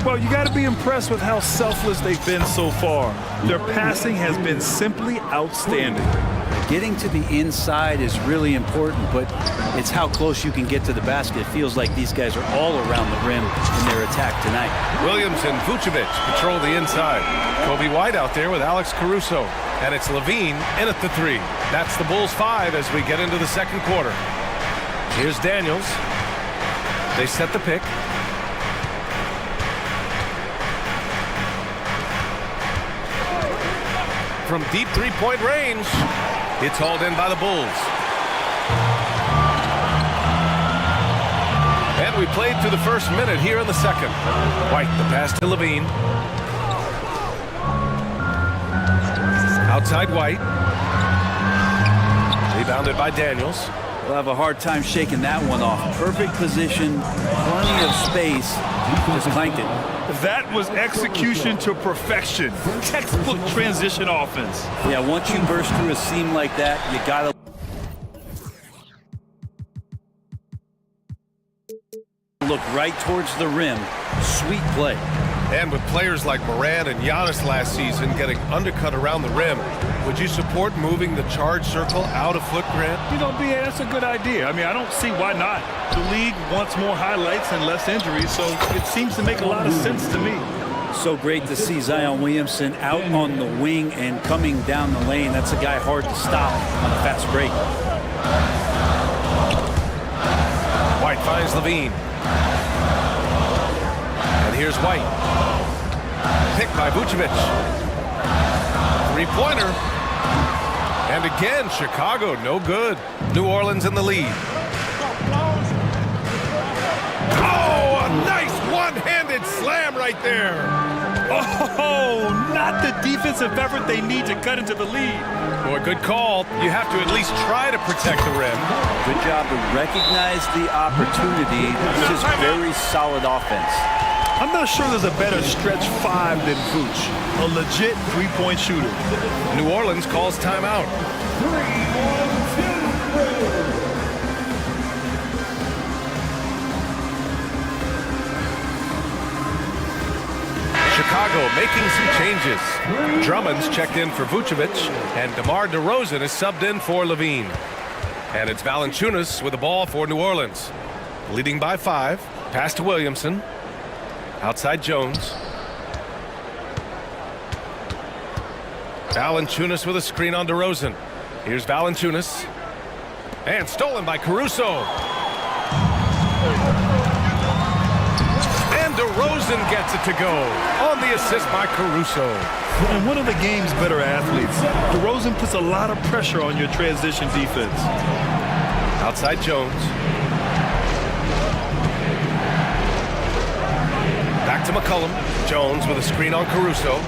Well, you got to be impressed with how selfless they've been so far. Their passing has been simply outstanding. Getting to the inside is really important, but it's how close you can get to the basket. It feels like these guys are all around the rim in their attack tonight. Williams and Vucevic patrol the inside. Kobe White out there with Alex Caruso. And it's Levine in at the 3. That's the Bulls 5 as we get into the second quarter. Here's Daniels. They set the pick. From deep three-point range, it's hauled in by the Bulls. And we played through the first minute here in the second. White, the pass to Levine. Outside White. Rebounded by Daniels. We'll have a hard time shaking that one off. Perfect position, plenty of space. Just clanked it. That was execution to perfection. Textbook transition offense. Yeah, once you burst through a seam like that, you gotta look right towards the rim. Sweet play. And with players like Morant and Giannis last season getting undercut around the rim, would you support moving the charge circle out a foot, Grant? You know, BA, that's a good idea. I mean, I don't see why not. The league wants more highlights and less injuries, so it seems to make a lot of sense to me. So great to see Zion Williamson out on the wing and coming down the lane. That's a guy hard to stop on a fast break. White finds Levine. And here's White. Picked by Vucevic. Three-pointer. And again, Chicago, no good. New Orleans in the lead. Oh, a nice one-handed slam right there. Oh, not the defensive effort they need to cut into the lead. Boy, good call. You have to at least try to protect the rim. Good job to recognize the opportunity. This is very solid offense. I'm not sure there's a better stretch 5 than Vooch. A legit three-point shooter. New Orleans calls timeout. Chicago making some changes. Drummond's checked in for Vucevic, and DeMar DeRozan is subbed in for Levine. And it's Valanciunas with the ball for New Orleans. Leading by 5. Pass to Williamson. Outside Jones. Valanciunas with a screen on DeRozan. Here's Valanciunas. And stolen by Caruso. And DeRozan gets it to go on the assist by Caruso. And one of the game's better athletes. DeRozan puts a lot of pressure on your transition defense. Outside Jones. Back to McCollum. Jones with a screen on Caruso.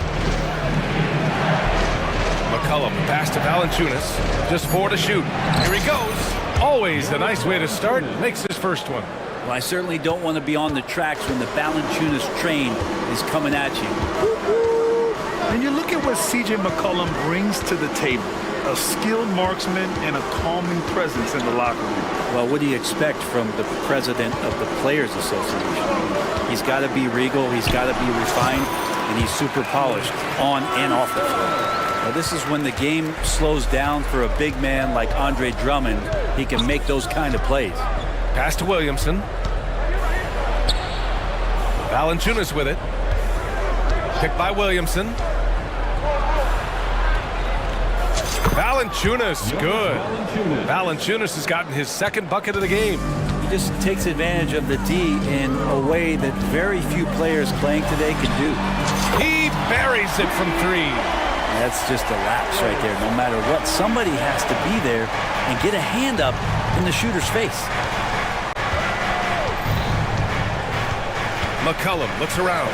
McCollum, pass to Valanciunas. Just 4 to shoot. Here he goes. Always a nice way to start. Makes his first one. Well, I certainly don't want to be on the tracks when the Valanciunas train is coming at you. And you look at what CJ McCollum brings to the table. a skilled marksman and a calming presence in the locker room. Well, what do you expect from the president of the Players Association? He's got to be regal, he's got to be refined, and he's super polished on and off the floor. Now, this is when the game slows down for a big man like Andre Drummond. He can make those kind of plays. Pass to Williamson. Valanciunas with it. Picked by Williamson. Valanciunas, good. Valanciunas has gotten his second bucket of the game. He just takes advantage of the D in a way that very few players playing today can do. He buries it from three. That's just a lapse right there. No matter what, somebody has to be there and get a hand up in the shooter's face. McCollum looks around.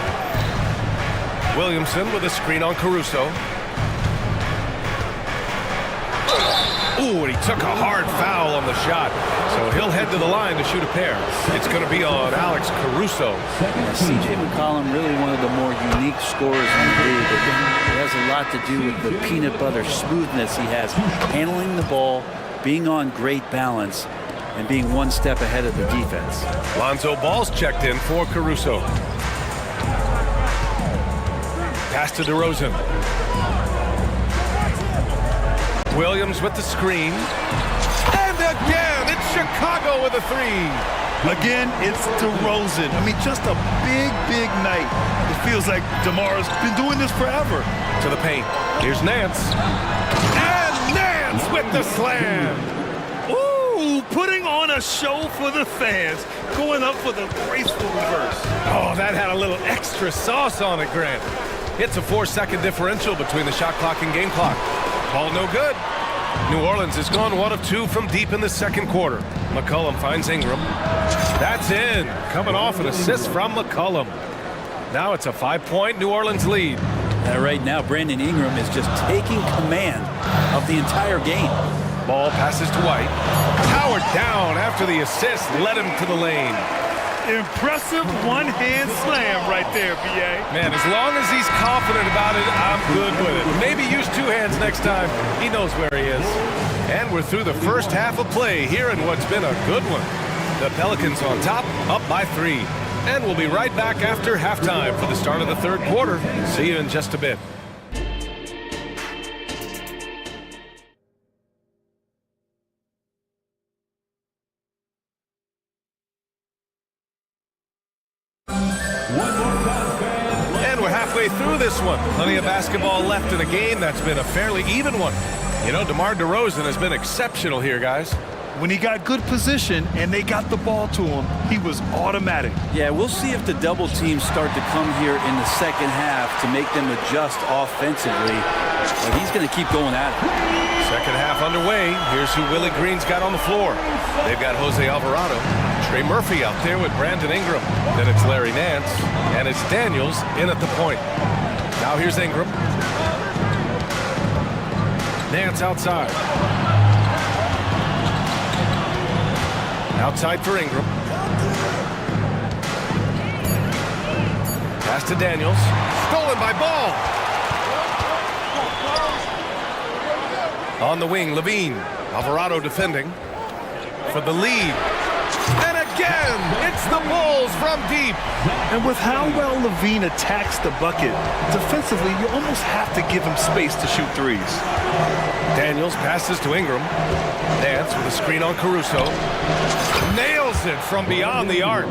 Williamson with a screen on Caruso. Ooh, and he took a hard foul on the shot. So he'll head to the line to shoot a pair. It's going to be on Alex Caruso. C.J. McCollum, really one of the more unique scorers in the league. It has a lot to do with the peanut butter smoothness he has, handling the ball, being on great balance, and being one step ahead of the defense. Lonzo Ball's checked in for Caruso. Pass to DeRozan. Williams with the screen. And again, it's Chicago with a three. Again, it's DeRozan. I mean, just a big night. It feels like DeMar's been doing this forever. To the paint. Here's Nance. And Nance with the slam. Ooh, putting on a show for the fans. Going up for the graceful reverse. Oh, that had a little extra sauce on it, Grant. It's a 4-second differential between the shot clock and game clock. Ball no good. New Orleans has gone 1 of 2 from deep in the second quarter. McCollum finds Ingram. That's in. Coming off an assist from McCollum. Now it's a 5-point New Orleans lead. Right now, Brandon Ingram is just taking command of the entire game. Ball passes to White. Powered down after the assist led him to the lane. Impressive one-hand slam right there, B.A. Man, as long as he's confident about it, I'm good with it. Maybe use 2 hands next time. He knows where he is. And we're through the first half of play here in what's been a good one. The Pelicans on top, up by 3. And we'll be right back after halftime for the start of the third quarter. See you in just a bit. Through this one. Plenty of basketball left in a game that's been a fairly even one. You know, DeMar DeRozan has been exceptional here, guys. When he got good position and they got the ball to him, he was automatic. Yeah, we'll see if the double teams start to come here in the second half to make them adjust offensively. But he's going to keep going at it. Second half underway. Here's who Willie Green's got on the floor. They've got Jose Alvarado. Trey Murphy out there with Brandon Ingram. Then it's Larry Nance. And it's Daniels in at the point. Now here's Ingram. Nance outside. Outside for Ingram. Pass to Daniels. Stolen by Ball. On the wing, Levine. Alvarado defending for the lead. And again, it's the Bulls from deep. And with how well Levine attacks the bucket, defensively, you almost have to give him space to shoot threes. Daniels passes to Ingram. Nance with a screen on Caruso. Nails it from beyond the arc.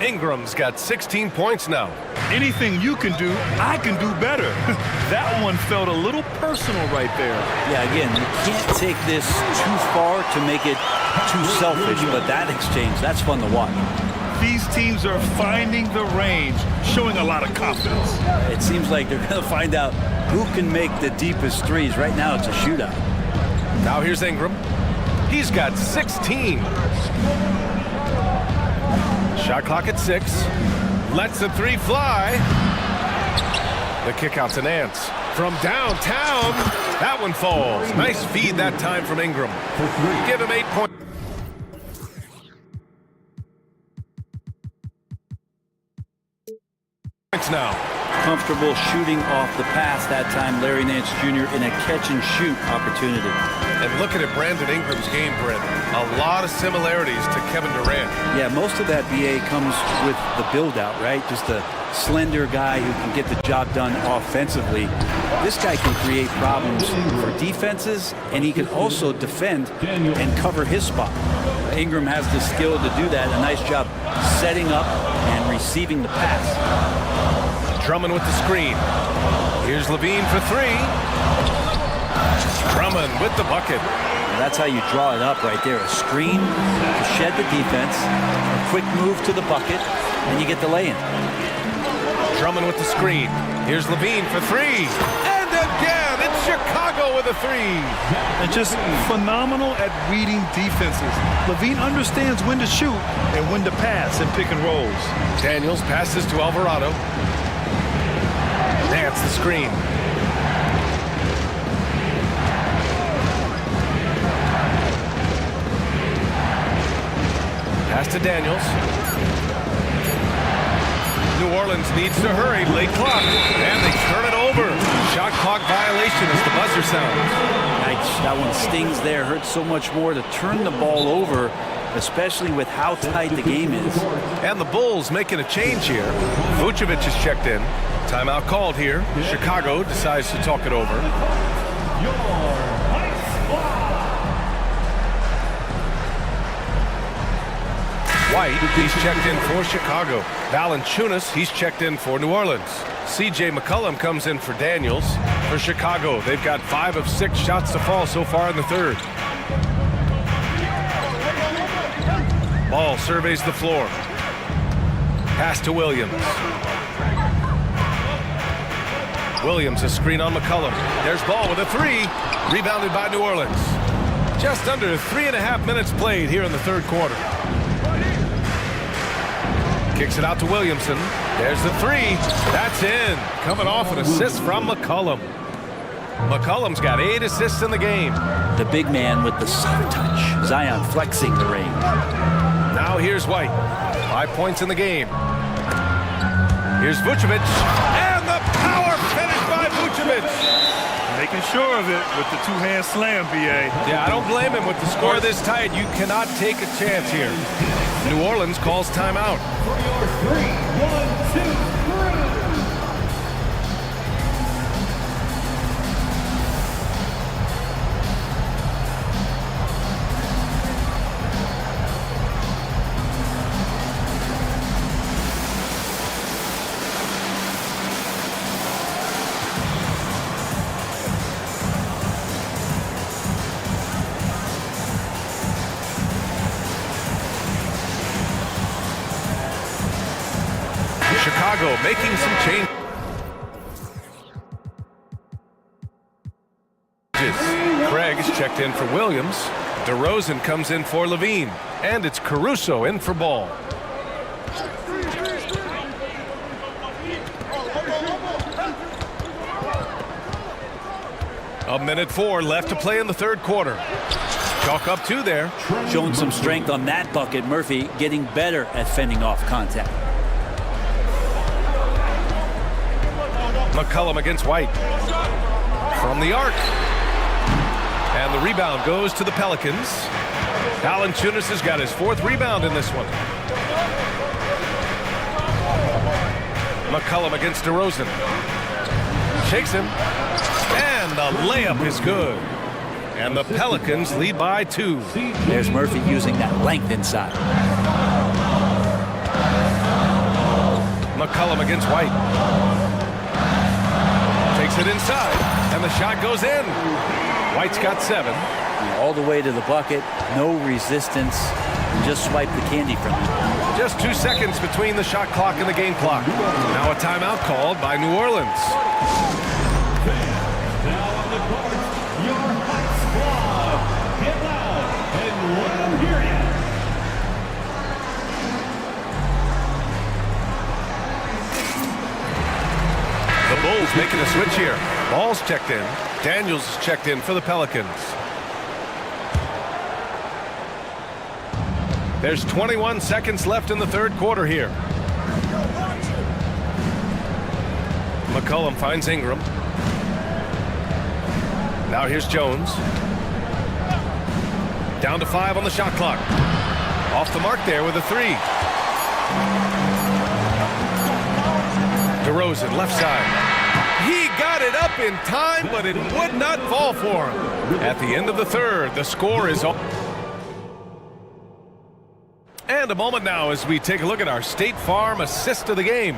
Ingram's got 16 points now. Anything you can do, I can do better. That one felt a little personal right there. Yeah, again, you can't take this too far to make it too selfish, but that exchange, that's fun to watch. These teams are finding the range, showing a lot of confidence. It seems like they're going to find out who can make the deepest threes. Right now, it's a shootout. Now here's Ingram. He's got 16. Shot clock at 6. Lets the 3 fly. The kick out to Nance. From downtown, that one falls. Nice feed that time from Ingram. Give him 8 points. Now. comfortable shooting off the pass that time, Larry Nance Jr., in a catch-and-shoot opportunity. And looking at Brandon Ingram's game, Brandon, a lot of similarities to Kevin Durant. Yeah, most of that, BA, comes with the build-out, right? Just a slender guy who can get the job done offensively. This guy can create problems for defenses, and he can also defend and cover his spot. Ingram has the skill to do that. A nice job setting up and receiving the pass. Drummond with the screen. Here's Levine for three. Drummond with the bucket. And that's how you draw it up right there. A screen to shed the defense, a quick move to the bucket, and you get the lay-in. Drummond with the screen. Here's Levine for three. And again, it's Chicago with a three. And just phenomenal at reading defenses. Levine understands when to shoot and when to pass and pick and rolls. Daniels passes to Alvarado. Nance the screen. Pass to Daniels. New Orleans needs to hurry. Late clock. And they turn it over. Shot clock violation as the buzzer sounds. That one stings there. Hurts so much more to turn the ball over, especially with how tight the game is. And the Bulls making a change here. Vucevic is checked in. Timeout called here. Chicago decides to talk it over. White, he's checked in for Chicago. Valanciunas, he's checked in for New Orleans. C.J. McCollum comes in for Daniels. For Chicago, they've got 5 of 6 shots to fall so far in the third. Ball surveys the floor. Pass to Williams. Williams, a screen on McCollum. There's Ball with a three. Rebounded by New Orleans. Just under 3.5 minutes played here in the third quarter. Kicks it out to Williamson. There's the three. That's in. Coming off an assist from McCollum. McCollum's got 8 assists in the game. The big man with the soft touch. Zion flexing the range. Now here's White. 5 points in the game. Here's Vucevic. And the power finish by Vucevic. Making sure of it with the two-hand slam, BA. Yeah, I don't blame him with the score this tight. You cannot take a chance here. New Orleans calls timeout. For your 3, 1, 2, 3. Chicago making some changes. Craig is checked in for Williams. DeRozan comes in for Levine. And it's Caruso in for Ball. A minute 4 left to play in the third quarter. Chalk up 2 there. Showing some strength on that bucket. Murphy getting better at fending off contact. McCollum against White. From the arc. And the rebound goes to the Pelicans. Valanciunas has got his 4th rebound in this one. McCollum against DeRozan. Shakes him. And the layup is good. And the Pelicans lead by 2. There's Murphy using that length inside. McCollum against White. Takes it inside, and the shot goes in. White's got 7. All the way to the bucket, no resistance, and just swipe the candy from it. Just 2 seconds between the shot clock and the game clock. Now a timeout called by New Orleans. Now on the court, your hot squad. Get loud and let them hear you. The Bulls making a switch here. Ball's checked in. Daniels is checked in for the Pelicans. There's 21 seconds left in the third quarter here. McCollum finds Ingram. Now here's Jones. Down to 5 on the shot clock. Off the mark there with a 3. DeRozan, left side. He got it up in time, but it would not fall for him. At the end of the third, the score is... And a moment now as we take a look at our State Farm assist of the game.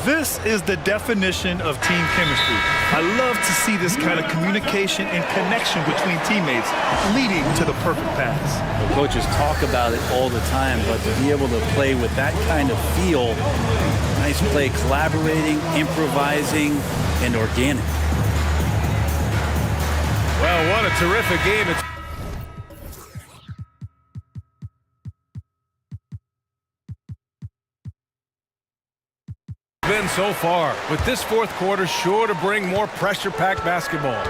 This is the definition of team chemistry. I love to see this kind of communication and connection between teammates leading to the perfect pass. The coaches talk about it all the time, but to be able to play with that kind of feel, nice play, collaborating, improvising, and organic. Well, what a terrific game. It's been so far, with this fourth quarter sure to bring more pressure-packed basketball.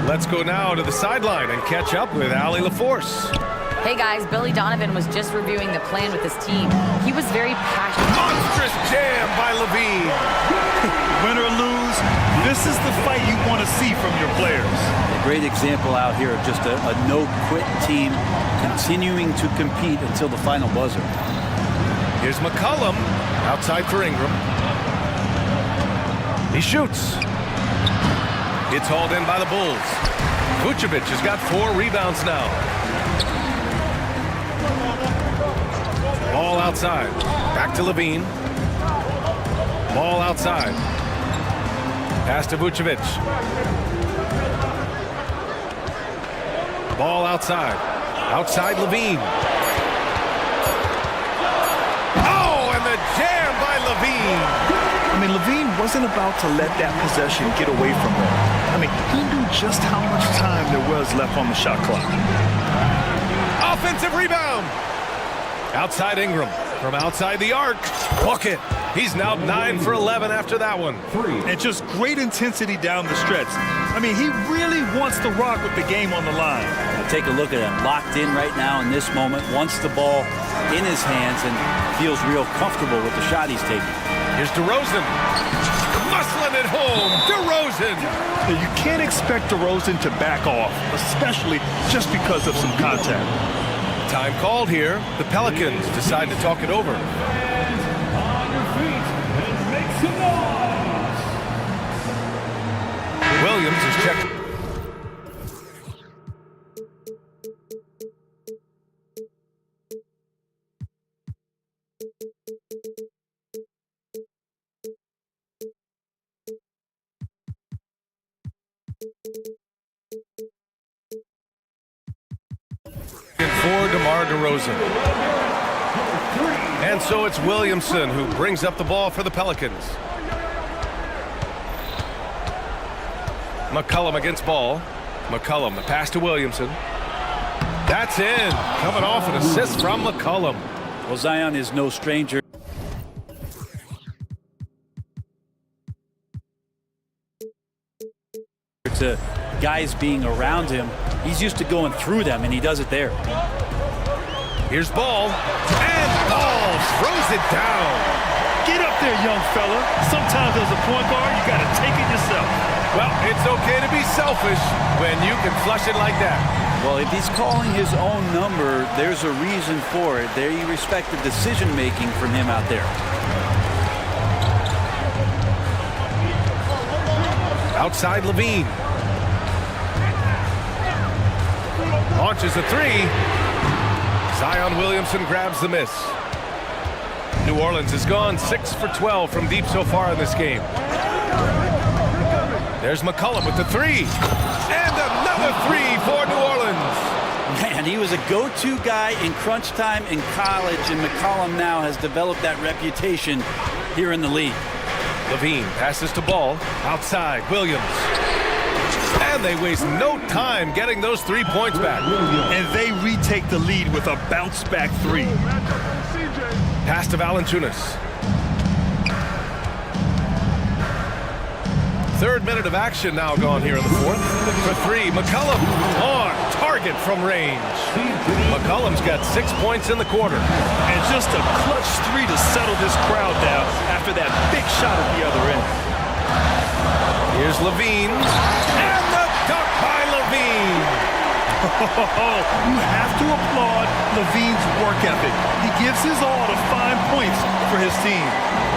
Let's go now to the sideline and catch up with Allie LaForce. Hey guys, Billy Donovan was just reviewing the plan with his team. He was very passionate. Monstrous jam by Levine. Win or lose, this is the fight you want to see from your players. A great example out here of just a no-quit team continuing to compete until the final buzzer. Here's McCollum outside for Ingram. He shoots. It's hauled in by the Bulls. Vucevic has got 4 rebounds now. Ball outside. Back to Levine. Ball outside. Pass to Vucevic. Ball outside. Outside Levine. Oh, and the jam by Levine. I mean, Levine wasn't about to let that possession get away from him. I mean, he knew just how much time there was left on the shot clock. Offensive rebound. Outside Ingram. From outside the arc. Bucket. He's now 9 for 11 after that one. And just great intensity down the stretch. I mean, he really wants to rock with the game on the line. Take a look at him. Locked in right now in this moment. Wants the ball in his hands and feels real comfortable with the shot he's taking. Here's DeRozan. Muscling it home. DeRozan. You can't expect DeRozan to back off, especially just because of some contact. Time called here. The Pelicans decide to talk it over. Williams is checked. For DeMar DeRozan. And so it's Williamson who brings up the ball for the Pelicans. McCollum against ball. McCollum, the pass to Williamson. That's in. Coming off an assist from McCollum. Well, Zion is no stranger to guys being around him. He's used to going through them, and he does it there. Here's Ball. And Ball throws it down. Get up there, young fella. Sometimes as a point guard, you got to take it yourself. Well, it's okay to be selfish when you can flush it like that. Well, if he's calling his own number, there's a reason for it. They respect the decision-making from him out there. Outside Levine. Launches a 3. Zion Williamson grabs the miss. New Orleans has gone 6 for 12 from deep so far in this game. There's McCollum with the 3. And another 3 for New Orleans. Man, he was a go-to guy in crunch time in college, and McCollum now has developed that reputation here in the league. Levine passes to Ball. Outside, Williams. And they waste no time getting those 3 points back. And they retake the lead with a bounce-back 3. Pass to Valanciunas. Third minute of action now gone here in the fourth. For 3, McCollum on target from range. McCollum's got 6 points in the quarter. And just a clutch 3 to settle this crowd down after that big shot at the other end. Here's Levine. And the dunk by Levine. You have to applaud Levine's work ethic. He gives his all to find points for his team.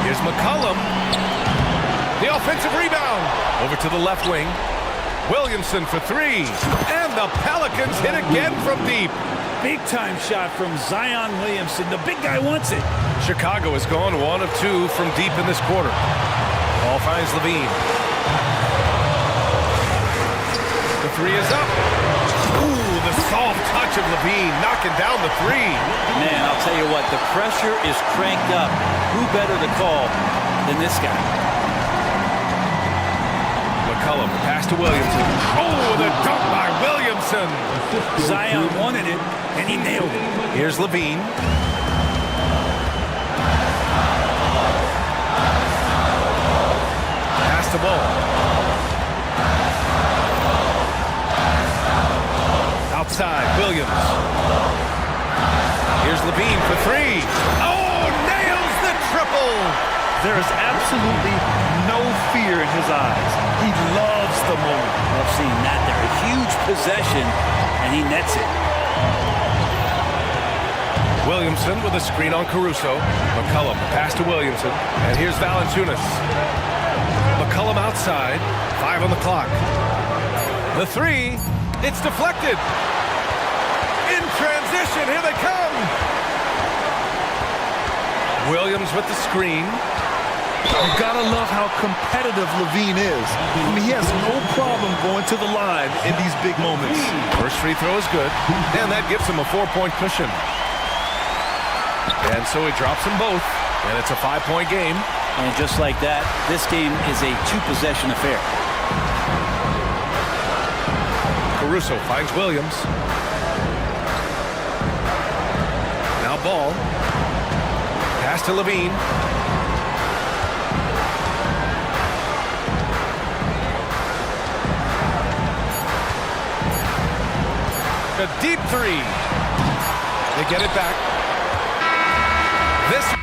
Here's McCollum. The offensive rebound. Over to the left wing. Williamson for three. And the Pelicans hit again from deep. Big time shot from Zion Williamson. The big guy wants it. Chicago has gone 1 of 2 from deep in this quarter. Ball finds Levine. The three is up. Ooh, the soft touch of Levine knocking down the three. Man, I'll tell you what, the pressure is cranked up. Who better to call than this guy? McCollum, pass to Williamson. Oh, the dunk by Williamson. Zion wanted it, and he nailed it. Here's Levine. Pass the ball. Outside, Williams. Here's Levine for three. Oh, nails the triple. There is absolutely no fear in his eyes. He loves the moment. I've seen that there. A huge possession, and he nets it. Williamson with a screen on Caruso. McCollum, pass to Williamson. And here's Valanciunas. McCollum outside. 5 on the clock. The three. It's deflected. In transition. Here they come. Williams with the screen. You gotta love how competitive Levine is. I mean, he has no problem going to the line in these big moments. First free throw is good, and that gives him a 4-point cushion. And so he drops them both, and it's a 5-point game. And just like that, this game is a 2-possession affair. Caruso finds Williams. Now Ball. Pass to Levine. A deep three. They get it back. This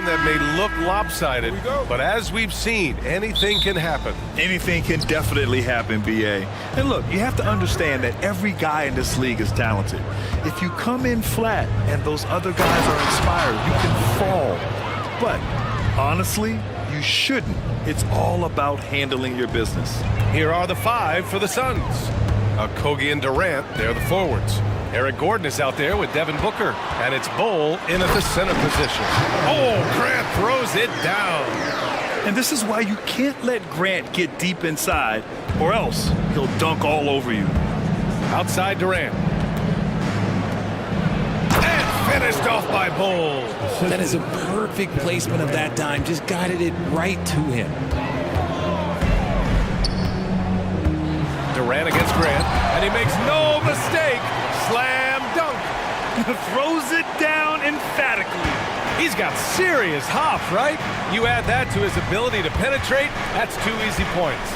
That may look lopsided, but as we've seen, anything can happen. Anything can definitely happen, BA. And look, you have to understand that every guy in this league is talented. If you come in flat and those other guys are inspired, you can fall. But honestly, you shouldn't. It's all about handling your business. Here are the 5 for the Suns. Kogi and Durant, they're the forwards. Eric Gordon is out there with Devin Booker, and it's Bol in at the center position. Oh, Grant throws it down. And this is why you can't let Grant get deep inside, or else he'll dunk all over you. Outside Durant. And finished off by Bol. That is a perfect placement of that dime. Just guided it right to him. Durant against Grant, and he makes no mistake. Slam dunk. Throws it down emphatically. He's got serious hop, right? You add that to his ability to penetrate, that's 2 easy points.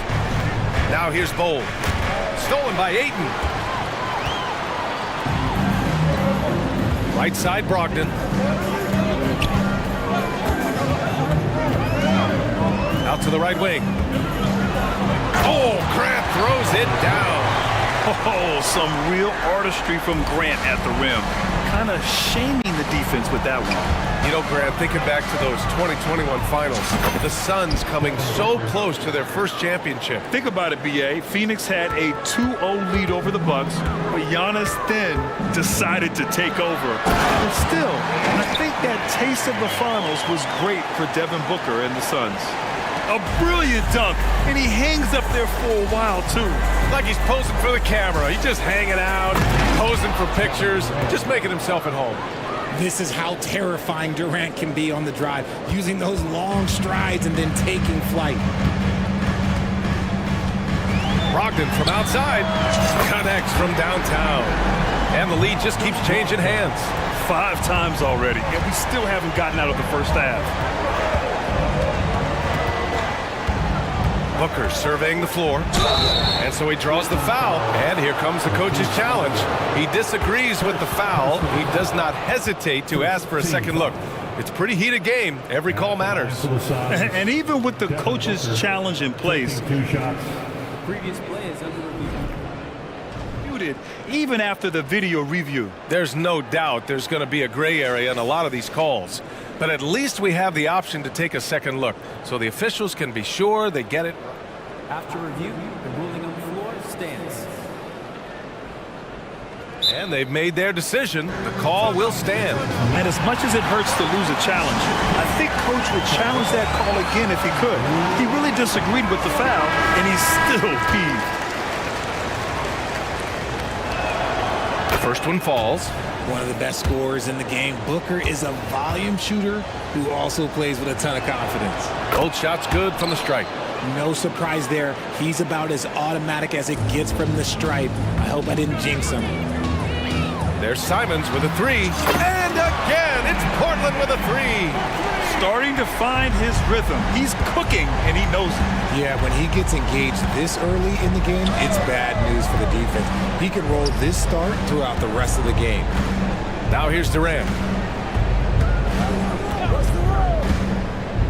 Now here's Bol. Stolen by Ayton. Right side, Brogdon. Out to the right wing. Oh, Grant throws it down. Oh, some real artistry from Grant at the rim. Kind of shaming the defense with that one. You know, Grant, thinking back to those 2021 finals, the Suns coming so close to their first championship. Think about it, BA. Phoenix had a 2-0 lead over the Bucks, but Giannis then decided to take over. But still, I think that taste of the finals was great for Devin Booker and the Suns. A brilliant dunk, and he hangs up there for a while, too. Like he's posing for the camera. He's just hanging out, posing for pictures, just making himself at home. This is how terrifying Durant can be on the drive, using those long strides and then taking flight. Brogdon from outside, connects from downtown. And the lead just keeps changing hands. 5 times already, and we still haven't gotten out of the first half. Booker surveying the floor, and so he draws the foul, and here comes the coach's challenge. He disagrees with the foul. He does not hesitate to ask for a second look. It's a pretty heated game. Every call matters. And even with the coach's challenge in place, Previous play is under review. Even after the video review. There's no doubt there's going to be a gray area in a lot of these calls. But at least we have the option to take a second look, so the officials can be sure they get it. After review, the ruling on the floor stands. And they've made their decision. The call will stand. And as much as it hurts to lose a challenge, I think Coach would challenge that call again if he could. He really disagreed with the foul, and he's still peeved. The first one falls. One of the best scorers in the game. Booker is a volume shooter who also plays with a ton of confidence. Both shots good from the stripe. No surprise there. He's about as automatic as it gets from the stripe. I hope I didn't jinx him. There's Simons with a 3. And again, it's Portland with a 3. Starting to find his rhythm. He's cooking, and he knows it. Yeah, when he gets engaged this early in the game, it's bad news for the defense. He can roll this start throughout the rest of the game. Now here's Durant.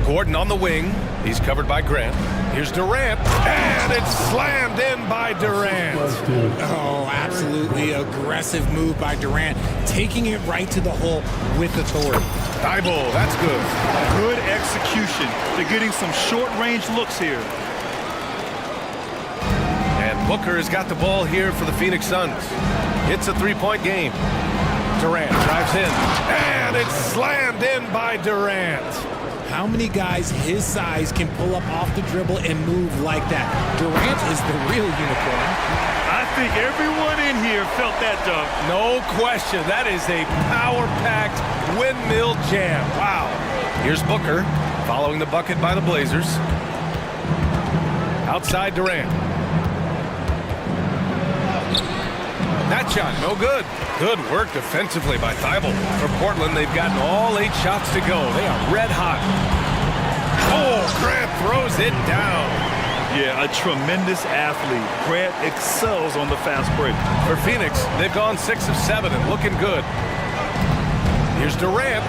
Gordon on the wing. He's covered by Grant. Here's Durant, and it's slammed in by Durant. Oh, absolutely aggressive move by Durant, taking it right to the hole with authority. Thibault, that's good. Good execution. They're getting some short-range looks here. And Booker has got the ball here for the Phoenix Suns. It's a 3-point game. Durant drives in, and it's slammed in by Durant. How many guys his size can pull up off the dribble and move like that? Durant is the real unicorn. I think everyone in here felt that dunk. No question. That is a power-packed windmill jam. Wow. Here's Booker following the bucket by the Blazers. Outside Durant. That shot, no good. Good work defensively by Thibault. For Portland, they've gotten all 8 shots to go. They are red hot. Oh, Grant throws it down. Yeah, a tremendous athlete. Grant excels on the fast break. For Phoenix, they've gone 6 of 7 and looking good. Here's Durant.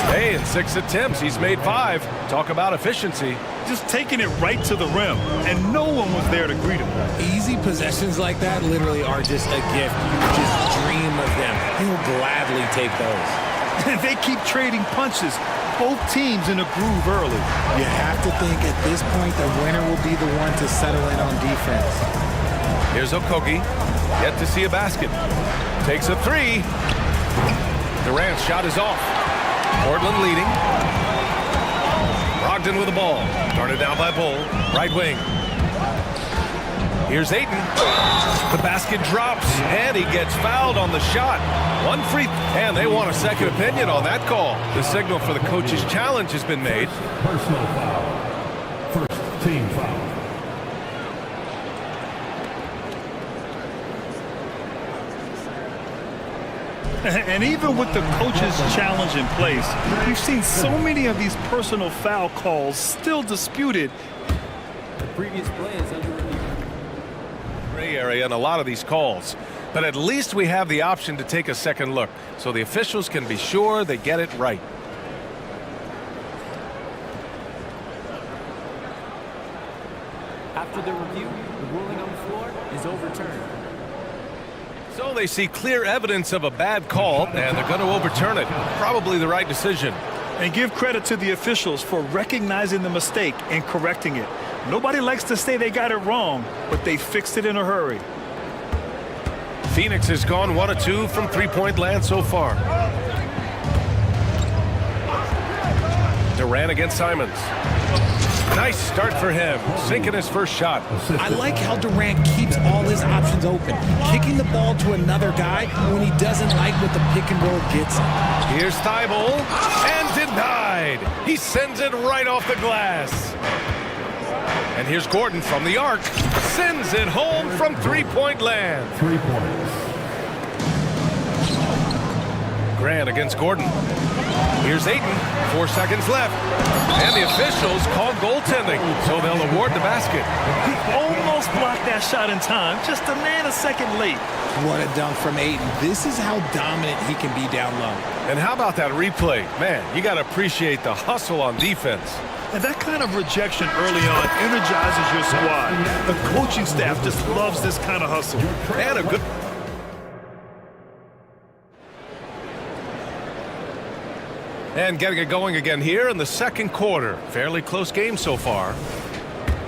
Hey, in 6 attempts, he's made 5. Talk about efficiency. Just taking it right to the rim, and no one was there to greet him. Easy possessions like that literally are just a gift. You just dream of them. He'll gladly take those. They keep trading punches. Both teams in a groove early. You have to think at this point the winner will be the one to settle in on defense. Here's Okogie. Yet to see a basket. Takes a 3. Durant's shot is off. Portland leading. Brogdon with the ball. Darted down by Bull. Right wing. Here's Ayton. The basket drops, and he gets fouled on the shot. 1 free, and they want a second opinion on that call. The signal for the coach's challenge has been made. Personal foul. First team foul. And even with the coach's challenge in place, we've seen so many of these personal foul calls still disputed. The previous play is under review. Gray area in a lot of these calls. But at least we have the option to take a second look, so the officials can be sure they get it right. After the review, the ruling on the floor is overturned. So they see clear evidence of a bad call, and they're going to overturn it. Probably the right decision. And give credit to the officials for recognizing the mistake and correcting it. Nobody likes to say they got it wrong, but they fixed it in a hurry. Phoenix has gone 1 of 2 from three-point land so far. Durant against Simons. Nice start for him, sinking his first shot. I like how Durant keeps all his options open, kicking the ball to another guy when he doesn't like what the pick and roll gets him. Here's Thibault, and denied. He sends it right off the glass. And here's Gordon from the arc, sends it home from three-point land. 3 points. Grant against Gordon. Here's Ayton, 4 seconds left. And the officials call goaltending, so they'll award the basket. He almost blocked that shot in time, just a nanosecond late. What a dunk from Ayton. This is how dominant he can be down low. And how about that replay? Man, you got to appreciate the hustle on defense. And that kind of rejection early on energizes your squad. The coaching staff just loves this kind of hustle. And a good... And getting it going again here in the second quarter. Fairly close game so far.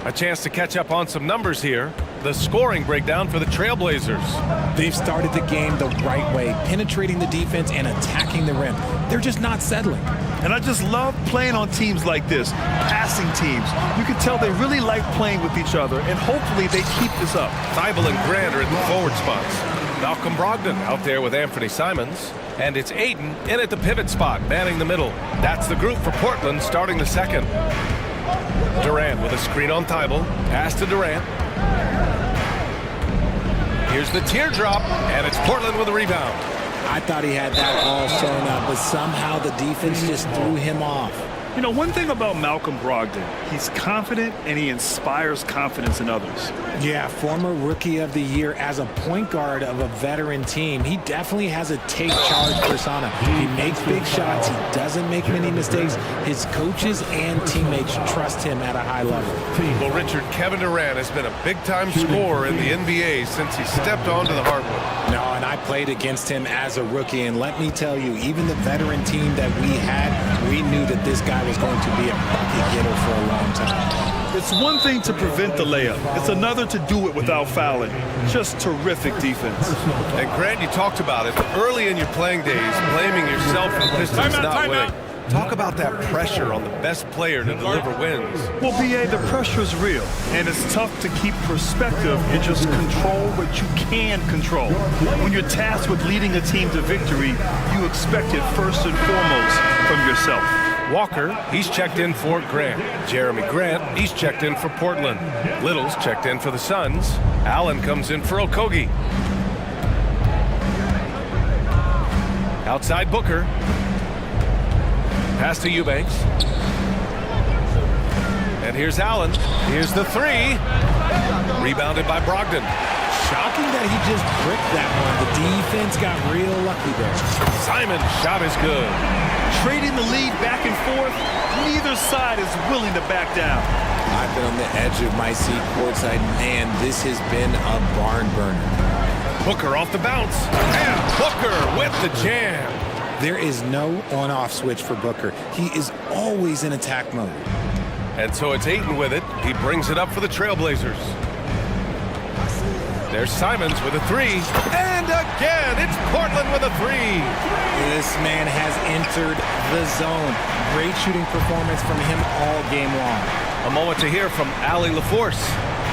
A chance to catch up on some numbers here. The scoring breakdown for the Trailblazers. They've started the game the right way, penetrating the defense and attacking the rim. They're just not settling. And I just love playing on teams like this, passing teams. You can tell they really like playing with each other, and hopefully they keep this up. Thibault and Grant are in the forward spots. Malcolm Brogdon out there with Anthony Simons. And it's Ayton in at the pivot spot, manning the middle. That's the group for Portland starting the second. Durant with a screen on Thibault. Pass to Durant. Here's the teardrop, and it's Portland with a rebound. I thought he had that all sewn up, but somehow the defense just threw him off. You know, one thing about Malcolm Brogdon, he's confident and he inspires confidence in others. Yeah, former Rookie of the Year as a point guard of a veteran team. He definitely has a take-charge persona. He makes big shots. He doesn't make many mistakes. His coaches and teammates trust him at a high level. Well, Richard, Kevin Durant has been a big-time scorer in the NBA since he stepped onto the hardwood. No, and I played against him as a rookie, and let me tell you, even the veteran team that we had, we knew that this guy was going to be a bucket getter for a long time. It's one thing to prevent the layup. It's another to do it without fouling. Just terrific defense. And Grant, you talked about it early in your playing days, blaming yourself for the Pistons not winning. Talk about that pressure on the best player to deliver wins. Well, B.A., the pressure is real, and it's tough to keep perspective and just control what you can control. When you're tasked with leading a team to victory, you expect it first and foremost from yourself. Walker, he's checked in for Grant. Jeremy Grant, he's checked in for Portland. Little's checked in for the Suns. Allen comes in for Okogie. Outside Booker. Pass to Eubanks. And here's Allen. Here's the three. Rebounded by Brogdon. Shocky hoping that he just bricked that one. The defense got real lucky there. Simon's shot is good. Trading the lead back and forth, neither side is willing to back down. I've been on the edge of my seat courtside. Man, this has been a barn burner. Booker off the bounce. And Booker with the jam. There is no on-off switch for Booker. He is always in attack mode. And so it's Ayton with it. He brings it up for the Trailblazers. There's Simons with a three. And again, it's Portland with a three. This man has entered the zone. Great shooting performance from him all game long. A moment to hear from Allie LaForce.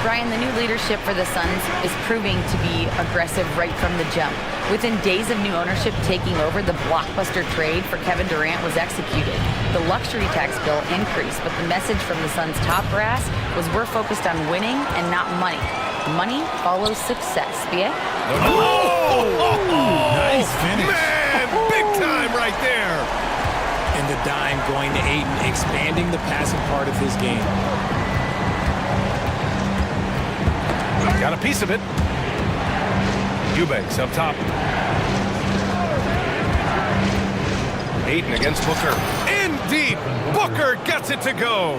Brian, the new leadership for the Suns is proving to be aggressive right from the jump. Within days of new ownership taking over, the blockbuster trade for Kevin Durant was executed. The luxury tax bill increased, but the message from the Suns' top brass was we're focused on winning and not money. Money follows success. Bia? Nice finish. Man, big time right there. And the dime going to Ayton, expanding the passing part of his game. Got a piece of it. Eubanks up top. Ayton against Booker. In deep. Booker gets it to go.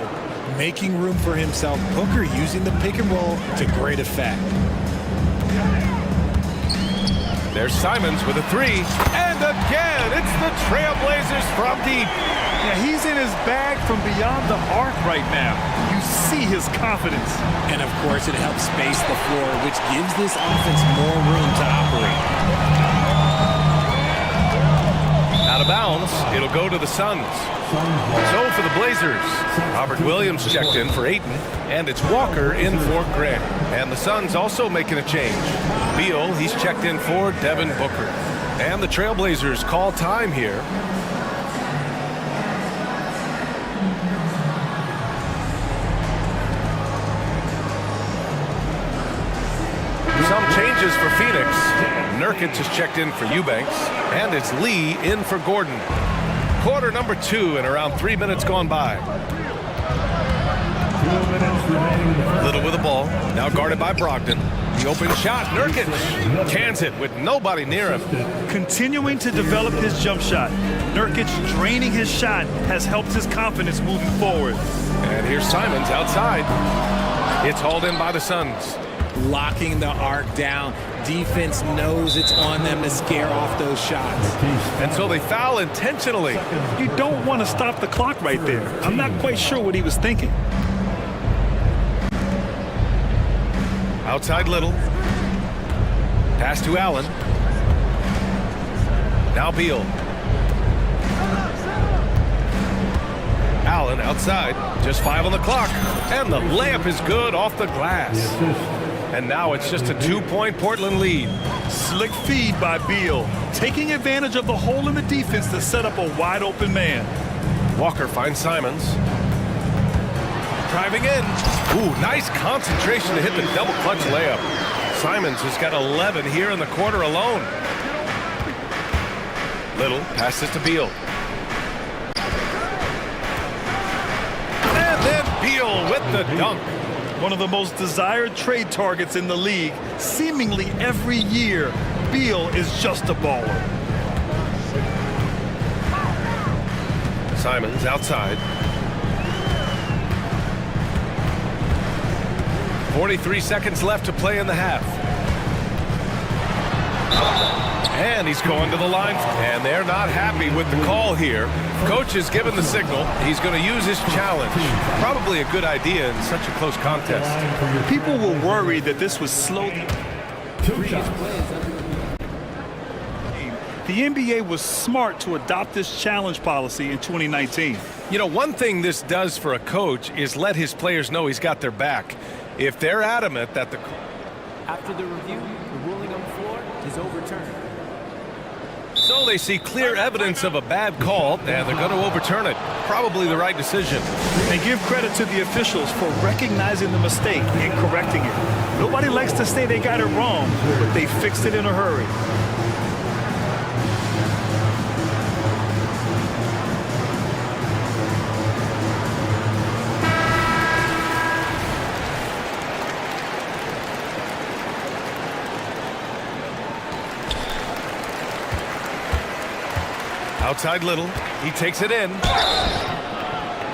Making room for himself. Booker using the pick and roll to great effect. There's Simons with a three. And again, it's the Trailblazers from deep. Yeah, he's in his bag from beyond the arc right now. You see his confidence. And of course, it helps space the floor, which gives this offense more room to operate. Out of bounds, it'll go to the Suns. So for the Blazers, Robert Williams checked in for Ayton, and it's Walker in for Grant. And the Suns also making a change. Beal, he's checked in for Devin Booker. And the Trailblazers call time here. Some changes for Phoenix. Nurkic has checked in for Eubanks, and it's Lee in for Gordon. Quarter number 2 and around 3 minutes gone by. Little with the ball, now guarded by Brogdon. The open shot, Nurkic cans it with nobody near him. Continuing to develop his jump shot. Nurkic draining his shot has helped his confidence moving forward. And here's Simons outside. It's hauled in by the Suns. Locking the arc down. Defense knows it's on them to scare off those shots. And so they foul intentionally. You don't want to stop the clock right there. I'm not quite sure what he was thinking. Outside Little. Pass to Allen. Now Beal. Allen outside. Just 5 on the clock. And the layup is good off the glass. And now it's just a 2-point Portland lead. Slick feed by Beal, taking advantage of the hole in the defense to set up a wide open man. Walker finds Simons. Driving in. Ooh, nice concentration to hit the double clutch layup. Simons has got 11 here in the quarter alone. Little passes to Beal. And then Beal with the dunk. One of the most desired trade targets in the league. Seemingly every year, Beal is just a baller. Simons outside. 43 seconds left to play in the half. And he's going to the line. And they're not happy with the call here. Coach has given the signal. He's going to use his challenge. Probably a good idea in such a close contest. People were worried that this was slowly. The NBA was smart to adopt this challenge policy in 2019. You know, one thing this does for a coach is let his players know he's got their back. If they're adamant that the... After the review, the ruling on the floor is overturned. So they see clear evidence of a bad call, and they're going to overturn it. Probably the right decision. They give credit to the officials for recognizing the mistake and correcting it. Nobody likes to say they got it wrong, but they fixed it in a hurry. Outside Little. He takes it in.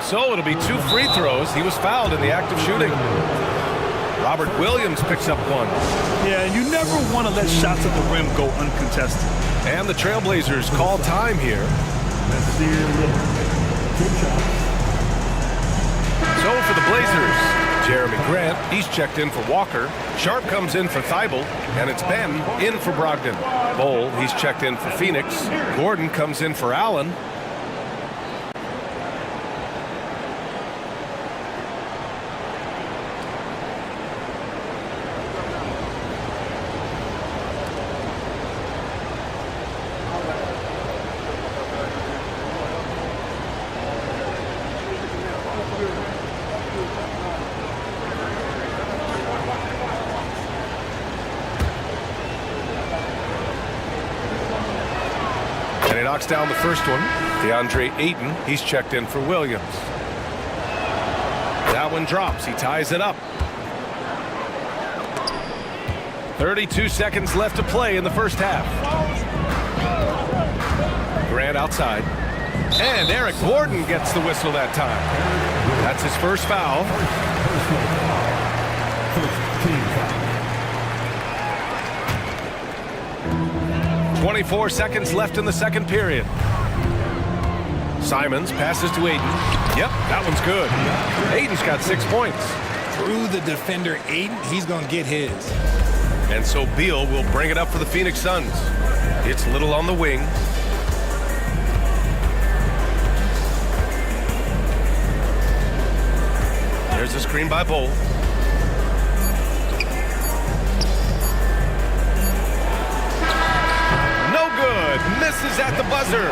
So it'll be 2 free throws. He was fouled in the act of shooting. Robert Williams picks up 1. Yeah, and you never want to let shots at the rim go uncontested. And the Trailblazers call time here. So for the Blazers, Jeremy Grant, he's checked in for Walker. Sharp comes in for Thibault, and it's Ben in for Brogdon. Bowl, he's checked in for Phoenix. Gordon comes in for Allen. And he knocks down the first one. DeAndre Ayton, he's checked in for Williams. That one drops. He ties it up. 32 seconds left to play in the first half. Grant outside. And Eric Gordon gets the whistle that time. That's his first foul. 24 seconds left in the second period. Simons passes to Ayton. Yep, that one's good. Ayton's got 6 points. Through the defender, Ayton, he's going to get his. And so Beal will bring it up for the Phoenix Suns. It's Little on the wing. There's a screen by Bowl. No good. Misses at the buzzer.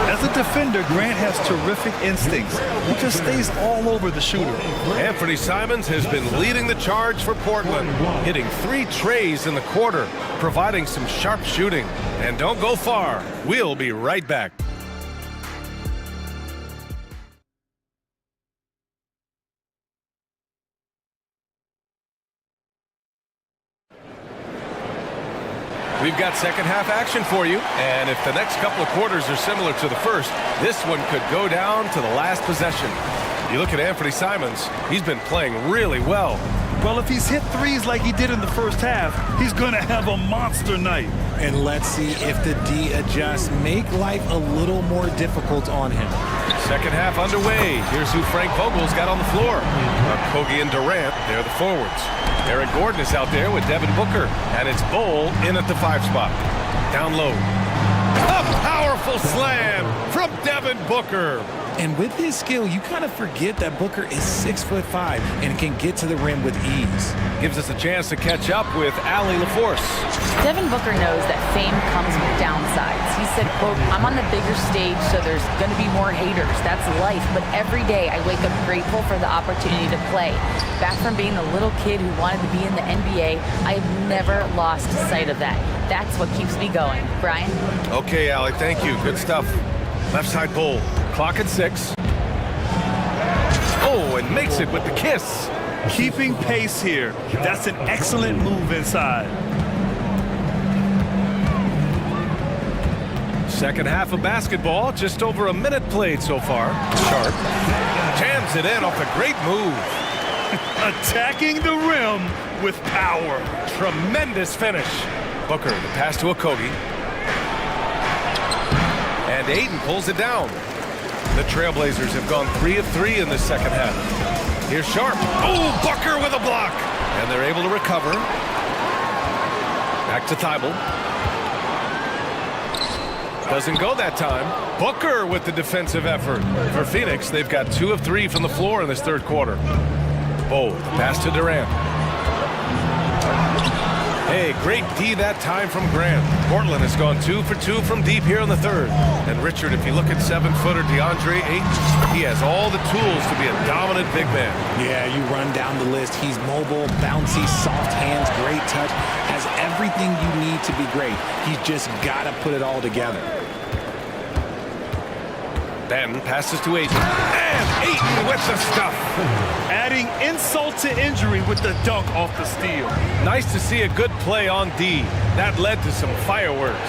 As a defender, Grant has terrific instincts. He just stays all over the shooter. Anthony Simons has been leading the charge for Portland, hitting 3 trays in the quarter, providing some sharp shooting. And don't go far. We'll be right back. We've got second half action for you, and if the next couple of quarters are similar to the first, this one could go down to the last possession. You look at Anthony Simons, he's been playing really well. Well, if he's hit threes like he did in the first half, he's going to have a monster night. And let's see if the D adjusts, make life a little more difficult on him. Second half underway. Here's who Frank Vogel's got on the floor. Kogi and Durant, they're the forwards. Eric Gordon is out there with Devin Booker, and it's Bowl in at the 5 spot. Down low. A powerful slam from Devin Booker. And with his skill, you kind of forget that Booker is 6'5" and can get to the rim with ease. Gives us a chance to catch up with Allie LaForce. Devin Booker knows that fame comes with downsides. He said, quote, "I'm on the bigger stage, so there's going to be more haters. That's life. But every day I wake up grateful for the opportunity to play. Back from being the little kid who wanted to be in the NBA, I have never lost sight of that. That's what keeps me going." Brian? Okay, Allie, thank you. Good stuff. Left side Bowl. Clock at 6. Oh, and makes it with the kiss. Keeping pace here. That's an excellent move inside. Second half of basketball, just over a minute played so far. Sharp jams it in off a great move. Attacking the rim with power. Tremendous finish. Booker, the pass to Okogie. And Ayton pulls it down. The Trailblazers have gone 3 of 3 in this second half. Here's Sharp. Oh, Booker with a block. And they're able to recover. Back to Thibault. Doesn't go that time. Booker with the defensive effort. For Phoenix, they've got 2 of 3 from the floor in this third quarter. Bow, pass to Durant. Hey, great D that time from Grant. Portland has gone 2 for 2 from deep here in the third. And Richard, if you look at 7-footer DeAndre Ayton, he has all the tools to be a dominant big man. Yeah, you run down the list. He's mobile, bouncy, soft hands, great touch, has everything you need to be great. He's just got to put it all together. Ben passes to Ayton. And Ayton with the stuff. Adding insult to injury with the dunk off the steal. Nice to see a good play on D. That led to some fireworks.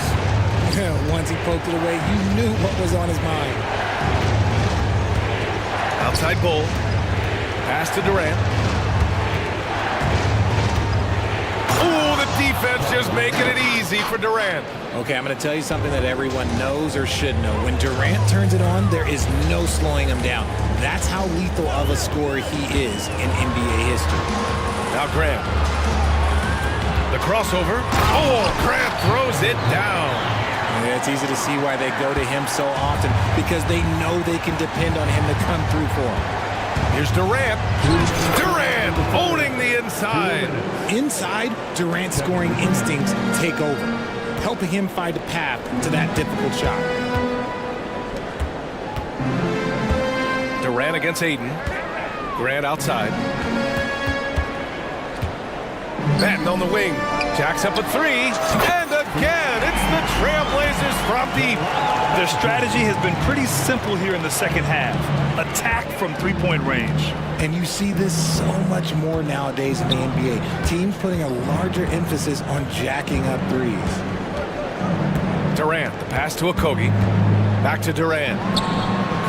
Once he poked it away, you knew what was on his mind. Outside goal. Pass to Durant. Oh, the defense just making it easy for Durant. Okay, I'm going to tell you something that everyone knows or should know. When Durant turns it on, there is no slowing him down. That's how lethal of a scorer he is in NBA history. Now Grant. The crossover. Oh, Grant throws it down. Yeah, it's easy to see why they go to him so often, because they know they can depend on him to come through for them. Here's Durant. Durant owning the inside. Inside, Durant's scoring instincts take over, helping him find a path to that difficult shot. Durant against Aiden. Grant outside. Batten on the wing. Jacks up a three. And again, it's the Trailblazers from deep. Their strategy has been pretty simple here in the second half. Attack from three-point range. And you see this so much more nowadays in the NBA. Teams putting a larger emphasis on jacking up threes. Durant, the pass to Okogie. Back to Durant.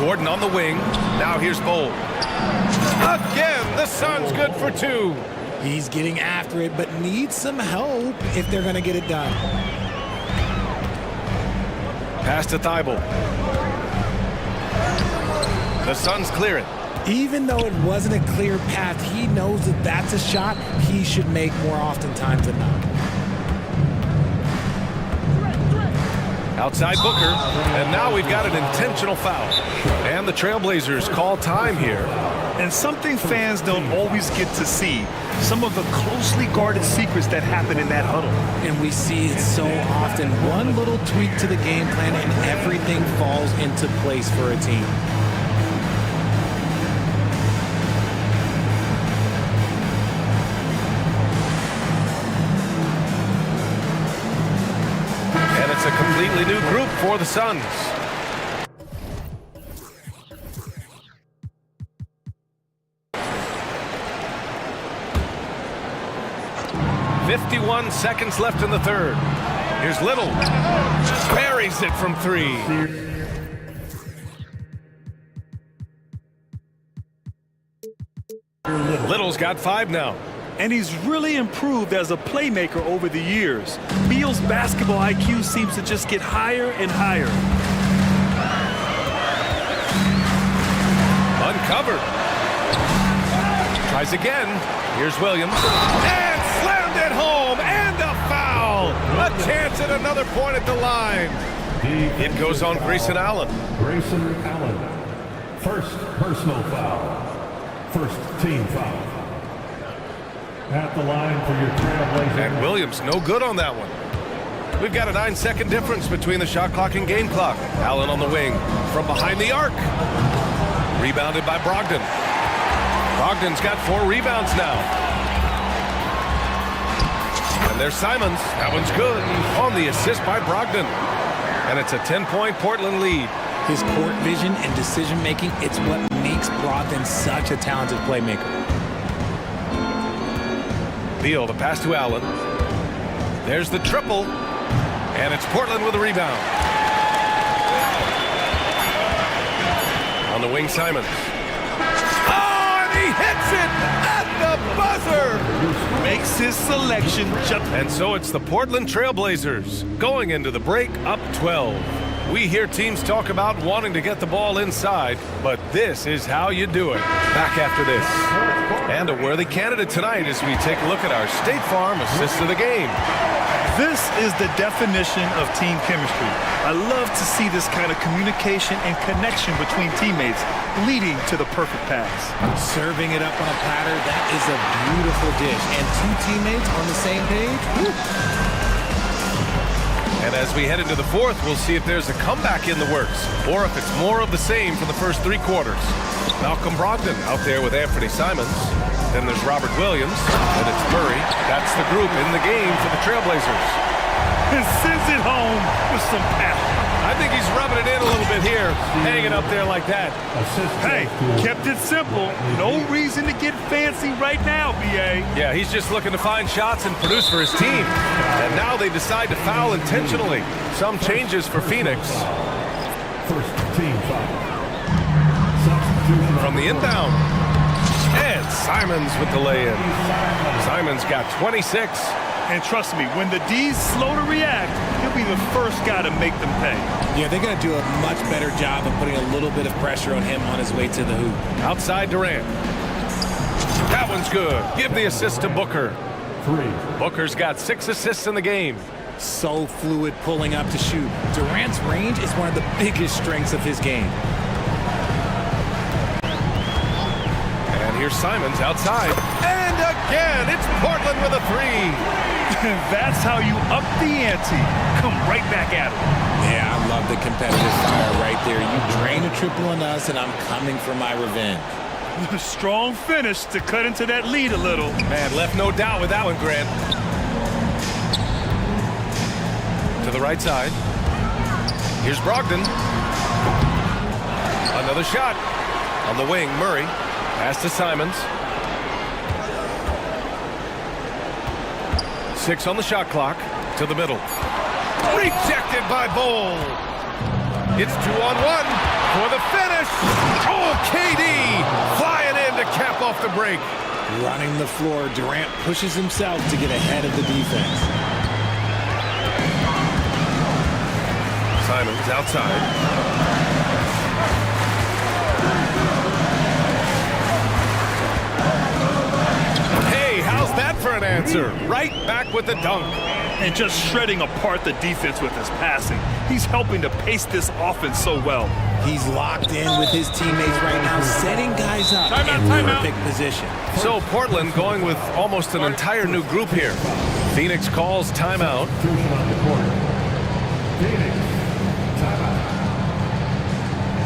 Gordon on the wing. Now here's Bowl. Again, the Suns good for two. He's getting after it, but needs some help if they're going to get it done. Pass to Thibault. The Suns clear it. Even though it wasn't a clear path, he knows that that's a shot he should make more oftentimes than not. Outside Booker, and now we've got an intentional foul. And the Trailblazers call time here. And something fans don't always get to see, some of the closely guarded secrets that happen in that huddle. And we see it so often. One little tweak to the game plan and everything falls into place for a team. And it's a completely new group for the Suns. .51 seconds left in the third. Here's Little. Buries it from three. Little's got 5 now. And he's really improved as a playmaker over the years. Beal's basketball IQ seems to just get higher and higher. Uncovered. Tries again. Here's Williams. And slammed it home. And a foul. A chance at another point at the line. It goes on Grayson Allen. Grayson Allen. First personal foul. First team foul. At the line for your Trailblazers. And Williams no good on that one. We've got a 9-second difference between the shot clock and game clock. Allen on the wing from behind the arc. Rebounded by Brogdon. Brogdon's got 4 rebounds now. And there's Simons. That one's good. On the assist by Brogdon. And it's a 10-point Portland lead. His court vision and decision-making, it's what makes Brogdon such a talented playmaker. Beal, the pass to Allen. There's the triple. And it's Portland with a rebound. On the wing, Simons. Oh, and he hits it at the buzzer. Makes his selection just... And so it's the Portland Trailblazers going into the break up 12. We hear teams talk about wanting to get the ball inside, but this is how you do it. Back after this. And a worthy candidate tonight as we take a look at our State Farm assist of the game. This is the definition of team chemistry. I love to see this kind of communication and connection between teammates leading to the perfect pass. Serving it up on a platter, that is a beautiful dish. And 2 teammates on the same page. Woo. And as we head into the fourth, we'll see if there's a comeback in the works or if it's more of the same for the first 3 quarters. Malcolm Brogdon out there with Anthony Simons. Then there's Robert Williams, and it's Murray. That's the group in the game for the Trailblazers. And sends it home with some power. I think he's rubbing it in a little bit here, hanging up there like that. Hey, kept it simple. No reason to get fancy right now, BA. Yeah, he's just looking to find shots and produce for his team. And now they decide to foul intentionally. Some changes for Phoenix. First team foul. From the inbound. And Simons with the lay-in. Simons got 26. And trust me, when the D's slow to react, he'll be the first guy to make them pay. Yeah, they're going to do a much better job of putting a little bit of pressure on him on his way to the hoop. Outside Durant. That one's good. Give the assist to Booker. 3. Booker's got 6 assists in the game. So fluid pulling up to shoot. Durant's range is one of the biggest strengths of his game. And here's Simons outside. And again, it's Portland with a 3. That's how you up the ante. Come right back at it. Yeah, I love the competitive fire right there. You drain a triple on us, and I'm coming for my revenge. Strong finish to cut into that lead a little. Man, left no doubt with that one, Grant. To the right side. Here's Brogdon. Another shot. On the wing, Murray. Pass to Simons. 6 on the shot clock. To the middle. Rejected by Bol. It's 2-on-1 for the finish. Oh, KD flying in to cap off the break. Running the floor, Durant pushes himself to get ahead of the defense. Simons outside. Hey, how's that for an answer? Right back with the dunk. And just shredding apart the defense with his passing. He's helping to pace this offense so well. He's locked in with his teammates right now, setting guys up in perfect position. So Portland going with almost an entire new group here. Phoenix calls timeout. Phoenix, timeout.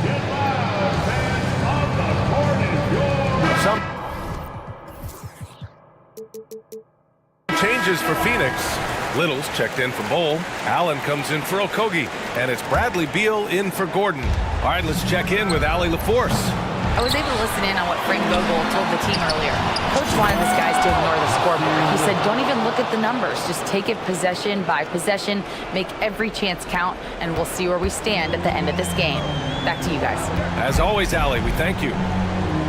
Get loud, fans on the court is yours. Some changes for Phoenix. Little's checked in for Bol. Allen comes in for Okogie. And it's Bradley Beal in for Gordon. All right, let's check in with Allie LaForce. I was able to listen in on what Frank Vogel told the team earlier. Coach wanted his guys to ignore the scoreboard. He said, don't even look at the numbers. Just take it possession by possession, make every chance count, and we'll see where we stand at the end of this game. Back to you guys. As always, Allie, we thank you.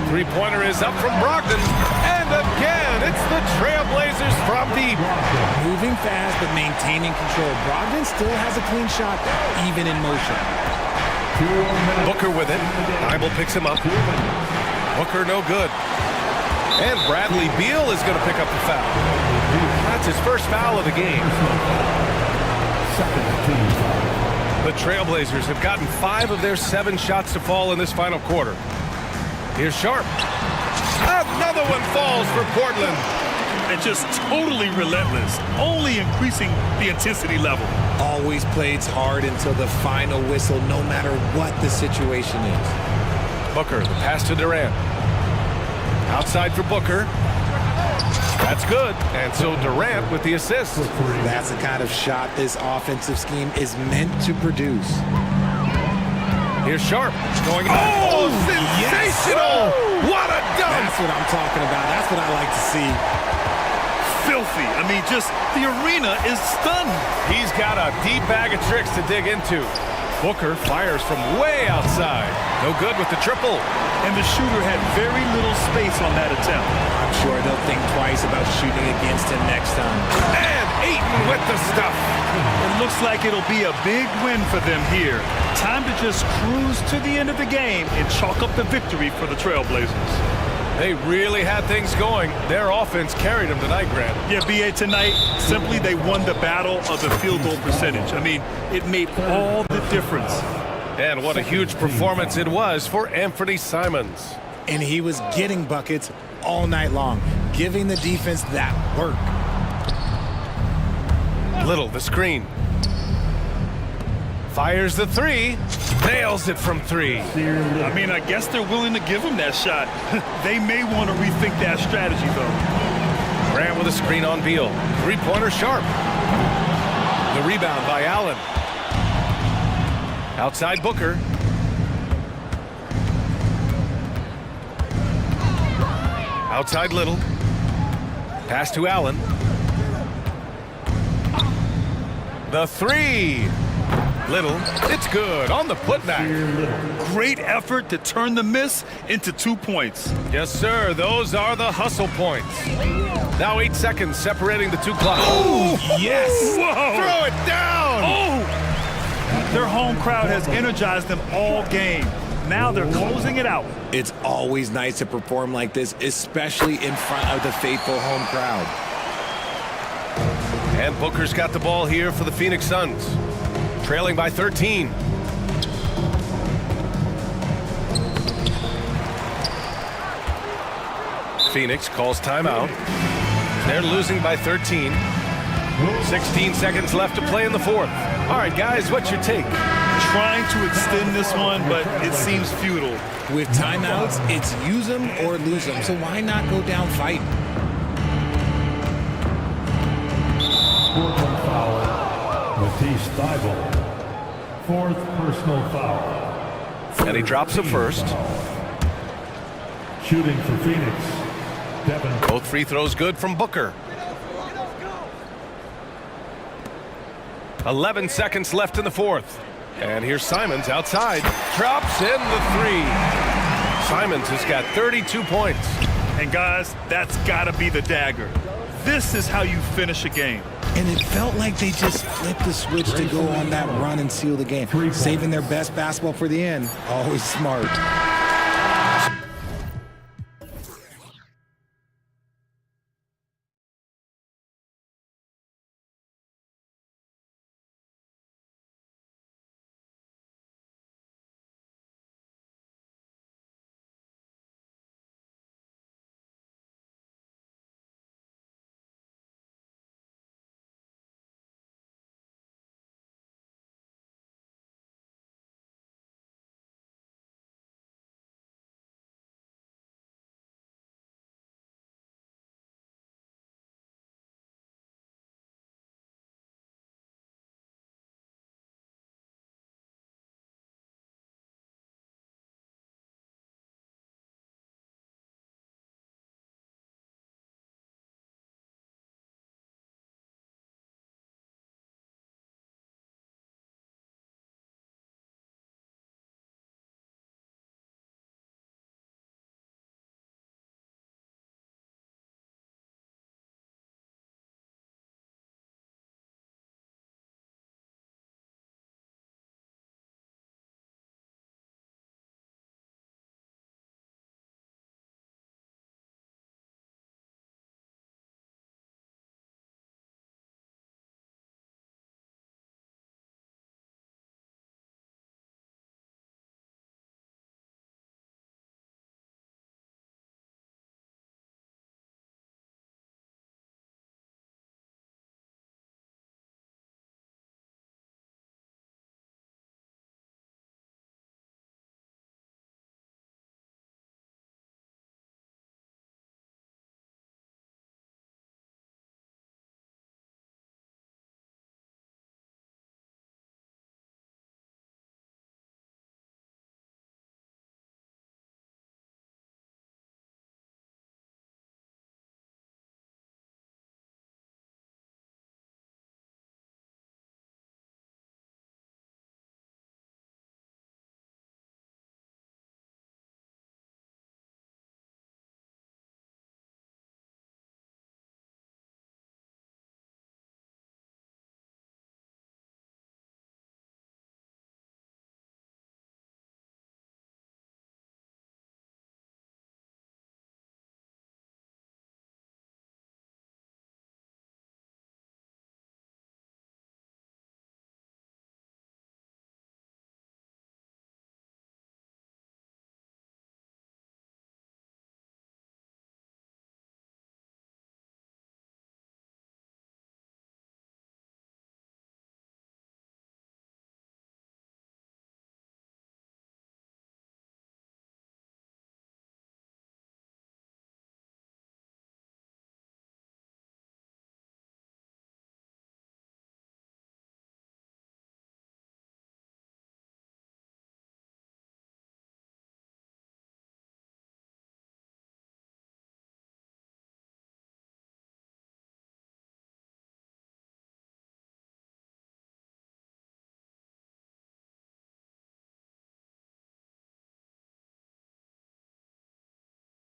Three-pointer is up from Brogdon. And again, it's the Trailblazers from deep. Moving fast, but maintaining control. Brogdon still has a clean shot, even in motion. Booker with it. Bible picks him up. Booker no good. And Bradley Beal is going to pick up the foul. That's his first foul of the game. The Trailblazers have gotten 5 of their 7 shots to fall in this final quarter. Here's Sharp. Another one falls for Portland. And just totally relentless, only increasing the intensity level. Always plays hard until the final whistle, no matter what the situation is. Booker, the pass to Durant. Outside for Booker. That's good. And so Durant with the assist. That's the kind of shot this offensive scheme is meant to produce. Here's Sharp going. Oh, sensational! Yes. What a dunk! That's what I'm talking about. That's what I like to see. Filthy. I mean, just the arena is stunned. He's got a deep bag of tricks to dig into. Booker fires from way outside. No good with the triple. And the shooter had very little space on that attempt. I'm sure they'll think twice about shooting against him next time. And Ayton with the stuff. It looks like it'll be a big win for them here. Time to just cruise to the end of the game and chalk up the victory for the Trailblazers. They really had things going. Their offense carried them tonight, Grant. Yeah, BA, tonight, simply they won the battle of the field goal percentage. I mean, it made all the difference. And what a huge performance it was for Anthony Simons. And he was getting buckets all night long, giving the defense that work. Little, the screen. Fires the 3. Nails it from 3. I mean, I guess they're willing to give him that shot. They may want to rethink that strategy, though. Grant with a screen on Beal. Three-pointer Sharp. The rebound by Allen. Outside Booker. Outside Little. Pass to Allen. The three. Little. It's good on the putback. Great effort to turn the miss into 2 points. Yes, sir. Those are the hustle points. Now 8 seconds separating the two clocks. Oh, yes. Whoa. Throw it down. Oh. Their home crowd has energized them all game. Now they're closing it out. It's always nice to perform like this, especially in front of the faithful home crowd. And Booker's got the ball here for the Phoenix Suns. Trailing by 13. Phoenix calls timeout. They're losing by 13. 16 seconds left to play in the fourth. All right, guys, what's your take? Trying to extend this one, but it seems futile. With timeouts, it's use them or lose them. So why not go down fighting? Fourth foul. Matisse Thybulle. Fourth personal foul. And he drops the first. Shooting for Phoenix. Devin. Both free throws good from Booker. 11 seconds left in the fourth. And here's Simons outside. Drops in the three. Simons has got 32 points. And guys, that's got to be the dagger. This is how you finish a game. And it felt like they just flipped the switch to go on that run and seal the game. Saving their best basketball for the end. Always smart.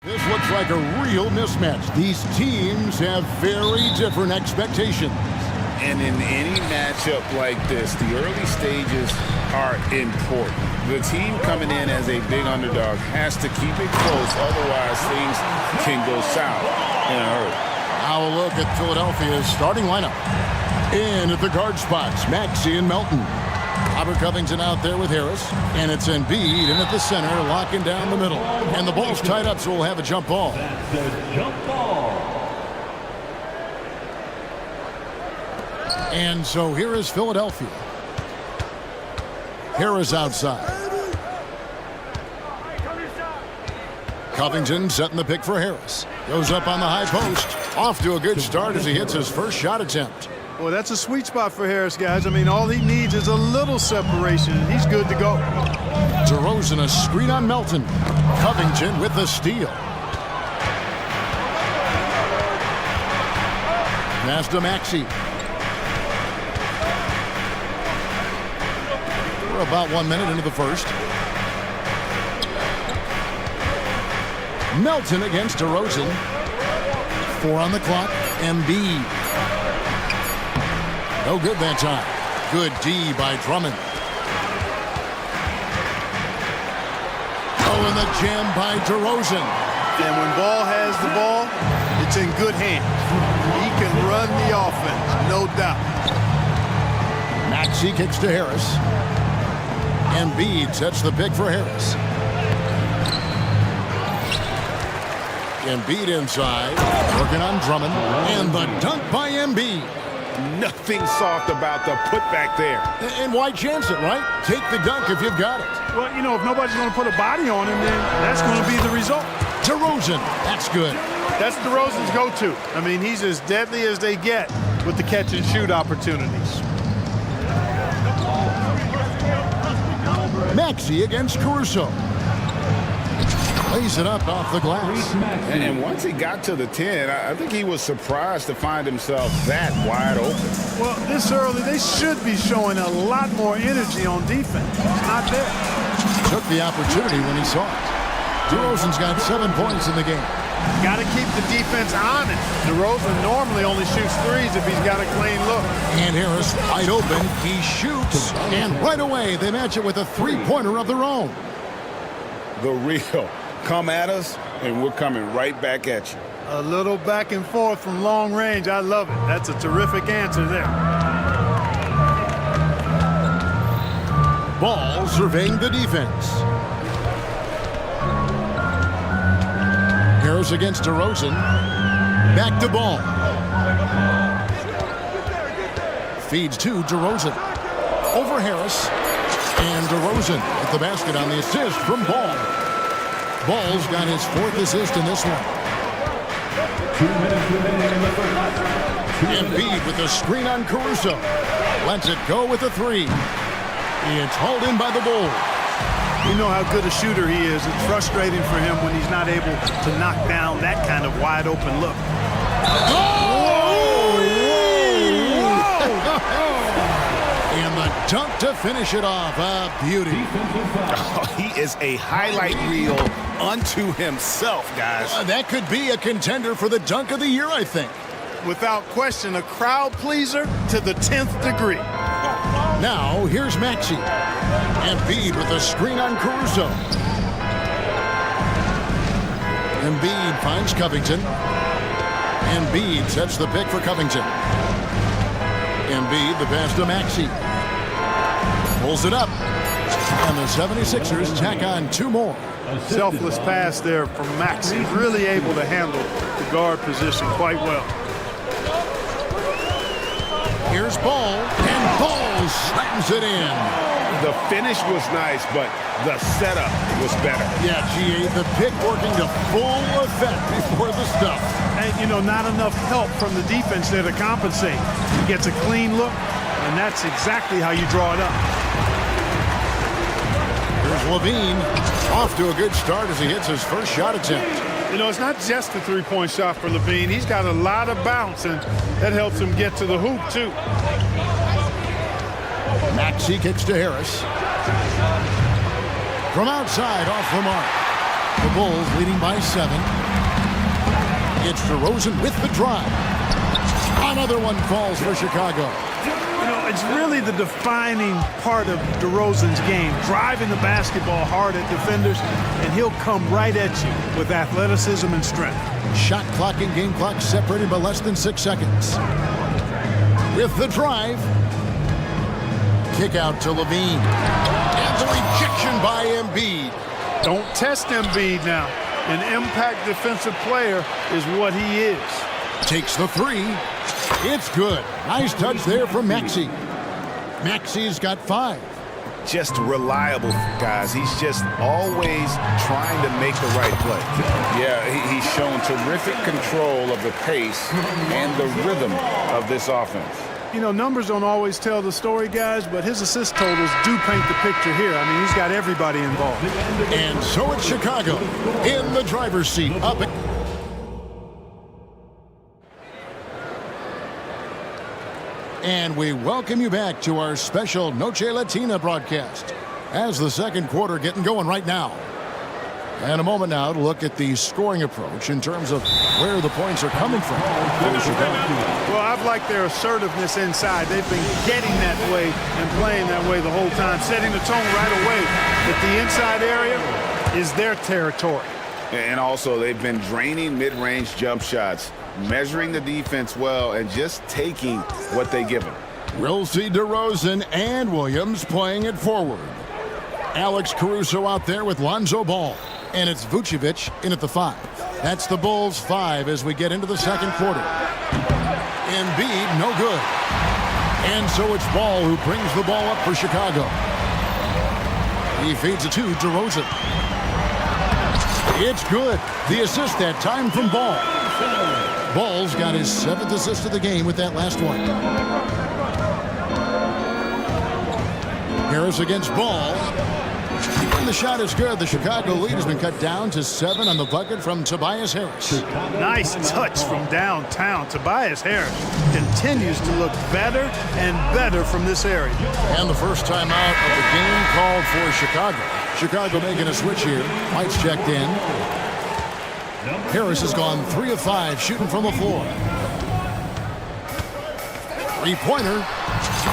This looks like a real mismatch. These teams have very different expectations. And in any matchup like this, the early stages are important. The team coming in as a big underdog has to keep it close, otherwise things can go south in a hurry. Now a look at Philadelphia's starting lineup. In at the guard spots, Maxey and Melton. Robert Covington out there with Harris. And it's Embiid in at the center, locking down the middle. And the ball's tied up, so we'll have a jump ball. That's a jump ball. And so here is Philadelphia. Harris outside. Covington setting the pick for Harris. Goes up on the high post. Off to a good start as he hits his first shot attempt. Well, that's a sweet spot for Harris, guys. I mean, all he needs is a little separation, and he's good to go. DeRozan a screen on Melton. Covington with the steal. Pass to Maxey. We're about 1 minute into the first. Melton against DeRozan. 4 on the clock. Embiid. No good that time. Good D by Drummond. Oh, and the jam by DeRozan. And when Ball has the ball, it's in good hands. He can run the offense, no doubt. Maxey kicks to Harris. Embiid sets the pick for Harris. Embiid inside, working on Drummond, and the dunk by Embiid. Nothing soft about the putback there. And why chance it, right? Take the dunk if you've got it. Well, you know, if nobody's going to put a body on him, then that's going to be the result. DeRozan, that's good. That's DeRozan's go-to. I mean, he's as deadly as they get with the catch-and-shoot opportunities. Maxey against Caruso. Lays it up off the glass. And once he got to the 10, I think he was surprised to find himself that wide open. Well, this early, they should be showing a lot more energy on defense. It's not there. Took the opportunity when he saw it. DeRozan's got 7 points in the game. Got to keep the defense honest. DeRozan normally only shoots threes if he's got a clean look. And Harris wide open. He shoots. And right away, they match it with a three-pointer of their own. The real. Come at us, and we're coming right back at you. A little back and forth from long range. I love it. That's a terrific answer there. Ball surveying the defense. Harris against DeRozan. Back to Ball. Feeds to DeRozan. Over Harris. And DeRozan at the basket on the assist from Ball. Ball's got his 4th assist in this one. 2 minutes remaining in the first. Embiid with a screen on Caruso. Lets it go with a 3. It's hauled in by the Bulls. You know how good a shooter he is. It's frustrating for him when he's not able to knock down that kind of wide open look. And the dunk to finish it off. A beauty. Oh, he is a highlight reel unto himself, guys. That could be a contender for the dunk of the year, I think. Without question, a crowd pleaser to the 10th degree. Now, here's Maxey. Embiid with a screen on Caruso. Embiid finds Covington. Embiid sets the pick for Covington. Embiid, the pass to Maxey. Pulls it up. And the 76ers tack on 2 more. Selfless pass there from Maxey. Really able to handle the guard position quite well. Here's Ball, and Ball slams it in. The finish was nice, but the setup was better. Yeah, GA, the pick working to full effect before the stuff. And, you know, not enough help from the defense there to compensate. He gets a clean look, and that's exactly how you draw it up. Here's Levine, off to a good start as he hits his first shot attempt. You know, it's not just the three-point shot for Levine. He's got a lot of bounce, and that helps him get to the hoop, too. Maxey kicks to Harris. From outside, off the mark. The Bulls leading by 7. It's DeRozan with the drive. Another one falls for Chicago. You know, it's really the defining part of DeRozan's game, driving the basketball hard at defenders, and he'll come right at you with athleticism and strength. Shot clock and game clock separated by less than 6 seconds. With the drive. Kick out to Levine. And the rejection by Embiid. Don't test Embiid now. An impact defensive player is what he is. Takes the 3. It's good. Nice touch there from Maxey. Maxey's got 5. Just reliable, guys. He's just always trying to make the right play. Yeah, he's shown terrific control of the pace and the rhythm of this offense. You know, numbers don't always tell the story, guys, but his assist totals do paint the picture here. I mean, he's got everybody involved. And so it's Chicago in the driver's seat. Up. And we welcome you back to our special Noche Latina broadcast as the second quarter getting going right now. And a moment now to look at the scoring approach in terms of where the points are coming from. Well, I've liked their assertiveness inside. They've been getting that way and playing that way the whole time, setting the tone right away that the inside area is their territory. And also, they've been draining mid-range jump shots, measuring the defense well, and just taking what they give them. We'll see DeRozan and Williams playing it forward. Alex Caruso out there with Lonzo Ball. And it's Vucevic in at the 5. That's the Bulls' 5 as we get into the second quarter. Embiid, no good. And so it's Ball who brings the ball up for Chicago. He feeds it to DeRozan. It's good. The assist that time from Ball. Ball's got his 7th assist of the game with that last one. Harris against Ball. And the shot is good. The Chicago lead has been cut down to 7 on the bucket from Tobias Harris. Nice touch from downtown. Tobias Harris continues to look better and better from this area. And the first time out of the game called for Chicago. Chicago making a switch here. White's checked in. Harris has gone 3 of 5 shooting from the floor. 3-pointer.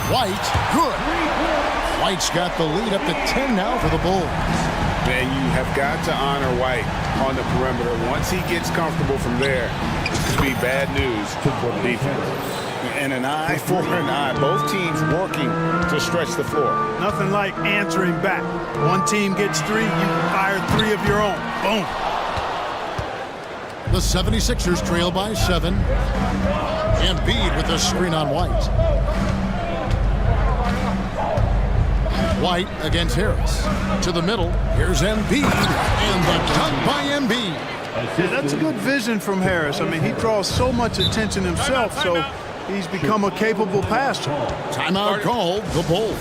White, good. White's got the lead up to 10 now for the Bulls. Man, you have got to honor White on the perimeter. Once he gets comfortable from there, this could be bad news for the defense. And an eye for an eye. Both teams working to stretch the floor. Nothing like answering back. One team gets 3, you fire 3 of your own. Boom. The 76ers trail by 7. Embiid with the screen on White. White against Harris. To the middle. Here's Embiid. And the dunk by Embiid. Yeah, that's a good vision from Harris. I mean, he draws so much attention himself, so he's become a capable passer. Timeout called, the Bulls.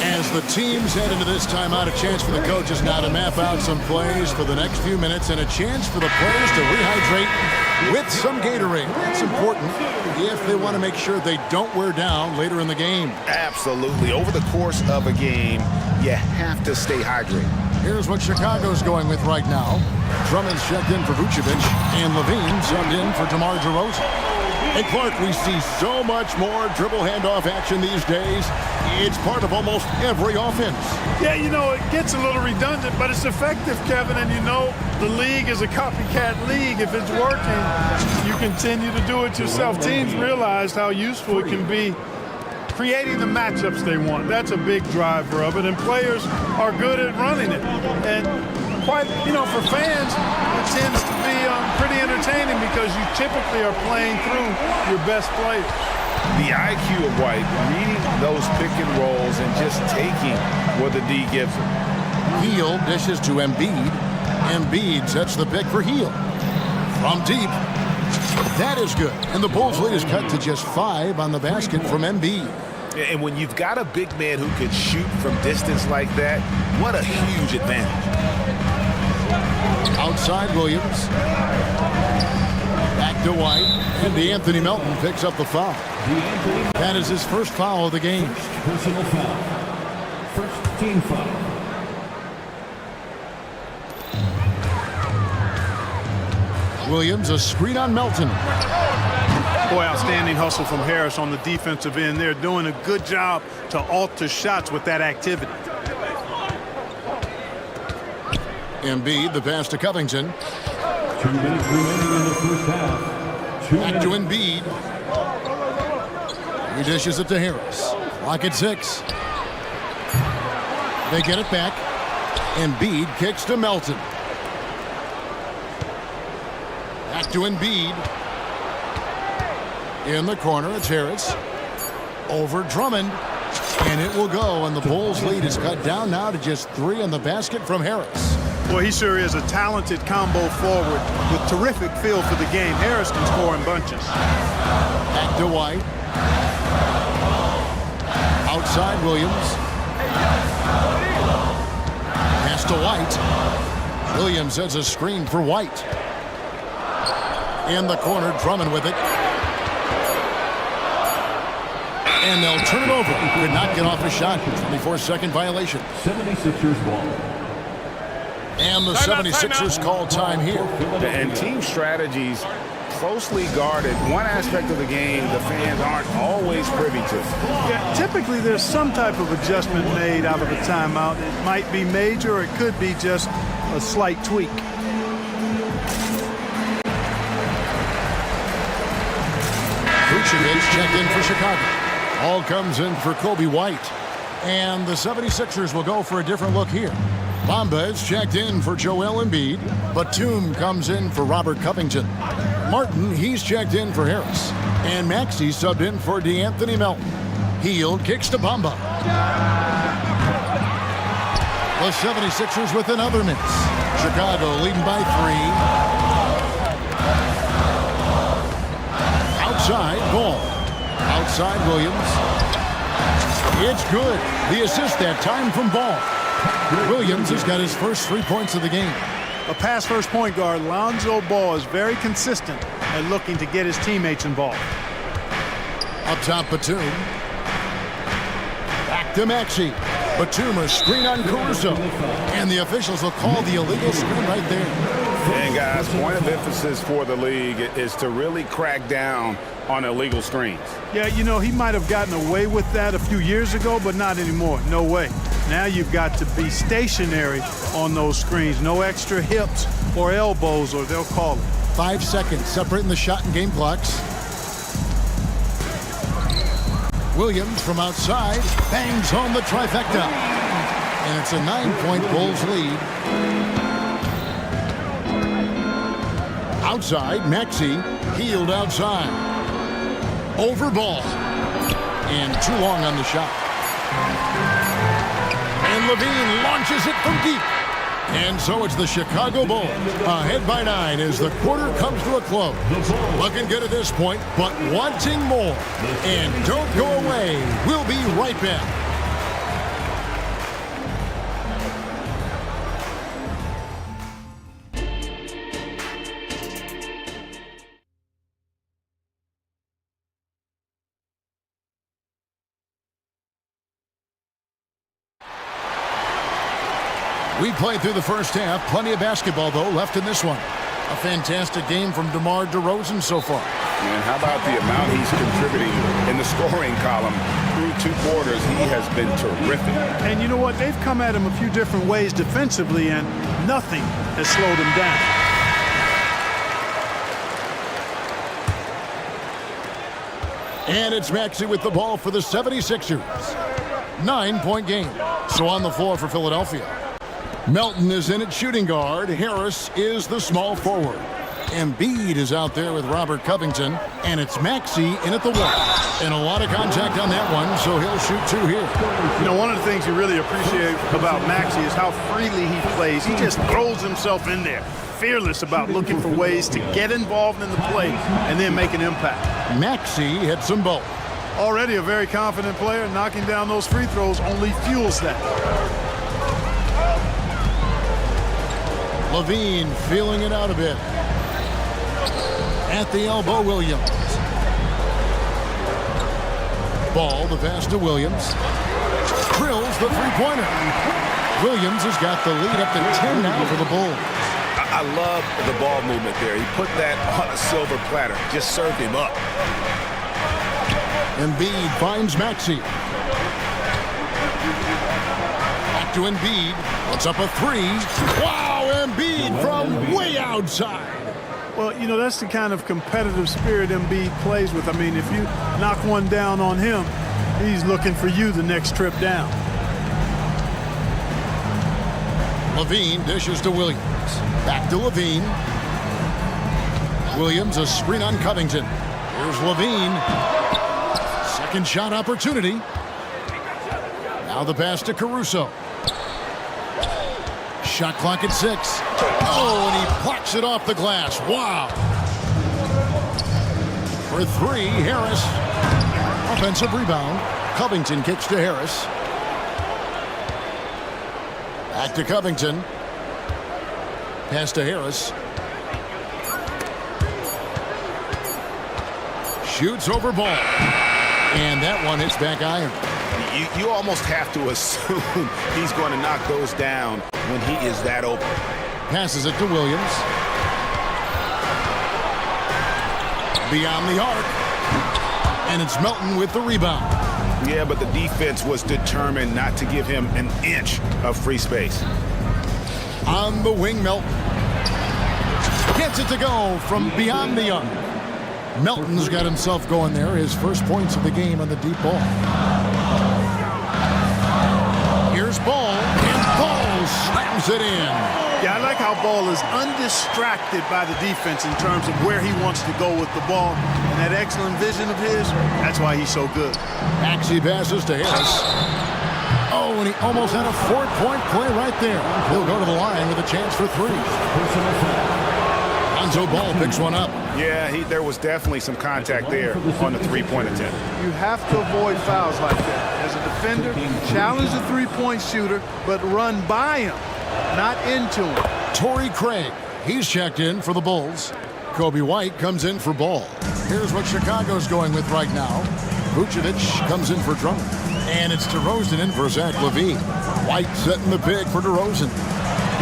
As the teams head into this timeout, a chance for the coaches now to map out some plays for the next few minutes and a chance for the players to rehydrate with some Gatorade. It's important if they want to make sure they don't wear down later in the game. Absolutely. Over the course of a game, you have to stay hydrated. Here's what Chicago's going with right now. Drummond's checked in for Vucevic, and Levine subbed in for DeMar DeRozan. And Clark, we see so much more dribble handoff action these days. It's part of almost every offense. Yeah, you know, it gets a little redundant, but it's effective, Kevin. And you know, the league is a copycat league. If it's working, you continue to do it yourself. Teams realize how useful it can be creating the matchups they want. That's a big driver of it. And players are good at running it. And quite, you know, for fans, it tends to be pretty entertaining because you typically are playing through your best players. The IQ of White, reading those pick and rolls and just taking what the D gives him. Heel dishes to Embiid. Embiid sets the pick for Heel. From deep. That is good. And the Bulls' lead is cut to just 5 on the basket from Embiid. And when you've got a big man who can shoot from distance like that, what a huge advantage. Outside Williams. Back to White. And Anthony Melton picks up the foul. That is his first foul of the game. Personal foul. First team foul. Williams, a screen on Melton. Boy, outstanding hustle from Harris on the defensive end. They're doing a good job to alter shots with that activity. Embiid, the pass to Covington. 2 minutes remaining in the first half. Back to Embiid. He dishes it to Harris. Lock at 6. They get it back. Embiid kicks to Melton. Back to Embiid. In the corner, it's Harris. Over Drummond. And it will go, and the Bulls' lead is cut down now to just 3 on the basket from Harris. Well, he sure is a talented combo forward with terrific feel for the game. Harris can score in bunches. Back to White. Outside Williams. Pass to White. Williams has a screen for White. In the corner, Drummond with it. And they'll turn it over. Could not get off a shot. 24-second violation. 76ers ball. And the 76ers call time here. And team strategies closely guarded. One aspect of the game the fans aren't always privy to. Yeah, typically there's some type of adjustment made out of a timeout. It might be major or it could be just a slight tweak. Vucevic checked in for Chicago. All comes in for Kobe White. And the 76ers will go for a different look here. Bamba is checked in for Joel Embiid. Batum comes in for Robert Covington. Martin, he's checked in for Harris. And Maxey subbed in for DeAnthony Melton. Hield kicks to Bamba. The 76ers with another miss. Chicago leading by 3. Outside, Ball. Outside, Williams. It's good. The assist that time from Ball. Williams has got his first 3 points of the game. A pass-first point guard, Lonzo Ball, is very consistent at looking to get his teammates involved. Up top, Batum. Back to Maxey. Batum, a screen on Caruso. And the officials will call the illegal screen right there. And guys, point of emphasis for the league is to really crack down on illegal screens. Yeah, you know, he might have gotten away with that a few years ago, but not anymore. No way. Now you've got to be stationary on those screens. No extra hips or elbows, or they'll call it. 5 seconds separating the shot and game clocks. Williams from outside bangs home the trifecta. And it's a 9-point Bulls lead. Outside, Maxey. Hield outside. Over Ball. And too long on the shot. And Levine launches it from deep. And so it's the Chicago Bulls ahead by 9 as the quarter comes to a close. Looking good at this point, but wanting more. And don't go away. We'll be right back. We played through the first half. Plenty of basketball, though, left in this one. A fantastic game from DeMar DeRozan so far. And how about the amount he's contributing in the scoring column? Through 2 quarters, he has been terrific. And you know what? They've come at him a few different ways defensively, and nothing has slowed him down. And it's Maxey with the ball for the 76ers. 9-point game. So on the floor for Philadelphia. Melton is in at shooting guard. Harris is the small forward. Embiid is out there with Robert Covington. And it's Maxey in at the wall. And a lot of contact on that one, so he'll shoot 2 here. You know, one of the things you really appreciate about Maxey is how freely he plays. He just throws himself in there. Fearless about looking for ways to get involved in the play and then make an impact. Maxey hits them both. Already a very confident player. Knocking down those free throws only fuels that. Levine feeling it out a bit. At the elbow, Williams. Ball, the pass to Williams. Drills the three-pointer. Williams has got the lead up to 10 now for the Bulls. I love the ball movement there. He put that on a silver platter. Just served him up. Embiid finds Maxey. Back to Embiid. Puts up a three. Wow, Embiid from way outside. Well, you know, that's the kind of competitive spirit Embiid plays with. I mean, if you knock one down on him, he's looking for you the next trip down. Levine dishes to Williams. Back to Levine. Williams, a screen on Covington. Here's Levine. Second shot opportunity. Now the pass to Caruso. Shot clock at 6. Oh, and he plucks it off the glass. Wow. For 3, Harris. Offensive rebound. Covington kicks to Harris. Back to Covington. Pass to Harris. Shoots over ball. And that one hits back iron. You almost have to assume he's going to knock those down when he is that open. Passes it to Williams. Beyond the arc. And it's Melton with the rebound. Yeah, but the defense was determined not to give him an inch of free space. On the wing, Melton. Gets it to go from beyond the arc. Melton's got himself going there. His first points of the game on the deep ball. Here's Ball. And Ball slams it in. Yeah, I like how Ball is undistracted by the defense in terms of where he wants to go with the ball. And that excellent vision of his, that's why he's so good. Maxey passes to Harris. Oh, and he almost had a 4-point play right there. He'll go to the line with a chance for 3. Lonzo Ball picks one up. Yeah, there was definitely some contact there on the three-point attempt. You have to avoid fouls like that. As a defender, challenge the three-point shooter, but run by him, not into him. Torrey Craig, he's checked in for the Bulls. Kobe White comes in for Ball. Here's what Chicago's going with right now. Vucevic comes in for Drummond. And it's DeRozan in for Zach LaVine. White setting the pick for DeRozan.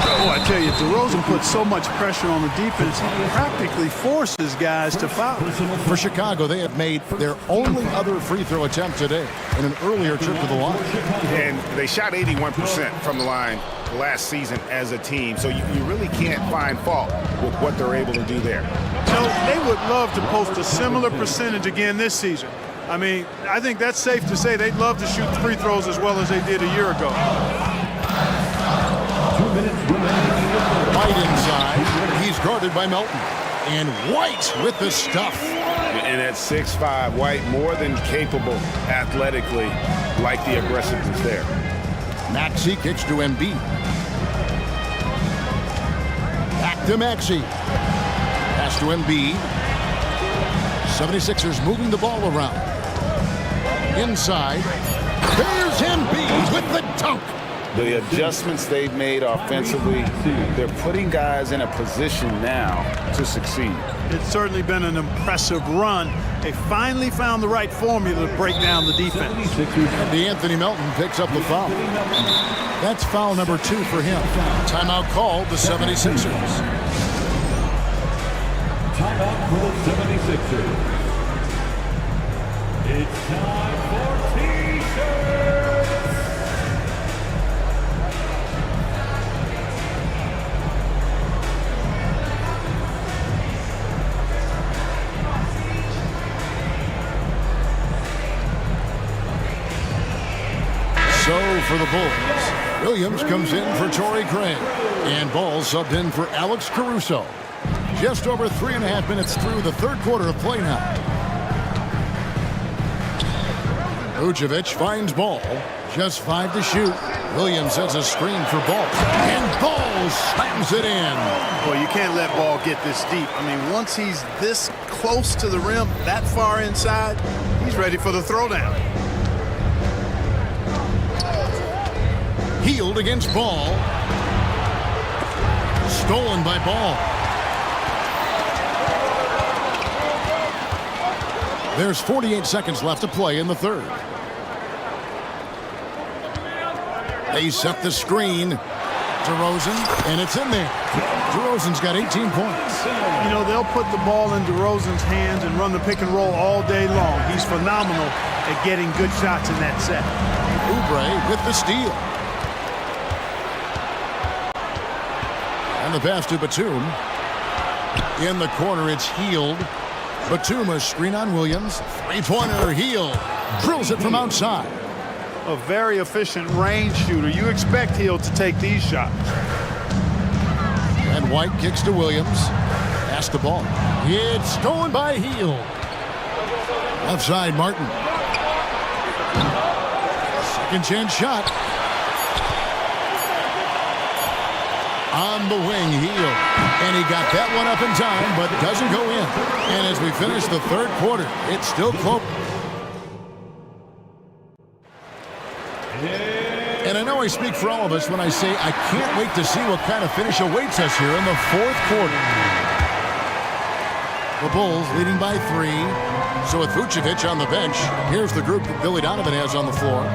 Oh, I tell you, DeRozan puts so much pressure on the defense, he practically forces guys to foul. For Chicago, they have made their only other free throw attempt today in an earlier trip to the line. And they shot 81% from the line last season as a team, so you really can't find fault with what they're able to do there. So they would love to post a similar percentage again this season. I mean, I think that's safe to say they'd love to shoot free throws as well as they did a year ago. White inside. He's guarded by Melton. And White with the stuff. And at 6'5", White more than capable athletically, like the aggressiveness there. Maxey kicks to Embiid. Back to Maxey. Pass to Embiid. 76ers moving the ball around. Inside. There's Embiid with the dunk. The adjustments they've made offensively, they're putting guys in a position now to succeed. It's certainly been an impressive run. They finally found the right formula to break down the defense. Anthony Melton picks up the foul. That's foul number 2 for him. Timeout called the 76ers. Timeout for the 76ers. It's time for T-shirts. So for the Bulls, Williams comes in for Torrey Craig. And Ball subbed in for Alex Caruso. Just over 3.5 minutes through the third quarter of play now. Vucevic finds Ball. Just 5 to shoot. Williams has a screen for Ball. And Ball slams it in. Well, you can't let Ball get this deep. I mean, once he's this close to the rim, that far inside, he's ready for the throwdown. Healed against Ball. Stolen by Ball. There's 48 seconds left to play in the third. They set the screen. DeRozan, and it's in there. DeRozan's got 18 points. You know, they'll put the ball in DeRozan's hands and run the pick and roll all day long. He's phenomenal at getting good shots in that set. Oubre with the steal. And the pass to Batum. In the corner, it's Hield. Batum, a screen on Williams. Three-pointer, Hield. Drills it from outside. A very efficient range shooter. You expect Hield to take these shots. And White kicks to Williams. Pass the ball. It's stolen by Hield. Left side, Martin. Second chance shot. On the wing, Hield. And he got that one up in time, but doesn't go in. And as we finish the third quarter, it's still close. And I know I speak for all of us when I say I can't wait to see what kind of finish awaits us here in the fourth quarter. The Bulls leading by 3. So with Vucevic on the bench, here's the group that Billy Donovan has on the floor.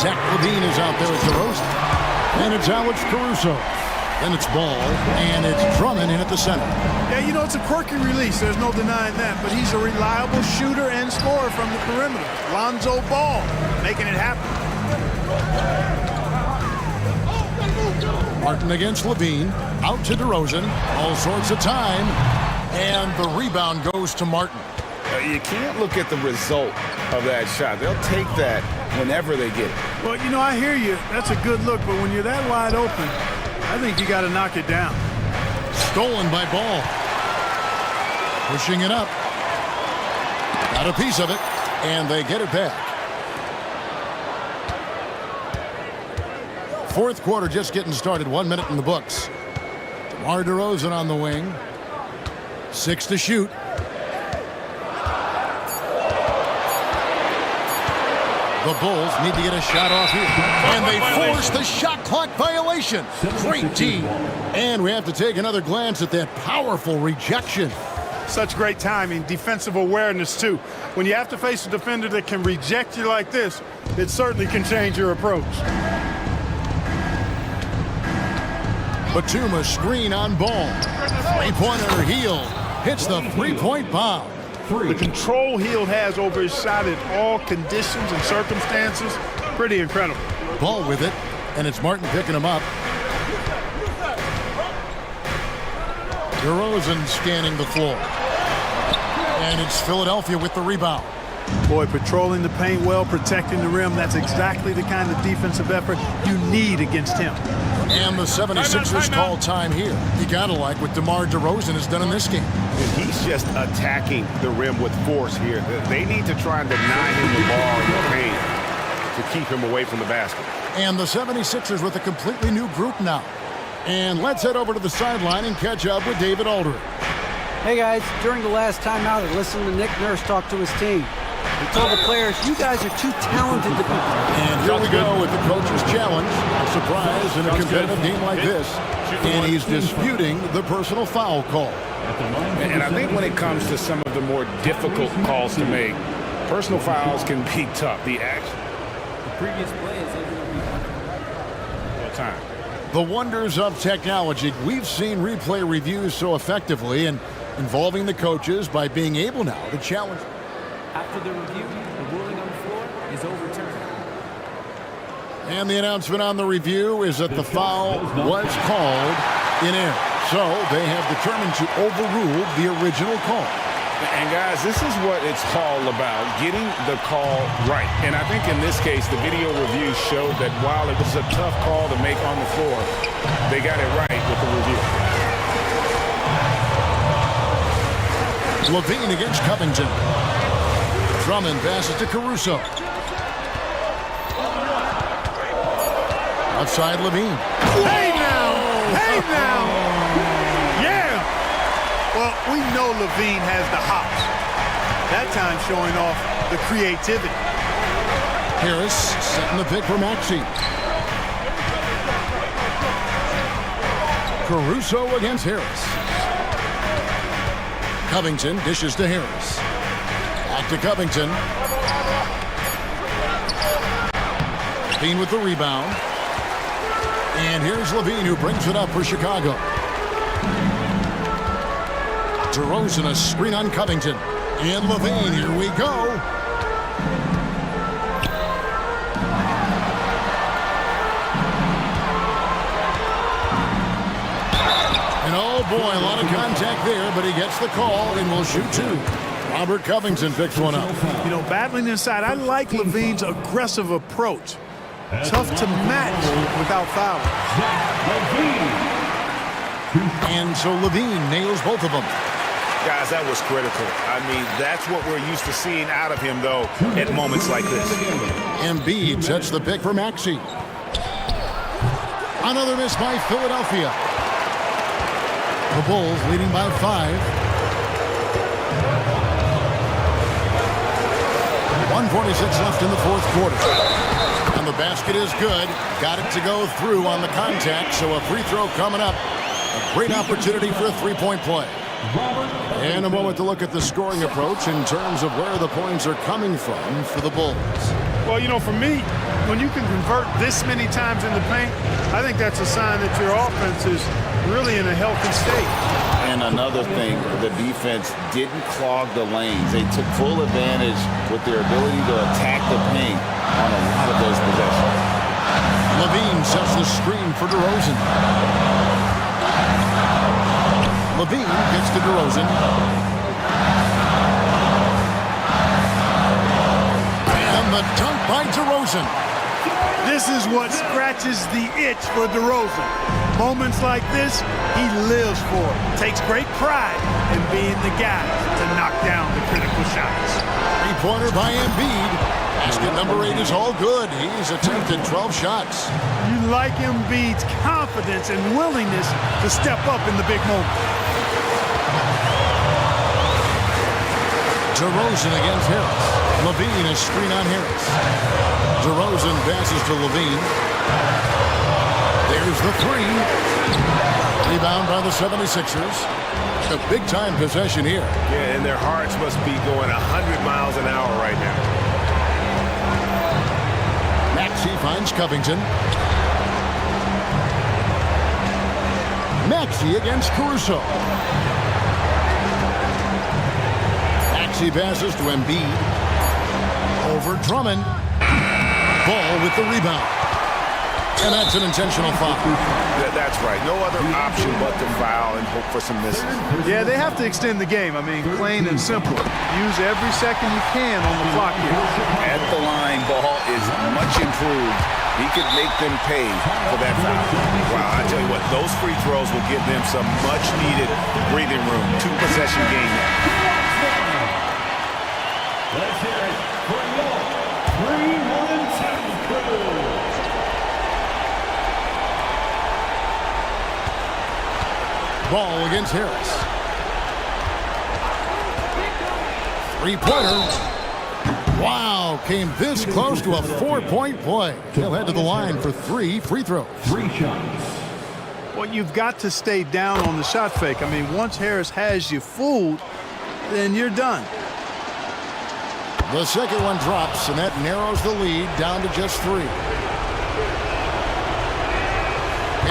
Zach LaVine is out there at DeRozan. And it's Alex Caruso. Then it's Ball, and it's Drummond in at the center. Yeah, you know, it's a quirky release. There's no denying that. But he's a reliable shooter and scorer from the perimeter. Lonzo Ball making it happen. Martin against LaVine. Out to DeRozan. All sorts of time. And the rebound goes to Martin. You can't look at the result of that shot. They'll take that whenever they get it. Well, you know, I hear you. That's a good look. But when you're that wide open, I think you got to knock it down. Stolen by Ball. Pushing it up. Got a piece of it. And they get it back. Fourth quarter just getting started. 1 minute in the books. DeMar DeRozan on the wing. 6 to shoot. The Bulls need to get a shot off here. And they force the shot clock violation. Great D. And we have to take another glance at that powerful rejection. Such great timing, defensive awareness too. When you have to face a defender that can reject you like this, it certainly can change your approach. Batum, a screen on Ball. Three-pointer, Hield. Hits the three-point bomb. The control Hield has over his shot in all conditions and circumstances, pretty incredible. Ball with it, and it's Martin picking him up. DeRozan scanning the floor. And it's Philadelphia with the rebound. Boy, patrolling the paint well, protecting the rim, that's exactly the kind of defensive effort you need against him. And the 76ers call time here. You gotta like what DeMar DeRozan has done in this game. He's just attacking the rim with force here. They need to try and deny him the ball in the paint to keep him away from the basket. And the 76ers with a completely new group now. And let's head over to the sideline and catch up with David Aldridge. Hey guys, during the last timeout, I listened to Nick Nurse talk to his team. He told the players, you guys are too talented to be. And here we go with the coach's challenge. A surprise in a competitive game like this. And he's disputing the personal foul call. And I think when it comes to some of the more difficult calls to make, personal fouls can be tough. The action. The previous play is Time. The wonders of technology. We've seen replay reviews so effectively and involving the coaches by being able now to challenge. After the review, the ruling on the floor is overturned. And the announcement on the review is that the foul was called in error. So they have determined to overrule the original call. And guys, this is what it's all about, getting the call right. And I think in this case, the video review showed that while it was a tough call to make on the floor, they got it right with the review. LaVine against Covington. Drummond passes to Caruso. Outside LaVine. Hey now! Hey now! Yeah! Well, we know LaVine has the hops. That time showing off the creativity. Harris setting the pick for Maxey. Caruso against Harris. Covington dishes to Harris. Back to Covington. Bean with the rebound. And here's Levine, who brings it up for Chicago. DeRozan, a screen on Covington. And Levine, here we go. And oh boy, a lot of contact there, but he gets the call and will shoot two. Robert Covington picks one up. You know, battling inside, I like Levine's aggressive approach. Tough to match without fouling. And so Levine nails both of them. Guys, that was critical. I mean, that's what we're used to seeing out of him, though, at moments like this. Embiid sets the pick for Maxey. Another miss by Philadelphia. The Bulls leading by 5. 1:46 left in the fourth quarter. And the basket is good. Got it to go through on the contact, so a free throw coming up. A great opportunity for a three-point play. And a moment to look at the scoring approach in terms of where the points are coming from for the Bulls. Well, you know, for me, when you can convert this many times in the paint, I think that's a sign that your offense is really in a healthy state. And another thing, the defense didn't clog the lanes. They took full advantage with their ability to attack the paint on a lot of those possessions. Levine sets the screen for DeRozan. Levine gets to DeRozan. And the dunk by DeRozan. This is what scratches the itch for DeRozan. Moments like this, he lives for it. Takes great pride in being the guy to knock down the critical shots. Three-pointer by Embiid. Basket number 8 is all good. He's attempted 12 shots. You like Embiid's confidence and willingness to step up in the big moment. DeRozan against Harris. Levine, a screen on Harris. DeRozan passes to Levine. There's the three. Rebound by the 76ers. A big-time possession here. Yeah, and their hearts must be going 100 miles an hour right now. Maxey finds Covington. Maxey against Caruso. Maxey passes to Embiid. Over Drummond. Ball with the rebound. And that's an intentional foul. That's right. No other option but to foul and hope for some misses. Yeah, they have to extend the game. I mean, plain and simple. Use every second you can on the clock here. At the line, ball is much improved. He could make them pay for that foul. Wow, I tell you what, those free throws will give them some much-needed breathing room. 2-possession game now. Let's hear it for your 3-1-2 crew. Ball against Harris. Three-pointer. Wow, came this close to a 4-point play. He'll head to the line for 3 free throws. 3 shots. Well, you've got to stay down on the shot fake. I mean, once Harris has you fooled, then you're done. The second one drops, and that narrows the lead down to just 3.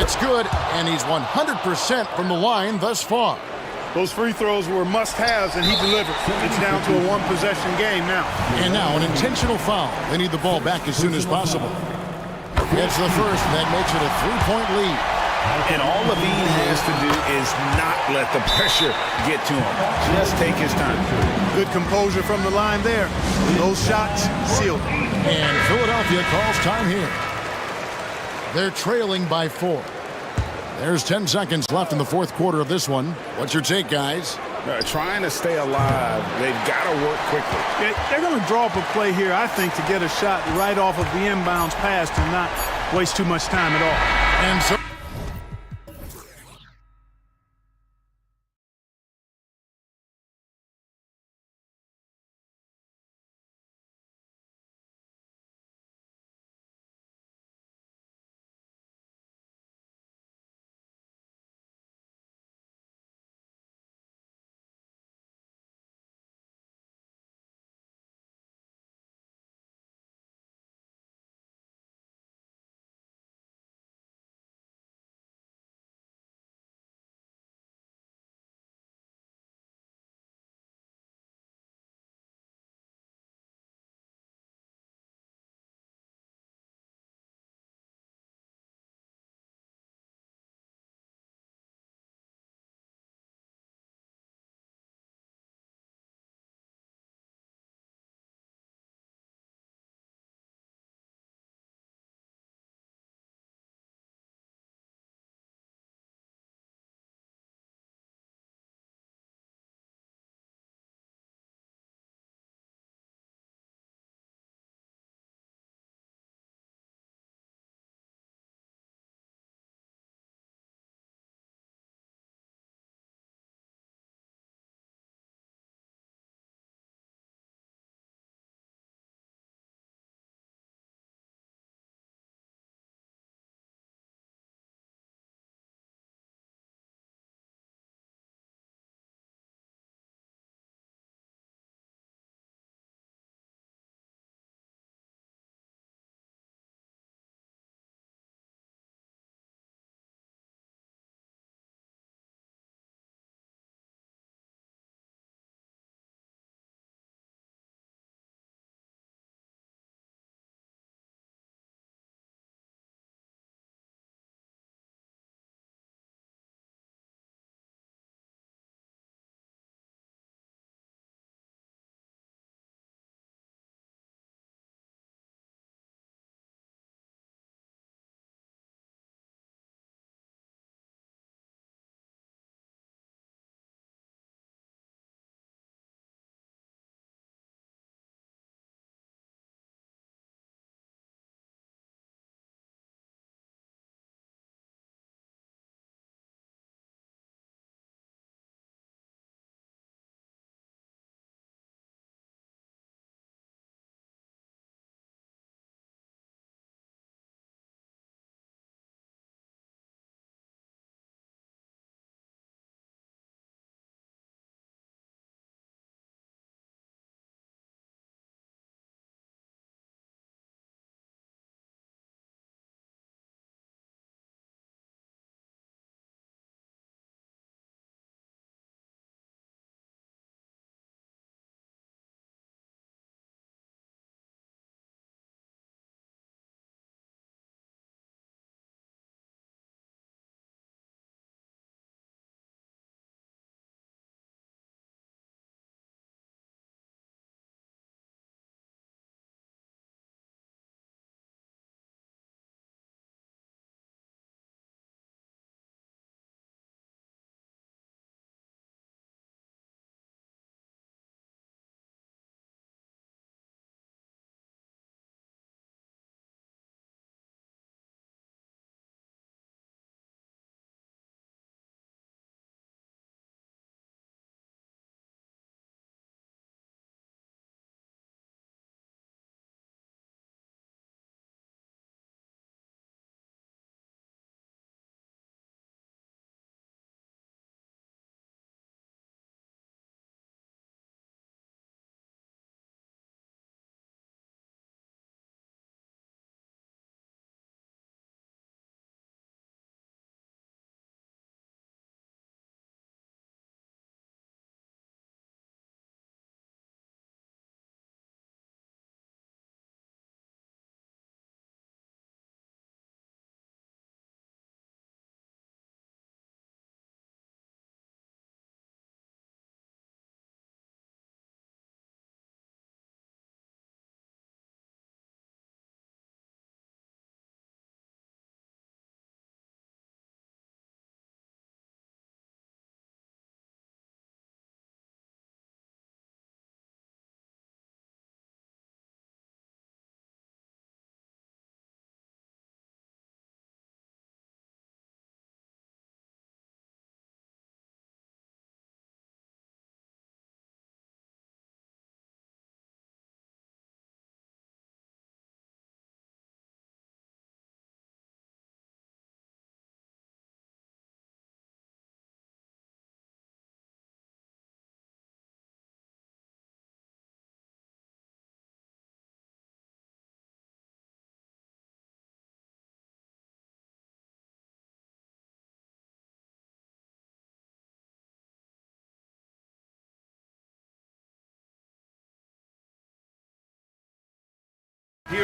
It's good, and he's 100% from the line thus far. Those free throws were must-haves, and he delivered. It's down to a 1-possession game now. And now an intentional foul. They need the ball back as soon as possible. It's the first, and that makes it a 3-point lead. And all Levine has to do is not let the pressure get to him. Just take his time. Good composure from the line there. Those shots sealed. And Philadelphia calls time here. They're trailing by 4. There's 10 seconds left in the fourth quarter of this one. What's your take, guys? Trying to stay alive. They've got to work quickly. They're going to draw up a play here, I think, to get a shot right off of the inbounds pass and not waste too much time at all. And so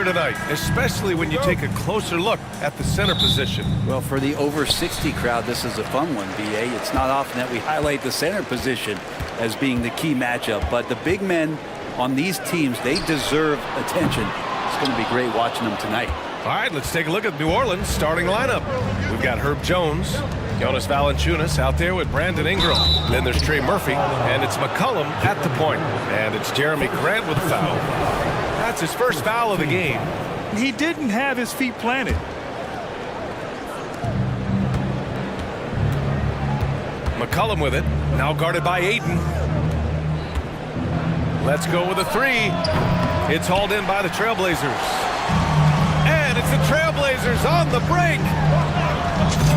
here tonight, especially when you take a closer look at the center position. Well, for the over 60 crowd, this is a fun one, BA. It's not often that we highlight the center position as being the key matchup, but the big men on these teams, they deserve attention. It's going to be great watching them tonight. All right, let's take a look at New Orleans' starting lineup. We've got Herb Jones, Jonas Valanciunas out there with Brandon Ingram. Then there's Trey Murphy, and it's McCollum at the point. And it's Jeremy Grant with a foul. That's his first foul of the game. He didn't have his feet planted. McCollum with it, now guarded by Ayton. Let's go with a three. It's hauled in by the Trailblazers. And it's the Trailblazers on the break.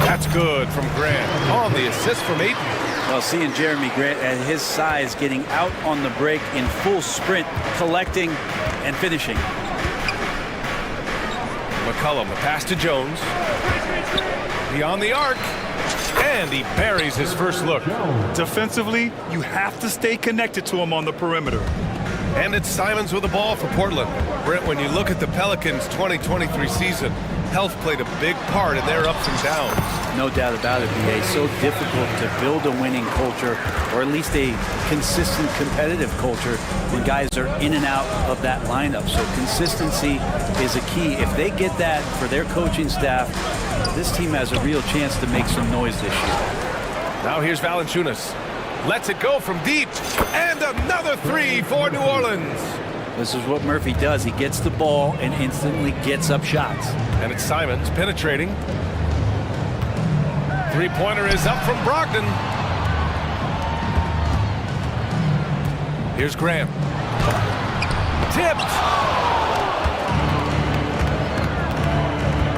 That's good from Grant on the assist from Ayton. Well, seeing Jeremy Grant at his size getting out on the break in full sprint, collecting and finishing. McCollum, the pass to Jones. Beyond the arc. And he buries his first look. Defensively, you have to stay connected to him on the perimeter. And it's Simons with the ball for Portland. Brent, when you look at the Pelicans' 2023 season, health played a big part in their ups and downs. No doubt about it, BA. So difficult to build a winning culture, or at least a consistent competitive culture, when guys are in and out of that lineup. So consistency is a key. If they get that for their coaching staff, this team has a real chance to make some noise this year. Now here's Valanciunas. Lets it go from deep. And another three for New Orleans. This is what Murphy does. He gets the ball and instantly gets up shots. And it's Simons penetrating. Three-pointer is up from Brogdon. Here's Graham. Tipped.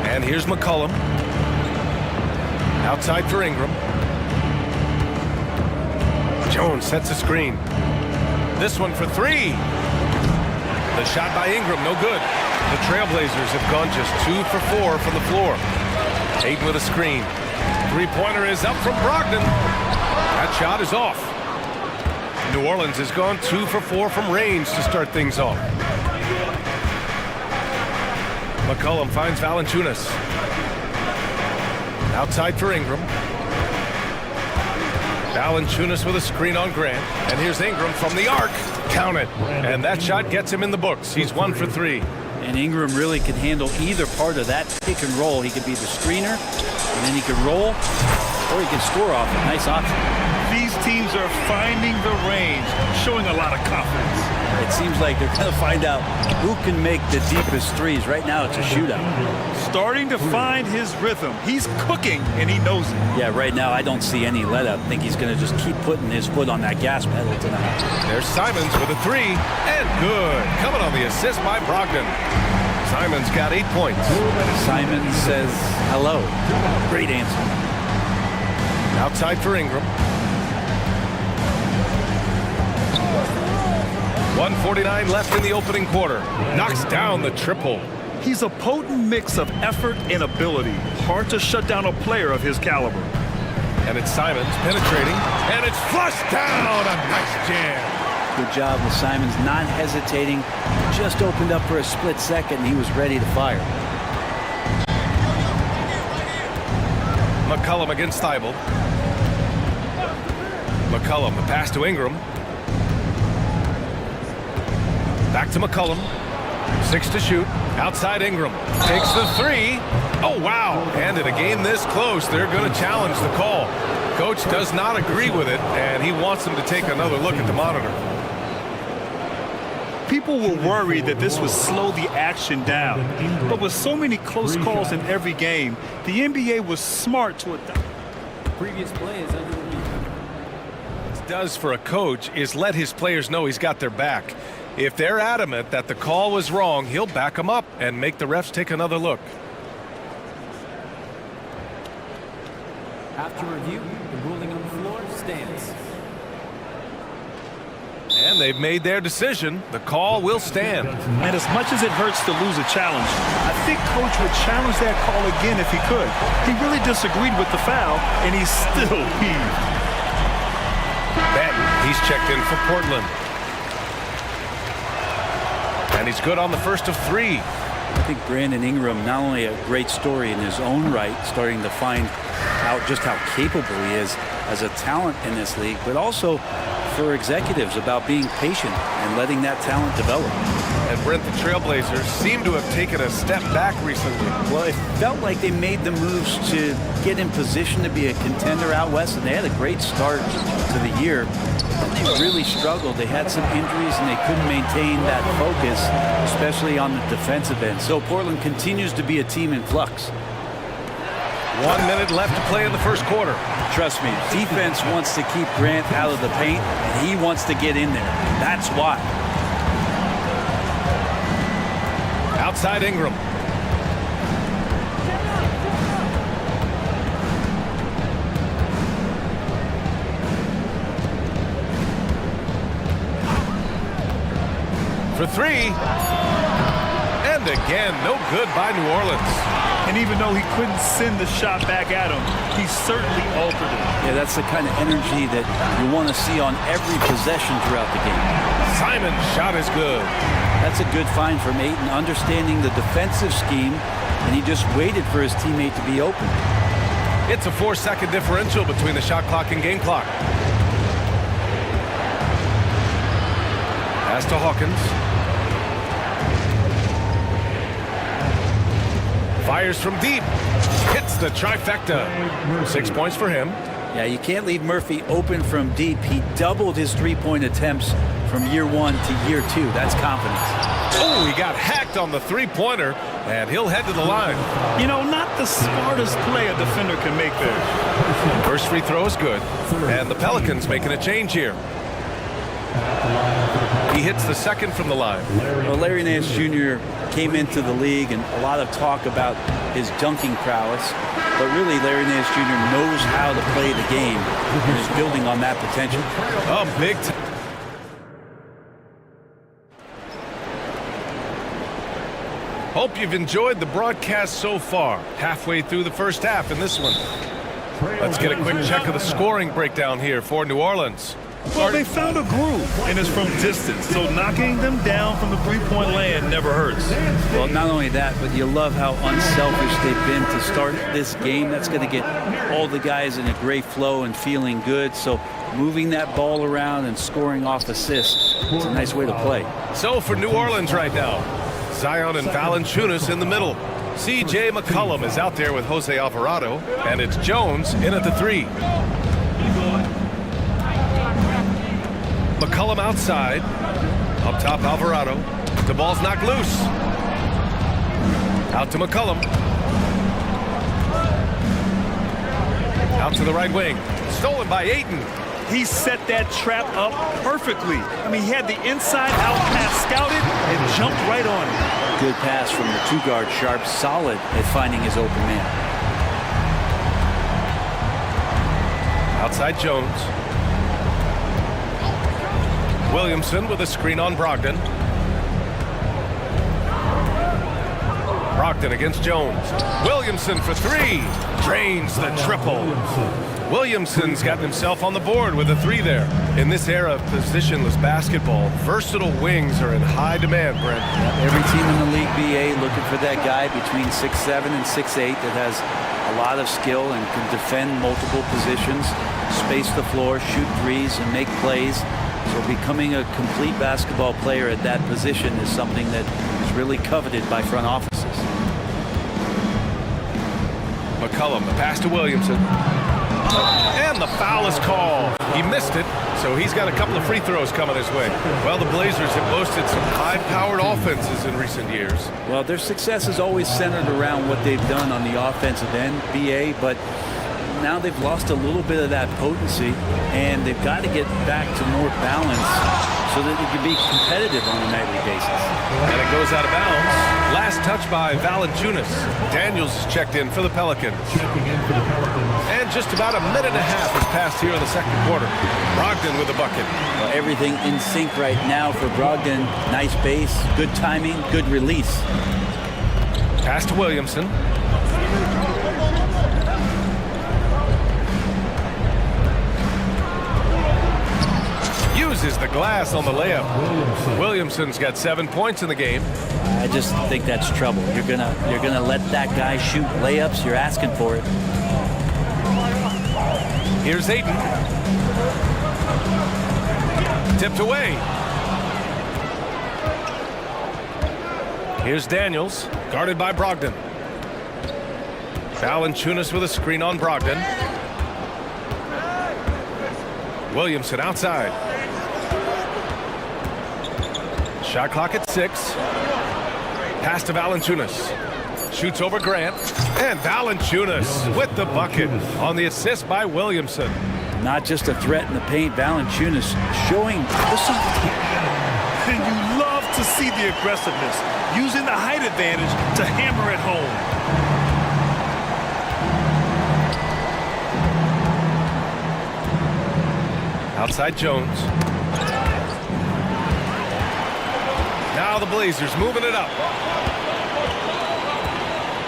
And here's McCollum. Outside for Ingram. Jones sets a screen. This one for three. The shot by Ingram, no good. The Trailblazers have gone just 2 for 4 from the floor. Ayton with a screen. Three-pointer is up from Brogdon. That shot is off. New Orleans has gone 2 for 4 from range to start things off. McCollum finds Valanciunas. Outside for Ingram. Valanciunas with a screen on Grant. And here's Ingram from the arc. Count it. And that shot gets him in the books. He's 1 for 3. And Ingram really can handle either part of that pick and roll. He could be the screener, and then he could roll, or he can score off it. Nice option. These teams are finding the range, showing a lot of confidence. It seems like they're going to find out who can make the deepest threes. Right now, it's a shootout. Starting to find his rhythm. He's cooking, and he knows it. Yeah, right now, I don't see any let-up. I think he's going to just keep putting his foot on that gas pedal tonight. There's Simons with a three, and good. Coming on the assist by Brogdon. Simons got 8 points. Simons says hello. Great answer. Outside for Ingram. 1:49 left in the opening quarter. Knocks down the triple. He's a potent mix of effort and ability. Hard to shut down a player of his caliber. And it's Simons penetrating, and it's flushed down. A nice jam. Good job with Simons not hesitating. Just opened up for a split second, and he was ready to fire. McCollum against Thibault. McCollum, the pass to Ingram. Back to McCollum. 6 to shoot. Outside Ingram. Takes the three. Oh, wow. And in a game this close, they're going to challenge the call. Coach does not agree with it, and he wants them to take another look at the monitor. People were worried that this would slow the action down. But with so many close calls in every game, the NBA was smart to adapt. Previous play is under review. What it does for a coach is let his players know he's got their back. If they're adamant that the call was wrong, he'll back them up and make the refs take another look. After review, the ruling on the floor stands. And they've made their decision. The call will stand. And as much as it hurts to lose a challenge, I think Coach would challenge that call again if he could. He really disagreed with the foul, and he's still peeved. Benton, he's checked in for Portland. And he's good on the first of 3. I think Brandon Ingram, not only a great story in his own right, starting to find out just how capable he is as a talent in this league, but also for executives about being patient and letting that talent develop. And Brent, the Trailblazers seem to have taken a step back recently. Well, it felt like they made the moves to get in position to be a contender out west, and they had a great start to the year. And they really struggled. They had some injuries, and they couldn't maintain that focus, especially on the defensive end. So Portland continues to be a team in flux. 1 minute left to play in the first quarter. Trust me, defense wants to keep Grant out of the paint, and he wants to get in there. That's why. Outside Ingram. For three. And again, no good by New Orleans. And even though he couldn't send the shot back at him, he certainly altered it. Yeah, that's the kind of energy that you want to see on every possession throughout the game. Simon's shot is good. That's a good find from Ayton, understanding the defensive scheme, and he just waited for his teammate to be open. It's a 4-second differential between the shot clock and game clock. Pass to Hawkins. Fires from deep. Hits the trifecta. 6 points for him. Yeah, you can't leave Murphy open from deep. He doubled his three-point attempts from year one to year two. That's confidence. Oh, he got hacked on the three-pointer, and he'll head to the line. You know, not the smartest play a defender can make there. First free throw is good, and the Pelicans making a change here. He hits the second from the line. Well, Larry Nance Jr. came into the league, and a lot of talk about his dunking prowess. But really, Larry Nance Jr. knows how to play the game and is building on that potential. Oh, big time. Hope you've enjoyed the broadcast so far. Halfway through the first half in this one. Let's get a quick check of the scoring breakdown here for New Orleans. Well, they found a groove, and it's from distance, so knocking them down from the three-point land never hurts. Well, not only that, but you love how unselfish they've been to start this game. That's going to get all the guys in a great flow and feeling good. So moving that ball around and scoring off assists, it's a nice way to play. So for New Orleans right now, Zion and Valanciunas in the middle. CJ McCollum is out there with Jose Alvarado, and it's Jones in at the three. McCollum outside. Up top, Alvarado. The ball's knocked loose. Out to McCollum. Out to the right wing. Stolen by Ayton. He set that trap up perfectly. I mean, he had the inside-out pass scouted and jumped right on it. Good pass from the two-guard Sharp. Solid at finding his open man. Outside Jones. Williamson with a screen on Brogdon. Brogdon against Jones. Williamson for three. Drains the triple. Williamson's gotten himself on the board with a three there. In this era of positionless basketball, versatile wings are in high demand, Brent. Every team in the league, BA, looking for that guy between 6'7" and 6'8" that has a lot of skill and can defend multiple positions, space the floor, shoot threes, and make plays. So becoming a complete basketball player at that position is something that is really coveted by front offices. McCollum, the pass to Williamson. And the foul is called. He missed it, so he's got a couple of free throws coming his way. Well, the Blazers have boasted some high-powered offenses in recent years. Well, their success is always centered around what they've done on the offensive end, BA, but now they've lost a little bit of that potency, and they've got to get back to more balance so that they can be competitive on a nightly basis. And it goes out of bounds. Last touch by Valanciunas. Daniels is checked in for the Pelicans. And just about a minute and a half has passed here in the second quarter. Brogdon with a bucket. Well, everything in sync right now for Brogdon. Nice base, good timing, good release. Pass to Williamson. Uses the glass on the layup. Williamson's got 7 points in the game. I just think that's trouble. You're gonna let that guy shoot layups. You're asking for it. Here's Aiden. Tipped away. Here's Daniels, guarded by Brogdon. Valanciunas with a screen on Brogdon. Williamson outside. Shot clock at 6. Pass to Valanciunas. Shoots over Grant. And Valanciunas with the bucket on the assist by Williamson. Not just a threat in the paint. Valanciunas showing the soft. And you love to see the aggressiveness, using the height advantage to hammer it home. Outside Jones. Now the Blazers moving it up.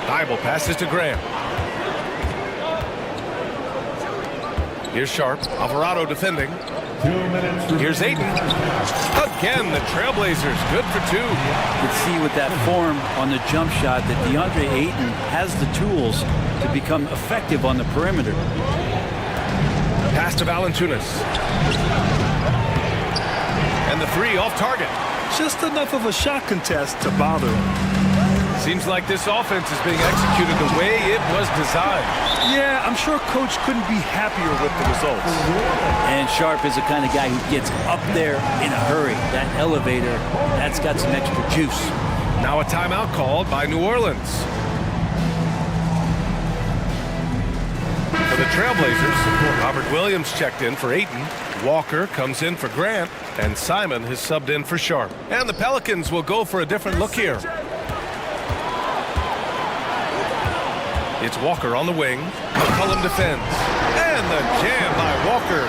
Bible passes to Graham. Here's Sharp. Alvarado defending. 2 minutes. Here's Aiden. Again, the Trailblazers good for 2. You can see with that form on the jump shot that DeAndre Ayton has the tools to become effective on the perimeter. Pass to Valanciunas. And the 3 off target. Just enough of a shot contest to bother him. Seems like this offense is being executed the way it was designed. Yeah, I'm sure Coach couldn't be happier with the results. And Sharp is the kind of guy who gets up there in a hurry. That elevator, that's got some extra juice. Now a timeout called by New Orleans. For the Trailblazers, Robert Williams checked in for Ayton. Walker comes in for Grant. And Simon has subbed in for Sharp. And the Pelicans will go for a different look here. It's Walker on the wing. McCollum defends. And the jam by Walker.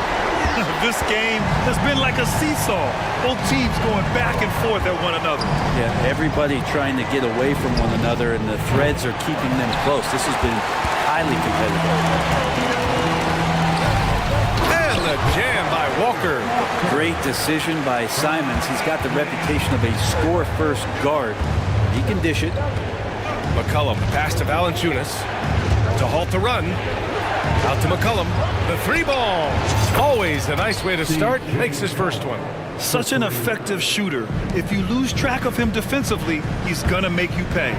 This game has been like a seesaw. Both teams going back and forth at one another. Yeah, everybody trying to get away from one another, and the threads are keeping them close. This has been highly competitive. And the jam by Walker. Great decision by Simons. He's got the reputation of a score-first guard. He can dish it. McCollum pass to Valanciunas to halt the run. Out to McCollum. The 3 ball. Always a nice way to start. Makes his first one. Such an effective shooter. If you lose track of him defensively, he's going to make you pay.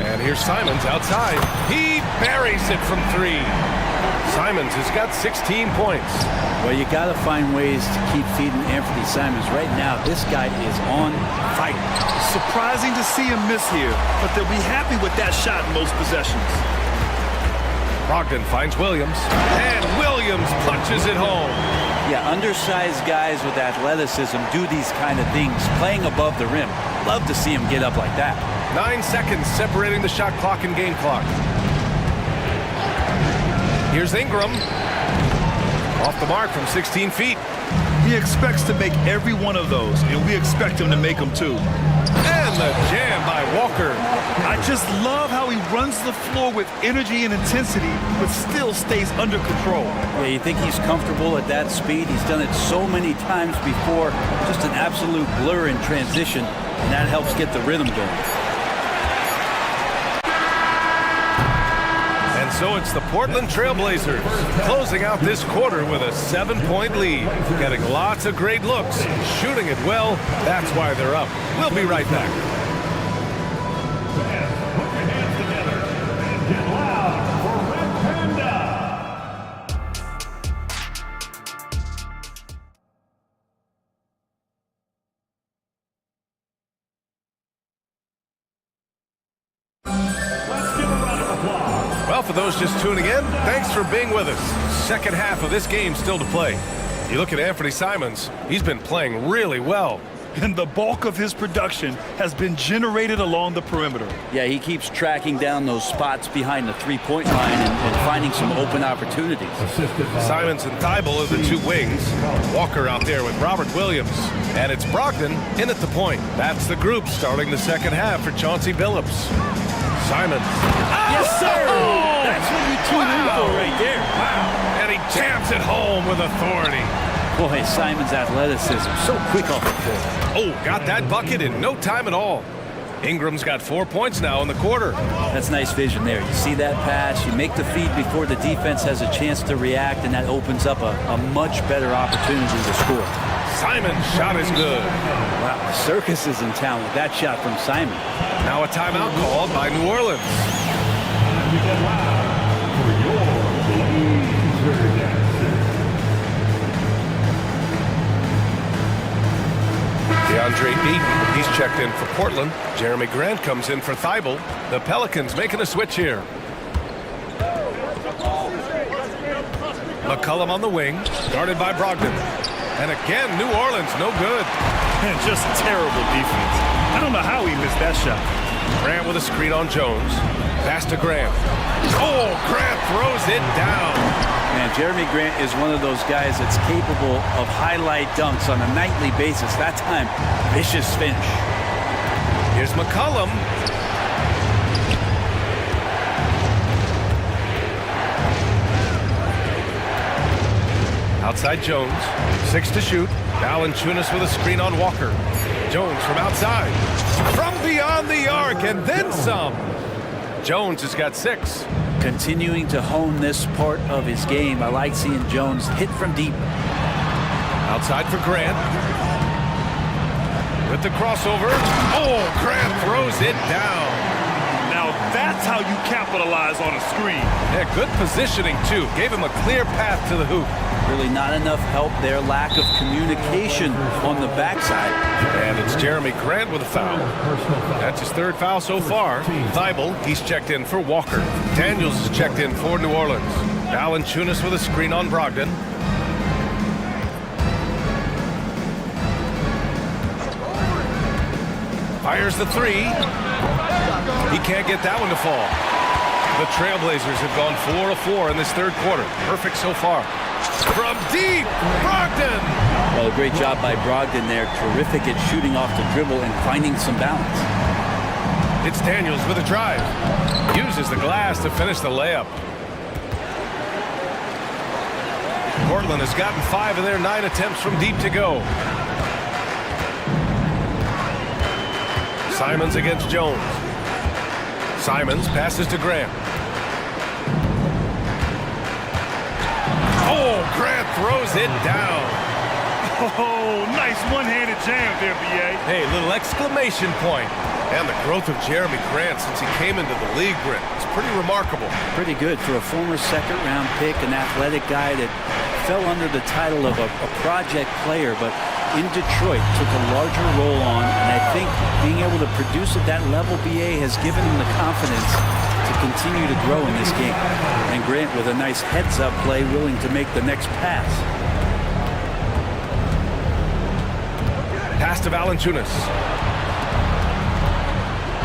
And here's Simons outside. He buries it from 3. Simons has got 16 points. Well, you got to find ways to keep feeding Anthony Simons. Right now, this guy is on fire. Surprising to see him miss here, but they'll be happy with that shot in most possessions. Brogdon finds Williams, and Williams punches it home. Yeah, undersized guys with athleticism do these kind of things, playing above the rim. Love to see him get up like that. 9 seconds separating the shot clock and game clock. Here's Ingram. Off the mark from 16 feet. He expects to make every one of those, and we expect him to make them too. And the jam by Walker. I just love how he runs the floor with energy and intensity, but still stays under control. Yeah, you think he's comfortable at that speed? He's done it so many times before. Just an absolute blur in transition, and that helps get the rhythm going. And so it's the Portland Trailblazers closing out this quarter with a 7-point lead. Getting lots of great looks, shooting it well. That's why they're up. We'll be right back. Put your hands together and get loud for Red Panda. Let's give a round of applause. Well, for those just tuning in, thanks for being with us. Second half of this game still to play. You look at Anthony Simons, he's been playing really well. And the bulk of his production has been generated along the perimeter. Yeah, he keeps tracking down those spots behind the three-point line and finding some open opportunities. Simons and Thibault are the 2 wings. Walker out there with Robert Williams. And it's Brogdon in at the point. That's the group starting the second half for Chauncey Billups. Simons. Yes, sir! That's what you tune in for right there. Wow. And he jams it home with authority. Boy, Simon's athleticism, so quick off the floor. Oh, got that bucket in no time at all. Ingram's got 4 points now in the quarter. That's nice vision there. You see that pass, you make the feed before the defense has a chance to react, and that opens up a much better opportunity to score. Simon's shot is good. Wow, the circus is in town with that shot from Simon. Now a timeout called by New Orleans. DeAndre Ayton, he's checked in for Portland. Jeremy Grant comes in for Thibault. The Pelicans making a switch here. McCollum on the wing, guarded by Brogdon. And again, New Orleans, no good. And just terrible defense. I don't know how he missed that shot. Grant with a screen on Jones. Pass to Grant. Oh, Grant throws it down. Man, Jeremy Grant is one of those guys that's capable of highlight dunks on a nightly basis. That time, vicious finish. Here's McCollum. Outside Jones, 6 to shoot. Valanciunas with a screen on Walker. Jones from outside. From beyond the arc and then some. Jones has got 6. Continuing to hone this part of his game. I like seeing Jones hit from deep. Outside for Grant. With the crossover. Oh, Grant throws it down. Now that's how you capitalize on a screen. Yeah, good positioning too. Gave him a clear path to the hoop. Really not enough help there. Lack of communication on the backside. And it's Jeremy Grant with a foul. That's his 3rd foul so far. Thibault, he's checked in for Walker. Daniels is checked in for New Orleans. Valanciunas with a screen on Brogdon. Fires the 3. He can't get that one to fall. The Trailblazers have gone 4 of 4 in this 3rd quarter. Perfect so far. From deep, Brogdon! Well, great job by Brogdon there. Terrific at shooting off the dribble and finding some balance. It's Daniels with a drive. Uses the glass to finish the layup. Portland has gotten 5 of their 9 attempts from deep to go. Simons against Jones. Simons passes to Grant. Oh, Grant throws it down. Oh, nice one-handed jam there, B.A. Hey, little exclamation point. And the growth of Jeremy Grant since he came into the league, Brent, it's pretty remarkable. Pretty good for a former 2nd-round pick, an athletic guy that fell under the title of a project player, but in Detroit took a larger role on, and I think being able to produce at that level, BA, has given him the confidence to continue to grow in this game. And Grant with a nice heads-up play, willing to make the next pass. Pass to Valanciunas.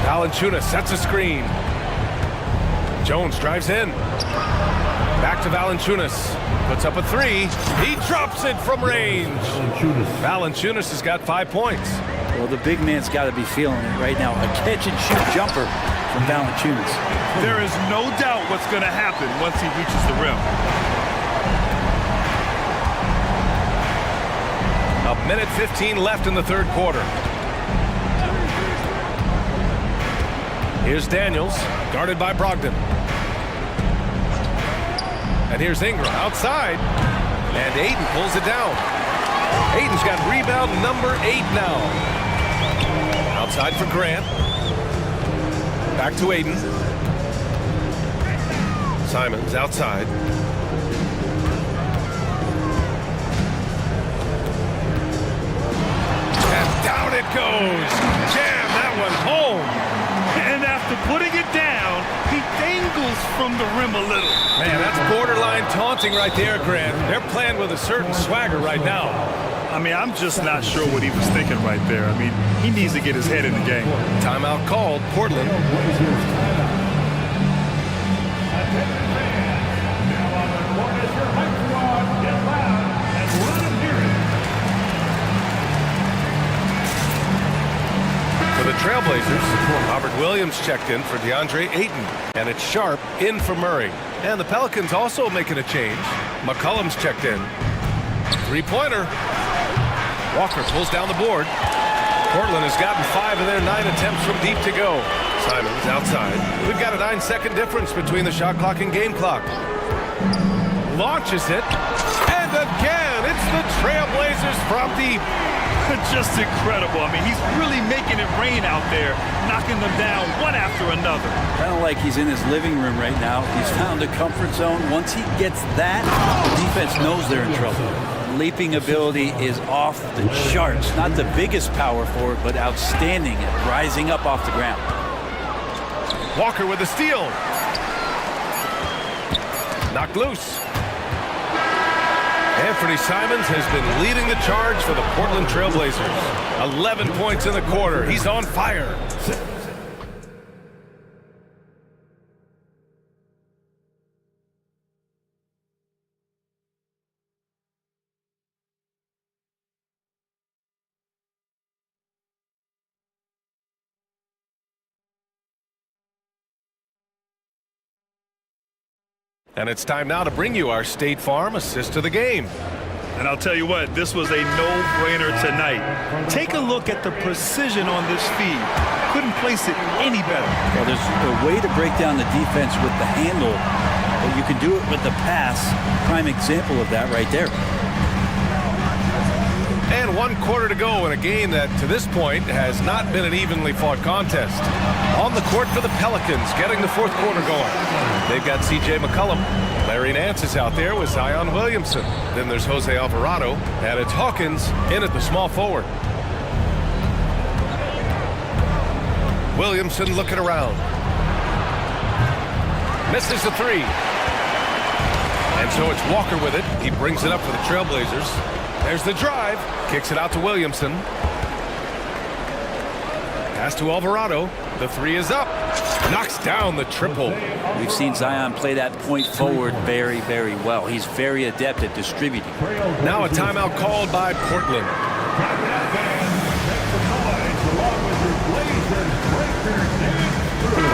Valanciunas sets a screen. Jones drives in. Back to Valanciunas. Puts up a 3. He drops it from range. Valanciunas has got 5 points. Well, the big man's got to be feeling it right now. A catch-and-shoot jumper from Valanciunas. There is no doubt what's going to happen once he reaches the rim. A minute 15 left in the 3rd quarter. Here's Daniels, guarded by Brogdon. And here's Ingram outside. And Ayton pulls it down. Ayton's got rebound number 8 now. Outside for Grant. Back to Ayton. Simons outside. And down it goes. Jam that one home. And after putting it down, he dangles from the rim a little. Man, that's borderline taunting right there, Grant. They're playing with a certain swagger right now. I mean, I'm just not sure what he was thinking right there. I mean, he needs to get his head in the game. Timeout called, Portland. For the Trailblazers, Robert Williams checked in for DeAndre Ayton. And it's Sharp in for Murray. And the Pelicans also making a change. McCollum's checked in. Three-pointer. Walker pulls down the board. Portland has gotten 5 of their 9 attempts from deep to go. Simons outside. We've got a 9-second difference between the shot clock and game clock. Launches it. And again, it's the Trailblazers from deep. Just incredible. I mean, he's really making it rain out there, knocking them down one after another. Kind of like he's in his living room right now. He's found a comfort zone. Once he gets that, the defense knows they're in trouble. Leaping ability is off the charts. Not the biggest power forward, but outstanding at rising up off the ground. Walker with a steal. Knocked loose. Anthony Simons has been leading the charge for the Portland Trailblazers. 11 points in the quarter. He's on fire. And it's time now to bring you our State Farm assist of the game. And I'll tell you what, this was a no-brainer tonight. Take a look at the precision on this feed. Couldn't place it any better. Well, there's a way to break down the defense with the handle, but you can do it with the pass. Prime example of that right there. And 1 quarter to go in a game that, to this point, has not been an evenly fought contest. On the court for the Pelicans, getting the 4th quarter going. They've got C.J. McCollum. Larry Nance is out there with Zion Williamson. Then there's Jose Alvarado, and it's Hawkins in at the small forward. Williamson looking around. Misses the 3. And so it's Walker with it. He brings it up for the Trailblazers. There's the drive. Kicks it out to Williamson. Pass to Alvarado. The 3 is up. Knocks down the triple. We've seen Zion play that point forward very, very well. He's very adept at distributing. Now a timeout called by Portland.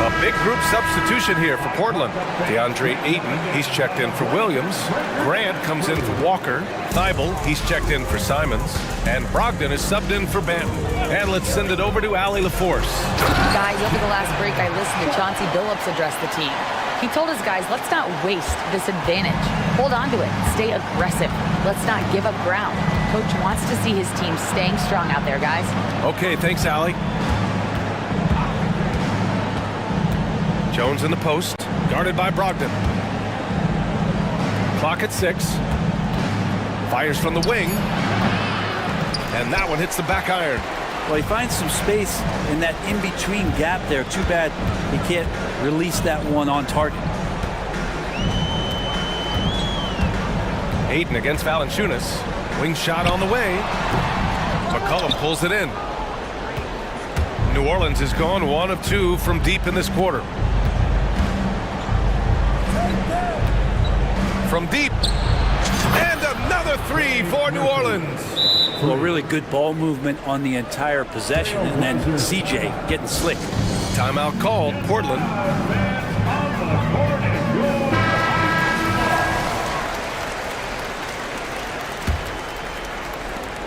A big group substitution here for Portland. DeAndre Ayton, he's checked in for Williams. Grant comes in for Walker. Thibault, he's checked in for Simons. And Brogdon is subbed in for Banton. And let's send it over to Allie LaForce. Guys, over the last break, I listened to Chauncey Billups address the team. He told his guys, let's not waste this advantage. Hold on to it. Stay aggressive. Let's not give up ground. Coach wants to see his team staying strong out there, guys. Okay, thanks, Allie. Jones in the post, guarded by Brogdon. Clock at 6. Fires from the wing. And that one hits the back iron. Well, he finds some space in that in-between gap there. Too bad he can't release that one on target. Ayton against Valanciunas. Wing shot on the way. McCollum pulls it in. New Orleans has gone 1 of 2 from deep in this quarter. From deep. And another 3 for New Orleans. Well, really good ball movement on the entire possession, and then CJ getting slick. Timeout called, Portland.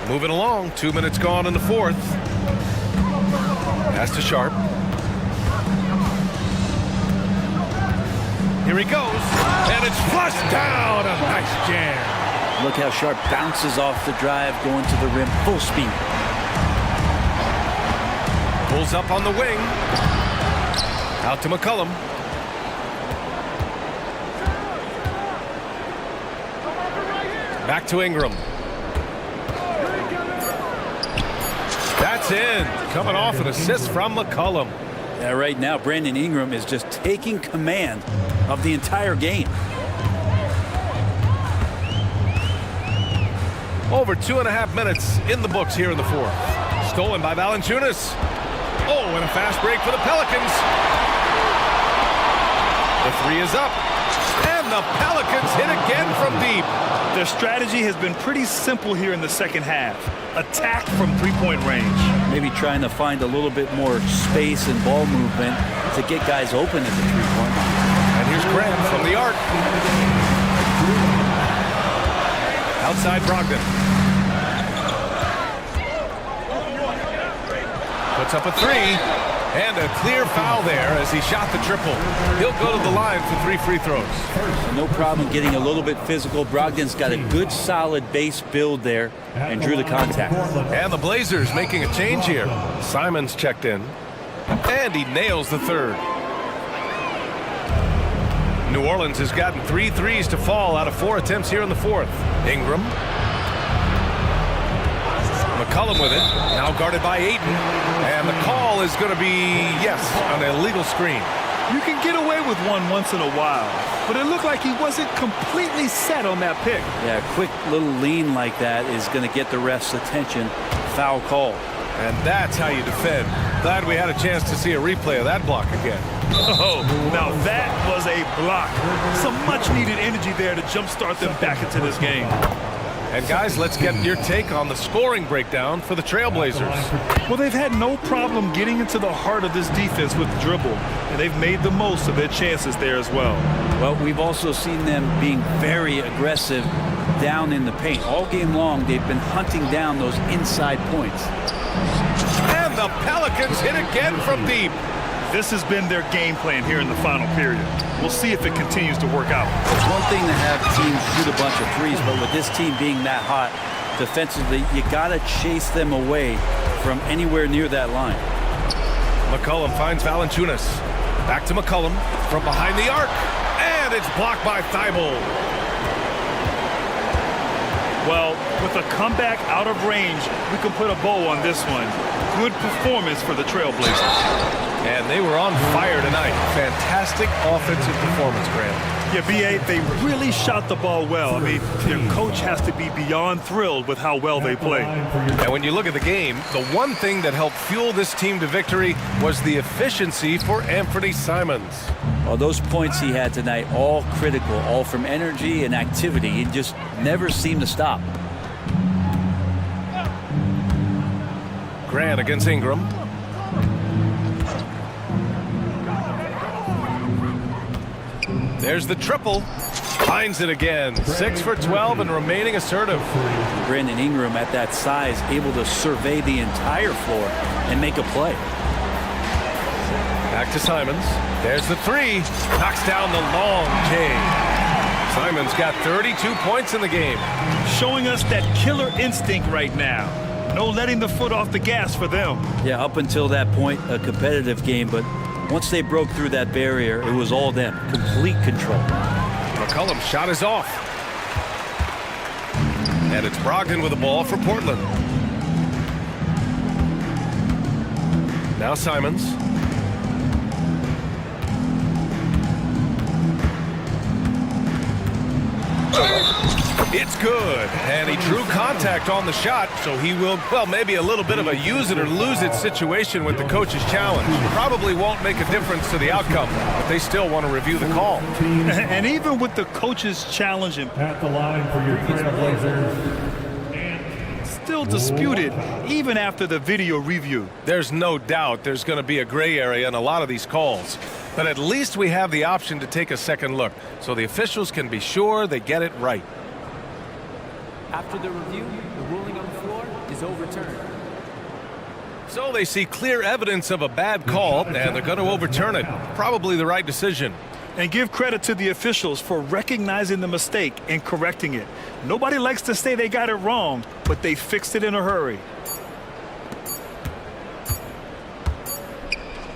Moving along, 2 minutes gone in the 4th. Pass to Sharp. Here he goes, and it's flushed down. A nice jam. Look how Sharp bounces off the drive, going to the rim, full speed. Pulls up on the wing. Out to McCollum. Back to Ingram. That's in. Coming off an assist from McCollum. Yeah, right now, Brandon Ingram is just taking command of the entire game. Over 2.5 minutes in the books here in the 4th. Stolen by Valanciunas. Oh, and a fast break for the Pelicans. The 3 is up. And the Pelicans hit again from deep. Their strategy has been pretty simple here in the second half. Attack from three-point range. Maybe trying to find a little bit more space and ball movement to get guys open at the three-point line. And here's Grant from the arc. Outside Brogdon. Puts up a three. And a clear foul there as he shot the triple. He'll go to the line for 3 free throws. No problem getting a little bit physical. Brogdon's got a good, solid base build there and drew the contact. And the Blazers making a change here. Simons checked in. And he nails the third. New Orleans has gotten 3 threes to fall out of 4 attempts here in the fourth. Ingram. McCollum with it, now guarded by Ayton, and the call is going to be, yes, an illegal screen. You can get away with one once in a while, but it looked like he wasn't completely set on that pick. Yeah, a quick little lean like that is going to get the ref's attention. Foul call. And that's how you defend. Glad we had a chance to see a replay of that block again. Oh, now that was a block. Some much-needed energy there to jumpstart them back into this game. And guys, let's get your take on the scoring breakdown for the Trailblazers. Well, they've had no problem getting into the heart of this defense with the dribble, and they've made the most of their chances there as well. Well, we've also seen them being very aggressive down in the paint. All game long, they've been hunting down those inside points. And the Pelicans hit again from deep. This has been their game plan here in the final period. We'll see if it continues to work out. It's one thing to have teams shoot a bunch of threes, but with this team being that hot defensively, you got to chase them away from anywhere near that line. McCollum finds Valanciunas. Back to McCollum from behind the arc. And it's blocked by Thibault. Well, with a comeback out of range, we can put a bow on this one. Good performance for the Trailblazers. And they were on fire tonight. Fantastic offensive performance, Grant. Yeah, B.A., they really shot the ball well. I mean, their coach has to be beyond thrilled with how well they played. And when you look at the game, the one thing that helped fuel this team to victory was the efficiency for Anthony Simons. Well, those points he had tonight, all critical, all from energy and activity. He just never seemed to stop. Grant against Ingram. There's the triple. Finds it again. 6 for 12 and remaining assertive. Brandon Ingram at that size, able to survey the entire floor and make a play. Back to Simons. There's the three. Knocks down the long J. Simons got 32 points in the game. Showing us that killer instinct right now. No letting the foot off the gas for them. Yeah, up until that point, a competitive game, but once they broke through that barrier, it was all them. Complete control. McCollum's shot is off. And it's Brogdon with the ball for Portland. Now Simons. It's good, and he drew contact on the shot, so he will, well, maybe a little bit of a use it or lose it situation with the coach's challenge. Probably won't make a difference to the outcome, but they still want to review the call. And even with the coach's challenge and At the line for your Trailblazers. still disputed even after the video review. There's no doubt there's going to be a gray area in a lot of these calls. But at least we have the option to take a second look, so the officials can be sure they get it right. After the review, the ruling on the floor is overturned. So they see clear evidence of a bad call, and they're going to overturn it. Probably the right decision. And give credit to the officials for recognizing the mistake and correcting it. Nobody likes to say they got it wrong, but they fixed it in a hurry.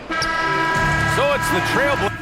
So it's the Trailblazers.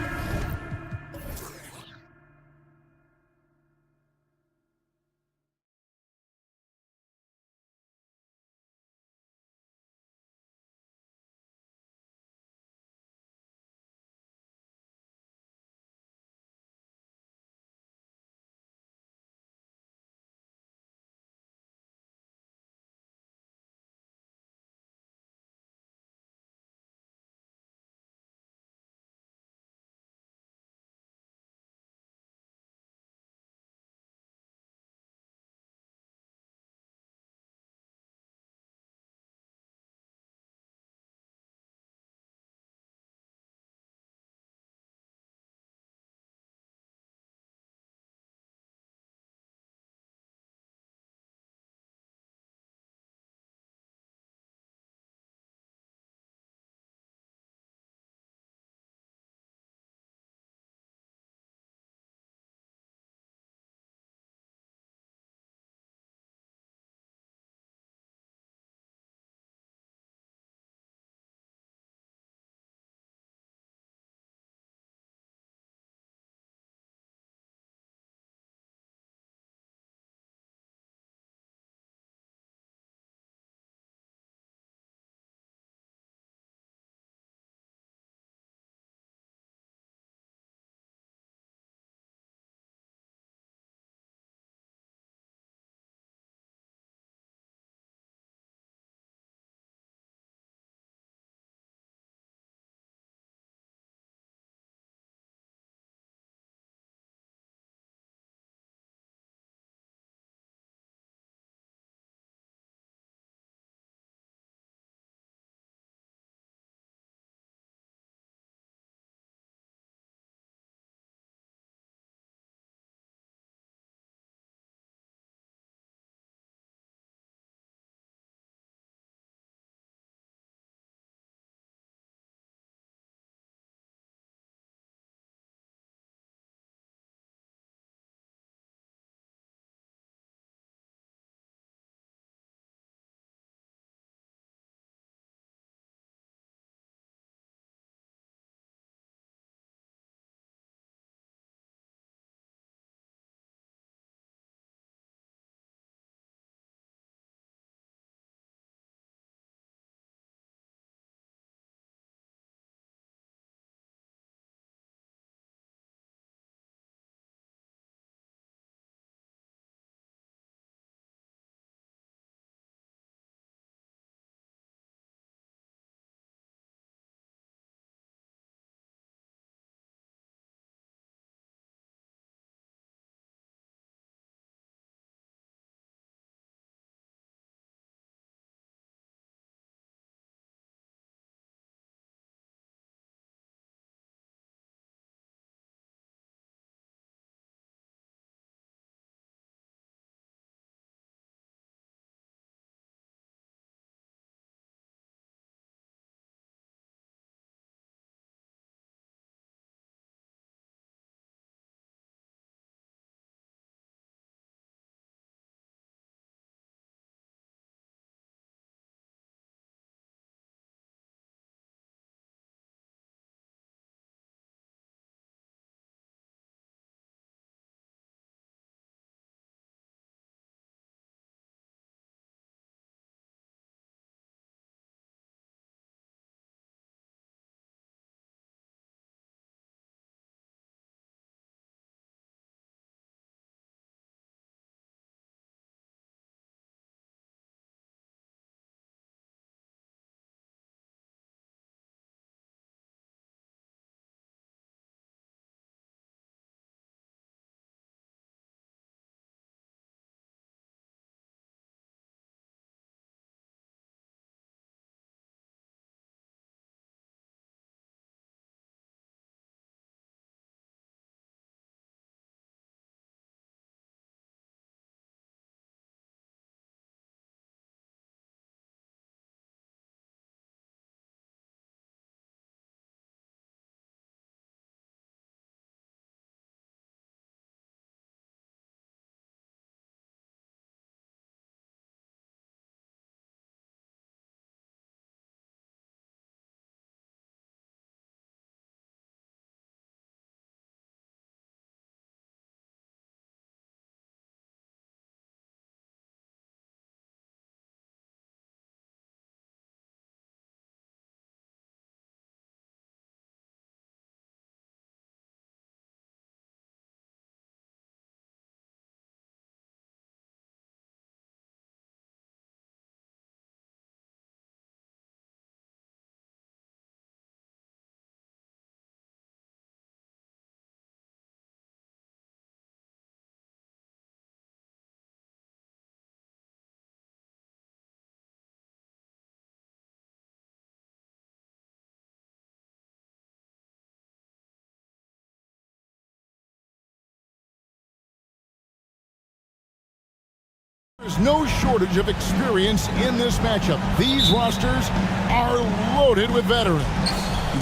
There's no shortage of experience in this matchup. These rosters are loaded with veterans.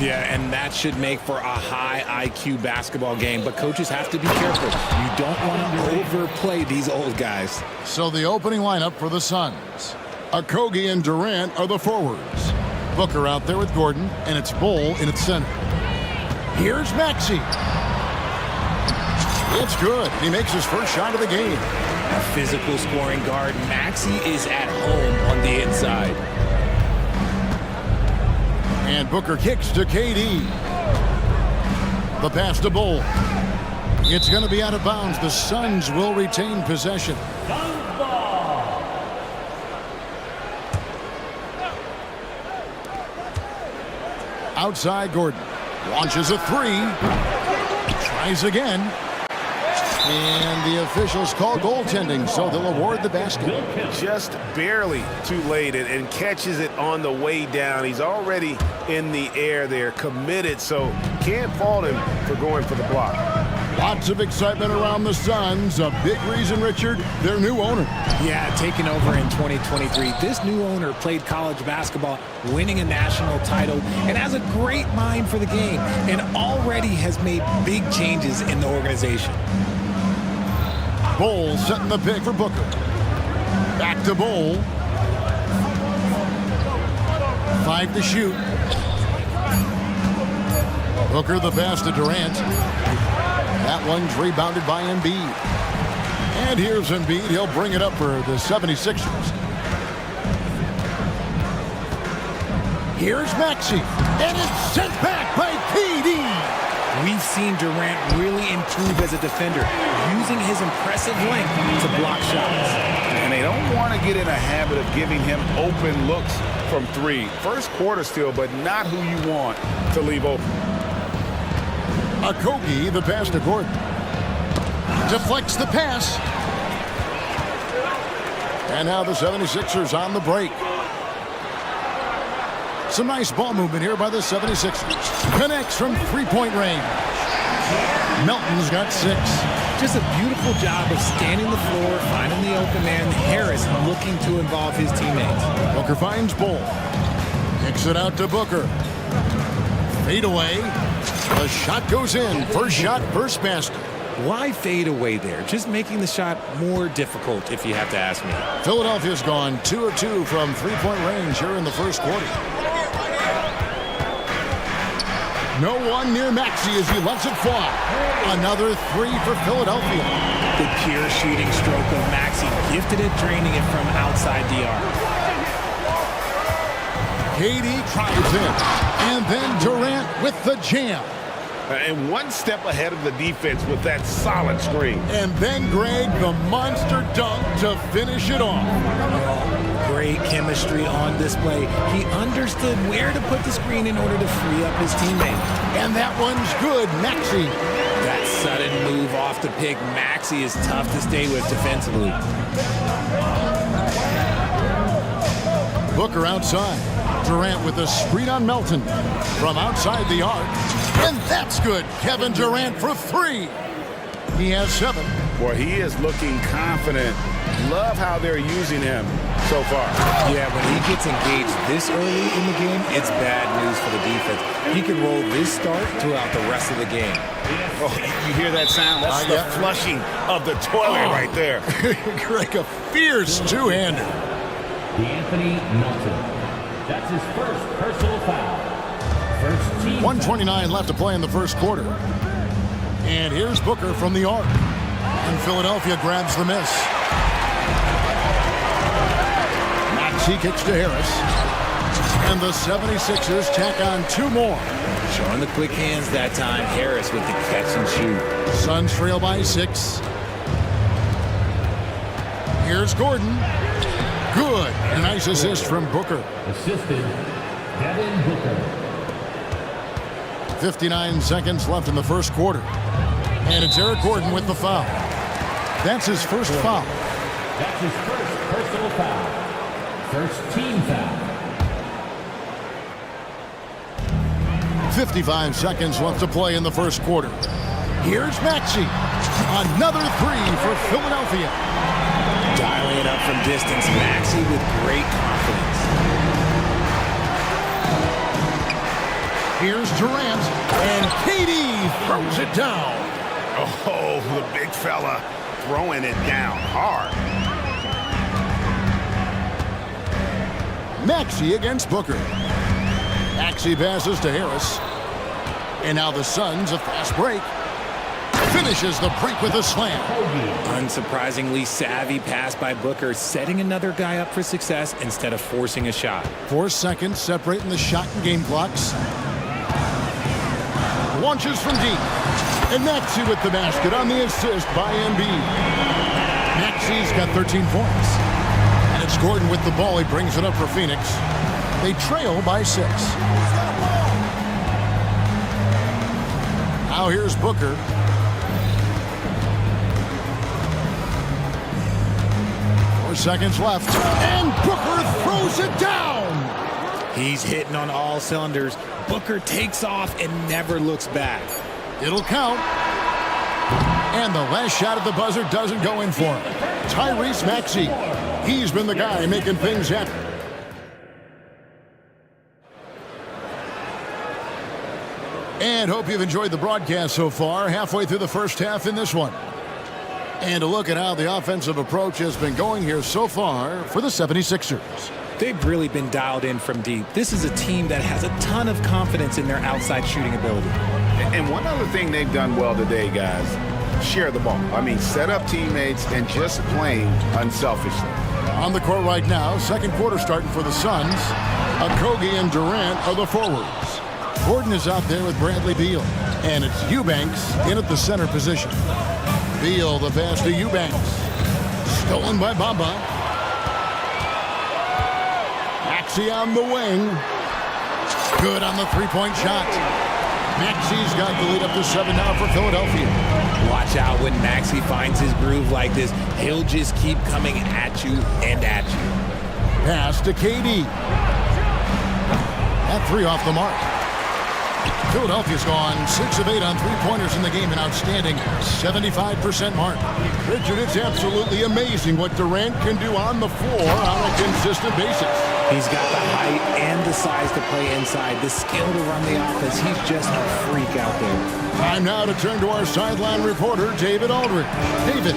Yeah, and that should make for a high IQ basketball game, but coaches have to be careful. You don't want to overplay these old guys. So the opening lineup for the Suns. Okogie and Durant are the forwards. Booker out there with Gordon, and it's Bull in its center. Here's Maxey. It's good. He makes his first shot of the game. A physical scoring guard, Maxey is at home on the inside. And Booker kicks to KD. The pass to Bull. It's going to be out of bounds. The Suns will retain possession. Outside Gordon. Launches a three. Tries again. And the officials call goaltending, so they'll award the basket. Just barely too late and catches it on the way down. He's already in the air there, committed, so can't fault him for going for the block. Lots of excitement around the Suns. A big reason, Richard, their new owner. Yeah, taking over in 2023. This new owner played college basketball, winning a national title, and has a great mind for the game, and already has made big changes in the organization. Bull setting the pick for Booker. Back to Bull. 5 to shoot. Booker the pass to Durant. That one's rebounded by Embiid. And here's Embiid. He'll bring it up for the 76ers. Here's Maxey. And it's sent back by KD. We've seen Durant really improve as a defender, using his impressive length to block shots. And they don't want to get in a habit of giving him open looks from three. First quarter still, but not who you want to leave open. Okogie, the pass to Gordon. Deflects the pass. And now the 76ers on the break. Some nice ball movement here by the 76ers. Connects from three-point range. Melton's got 6. Just a beautiful job of scanning the floor, finding the open man. Harris looking to involve his teammates. Booker finds Bull. Kicks it out to Booker. Fade away. The shot goes in. First shot, first basket. Why fade away there? Just making the shot more difficult, if you have to ask me. Philadelphia's gone 2 of 2 from three-point range here in the first quarter. No one near Maxey as he lets it fly. Another 3 for Philadelphia. The pure shooting stroke of Maxey, gifted at draining it from outside the arc. KD tries it, and then Durant with the jam. And one step ahead of the defense with that solid screen. And then Greg, the monster dunk to finish it off. Great chemistry on display. He understood where to put the screen in order to free up his teammate. And that one's good, Maxey. That sudden move off the pick, Maxey is tough to stay with defensively. Booker outside. Durant with a screen on Melton from outside the arc. And that's good. Kevin Durant for 3. He has 7. Boy, he is looking confident. Love how they're using him so far. Yeah, when he gets engaged this early in the game, it's bad news for the defense. He can roll this start throughout the rest of the game. Oh, you hear that sound? That's the flushing of the toilet right there. Greg, a fierce two-hander. Anthony Melton. That's his first personal foul. First team 1:29 left to play in the first quarter. And here's Booker from the arc. And Philadelphia grabs the miss. Maxey kicks to Harris. And the 76ers tack on 2 more. Showing the quick hands that time. Harris with the catch and shoot. Suns trail by 6. Here's Gordon. Good. A nice assist from Booker. Assisted, Devin Booker. 59 seconds left in the first quarter. And it's Eric Gordon with the foul. That's his first foul. That's his first personal foul. First team foul. 55 seconds left to play in the first quarter. Here's Maxey. Another 3 for Philadelphia. Dialing it up from distance. Maxey with great confidence. Here's Durant, and KD throws it down. Oh, the big fella throwing it down hard. Maxey against Booker. Maxey passes to Harris. And now the Suns, a fast break. Finishes the break with a slam. Unsurprisingly savvy pass by Booker, setting another guy up for success instead of forcing a shot. 4 seconds separating the shot and game clocks. Launches from deep. And Maxey with the basket on the assist by Embiid. Maxey's got 13 points. And it's Gordon with the ball. He brings it up for Phoenix. They trail by 6. Now here's Booker. Seconds left, and Booker throws it down. He's hitting on all cylinders. Booker takes off and never looks back. It'll count. And the last shot at the buzzer doesn't go in for him. Tyrese Maxey. He's been the guy making things happen. And hope you've enjoyed the broadcast so far. Halfway through the first half in this one. And a look at how the offensive approach has been going here so far for the 76ers. They've really been dialed in from deep. This is a team that has a ton of confidence in their outside shooting ability. And one other thing they've done well today, guys, share the ball. I mean, set up teammates and just playing unselfishly. On the court right now, second quarter starting for the Suns. Okogie and Durant are the forwards. Gordon is out there with Bradley Beal. And it's Eubanks in at the center position. Beal, the pass to Eubanks. Stolen by Bamba. Maxey on the wing. Good on the three-point shot. Maxey's got the lead up to 7 now for Philadelphia. Watch out when Maxey finds his groove like this. He'll just keep coming at you and at you. Pass to KD. That 3 off the mark. Philadelphia's gone 6 of 8 on three-pointers in the game, an outstanding 75% mark. Richard, it's absolutely amazing what Durant can do on the floor on a consistent basis. He's got the height and the size to play inside, the skill to run the offense. He's just a freak out there. Time now to turn to our sideline reporter, David Aldridge. David.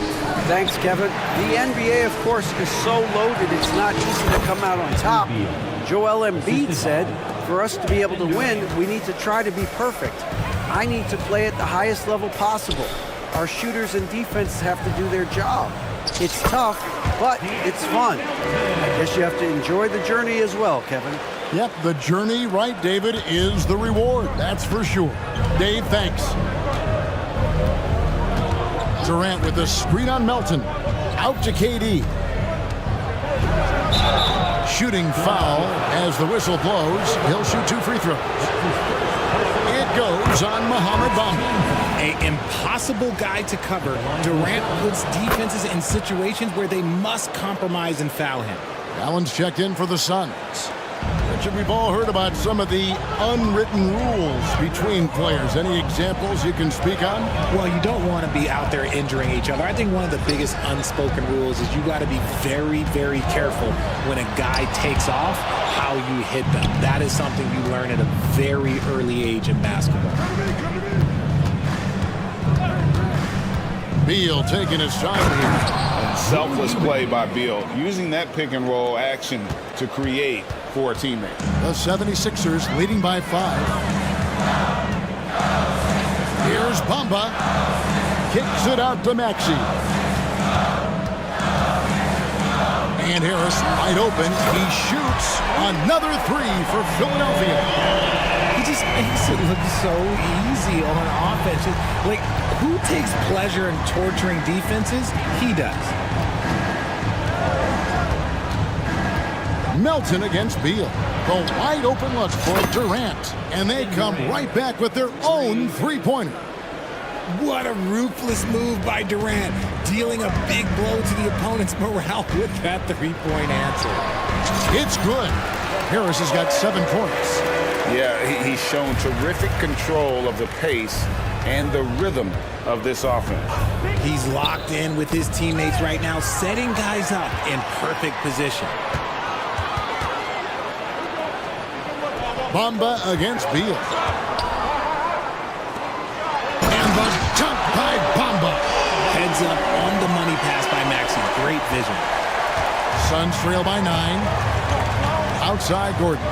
Thanks, Kevin. The NBA, of course, is so loaded it's not easy to come out on top. Joel Embiid said, for us to be able to win, we need to try to be perfect. I need to play at the highest level possible. Our shooters and defense have to do their job. It's tough, but it's fun. I guess you have to enjoy the journey as well, Kevin. Yep, the journey, right, David, is the reward. That's for sure. Dave, thanks. Durant with the screen on Melton. Out to KD. Shooting foul as the whistle blows. He'll shoot 2 free throws. It goes on Mohamed Bamba. An impossible guy to cover. Durant puts defenses in situations where they must compromise and foul him. Allen's checked in for the Suns. Richard, we've all heard about some of the unwritten rules between players. Any examples you can speak on? Well, you don't want to be out there injuring each other. I think one of the biggest unspoken rules is you got to be very, very careful when a guy takes off, how you hit them. That is something you learn at a very early age in basketball. Beal taking his time here. Selfless play by Beal, using that pick and roll action to create for a teammate. The 76ers leading by 5. Here's Bamba. Kicks it out to Maxey. And Harris wide open. He shoots another 3 for Philadelphia. He just makes it look so easy on offense. Like, who takes pleasure in torturing defenses? He does. Melton against Beal. The wide open look for Durant. And they come right back with their own three-pointer. What a ruthless move by Durant, dealing a big blow to the opponent's morale with that three-point answer. It's good. Harris has got 7 points. Yeah, he's shown terrific control of the pace and the rhythm of this offense. He's locked in with his teammates right now, setting guys up in perfect position. Bamba against Beal. And the dunk by Bamba. Heads up on the money pass by Maxey. Great vision. Suns trail by 9. Outside Gordon.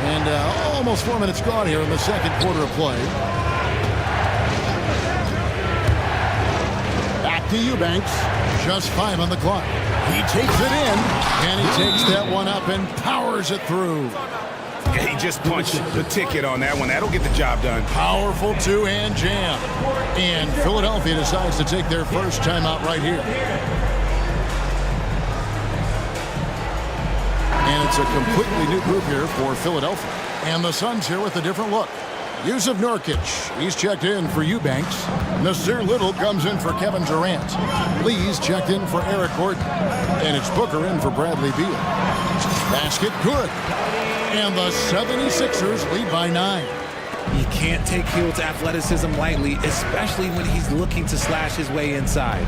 And almost 4 minutes gone here in the second quarter of play. Back to Eubanks. Just 5 on the clock. He takes it in, and he takes that one up and powers it through. He just punched the ticket on that one. That'll get the job done. Powerful two-hand jam. And Philadelphia decides to take their first timeout right here. And it's a completely new group here for Philadelphia. And the Suns here with a different look. Yusuf Nurkic, he's checked in for Eubanks. Nasir Little comes in for Kevin Durant. Lee's checked in for Eric Gordon. And it's Booker in for Bradley Beal. Basket good. And the 76ers lead by 9. You can't take Hield's athleticism lightly, especially when he's looking to slash his way inside.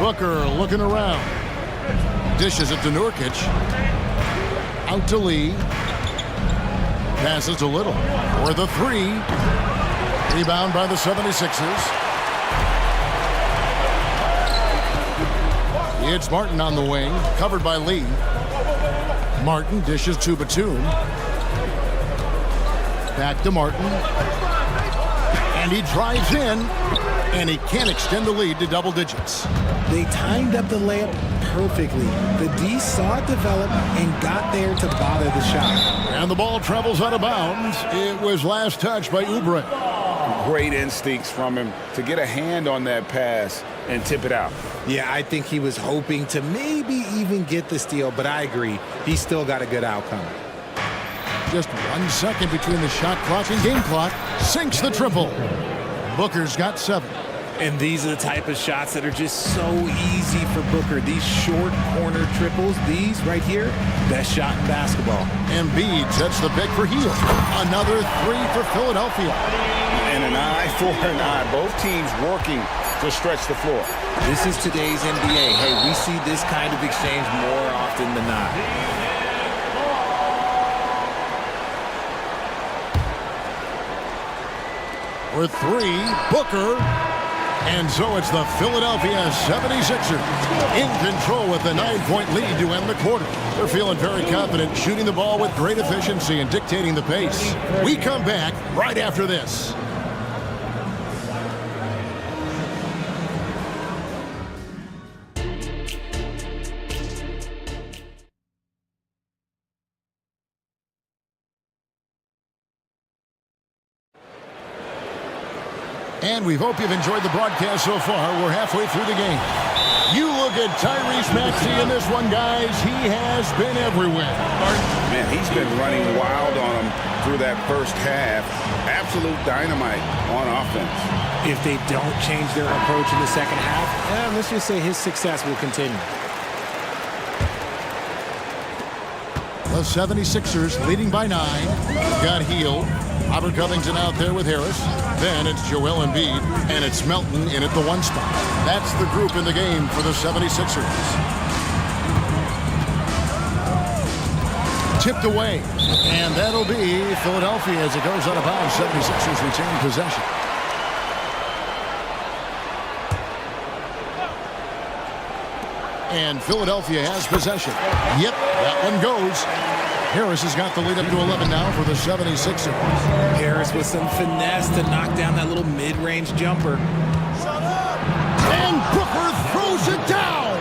Booker looking around. Dishes it to Nurkic. Out to Lee. Passes to Little for the 3. Rebound by the 76ers. It's Martin on the wing, covered by Lee. Martin dishes to Batum. Back to Martin. And he drives in, and he can't extend the lead to double digits. They timed up the layup perfectly. The D saw it develop and got there to bother the shot. And the ball travels out of bounds. It was last touched by Oubre. Great instincts from him to get a hand on that pass and tip it out. Yeah, I think he was hoping to maybe even get the steal, but I agree. He still got a good outcome. Just 1 second between the shot clock and game clock. Sinks the triple. Booker's got 7. And these are the type of shots that are just so easy for Booker. These short corner triples, these right here, best shot in basketball. Embiid sets the pick for Hield. Another 3 for Philadelphia. And an eye for an eye. Both teams working to stretch the floor. This is today's NBA. Hey, we see this kind of exchange more often than not. For 3, Booker. And so it's the Philadelphia 76ers in control with the 9-point lead to end the quarter. They're feeling very confident, shooting the ball with great efficiency and dictating the pace. We come back right after this. And we hope you've enjoyed the broadcast so far. We're halfway through the game. You look at Tyrese Maxey in this one, guys. He has been everywhere. Man, he's been running wild on him through that first half. Absolute dynamite on offense. If they don't change their approach in the second half, let's just say his success will continue. The 76ers leading by 9. Got Hield. Robert Covington out there with Harris. Then it's Joel Embiid, and it's Melton in at the 1 spot. That's the group in the game for the 76ers. Tipped away, and that'll be Philadelphia as it goes out of bounds. 76ers retain possession. And Philadelphia has possession. Yep, that one goes. Harris has got the lead up to 11 now for the 76ers. Harris with some finesse to knock down that little mid-range jumper. And Booker throws it down.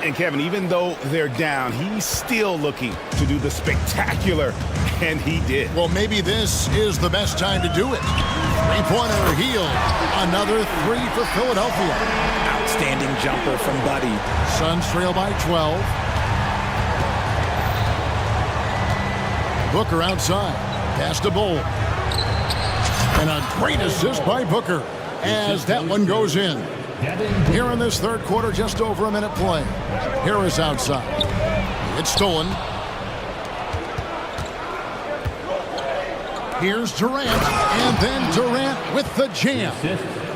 And Kevin, even though they're down, he's still looking to do the spectacular, and he did. Well, maybe this is the best time to do it. Three-pointer, Hield. Another 3 for Philadelphia. Outstanding jumper from Buddy. Suns trail by 12. Booker outside. Pass to Bull. And a great assist by Booker as that one goes in. Here in this third quarter, just over a minute play. Harris outside. It's stolen. Here's Durant, and then Durant with the jam.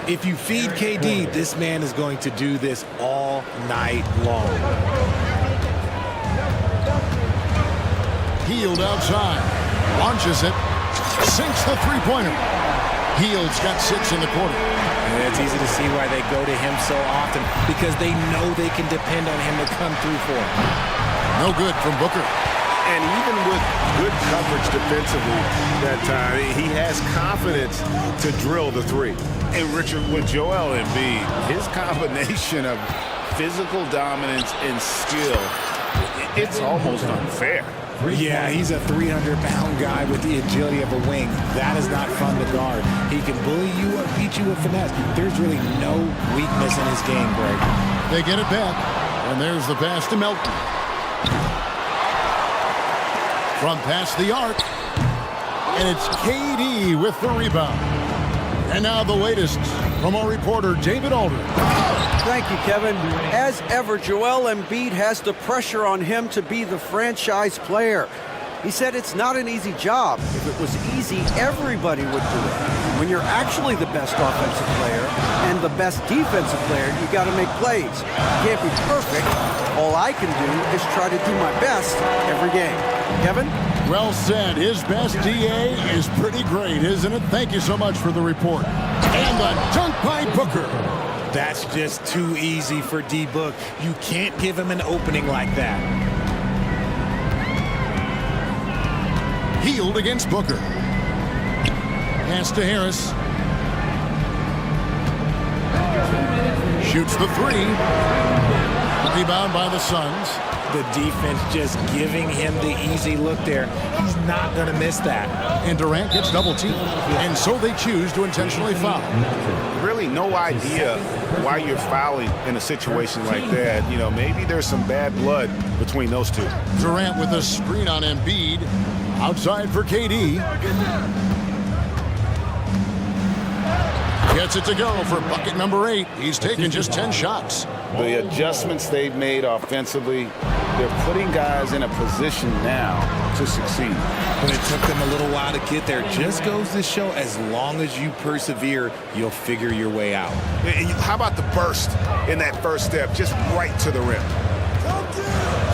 If you feed KD, this man is going to do this all night long. Hield outside, launches it, sinks the three-pointer. Hield's got 6 in the quarter. And it's easy to see why they go to him so often, because they know they can depend on him to come through for them. No good from Booker. And even with good coverage defensively that time, he has confidence to drill the three. And Richard, with Joel Embiid, his combination of physical dominance and skill, it's almost unfair. Yeah, he's a 300-pound guy with the agility of a wing. That is not fun to guard. He can bully you or beat you with finesse. There's really no weakness in his game, Greg. They get it back, and there's the pass to Melton. From past the arc, and it's KD with the rebound. And now the latest from our reporter, David Aldridge. Thank you, Kevin. As ever, Joel Embiid has the pressure on him to be the franchise player. He said it's not an easy job. If it was easy, everybody would do it. When you're actually the best offensive player and the best defensive player, you got to make plays. You can't be perfect. All I can do is try to do my best every game. Kevin? Well said. His best DA is pretty great, isn't it? Thank you so much for the report. And a dunk by Booker. That's just too easy for D-Book. You can't give him an opening like that. Hield against Booker. Pass to Harris. Shoots the three. Rebound by the Suns. The defense just giving him the easy look there. He's not going to miss that. And Durant gets double-teamed. And so they choose to intentionally foul. Really no idea why you're fouling in a situation like that. You know, maybe there's some bad blood between those two. Durant with a screen on Embiid. Outside for KD. Gets it to go for bucket number 8. He's taken just 10 shots. The adjustments they've made offensively, they're putting guys in a position now to succeed. But it took them a little while to get there. Just goes to show, as long as you persevere, you'll figure your way out. How about the burst in that first step, just right to the rim?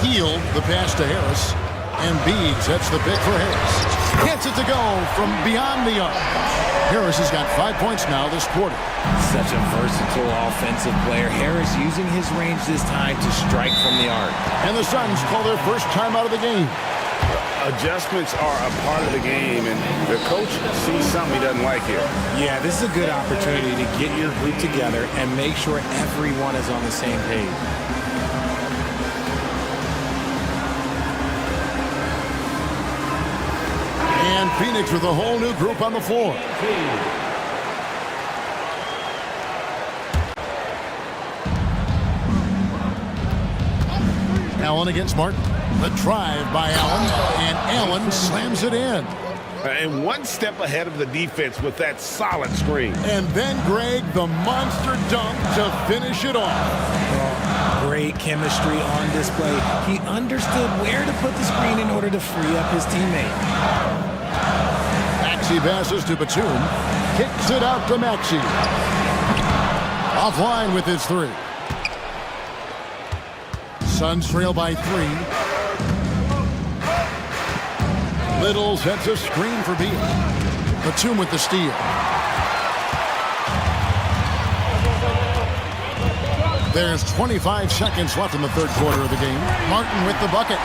Hield the pass to Harris. Embiid sets the pick for Harris. Gets it to go from beyond the arc. Harris has got 5 points now this quarter. Such a versatile offensive player. Harris using his range this time to strike from the arc. And the Suns call their first time out of the game. Adjustments are a part of the game, and the coach sees something he doesn't like here. Yeah, this is a good opportunity to get your group together and make sure everyone is on the same page. And Phoenix with a whole new group on the floor. Allen against Martin. The drive by Allen, and Allen slams it in. And one step ahead of the defense with that solid screen. And then, Greg, the monster dunk to finish it off. Great chemistry on display. He understood where to put the screen in order to free up his teammate. Maxey passes to Batum. Kicks it out to Maxey. Offline with his three. Suns trail by 3. Little sets a screen for Beal. Batum with the steal. There's 25 seconds left in the third quarter of the game. Martin with the bucket.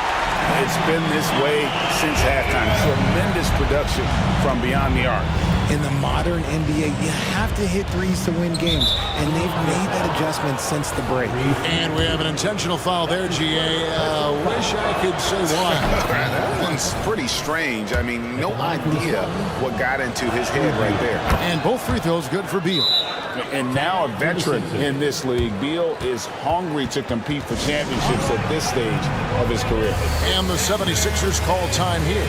It's been this way since halftime. Tremendous production from beyond the arc. In the modern NBA, you have to hit threes to win games, and they've made that adjustment since the break. And we have an intentional foul there, GA. Wish I could say why. That one's pretty strange. I mean, no idea what got into his head right there. And both free throws good for Beal. And now a veteran in this league, Beal is hungry to compete for championships at this stage of his career. And the 76ers call time here.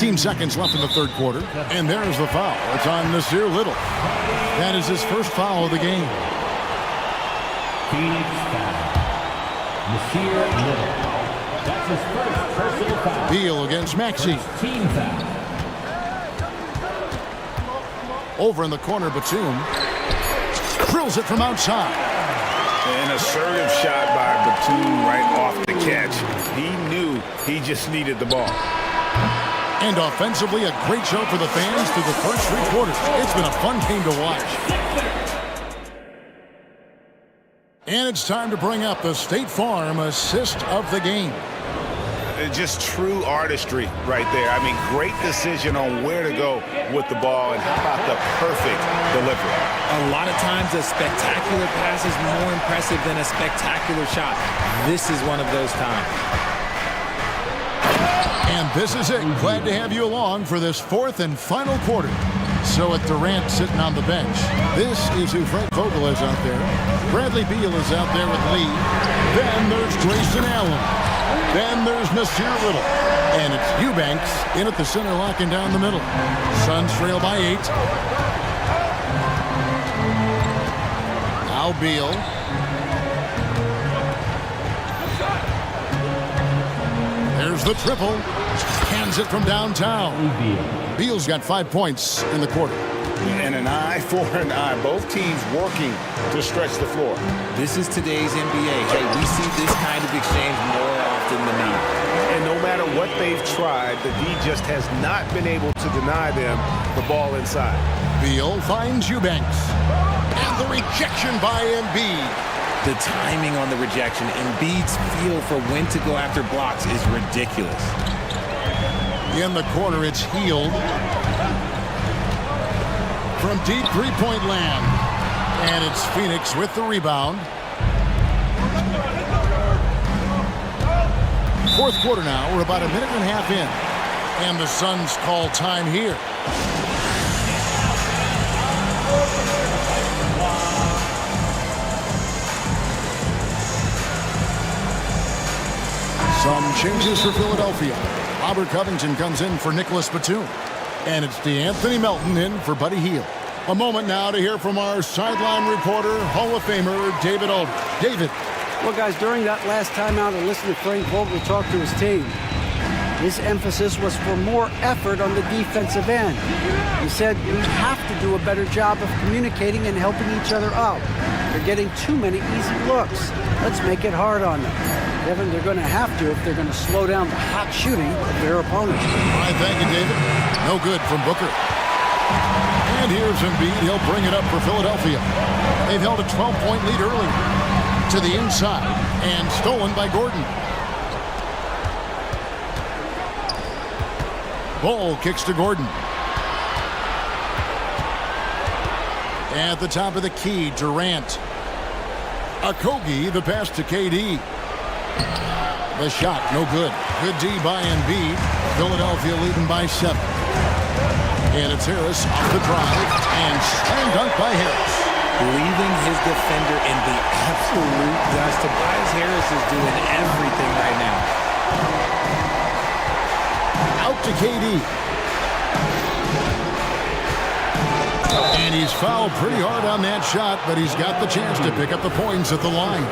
15 seconds left in the third quarter. And there's the foul. It's on Nasir Little. That is his first foul of the game. Phoenix foul. Nasir Little. That's his first personal foul. Beal against Maxey. Team foul. Over in the corner, Batum. Drills it from outside. An assertive shot by Batum right off the catch. He knew he just needed the ball. And offensively, a great show for the fans through the first three quarters. It's been a fun game to watch. And it's time to bring up the State Farm assist of the game. Just true artistry right there. I mean, great decision on where to go with the ball, and how about the perfect delivery? A lot of times a spectacular pass is more impressive than a spectacular shot. This is one of those times. And this is it. Glad to have you along for this fourth and final quarter. So with Durant sitting on the bench, this is who Frank Vogel is out there. Bradley Beal is out there with Lee. Then there's Grayson Allen. Then there's Nasir Little. And it's Eubanks in at the center, locking down the middle. Suns trail by 8. Now Beal. There's the triple. Hands it from downtown. Beal's got 5 points in the quarter. And an eye for an eye. Both teams working to stretch the floor. This is today's NBA. Hey, we see this kind of exchange more often than not. And no matter what they've tried, the D just has not been able to deny them the ball inside. Beal finds Eubanks. And the rejection by Embiid. The timing on the rejection, Embiid's feel for when to go after blocks is ridiculous. In the corner, it's Healed. From deep three-point land. And it's Phoenix with the rebound. Fourth quarter now. We're about a minute and a half in. And the Suns call time here. Some changes for Philadelphia. Robert Covington comes in for Nicholas Batum. And it's DeAnthony Melton in for Buddy Hield. A moment now to hear from our sideline reporter, Hall of Famer David Aldridge. David. Well, guys, during that last timeout and listening to Frank Vogel talk to his team, his emphasis was for more effort on the defensive end. He said we have to do a better job of communicating and helping each other out. They're getting too many easy looks. Let's make it hard on them. Kevin, they're going to have to if they're going to slow down the hot shooting of their opponent. All right, thank you, David. No good from Booker. And here's Embiid. He'll bring it up for Philadelphia. They've held a 12-point lead earlier. To the inside. And stolen by Gordon. Ball kicks to Gordon. At the top of the key, Durant. Okogie, the pass to KD. The shot, no good. Good D by Embiid. Philadelphia leading by 7. And it's Harris off the drive. And slam dunk by Harris. Leaving his defender in the absolute dust. Tobias Harris is doing everything right now. Out to KD. And he's fouled pretty hard on that shot, but he's got the chance to pick up the points at the line.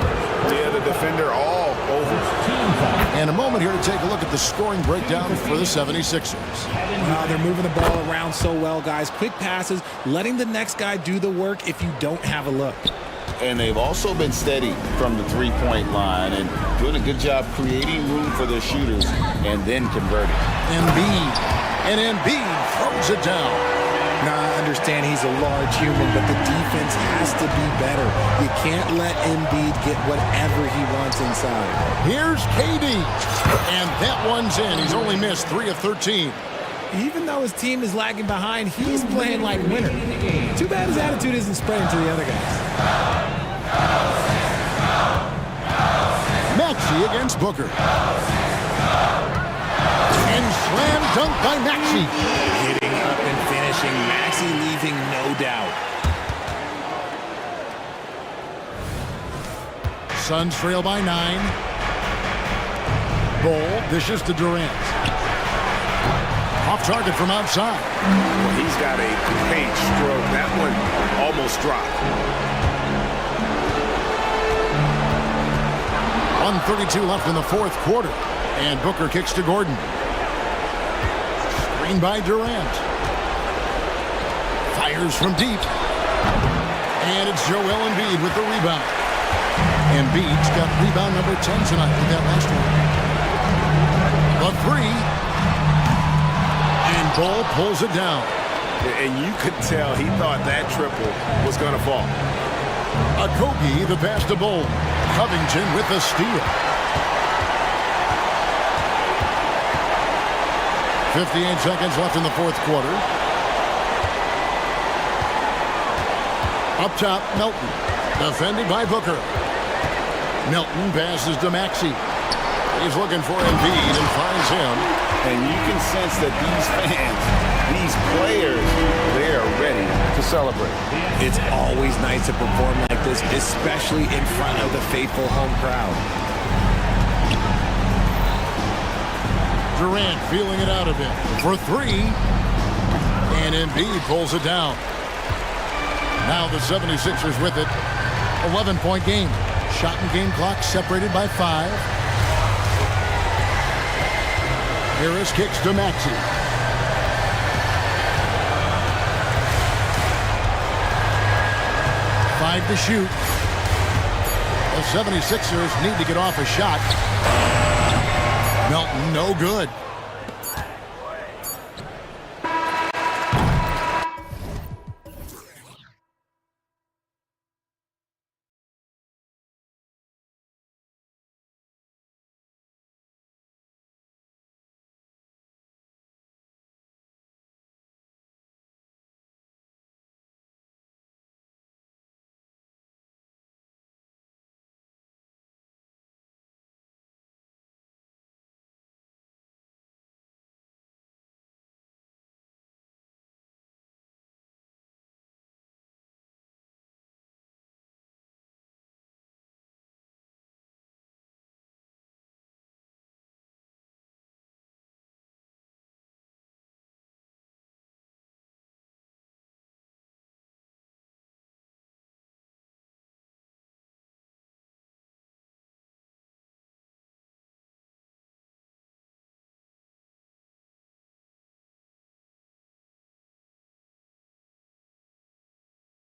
Yeah, the defender all over. And a moment here to take a look at the scoring breakdown for the 76ers. They're moving the ball around so well, guys. Quick passes, letting the next guy do the work if you don't have a look. And they've also been steady from the three-point line and doing a good job creating room for their shooters and then converting. Embiid. And Embiid throws it down. Now, I understand he's a large human, but the defense has to be better. You can't let Embiid get whatever he wants inside. Here's KD. And that one's in. He's only missed 3 of 13. Even though his team is lagging behind, he's playing like winner. Too bad his attitude isn't spreading to the other guys. Maxey against Booker. And slam dunk by Maxey. Hitting up and finishing. Maxey leaving no doubt. Suns trail by 9. Ball dishes to Durant. Off target from outside. Well, he's got a great stroke. That one almost dropped. 1:32 left in the fourth quarter. And Booker kicks to Gordon. Screen by Durant. Fires from deep. And it's Joel Embiid with the rebound. Embiid's got rebound number 10 tonight with that last one. The three. And Ball pulls it down. And you could tell he thought that triple was going to fall. Okogie, the pass to Ball. Covington with the steal. 58 seconds left in the fourth quarter. Up top, Melton. Defended by Booker. Melton passes to Maxey. He's looking for Embiid and finds him. And you can sense that these fans, these players, they are ready to celebrate. It's always nice to perform like this, especially in front of the faithful home crowd. Durant feeling it out a bit for three. And Embiid pulls it down. Now the 76ers with it. 11-point game. Shot and game clock separated by 5. Harris kicks to Maxey. Five to shoot. The 76ers need to get off a shot. Melton, no good.